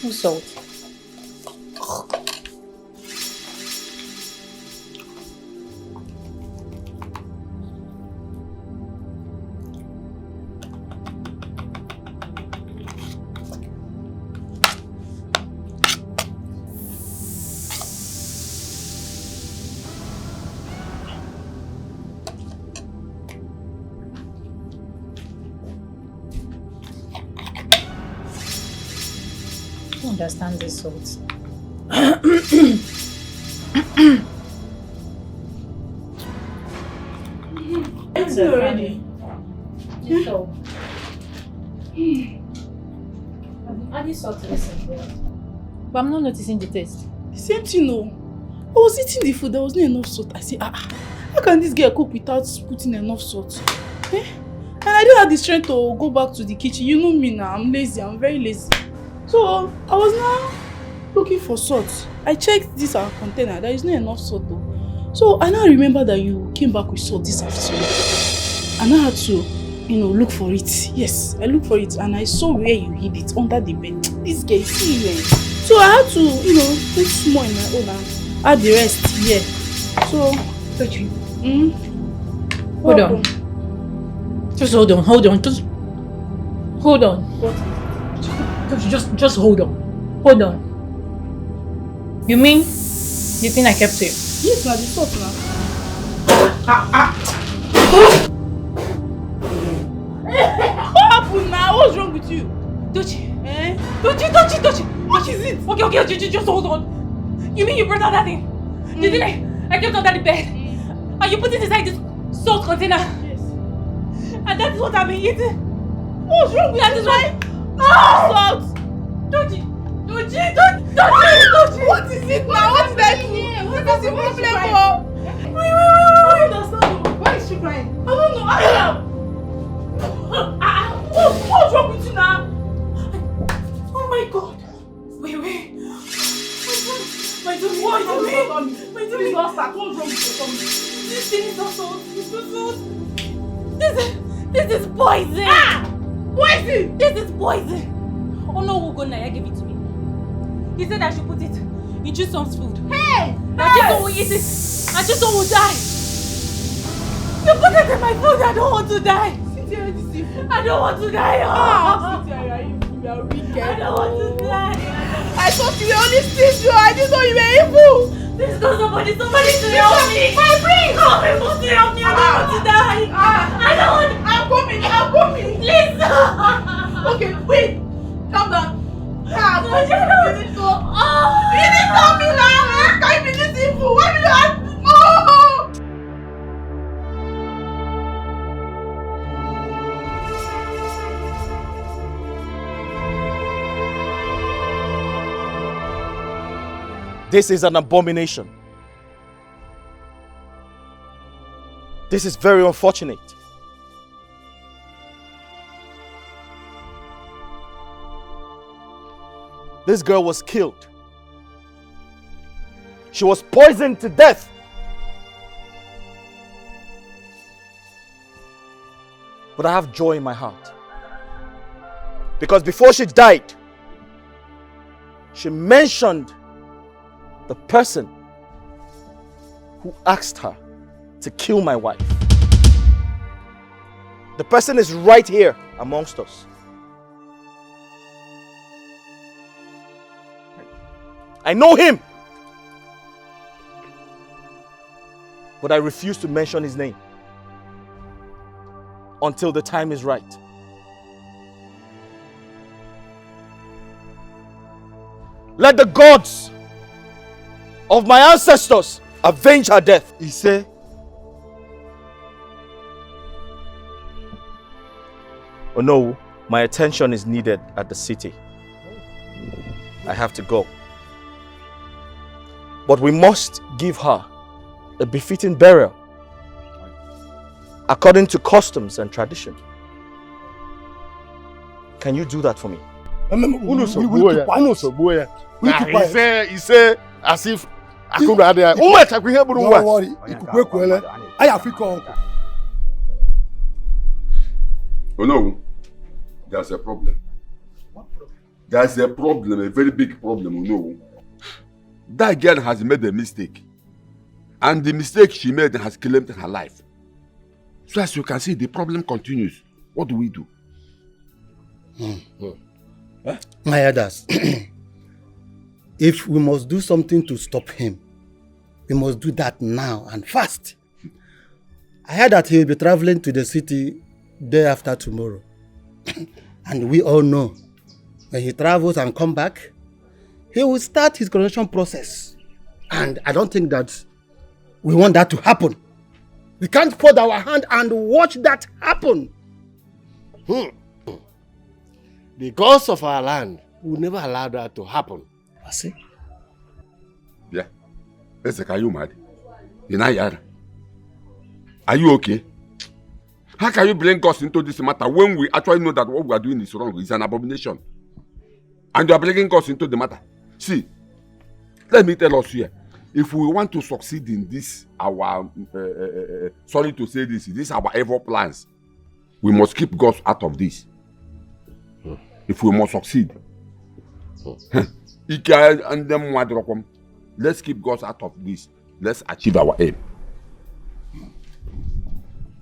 No salt. Understand this salt. It's already. So, I'm adding salt to this as well. But I'm not noticing the taste. Same thing, no. I was eating the food, there was not enough salt. I said, how can this girl cook without putting enough salt? And I didn't have the strength to go back to the kitchen. You know me now, I'm lazy, I'm very lazy. So I was now looking for salt. I checked this our container, there is not enough salt though. So I now remember that you came back with salt this afternoon. And I had to, look for it. Yes, I looked for it and I saw where you hid it, under the bed. This guy, see you. So I had to, put small in my own and add the rest here. So, hold on. Just hold on. Just hold on. What? Just hold on. Hold on. You mean the thing I kept here? Yes, now the salt now. What happened now? What's wrong with you? Dochi. Dochi. What is it? Okay, just hold on. You mean you brought out that thing? The thing I kept under the bed. And you put it inside this salt container. Yes. And that's what I've been eating. What's wrong with you? That is why. Salt! Dochi. Doji! What is it now? What did I do? What is the problem? Wait. Why is she crying? I don't know. What's wrong with you now? Oh my God. Wait. My tummy. What is it? My tummy. Please don't start. What's wrong with your tummy? This thing is not salt. It's not salt. This is poison. Poison? This is poison. Oh no, Ugonaya gave it to me. He said I should put it in Chisum's food. Hey! Chisum will eat it. And Chisum will die. You put it in my food. I don't want to die. I don't want to die. Cynthia, you are wicked. I don't want to die. I thought you were only stingy. I didn't know you were evil. Please go somebody to help me. Hey, please. Help me to help me. I don't want to die. I don't want. I'm coming. Please. Okay, wait. Calm down. You didn't tell me now. Can you be this evil? Why did you ask me? Oh! This is an abomination. This is very unfortunate. This girl was killed. She was poisoned to death. But I have joy in my heart. Because before she died, she mentioned the person who asked her to kill my wife. The person is right here amongst us. I know him, but I refuse to mention his name until the time is right. Let the gods of my ancestors avenge her death. He said, oh no, my attention is needed at the city. I have to go. But we must give her a befitting burial according to customs and tradition. Can you do that for me? He say as if don't worry. Oh no, there's a problem. There's a problem, a very big problem, you know. That girl has made a mistake. And the mistake she made has claimed her life. So as you can see, the problem continues. What do we do? My elders, if we must do something to stop him, we must do that now and fast. I heard that he will be traveling to the city day after tomorrow. And we all know, when he travels and comes back, he will start his coronation process. And I don't think that we want that to happen. We can't fold our hand and watch that happen. The gods of our land will never allow that to happen. I see. Yeah. Are you mad? Are you okay? How can you bring us into this matter when we actually know that what we are doing is wrong? It's an abomination. And you are bringing us into the matter. See, let me tell us here. If we want to succeed in this, our, sorry to say this our evil plans, we must keep God out of this. If we must succeed. Let's keep God out of this. Let's achieve our aim.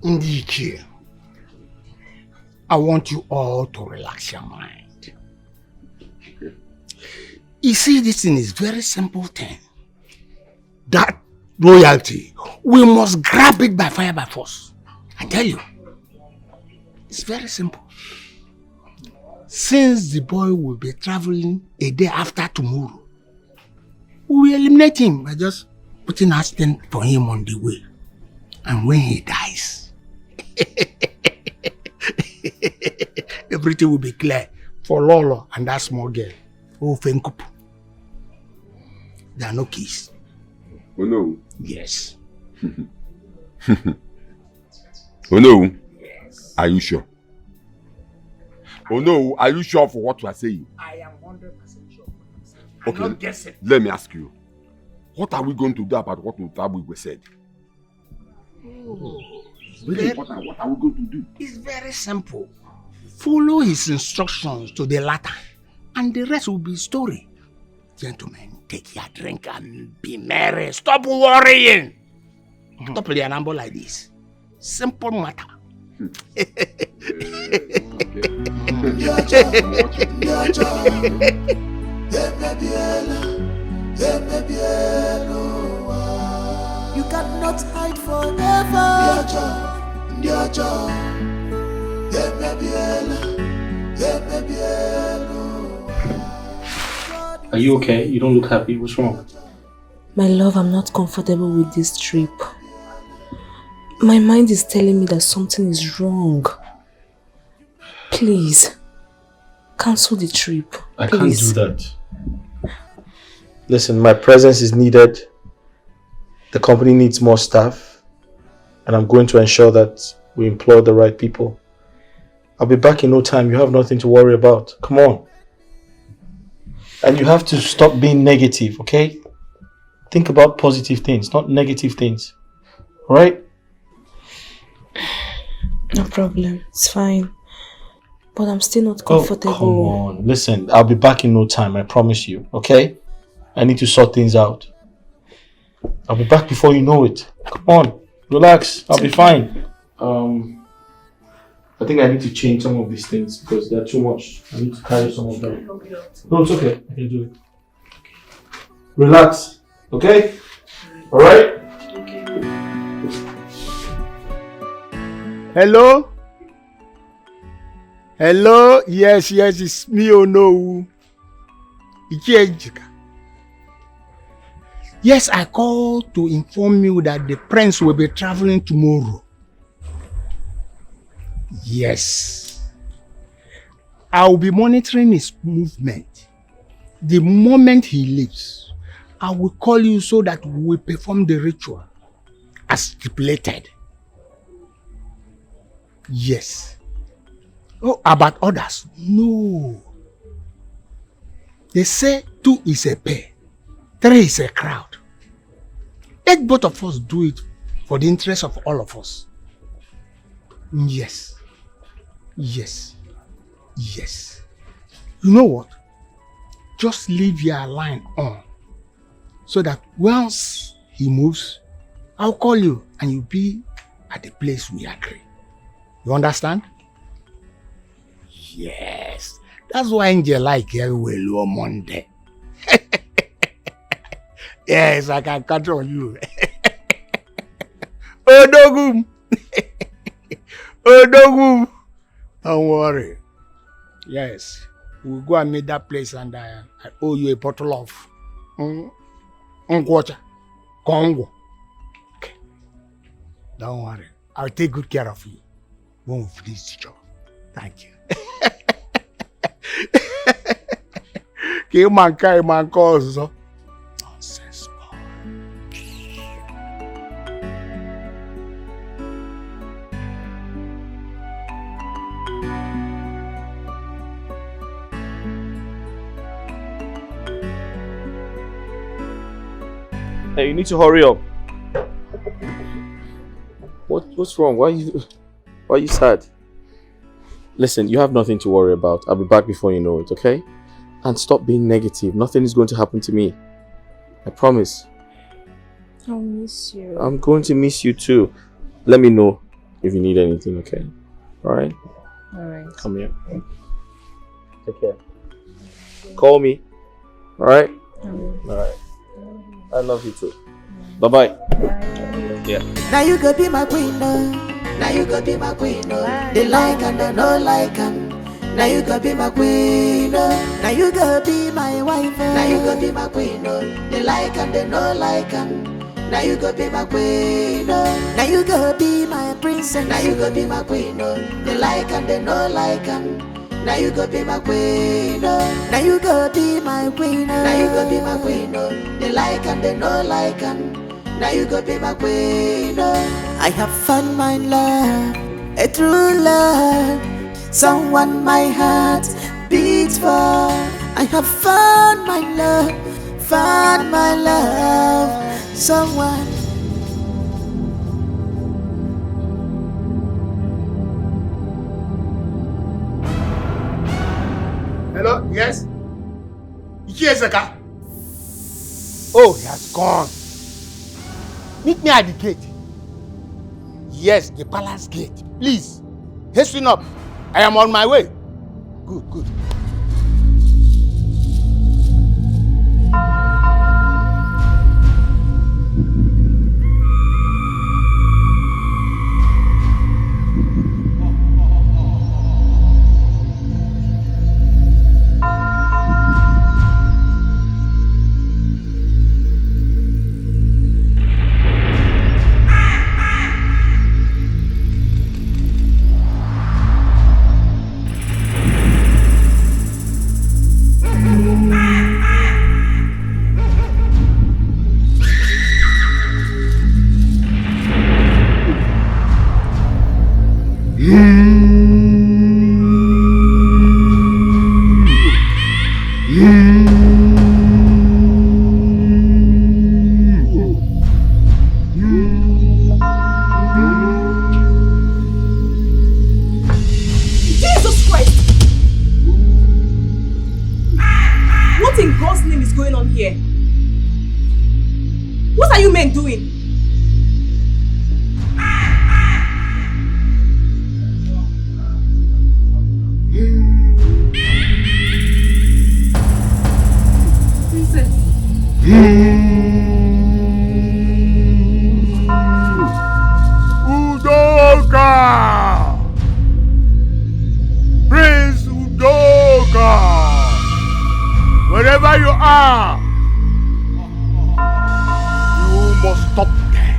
Ndiki, I want you all to relax your mind. You see, this thing is very simple thing. That loyalty, we must grab it by fire by force. I tell you, it's very simple. Since the boy will be traveling a day after tomorrow, we will eliminate him by just putting a stand for him on the way. And when he dies, everything will be clear for Lolo and that small girl. Oh, Fenkup. There are no keys. Oh no. Yes. Oh no. Yes. Are you sure? Oh no, are you sure for what you are saying? I am 100% sure. Okay, let me ask you. What are we going to do about what we said? Oh, very important. What are we going to do? It's very simple. Follow his instructions to the letter, and the rest will be story. Gentlemen, take your drink and be merry. Stop worrying. Stop playing a number like this. Simple matter. You cannot hide forever. Are you okay? You don't look happy. What's wrong? My love, I'm not comfortable with this trip. My mind is telling me that something is wrong. Please, cancel the trip. I can't do that. Listen, my presence is needed. The company needs more staff. And I'm going to ensure that we employ the right people. I'll be back in no time. You have nothing to worry about. Come on. And you have to stop being negative, okay? Think about positive things, not negative things. Alright? No problem. It's fine. But I'm still not comfortable. Oh, come on. Listen, I'll be back in no time. I promise you, okay? I need to sort things out. I'll be back before you know it. Come on. Relax. I'll be fine. I think I need to change some of these things because they're too much. I need to carry some of them. No, it's okay. I can do it. Relax. Okay? Alright? Hello? Hello? Yes, it's me. Oh no. Yes, I called to inform you that the prince will be traveling tomorrow. Yes. I will be monitoring his movement. The moment he leaves, I will call you so that we will perform the ritual as stipulated. Yes. Oh, about others? No. They say 2 is a pair, 3 is a crowd. Let both of us do it for the interest of all of us. Yes. Yes. Yes. You know what? Just leave your line on so that once he moves, I'll call you and you'll be at the place we agree. You understand? Yes. That's why Angel like you on Monday. Yes, I can count on you. Odogum. Odogum. Don't worry. Yes. We'll go and meet that place and I owe you a bottle of water. Congo. Okay. Don't worry. I'll take good care of you when we finish the job. Thank you. Man calls. Nonsense, boy. Hey, you need to hurry up. What's wrong? Why are you sad? Listen, you have nothing to worry about. I'll be back before you know it, okay? And stop being negative. Nothing is going to happen to me. I promise. I'll miss you. I'm going to miss you too. Let me know if you need anything, okay? Alright? Alright. Come here. Take care. Call me. Alright? Alright. I love you too. Bye-bye. Yeah. Now you could be my queen, now you could be my queen, they like and they don't like and now you could be my queen, now you could be my wife, now you could be my queen, they like and they don't like and now you could be my queen, now you could be my princess, now you could be my queen, they like and they don't like and Now you go be my queen, oh. Now you go be my queen, oh. Now you go be my queen, oh. They like and they no like and now you go be my queen, oh. I have found my love, a true love, someone my heart beats for. I have found my love, someone. Hello, yes? Ichiezeka? Oh, he has gone. Meet me at the gate. Yes, the palace gate. Please, hasten up. I am on my way. Good, good. Jesus Christ! What in God's name is going on here? What are you men doing? Udoka! Prince Udoka! Wherever you are, you must stop there.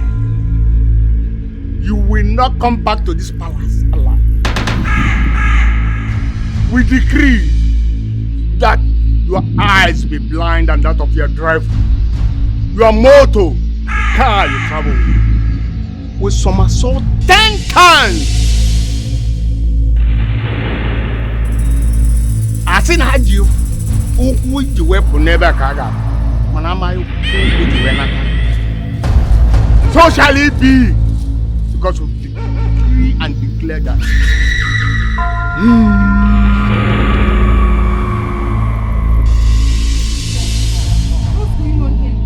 You will not come back to this palace alive. We decree that your eyes be blind and that of your driver. Your motor, car you travel with somersault 10 times. As in had you, who you weapon never kaga. Manama you so shall it be, because we decree and declare that. What's going on here?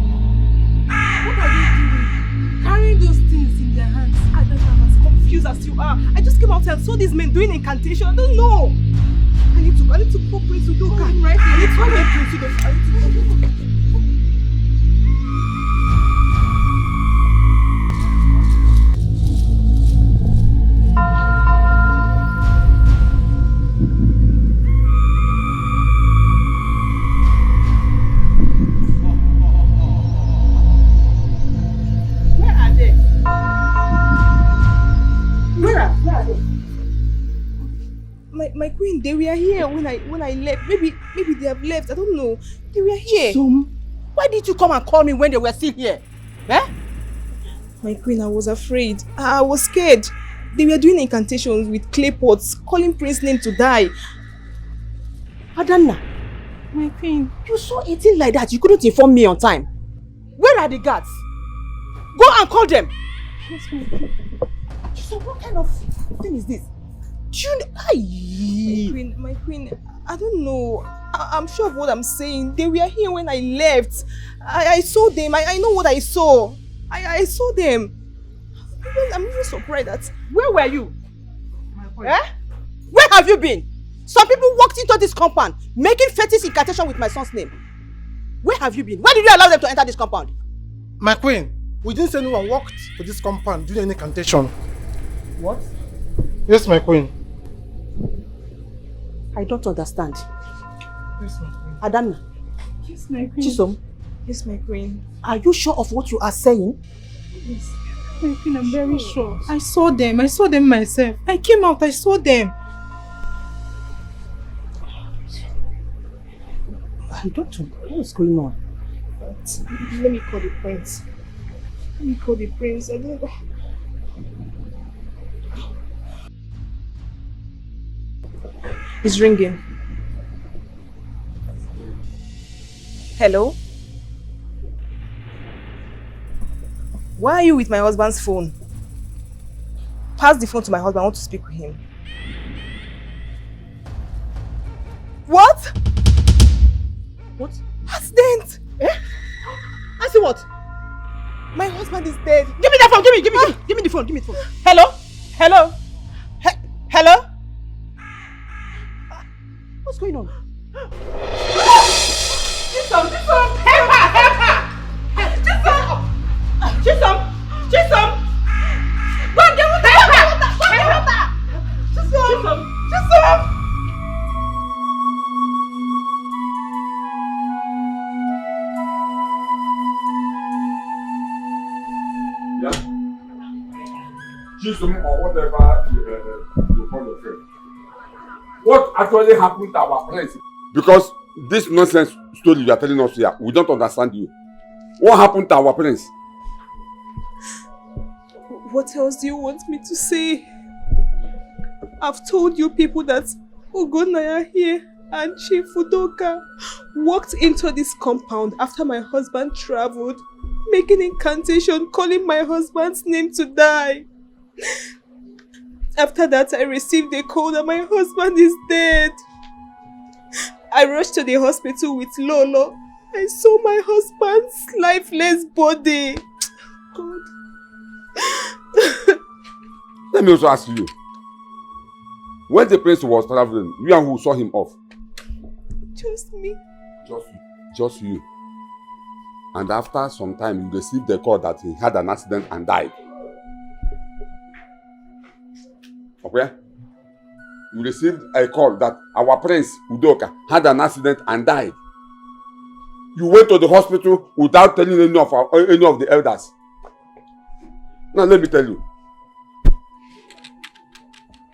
What are they doing? Carrying those things in their hands. I don't know, I'm as confused as you are. I just came out and saw these men doing incantation. I don't know. I need to call Prince Udoka. Right here. I need to call Prince Udoka. Where are they? Where are they? My queen, they were here when I left. Maybe they have left. I don't know. They were here. Chisum, why did you come and call me when they were still here? Eh? My queen, I was afraid. I was scared. They were doing incantations with clay pots, calling Prince's name to die. Adanna, My queen. you saw eating like that. You couldn't inform me on time. Where are the guards? Go and call them. Yes, my queen. So what kind of thing is this? My queen, I don't know. I'm sure of what I'm saying. They were here when I left. I saw them. I know what I saw. I saw them. I'm even surprised that. Where were you? Eh? Where have you been? Some people walked into this compound making fetish incantation with my son's name. Where have you been? Why did you allow them to enter this compound? My queen, we didn't say anyone walked to this compound doing any incantation. What? Yes, my queen. I don't understand. Yes, my queen. Adanna. Yes, my queen. Chisum. Yes, my queen. Are you sure of what you are saying? Yes. My queen, I'm very sure. I saw them. I saw them myself. I came out. I saw them. I don't know. What's going on? Let me call the prince. Let me call the prince. I don't know. It's ringing. Hello? Why are you with my husband's phone? Pass the phone to my husband. I want to speak with him. What? What? Accident! Eh? I see what? My husband is dead. Give me that phone. Give me the phone. Give me the phone. Hello? Hello? Hello? What's going on? Chisum! Help her! Chisum! Go and get water! Chisum! Yeah. Chisum or whatever you call your friend. What actually happened to our friends? Because this nonsense story you are telling us here, we don't understand you. What happened to our parents? What else do you want me to say? I've told you people that Ugonaya here and Chief Udoka walked into this compound after my husband traveled, making incantation, calling my husband's name to die. After that, I received a call that my husband is dead. I rushed to the hospital with Lolo. I saw my husband's lifeless body. God. Let me also ask you. When the prince was traveling, you and who saw him off? Just me. Just you. And after some time, you received the call that he had an accident and died. Okay? You received a call that our prince, Udoka, had an accident and died. You went to the hospital without telling any of the elders. Now let me tell you.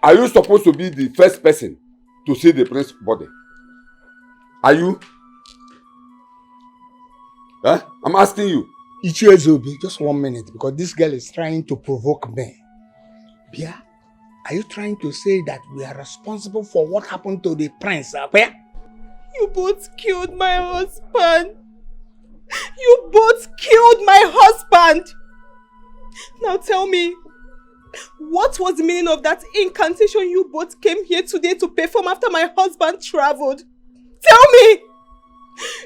Are you supposed to be the first person to see the prince's body? Are you? Huh? I'm asking you. Ichiezobi, just 1 minute, because this girl is trying to provoke me. Bia, are you trying to say that we are responsible for what happened to the prince? Where? You both killed my husband. You both killed my husband. Now tell me, what was the meaning of that incantation you both came here today to perform after my husband traveled? Tell me!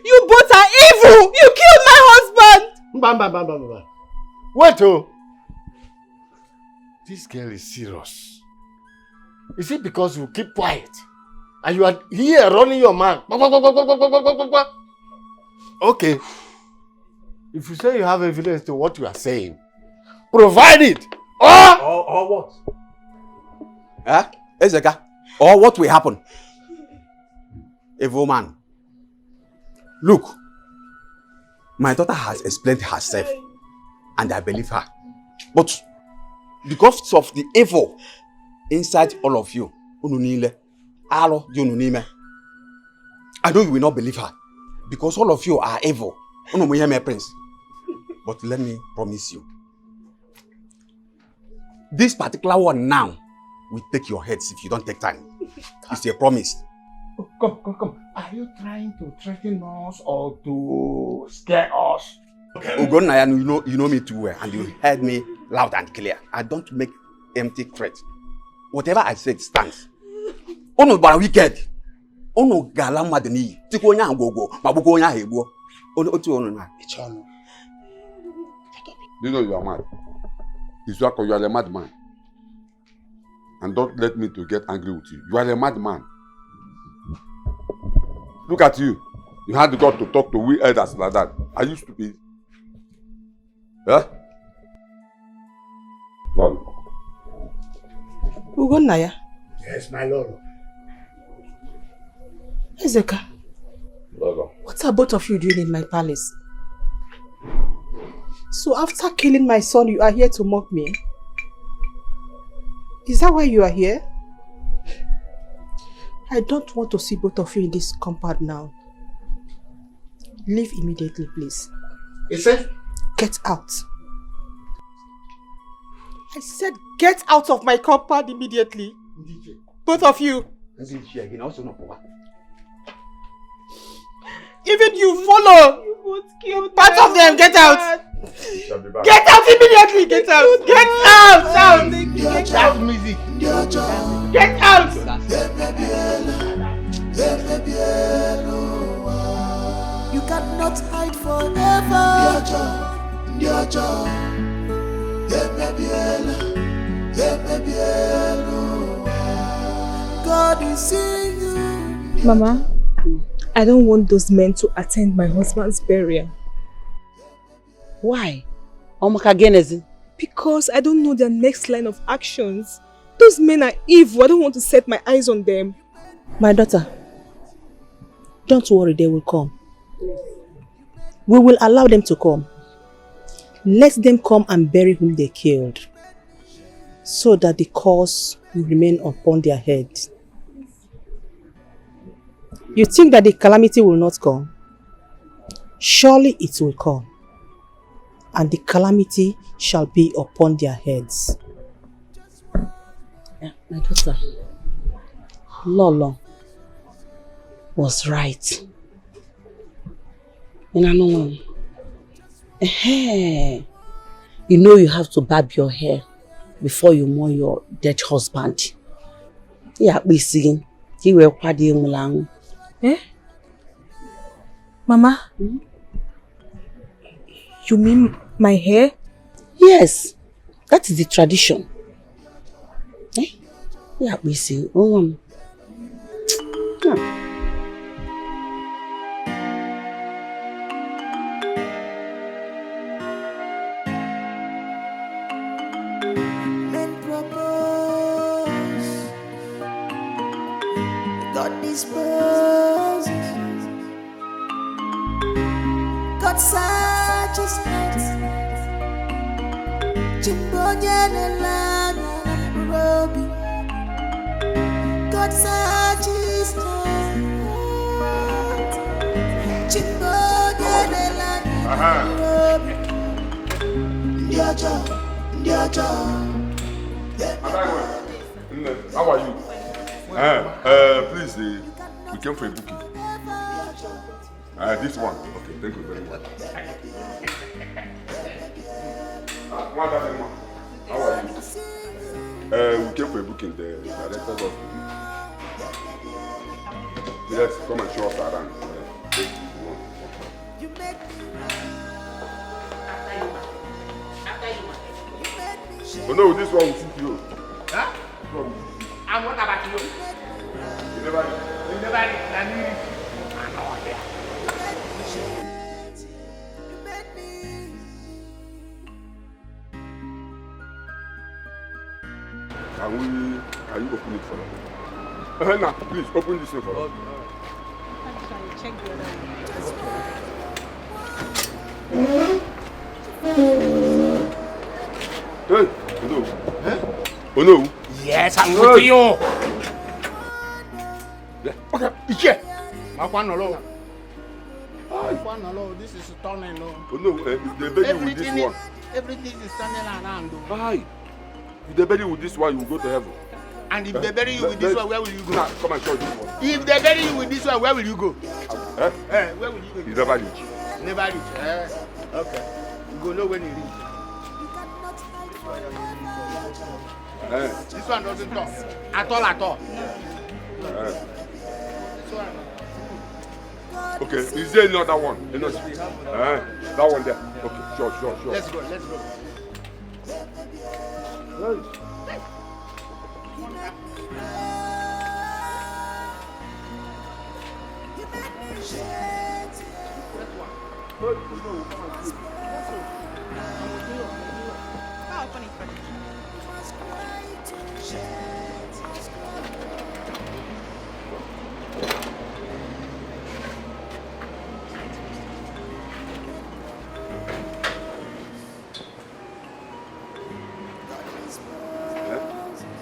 You both are evil! You killed my husband! Wait, oh! This girl is serious. Is it because you keep quiet and you are here running your mouth? Okay. If you say you have evidence to what you are saying, provide it! Or what? Huh? Ezeka? Or what will happen? Evil man. Look, my daughter has explained herself and I believe her. But because of the evil inside all of you, I know you will not believe her. Because all of you are evil. Prince. But let me promise you. This particular one now will take your heads if you don't take time. It's a promise. Come. Are you trying to threaten us or to scare us? Ugonaya, you know me too well and you heard me loud and clear. I don't make empty threats. Whatever I said stands. Ono bara wicked. Ono gala madeni. Tiko nya ngogo, mabuko nya hebo. Ono otu ono na. Ichono. You know you are mad. Iswako, you are a madman. And don't let me to get angry with you. You are a madman. Look at you. You had the God to talk to we elders like that. Are you stupid? Huh? Lord. Ugonaya. Yes, my lord. Ezeka. Lord. What are both of you doing in my palace? So after killing my son, you are here to mock me? Is that why you are here? I don't want to see both of you in this compound now. Leave immediately, please. You said? Get out. I said get out of my compound immediately. Both of you. Even you follow. Part of them, get out. Get out immediately. Get out. Get out. That's music. Get out. You cannot hide forever. God is seeing you. Mama, I don't want those men to attend my husband's burial. Why? Omakagenezi? Because I don't know their next line of actions. Those men are evil. I don't want to set my eyes on them. My daughter, don't worry, they will come. We will allow them to come. Let them come and bury whom they killed, so that the curse will remain upon their heads. You think that the calamity will not come? Surely it will come, and the calamity shall be upon their heads. Yeah, my daughter, Lolo was right. You know you have to barb your hair before you mourn your dead husband. Yeah, we see. He will party mulang. Eh? Mama? You mean my hair? Yes, that is the tradition. Eh? Yeah, we see. Men propose, God disposes, God searches hearts. God searches How are you? Please, we came for a booking. This one. Okay, thank you very much. How are you? We came for a booking. The director of yes, come and show us around. Oh no, this one will suit you. Huh? And what about you? You never Can you open it for us? Now, please open this one for us. Check the other Hey, Ono. Ono. Yes, I'm with you. Okay, Ike. This is turning. Ono, they bury you with this one. Everything is turning around. Why? If they bury you with this one, you will go to heaven. And if they bury you with this one, where will you go? Nah, come and show this one. If they bury you with this one, where will you go? Where will you go? You never reach. Never reach. Okay. You go know when you reach. This one doesn't talk. At all. This one. Okay, is there another one? That one there. Okay, sure. Let's go.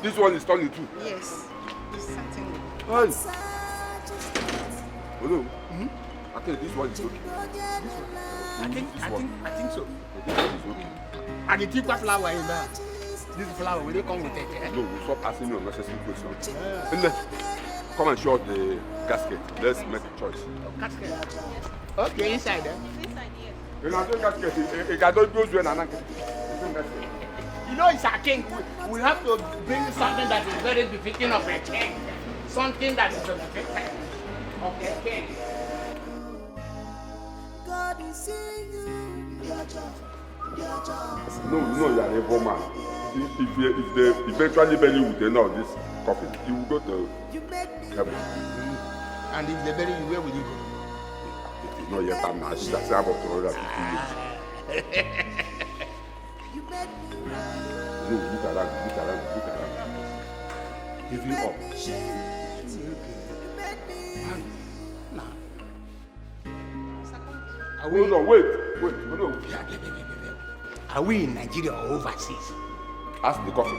This one is turning too. Yes, it's something. Hey. Hello. I think this one is okay. I think so. This one is okay. And the cheaper flower in there. This flower, will they come with it? No, we'll stop asking you unnecessary questions. Come and show the casket. Let's make a choice. Casket. Okay, inside there. You know, the casket, it got those when I'm You know, it's a king. We have to bring something that is very befitting of a king. Something that is befitting of a king. God is seeing you. No, you are a poor man. If they eventually bury you with enough of this coffin, you will go to heaven. And if they bury you, where will you go? It is not yet time now. It's just about 250 years. No, look around. Give you up. Hold on, wait. No. Are we in Nigeria or overseas? Ask the coffin.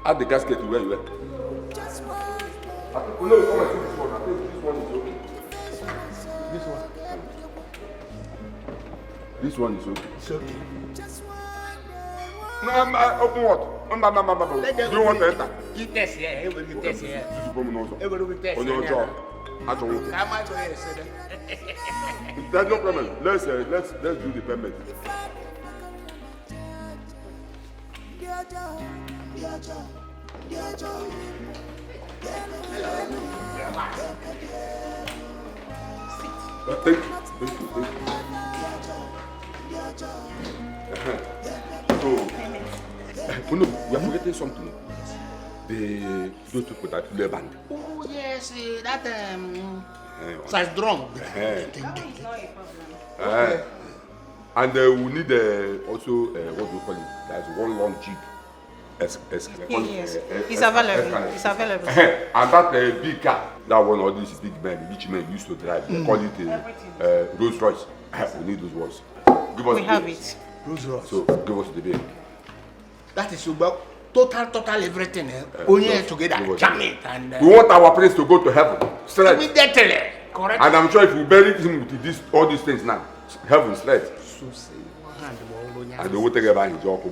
Ask the casket to where you were. I think we know come and see this one. I think this one is okay. This one is okay. It's okay. No, open what? Do you want to enter? You test here. Everybody test here. Everybody test On your job. At your work. How much are you saying? There's no problem. Let's do the payment. Thank you. So, no, we are forgetting something. Those people that play band. Oh yes, that size drum. And we need also what do you call it? There's one long jeep. Yes, it's available. It's available. And that big car, that one, all these big men, rich men used to drive. They call it Rolls Royce. We need those ones. Give us we have it. Rolls Royce. So give us the bill. That is about total everything. Only together, jam it and. We want our prince to go to heaven. Straight. Immediately. Correct. And I'm sure if we bury him with all these things now, heaven straight. And they will take about his job.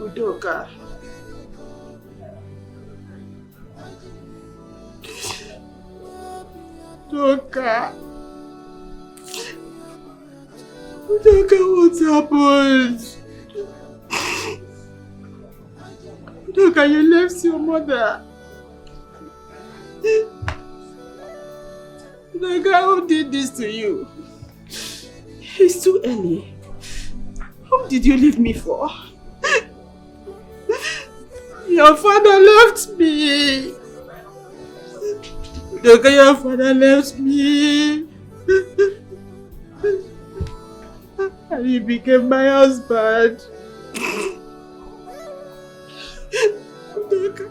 Udoka. Udoka. Udoka, what's happened? Udoka, you left your mother. Udoka, who did this to you? It's too early. Who did you leave me for? Your father left me. Udoka, your father left me. And he became my husband. Udoka,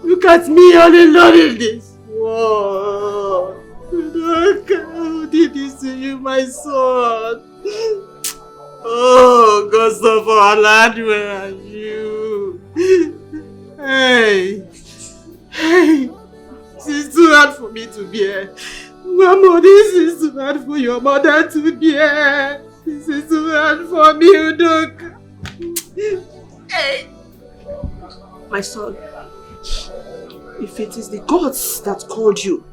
look at me all alone in this world. Udoka, who did this to you, my son? Oh, God of our land, where are you? Hey, this is too hard for me to bear. Mama, this is too hard for your mother to bear. This is too hard for me, Udoka. Hey, my son, if it is the gods that called you,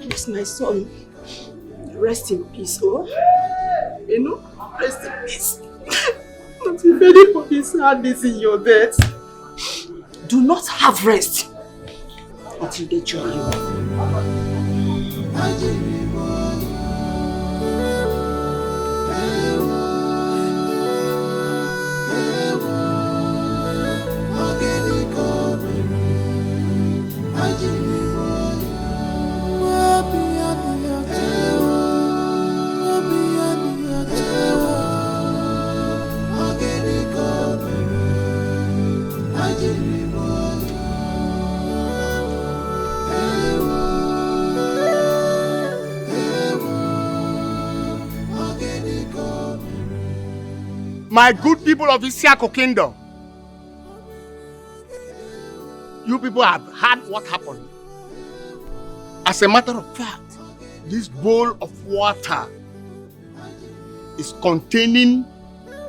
please, my son, rest in peace, oh? You know, rest in peace. Not if anybody's had this in your death. Do not have rest until they join you. My good people of Isiako Kingdom, you people have heard what happened. As a matter of fact, this bowl of water is containing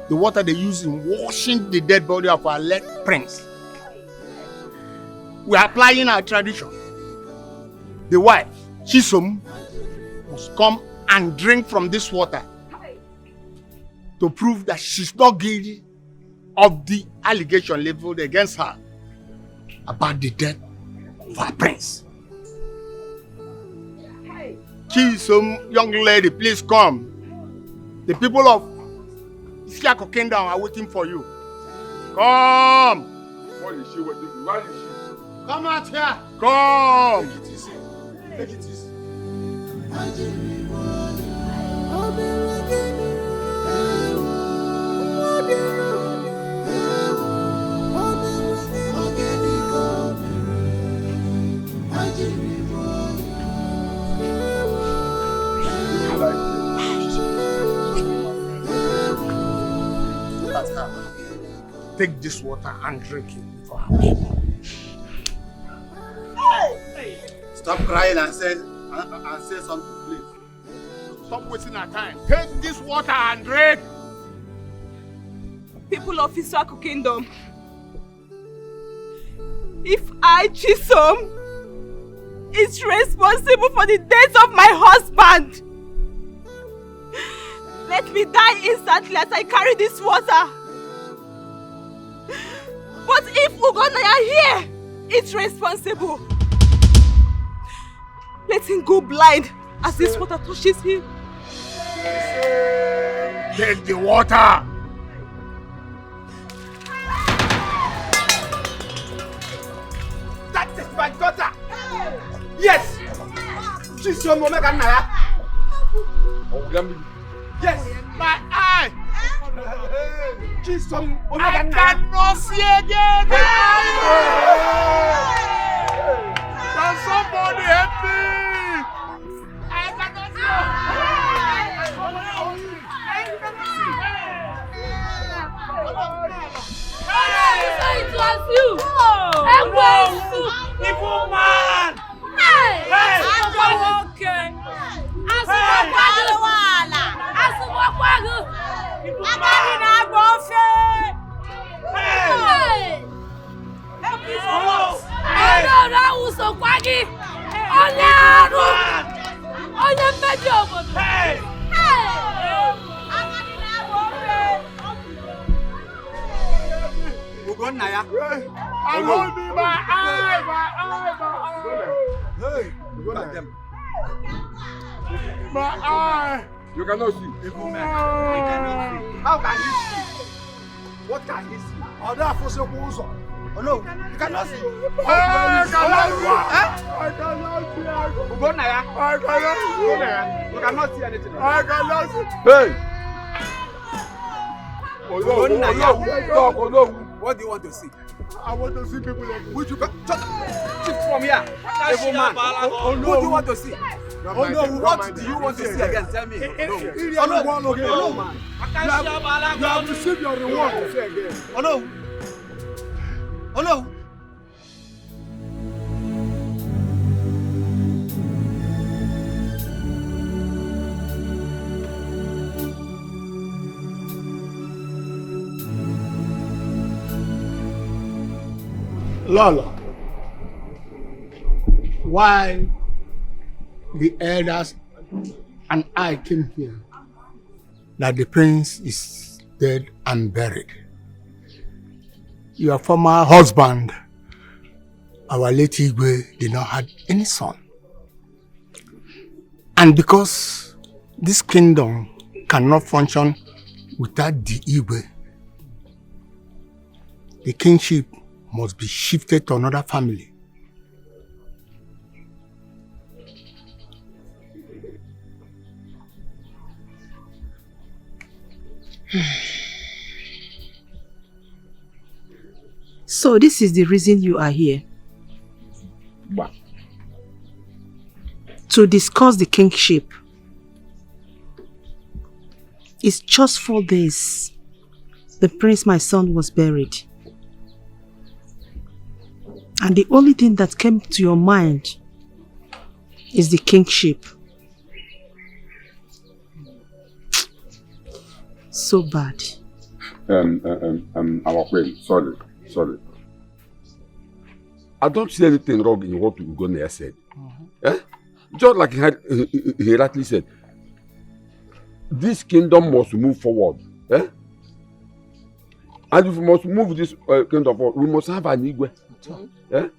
the water they use in washing the dead body of our late prince. We are applying our tradition. The wife, Chisum, must come and drink from this water to prove that she's not guilty of the allegation leveled against her about the death of our prince. Chisum, young lady, please come. The people of Isiako Kingdom are waiting for you. Come! What is she waiting for? Where is she? Come out here. Come. Take it easy. Take it easy. Take this water and drink it. Stop crying and say something, please. Stop wasting our time. Take this water and drink. People of Isaku Kingdom, if I, Chisum, is responsible for the death of my husband, let me die instantly as I carry this water. But if Ugonaya here is responsible, let him go blind as this water touches him. Take the water. That is my daughter. Yes. She's your Omega Naya. Yes, my eye. She's some Omega Naya. I cannot see again. Can somebody help me? I cannot see. It was you. Evil man. Hey. Okay. Ugonaya. I'm holding my eye. Hey, look at them. My eye. You cannot see. How can you see? What can you see? Oh, that for some also. Oh no, you cannot see. I cannot see. Ugonaya. I cannot see. You cannot see anything. I cannot see. Hey! What do you want to see? I want to see people like which you can just shift from here. Evil man. Oh no. What do you want to see? Oh no, what do you want to see again? Tell me. Oh no, man. You have received your reward. Oh no. Oh no. Lala, why the elders and I came here that the prince is dead and buried. Your former husband, our late Igwe, did not have any son. And because this kingdom cannot function without the Igwe, the kingship must be shifted to another family. So this is the reason you are here? What? To discuss the kingship. It's just 4 days. The prince, my son, was buried. And the only thing that came to your mind is the kingship. So bad. Our queen, sorry. I don't see anything wrong in what Ugonaya said. Just like he rightly said, this kingdom must move forward. And if we must move this kingdom forward, we must have an Igwe.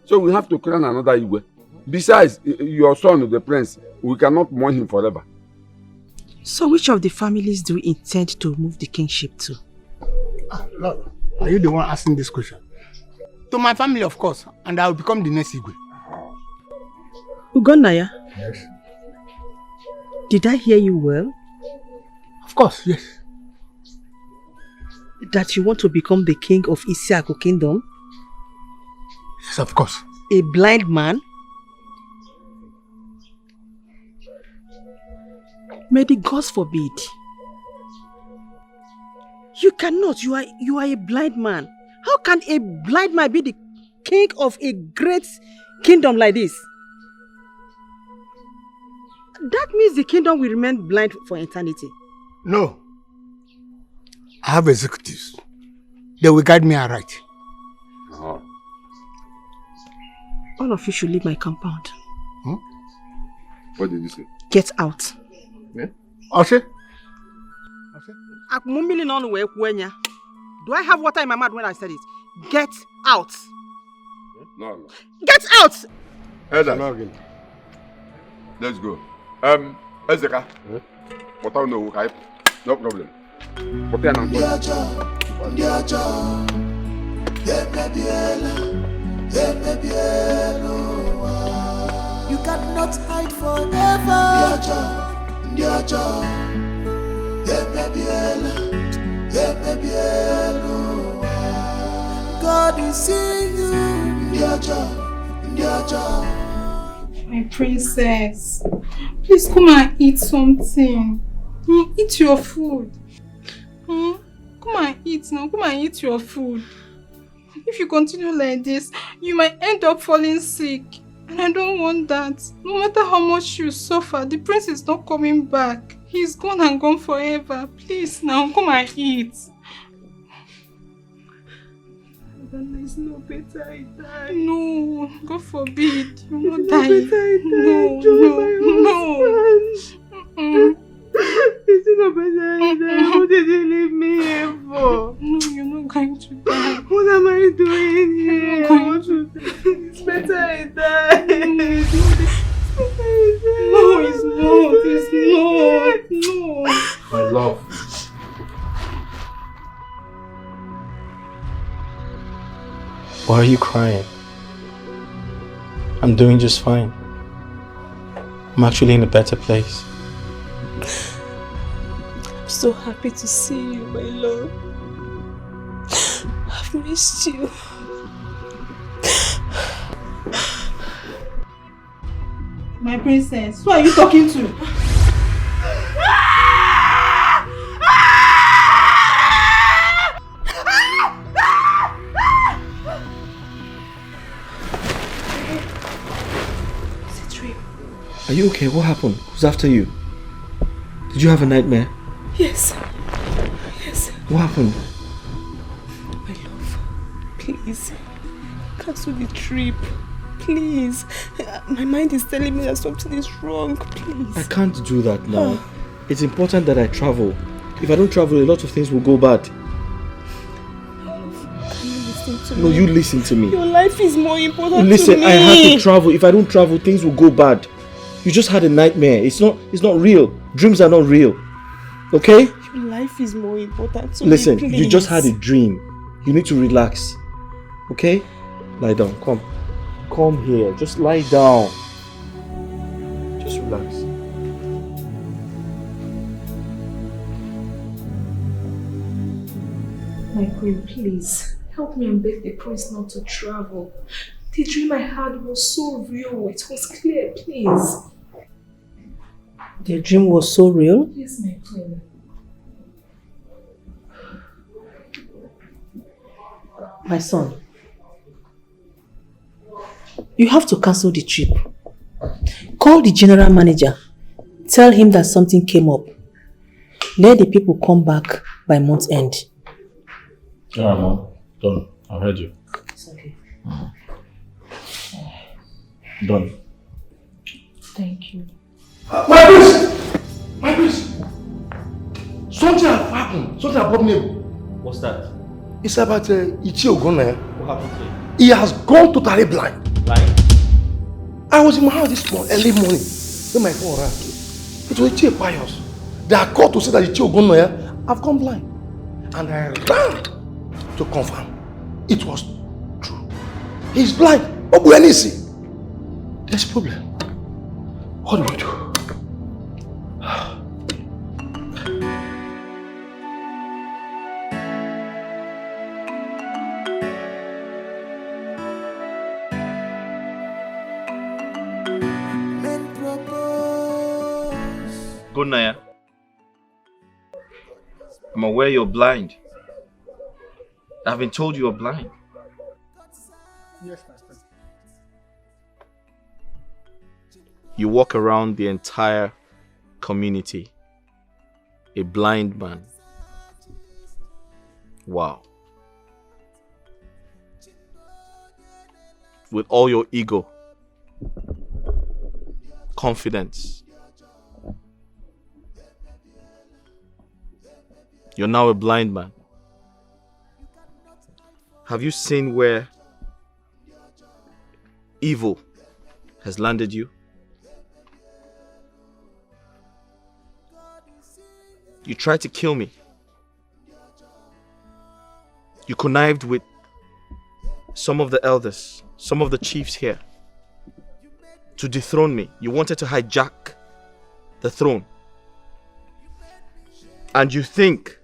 So we have to crown another Igwe. Besides, your son, the prince, we cannot mourn him forever. So which of the families do you intend to move the kingship to? Look, are you the one asking this question? To my family, of course, and I will become the next Igwe. Ugonaya? Yes. Did I hear you well? Of course, yes. That you want to become the king of Isiaku Kingdom? Yes, of course. A blind man? May the gods forbid. You cannot. You are a blind man. How can a blind man be the king of a great kingdom like this? That means the kingdom will remain blind for eternity. No. I have executives. They will guide me aright. All of you should leave my compound. Huh? What did you say? Get out. Yeah? Okay. Do I have water in my mouth when I said it? Get out. No. Get out! Elders. Let's go. Ezeka. What I know, okay? No problem. You cannot hide forever. God is seeing you. My princess, please come and eat something. Eat your food. Come and eat now. Come and eat your food. If you continue like this, you might end up falling sick. And I don't want that. No matter how much you suffer, the prince is not coming back. He's gone and gone forever. Please now, come and eat. It's no better I die. No, God forbid. You will not die. Better I die. No. It's not better I die. What did you leave me here for? No, you're not going to die. What am I doing here? It's better I die. No, it's not. No. My love. Why are you crying? I'm doing just fine. I'm actually in a better place. I'm so happy to see you, my love. I've missed you. My princess, who are you talking to? Are you okay? What happened? Who's after you? Did you have a nightmare? Yes. What happened? My love, please, cancel the trip. Please. My mind is telling me that something is wrong. Please. I can't do that now. It's important that I travel. If I don't travel, a lot of things will go bad. No, you listen to me. Your life is more important Listen, to me. I have to travel. If I don't travel, things will go bad. You just had a nightmare. It's not real. Dreams are not real. Okay? Your life is more important to me. Listen, Please. you just had a dream. You need to relax. Okay? Lie down. Come. Come here. Just lie down. Just relax. My queen, please. Help me and beg the prince not to travel. The dream I had was so real. It was clear, please. The dream was so real? Yes, my queen. My son, you have to cancel the trip. Call the general manager. Tell him that something came up. Let the people come back by month's end. Alright, Mom. Done. I've heard you. It's okay. Done. Thank you. My priest! My priest! Something has happened. Something abominable. What's that? It's about Ichi Ogonaya. What happened to him? He has gone totally blind. Blind? I was in my house this early morning when my phone rang. It was Ichi Pius. They are called to say that Ichi Ogonaya have gone blind. And I ran to confirm it was true. He's blind. There's a problem. What do we do? Good Naya. I'm aware you're blind. I've been told you're blind. Yes, my friend. You walk around the entire community, a blind man. Wow. With all your ego, confidence, you're now a blind man. Have you seen where evil has landed you? You tried to kill me. You connived with some of the elders, some of the chiefs here to dethrone me. You wanted to hijack the throne. And you think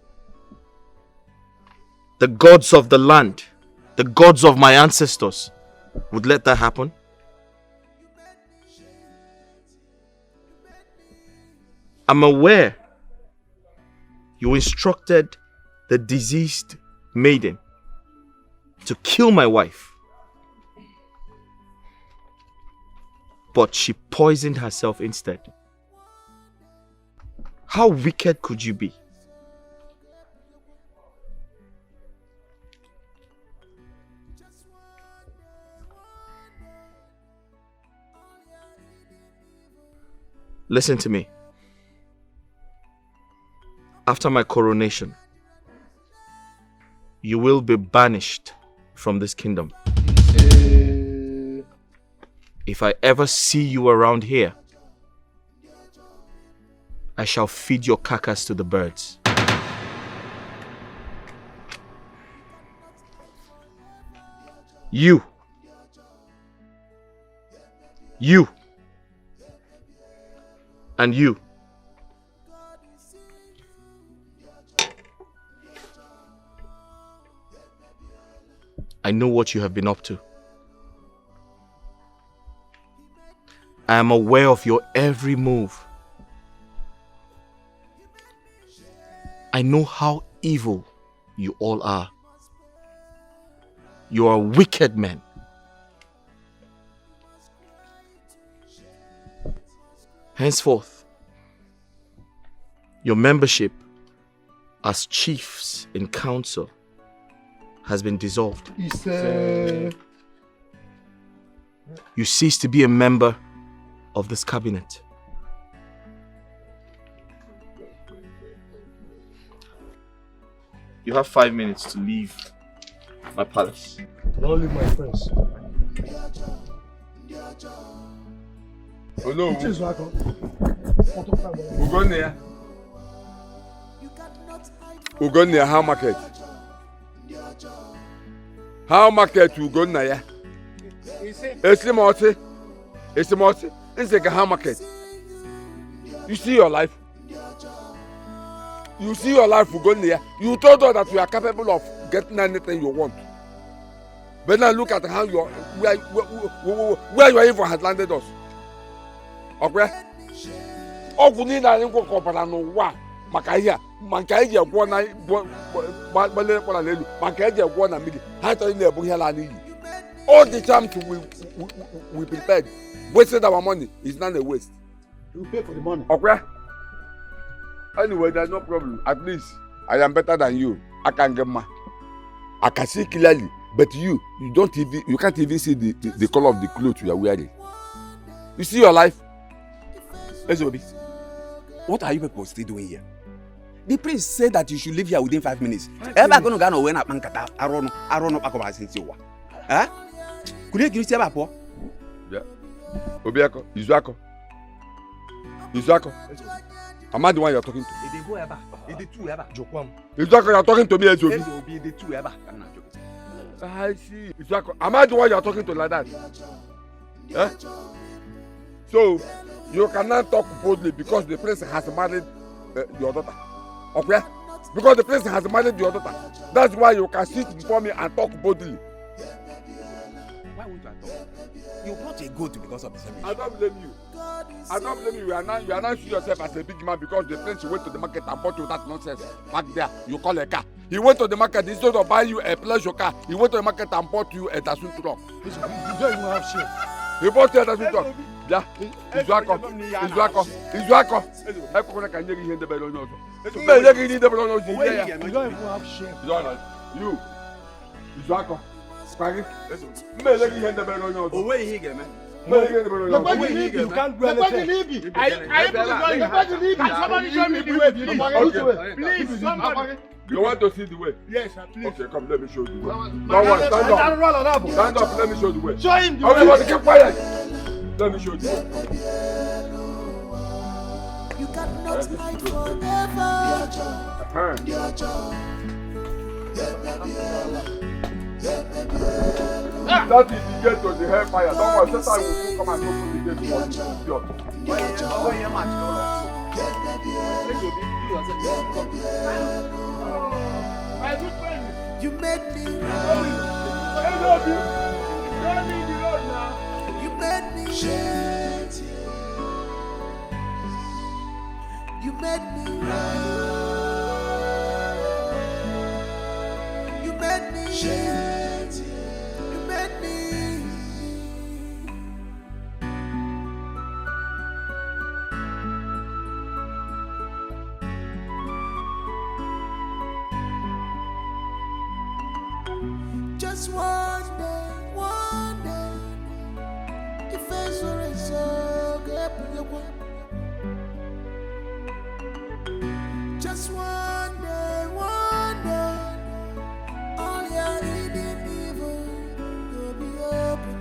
the gods of the land, the gods of my ancestors, would let that happen? I'm aware you instructed the diseased maiden to kill my wife, but she poisoned herself instead. How wicked could you be? Listen to me. After my coronation, you will be banished from this kingdom. If I ever see you around here, I shall feed your carcass to the birds. You, and you. I know what you have been up to. I am aware of your every move. I know how evil you all are. You are wicked men. Henceforth, your membership as chiefs in council has been dissolved. You cease to be a member of this cabinet. You have 5 minutes to leave my palace. Don't leave my friends. Hello. Ugonia, how market? How market Ugonia? Eslimoti. Eslimoti. It's like a how market. You see your life. You see your life Ugonia. You told us that you are capable of getting anything you want. But now look at how you are, where your evil has landed us. Okay? Oguni na ngo kopara no wa makaya mankaje gwo na bale kola lelu mankaje gwo na mili hata ni ebu hela ni all the time we prepared wasted our money is not a waste. You pay for the money. Okay? Anyway, there's no problem. At least I am better than you. I can get my I can see clearly, but you can't even see the color of the clothes you are wearing. You see your life? Ezobi, what are you people still doing here? The prince said that you should leave here within 5 minutes. Ever gonna go when up mankata arono pakoba since you. Huh? Could you give me po? Yeah. Obiako, Izuako. Am I the one you're talking to? It is two ever. Izuako, you're talking to me, Ezobi. Ezobi, the two ever. I'm not joking. I see. Am I the one you are talking to like that? Eh? So, you cannot talk boldly because the prince has married your daughter. Okay? Because the prince has married your daughter. That's why you can sit before me and talk boldly. Why would I talk? You brought a goat because of the same issue. I don't blame you. I don't blame you. You are not seeing yourself as a big man because the prince went to the market and bought you that nonsense back there. You call a car. He went to the market instead of buying you a pleasure car. He went to the market and bought you a Dasun truck. You don't even have shame. He bought you a Dasun truck. Yeah, he's welcome. He's welcome. He's welcome. I can't hear you. You don't even have shame. You. He's welcome. You can't do anything. Somebody show me the way. Please, somebody. You want to see the way? Yes, please. Okay, come, let me show you the way. Stand up. Stand up, let me show you the way. Show him the way. Everybody keep quiet. Let me show you the way. You cannot hide forever. That is the gate to the hellfire. Don't worry, Satan will come and open the gate for you. You made me You made me shit. You made me You made me shit. You made me just one day, if it's so just one day, all your hidden evil will be open.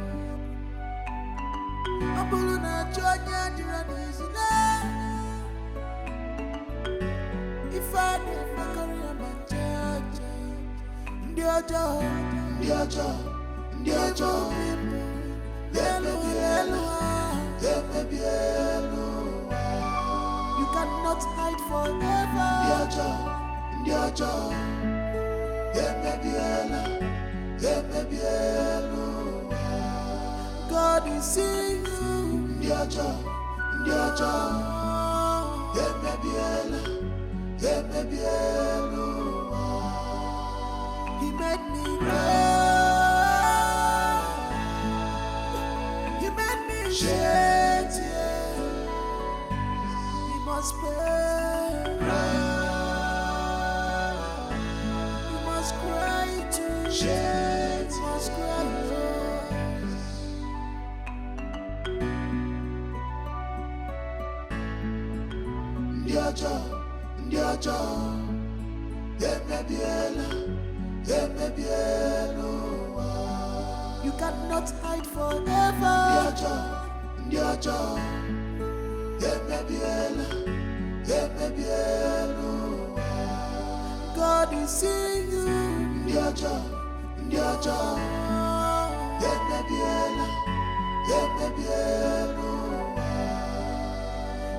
I'm pulling out your journeys if I never carry on my church, dear Joe, you cannot hide forever. God is seeing you. He made me He made me shit. He must pay. He must cry to shit. He must cry. You cannot hide forever. God is seeing you.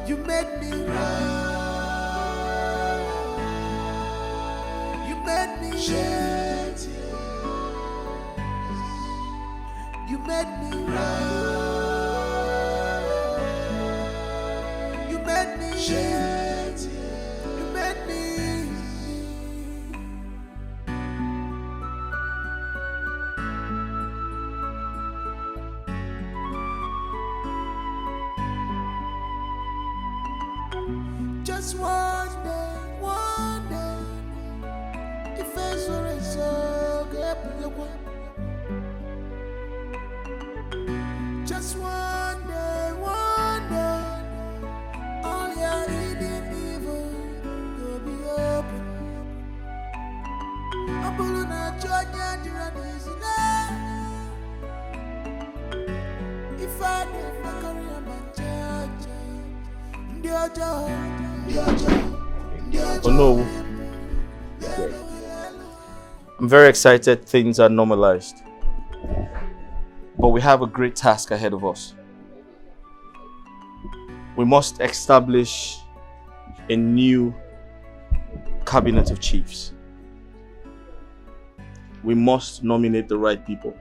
You made me You made me shit. You made me You made me shit. You made me just one day, if it's so just one day, all your hidden evil will be open. I'm pulling out your journeys if I never carry on my church, Oh no. I'm very excited things are normalized. But we have a great task ahead of us. We must establish a new cabinet of chiefs. We must nominate the right people.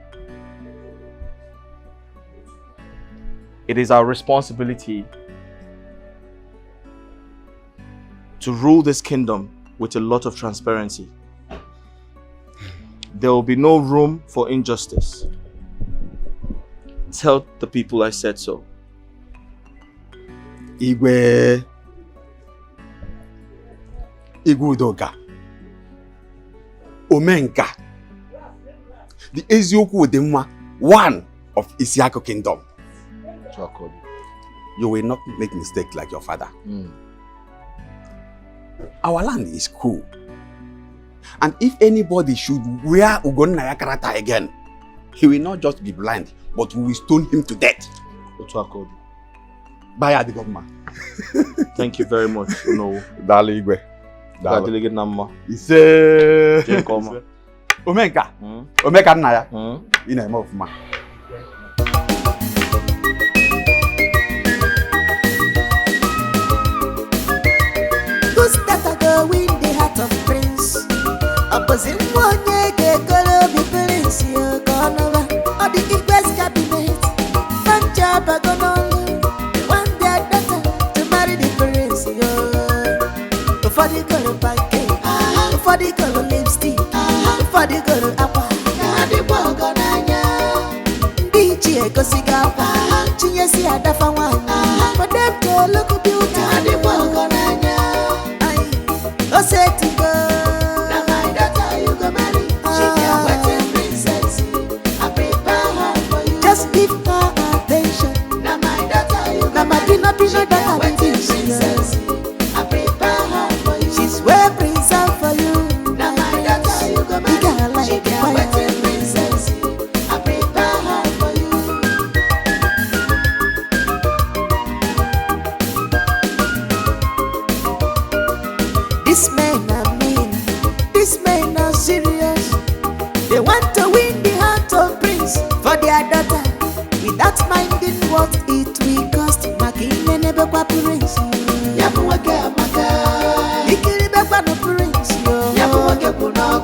It is our responsibility to rule this kingdom with a lot of transparency. There will be no room for injustice. Tell the people I said so. Igwe Udoka, Omenka, the Ezioku Udemwa, one of Isiako Kingdom. You will not make mistake like your father. Our land is cool. And if anybody should wear Ugonaya character again, he will not just be blind, but we will stone him to death. Baya the government. Thank you very much. No. Dali Igwe. Delegate Namma. Ise. Omeka. Omeka Naya. Ina emo ofuma. Who's that go win the heart of prince? Opposite one ye gonna be prince you gonna or the Igwe's cabinet. Punjab gonna one their daughter to marry the prince you. For the girl pancake, for the girl lipstick, for the girl apple, the boy gonna DJ go cigar, Chinyesi adafa one, for them to look beautiful, the boy gonna oh say to go, now my daughter you go marry, she be a wedding princess, I prepare her for you, just give her attention, now my daughter you go marry, she be a wedding princess, I prepare her for you, she's well preserved for you, now my daughter you go marry, she be a wedding princess, I prepare her for you. This men are mean, these men are serious. They want to win the heart of prince for their daughter, without minding what it will cost. Makine nebe kwa prince, yabu wake amaka. Ikiri be kwa no prince yo, yabu wake kuno